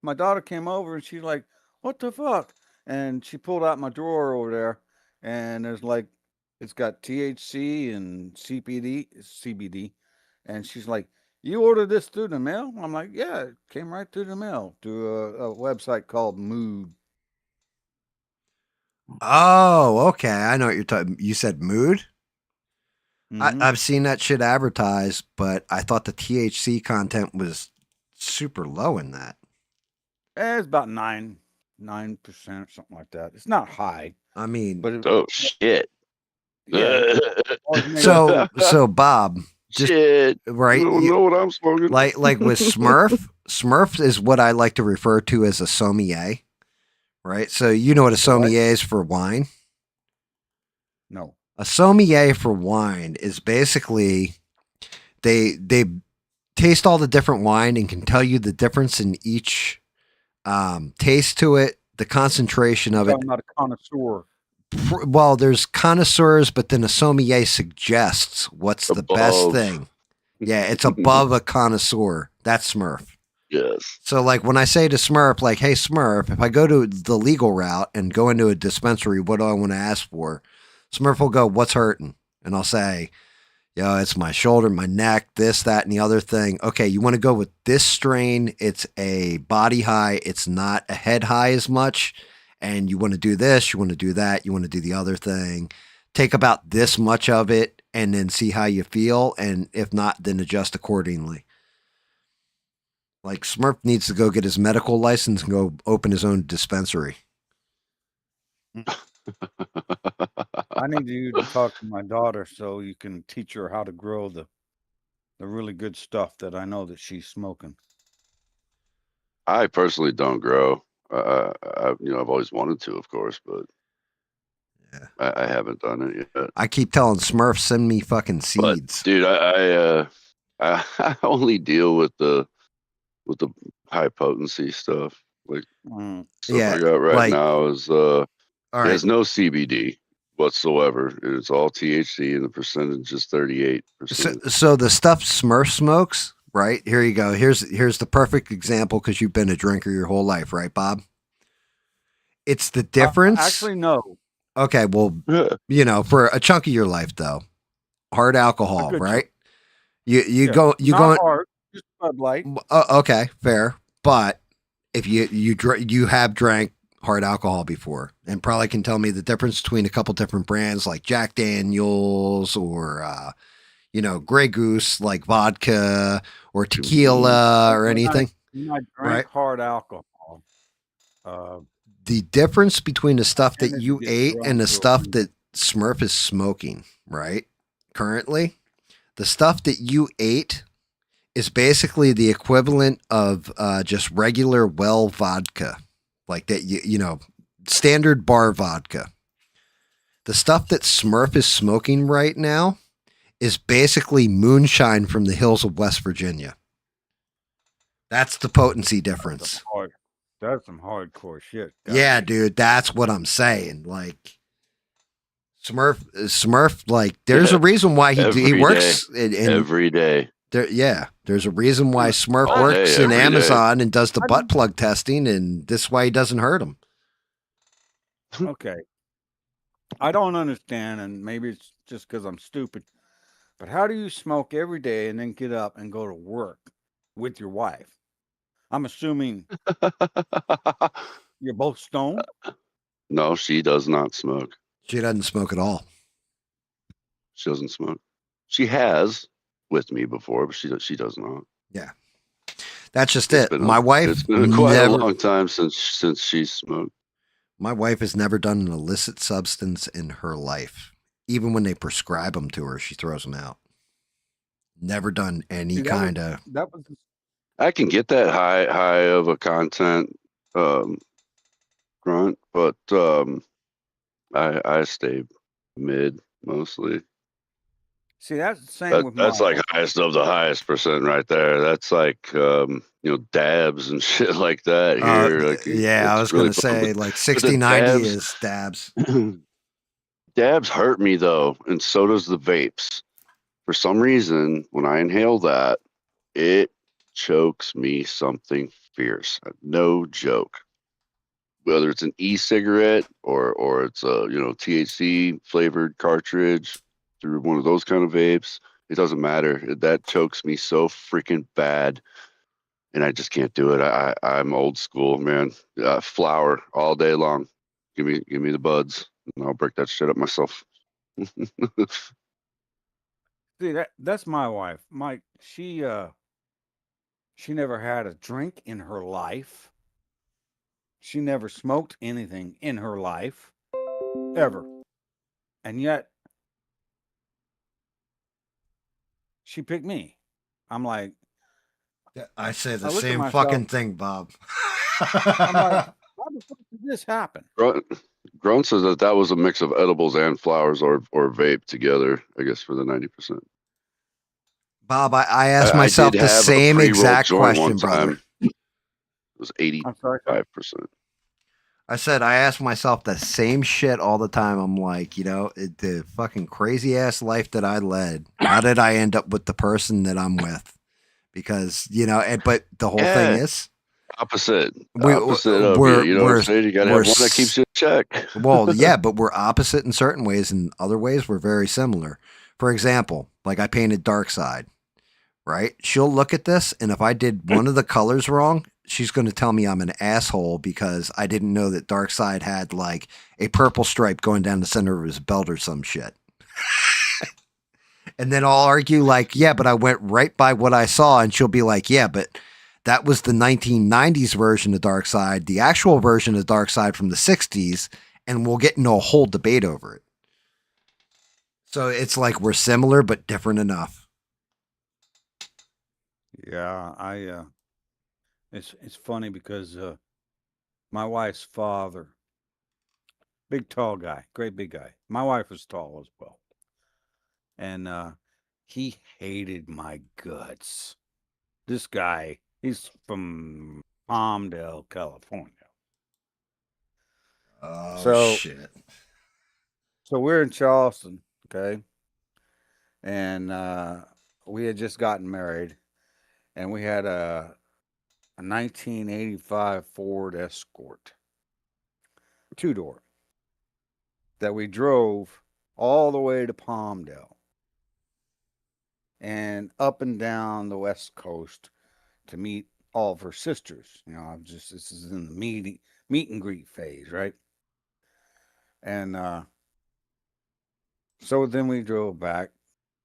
My daughter came over and she's like, "What the fuck?" And she pulled out my drawer over there, and there's like, it's got THC and CBD, and she's like, "You ordered this through the mail?" I'm like, "Yeah, it came right through the mail through a website called Mood." Oh, okay. I know what you're talking. You said Mood? Mm-hmm. I've seen that shit advertised, but I thought the THC content was super low in that. It's about 9% or something like that. It's not high. I mean, but shit. Yeah. So Bob, just shit. Right? You don't know what I'm smoking. Like with Smurf. Smurf is what I like to refer to as a sommelier, right? So you know what a sommelier is for wine? No. A sommelier for wine is basically they taste all the different wine and can tell you the difference in each taste to it, the concentration of it. I'm not a connoisseur. Well, there's connoisseurs, but then a sommelier suggests what's the best thing. Yeah, it's above a connoisseur. That's Smurf. Yes. So like when I say to Smurf, like, hey Smurf, if I go to the legal route and go into a dispensary, what do I want to ask for? Smurf will go, what's hurting? And I'll say, It's my shoulder, my neck, this, that, and the other thing. Okay, you want to go with this strain. It's a body high. It's not a head high as much. And you want to do this, you want to do that, you want to do the other thing. Take about this much of it and then see how you feel. And if not, then adjust accordingly. Like Smurf needs to go get his medical license and go open his own dispensary. I need you to talk to my daughter so you can teach her how to grow the really good stuff that I know that she's smoking. I personally don't grow. I've always wanted to, of course, but Yeah. I haven't done it yet. I keep telling Smurf, send me fucking But, seeds. dude, I only deal with the high potency stuff. Like stuff Yeah, I got right like- now is All it right. has no CBD whatsoever. It's all THC and the percentage is 38%. So the stuff Smurf smokes, right? Here you go. Here's the perfect example because you've been a drinker your whole life, right, Bob? It's the difference. Actually, no. Okay, well, for a chunk of your life though, hard alcohol, good right? chunk. You Not go. hard, just Bud Light. Okay, fair. But if you have drank hard alcohol before and probably can tell me the difference between a couple different brands like Jack Daniels or Grey Goose like vodka or tequila or anything. When I drank Right. hard alcohol, The difference between the stuff that tended to you get ate drunk and the real stuff quick. that Smurf is smoking, right? Currently, the stuff that you ate is basically the equivalent of just regular well vodka, like that. Standard bar vodka. The stuff that Smurf is smoking right now is basically moonshine from the hills of West Virginia. That's the potency difference. That's some hardcore shit. Yeah, dude, that's what I'm saying. Like Smurf, like there's a reason why he Every works every day. There's a reason why Smurf All day, works in every day. Amazon and does the butt plug testing, and this is why he doesn't hurt him. Okay. I don't understand, and maybe it's just because I'm stupid, but how do you smoke every day and then get up and go to work with your wife? I'm assuming you're both stoned. No, she does not smoke. She doesn't smoke at all. She doesn't smoke. She has with me before, but she does not. Yeah, that's just It's it. been My wife It's been quite a never. long time since she's smoked. My wife has never done an illicit substance in her life. Even when they prescribe them to her, she throws them out. Never done any kind of. That was I can get that high of a content grunt, but I stay mid mostly. see that's the same with That's my like highest of the highest percent right there. That's like dabs and shit like that here. I was really gonna say fun. like the 60-90 dabs- is dabs. Dabs hurt me though, and so does the vapes. For some reason, when I inhale that, it chokes me something fierce. No joke. Whether it's an e-cigarette or it's a THC flavored cartridge through one of those kind of vapes, it doesn't matter. That chokes me so freaking bad, and I just can't do it. I'm old school, man. Flour all day long. Give me the buds, and I'll break that shit up myself. see that's my wife. She never had a drink in her life. She never smoked anything in her life ever. And yet she picked me. I'm like, I say the I look at same myself- fucking thing, Bob. I'm like, how the fuck did this happen? Grunt says that was a mix of edibles and flowers or vape together, I guess, for the 90%. Bob, I asked I myself did the have a same pre-rolled exact joint question, one brother. time. It was 85%. I'm sorry. I said I ask myself the same shit all the time. I'm like, the fucking crazy ass life that I led. How did I end up with the person that I'm with? Because but the whole thing is Opposite of we're- you. You know what I'm saying? You got to have we're one that keeps you in check. well, yeah, but we're opposite in certain ways. In other ways, we're very similar. For example, like I painted Darkseid, right? She'll look at this, and if I did one of the colors wrong, she's going to tell me I'm an asshole because I didn't know that Darkseid had like a purple stripe going down the center of his belt or some shit. And then I'll argue like, yeah, but I went right by what I saw, and she'll be like, yeah, but that was the 1990s version of Darkseid, the actual version of Darkseid from the 60s, and we'll get into a whole debate over it. So it's like we're similar but different enough. Yeah, it's funny because my wife's father, big tall guy, great big guy. My wife was tall as well. And he hated my guts. This guy, he's from Palmdale, California. Oh, So shit. so we're in Charleston, okay? And we had just gotten married, and we had a 1985 Ford Escort, 2-door, that we drove all the way to Palmdale and up and down the West Coast to meet all of her sisters. You know, this is in the meet and greet phase, right? And so then we drove back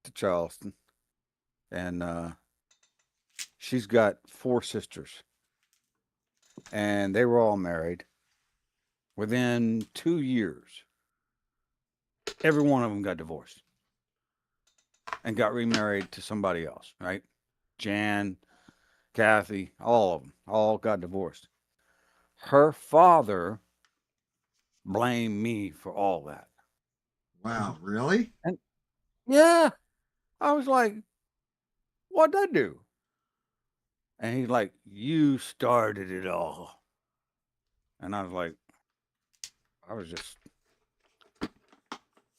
to Charleston, and she's got 4 sisters, and they were all married. Within 2 years, every one of them got divorced and got remarried to somebody else, right? Jan, Kathy, all of them, all got divorced. Her father blamed me for all that. Wow, really? And yeah, I was like, what'd I do? And he's like, you started it all. And I was like, I was just,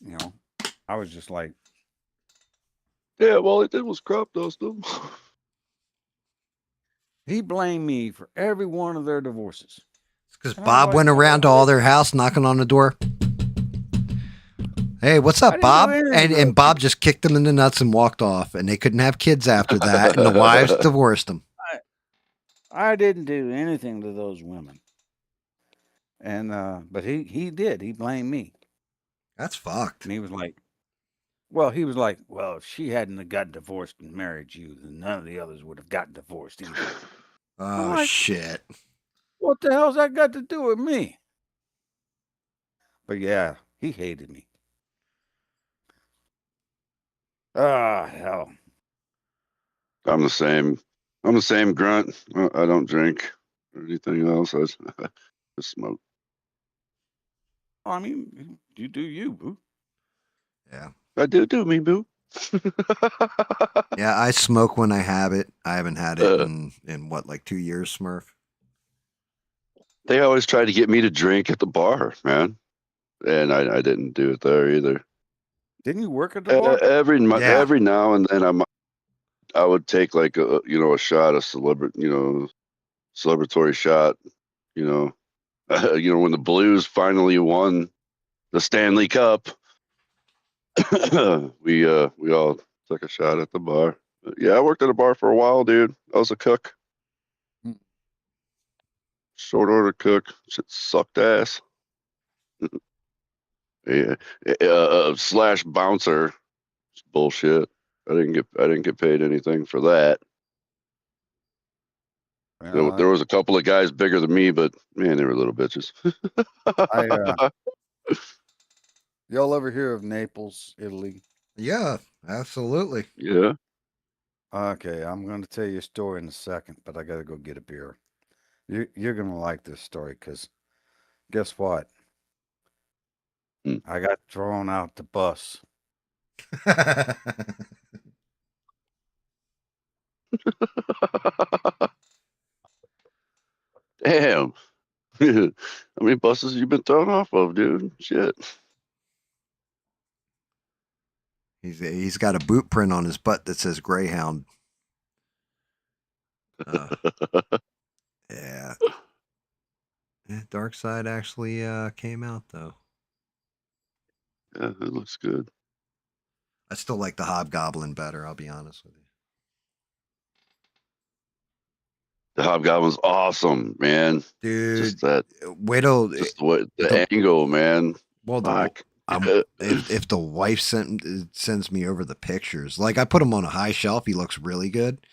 you know, I was just like, Yeah, all he did was crop dust them. he blamed me for every one of their divorces. Because And I was Bob like, went no, around to I all didn't. their house knocking on the door. Hey, what's I up, didn't do Bob? anything And to those and Bob people. just kicked them in the nuts and walked off, and they couldn't have kids after that, and the wives divorced them. I didn't do anything to those women. And but he did. He blamed me. That's fucked. And he was like, well, if she hadn't have got divorced and married you, then none of the others would have gotten divorced either. I'm Oh, like, shit. what the hell's that got to do with me? But yeah, he hated me. Ah, hell. I'm the same. I'm the same grunt. I don't drink or anything else. I just smoke. I mean, you do you, boo. Yeah. I do me, boo. Yeah, I smoke when I have it. I haven't had it in what, like 2 years, Smurf? They always try to get me to drink at the bar, man, and I didn't do it there either. Didn't you work at the bar? Every Yeah. now and then I would take like a shot, a celebratory shot, you know, when the Blues finally won the Stanley Cup, we all took a shot at the bar. But yeah, I worked at a bar for a while, dude. I was a cook, short order cook. Shit sucked ass. Yeah, slash bouncer. It's bullshit. I didn't get paid anything for that. There was a couple of guys bigger than me, but man, they were little bitches. Y'all ever hear of Naples, Italy? Yeah, absolutely. Yeah. Okay, I'm going to tell you a story in a second, but I got to go get a beer. You're going to like this story because guess what? I got thrown out the bus. Damn. How many buses you been thrown off of, dude? Shit. He's got a boot print on his butt that says Greyhound. Yeah. Darkseid actually came out though. Yeah, it looks good. I still like the Hobgoblin better. I'll be honest with you. The Hobgoblin's awesome, man. Dude, Just that, wait till just what the angle, man. well, Fuck. if the wife sends me over the pictures, like I put him on a high shelf, he looks really good.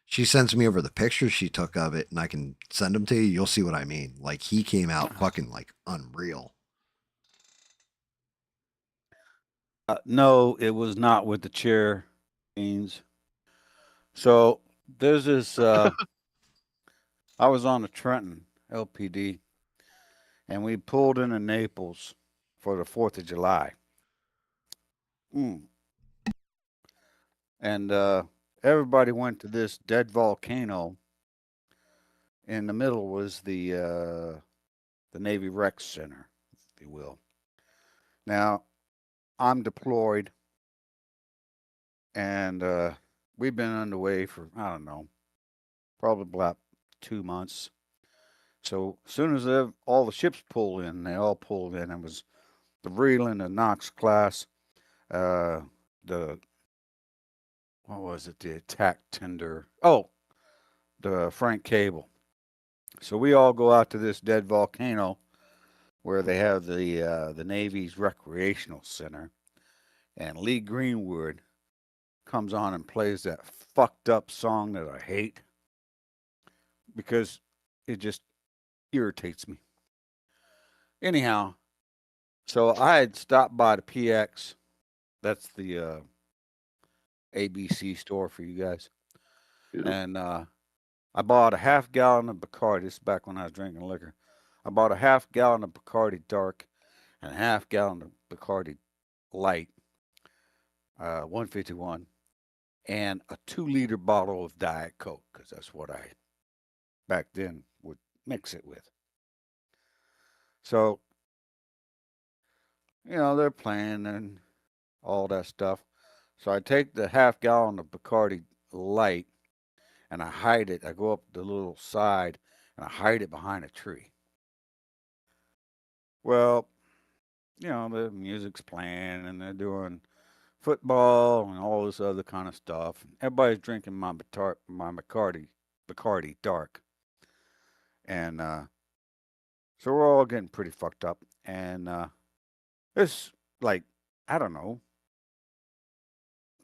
She sends me over the pictures she took of it, and I can send them to you. You'll see what I mean. Like he came out fucking like unreal. No, it was not with the chair beans. So there's this. I was on the Trenton LPD, and we pulled into Naples for the 4th of July. And everybody went to this dead volcano. In the middle was the Navy Rec Center, if you will. Now, I'm deployed, and we've been underway for, I don't know, probably about 2 months. So as soon as all the ships pulled in, they all pulled in. It was the Vreeland, the Knox class, the what was it? The attack tender. Oh, the Frank Cable. So we all go out to this dead volcano where they have the Navy's recreational center, and Lee Greenwood comes on and plays that fucked up song that I hate because it just irritates me. Anyhow, so I had stopped by the PX. That's the ABC store for you guys. Yeah. And I bought a half gallon of Bacardi. This is back when I was drinking liquor. I bought a half gallon of Bacardi Dark and a half gallon of Bacardi Light, 151, and a 2-liter bottle of Diet Coke, because that's what I back then would mix it with. So, they're playing and all that stuff. So I take the half gallon of Bacardi Light and I hide it. I go up the little side and I hide it behind a tree. Well, the music's playing and they're doing football and all this other kind of stuff. Everybody's drinking my Bacardi Dark. And so we're all getting pretty fucked up. And it's like, I don't know,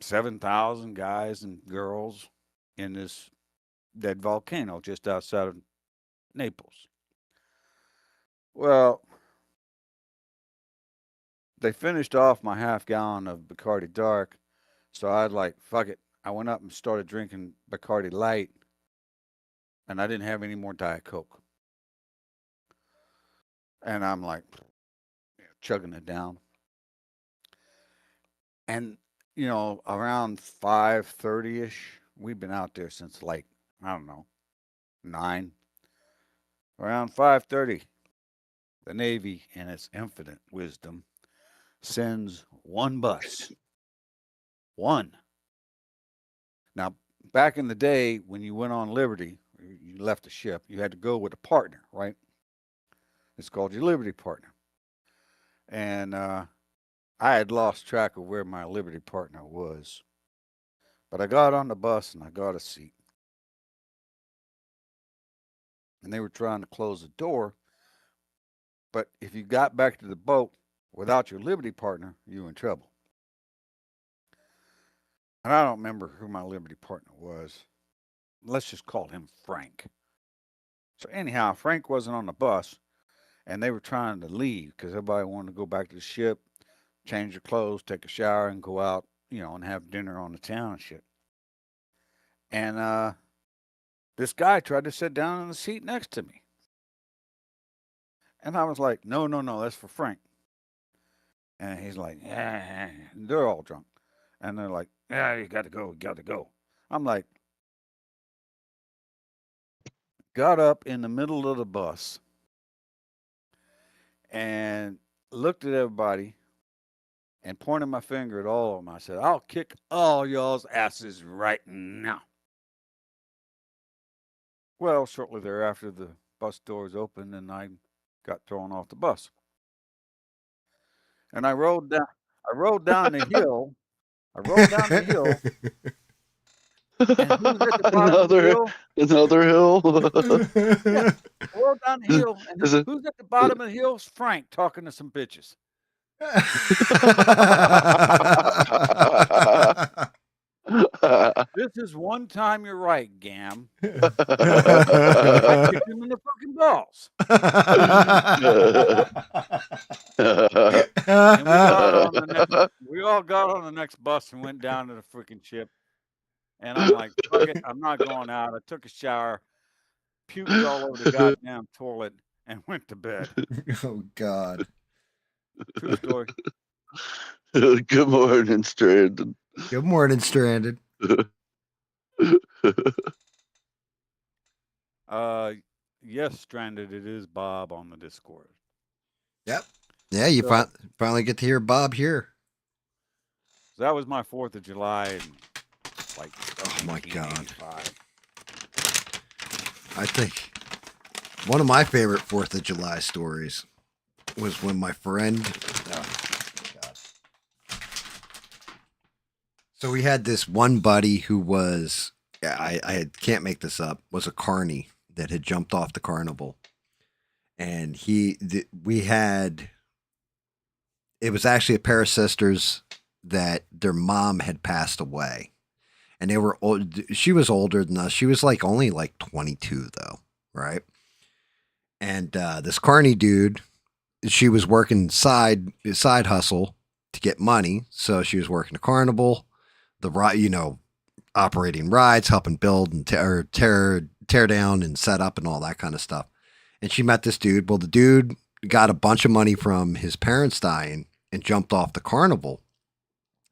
7,000 guys and girls in this dead volcano just outside of Naples. Well, they finished off my half gallon of Bacardi Dark, so I'd like, fuck it. I went up and started drinking Bacardi Light, and I didn't have any more Diet Coke. And I'm like, chugging it down. And, around 5:30ish, we've been out there since like, I don't know, 9. Around 5:30, the Navy, in its infinite wisdom, sends one bus. One. Now, back in the day, when you went on Liberty, you left the ship, you had to go with a partner, right? It's called your Liberty partner. And I had lost track of where my Liberty partner was. But I got on the bus and I got a seat. And they were trying to close the door. But if you got back to the boat without your Liberty partner, you were in trouble. And I don't remember who my Liberty partner was. Let's just call him Frank. So anyhow, Frank wasn't on the bus, and they were trying to leave because everybody wanted to go back to the ship, change their clothes, take a shower, and go out, and have dinner on the town and shit. And this guy tried to sit down in the seat next to me. And I was like, no, that's for Frank. And he's like, yeah, they're all drunk. And they're like, yeah, you got to go. I'm like, got up in the middle of the bus and looked at everybody and pointed my finger at all of them. I said, I'll kick all y'all's asses right now. Well, shortly thereafter, the bus doors opened and I got thrown off the bus. And I rode down the hill I rolled down the hill. And who's at the bottom of the hill? Another hill. Yeah, I rolled down the hill, and Is it- who's at the bottom of the hill? It's Frank talking to some bitches. This is one time you're right, GAM. I kicked him in the fucking balls. And we all got on the next bus and went down to the freaking ship. And I'm like, fuck it, I'm not going out. I took a shower, puked all over the goddamn toilet, and went to bed. Oh God. True story. Good morning, Stranded. Good morning, Stranded. Yes, Stranded, it is Bob on the Discord. Yep. Yeah, you So- finally get to hear Bob here. So that was my 4th of July in like Oh my God. 1985. I think one of my favorite 4th of July stories was when my friend. Oh, God. So we had this one buddy who was, I can't make this up, was a carny that had jumped off the carnival. And we had, it was actually a pair of sisters that their mom had passed away. And they were old. She was older than us. She was like only like 22 though, right? And this carny dude, she was working side hustle to get money. So she was working a carnival, operating rides, helping build and tear down and set up and all that kind of stuff. And she met this dude. Well, the dude got a bunch of money from his parents dying and jumped off the carnival.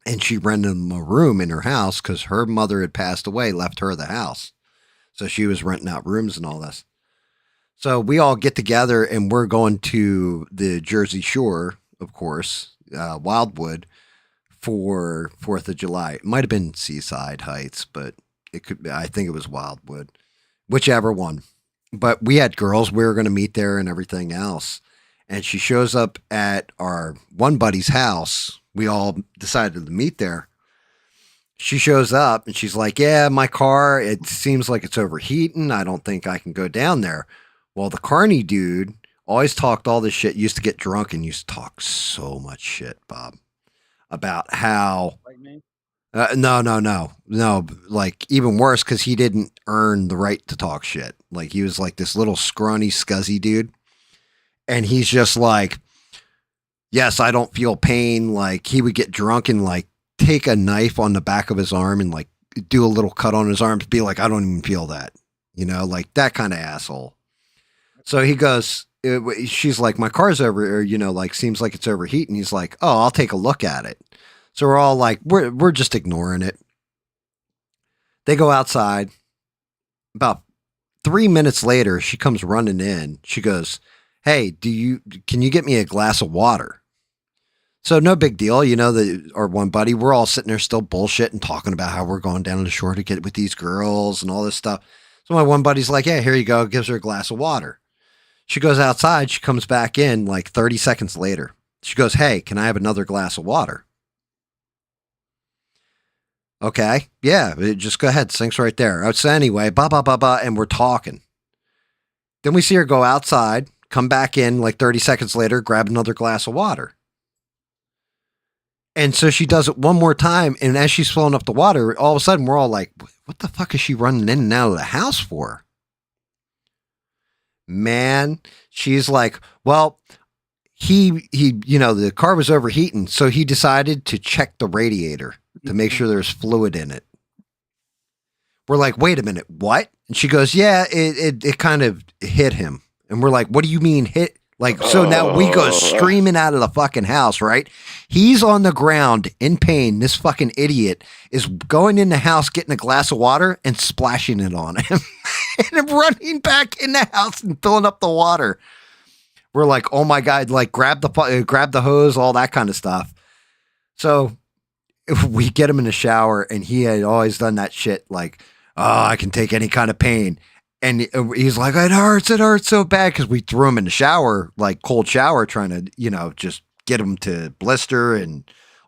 And she rented him a room in her house because her mother had passed away, left her the house. So she was renting out rooms and all this. So we all get together and we're going to the Jersey Shore, of course, Wildwood, for 4th of July. It might have been Seaside Heights, but I think it was Wildwood, whichever one. But we had girls we were going to meet there and everything else. And she shows up at our one buddy's house. We all decided to meet there. She shows up and she's like, yeah, my car, it seems like it's overheating. I don't think I can go down there. Well, the carny dude always talked all this shit, used to get drunk and used to talk so much shit, Bob, about how... Like me? No. Like even worse because he didn't earn the right to talk shit. Like he was like this little scrawny, scuzzy dude. And he's just like, yes, I don't feel pain. Like he would get drunk and like take a knife on the back of his arm and like do a little cut on his arm to be like, I don't even feel that, like that kind of asshole. So he goes, she's like, my car's seems like it's overheating. He's like, oh, I'll take a look at it. So we're all like, we're just ignoring it. They go outside. About 3 minutes later, she comes running in. She goes, hey, can you get me a glass of water? So no big deal. Our one buddy, we're all sitting there still bullshitting, talking about how we're going down to the shore to get with these girls and all this stuff. So my one buddy's like, yeah, here you go. Gives her a glass of water. She goes outside. She comes back in like 30 seconds later. She goes, hey, can I have another glass of water? Okay. Yeah, just go ahead. Sink's right there. So anyway, and we're talking. Then we see her go outside, come back in like 30 seconds later, grab another glass of water. And so she does it one more time. And as she's filling up the water, all of a sudden we're all like, what the fuck is she running in and out of the house for? Man, she's like, well, he, the car was overheating. So he decided to check the radiator to make sure there's fluid in it. We're like, wait a minute, what? And she goes, yeah, it kind of hit him. And we're like, what do you mean hit? Like, so now we go streaming out of the fucking house, right? He's on the ground in pain. This fucking idiot is going in the house, getting a glass of water and splashing it on him and running back in the house and filling up the water. We're like, oh my God, like grab the hose, all that kind of stuff. So if we get him in the shower and he had always done that shit. Like, oh, I can take any kind of pain. And he's like, it hurts so bad. Cause we threw him in the shower, like cold shower, trying to, just get him to blister and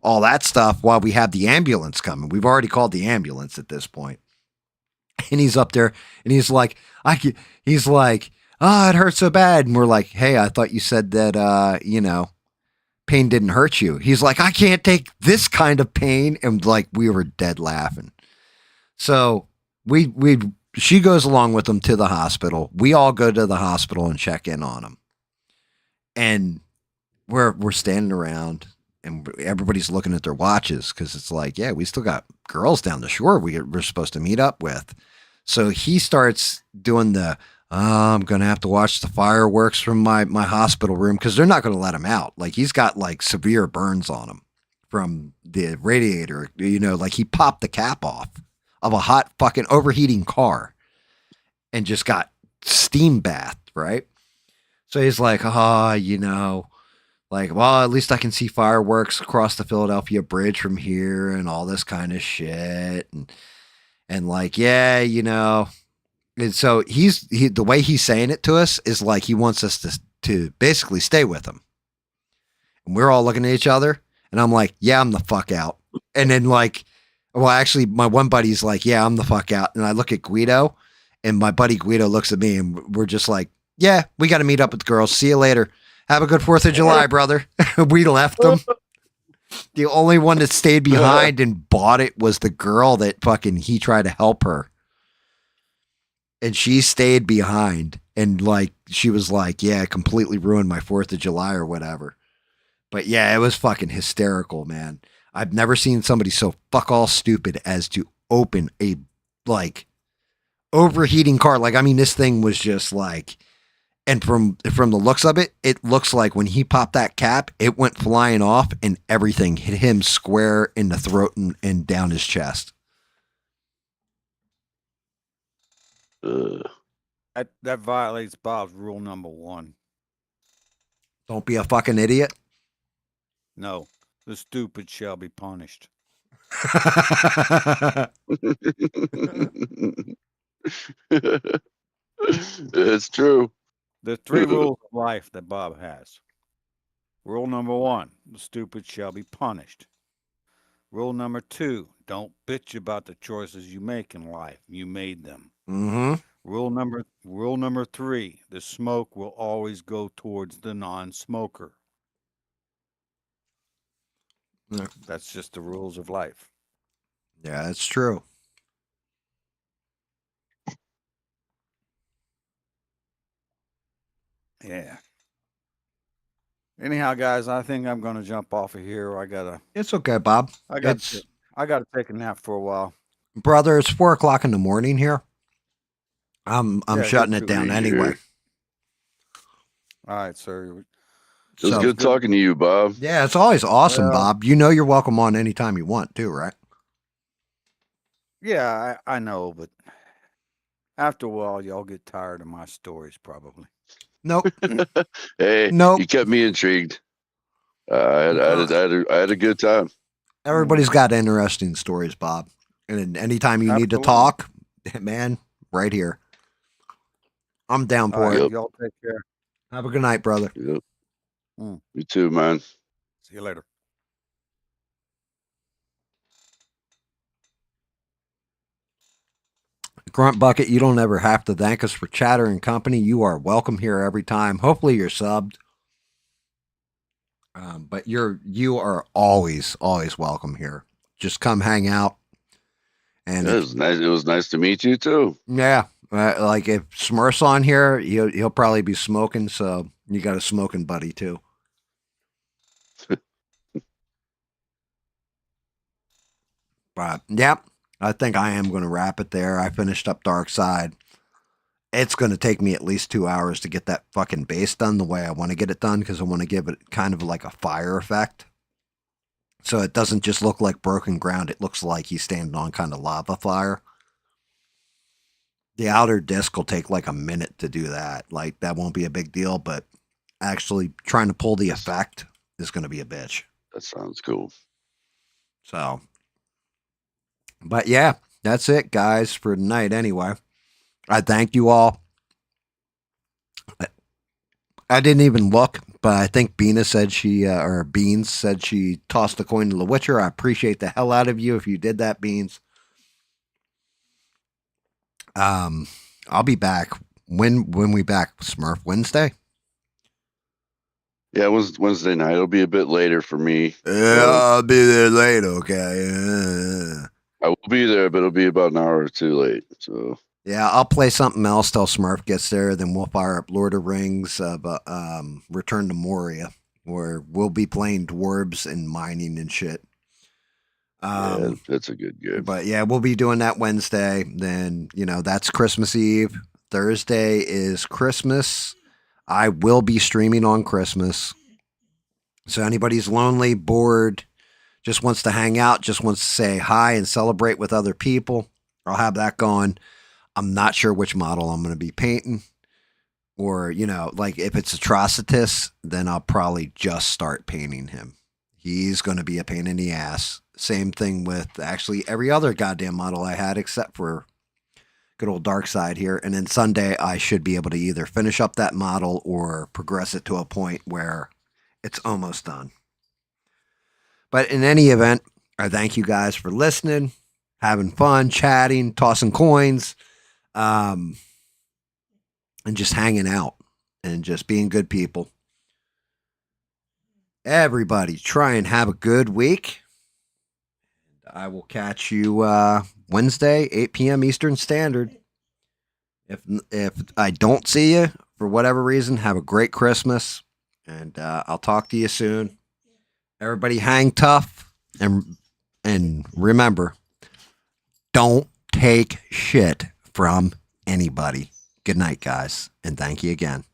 all that stuff while we have the ambulance coming. We've already called the ambulance at this point. And he's up there and he's like, he's like, oh, it hurts so bad. And we're like, hey, I thought you said that, pain didn't hurt you. He's like, I can't take this kind of pain. And like, we were dead laughing. So she goes along with him to the hospital. We all go to the hospital and check in on him. And we're standing around and everybody's looking at their watches because it's like, yeah, we still got girls down the shore we're supposed to meet up with. So he starts doing the, I'm going to have to watch the fireworks from my hospital room because they're not going to let him out. Like he's got like severe burns on him from the radiator, like he popped the cap off of a hot fucking overheating car and just got steam bathed, right? So he's like, like, well, at least I can see fireworks across the Philadelphia Bridge from here and all this kind of shit. And like, yeah, And so the way he's saying it to us is like he wants us to basically stay with him. And we're all looking at each other and I'm like, yeah, I'm the fuck out. And then like, well, actually my one buddy's like, yeah, I'm the fuck out. And I look at Guido and my buddy Guido looks at me and we're just like, yeah, we got to meet up with the girls. See you later. Have a good 4th of July, brother. We left them. The only one that stayed behind and bought it was the girl that fucking he tried to help her. And she stayed behind and like, she was like, yeah, it completely ruined my 4th of July or whatever. But yeah, it was fucking hysterical, man. I've never seen somebody so fuck all stupid as to open a like overheating car. Like, I mean, this thing was just like, and from the looks of it, it looks like when he popped that cap, it went flying off and everything hit him square in the throat and down his chest. That violates Bob's rule number 1. Don't be a fucking idiot. No, the stupid shall be punished. It's true. The 3 rules of life that Bob has. Rule number 1, the stupid shall be punished. Rule number 2, don't bitch about the choices you make in life. You made them. Mm-hmm. Rule number 3, the smoke will always go towards the non-smoker. Yeah. That's just the rules of life. Yeah, that's true. Yeah. Anyhow, guys, I think I'm going to jump off of here. It's okay, Bob. I got to take a nap for a while. Brother, it's 4:00 in the morning here. I'm shutting it down Sure. anyway. All right, sir. It was good talking to you, Bob. Yeah, it's always awesome, Well- Bob. You know you're welcome on anytime you want too, right? Yeah, I know, but after a while, y'all get tired of my stories, probably. Nope. Hey, Nope. you kept me intrigued. I had a good time. Everybody's got interesting stories, Bob. And anytime you need to Absolutely. talk, man, right here. I'm down All for right, it. Yep. y'all take care. Have a good night, brother. Yep. Mm. You too, man. See you later. Grunt Bucket, you don't ever have to thank us for Chatter and Company. You are welcome here every time. Hopefully you're subbed. But you are always welcome here. Just come hang out. And It was nice. It was nice to meet you too. yeah, like if Smurf's on here, he'll probably be smoking. So you got a smoking buddy too. But yeah, I think I am going to wrap it there. I finished up Darkseid. It's going to take me at least 2 hours to get that fucking base done the way I want to get it done because I want to give it kind of like a fire effect. So it doesn't just look like broken ground. It looks like he's standing on kind of lava fire. The outer disc will take like a minute to do that. Like that won't be a big deal, but actually trying to pull the effect is going to be a bitch. That sounds cool. So, but yeah, that's it, guys, for tonight anyway. I thank you all. I didn't even look, but I think Beans said she tossed the coin to the Witcher. I appreciate the hell out of you if you did that, Beans. I'll be back when we back, Smurf. Wednesday. Yeah, it was Wednesday night. It'll be a bit later for me. I'll be there late. Okay. I will be there, but it'll be about an hour or two late. So Yeah, I'll play something else till Smurf gets there. Then we'll fire up Lord of Rings, Return to Moria, where we'll be playing dwarves and mining and shit. yeah, that's a good game. But yeah, we'll be doing that Wednesday. Then, that's Christmas Eve. Thursday is Christmas. I will be streaming on Christmas. So anybody's lonely, bored, just wants to hang out, just wants to say hi and celebrate with other people, I'll have that going. I'm not sure which model I'm going to be painting. Or, like if it's Atrocitus, then I'll probably just start painting him. He's going to be a pain in the ass. Same thing with actually every other goddamn model I had except for good old Darkseid here. And then Sunday, I should be able to either finish up that model or progress it to a point where it's almost done. But in any event, I thank you guys for listening, having fun, chatting, tossing coins, and just hanging out and just being good people. Everybody, try and have a good week. I will catch you Wednesday, 8 p.m. Eastern Standard. If I don't see you for whatever reason, have a great Christmas, and I'll talk to you soon. Everybody, hang tough, and remember, don't take shit from anybody. Good night, guys, and thank you again.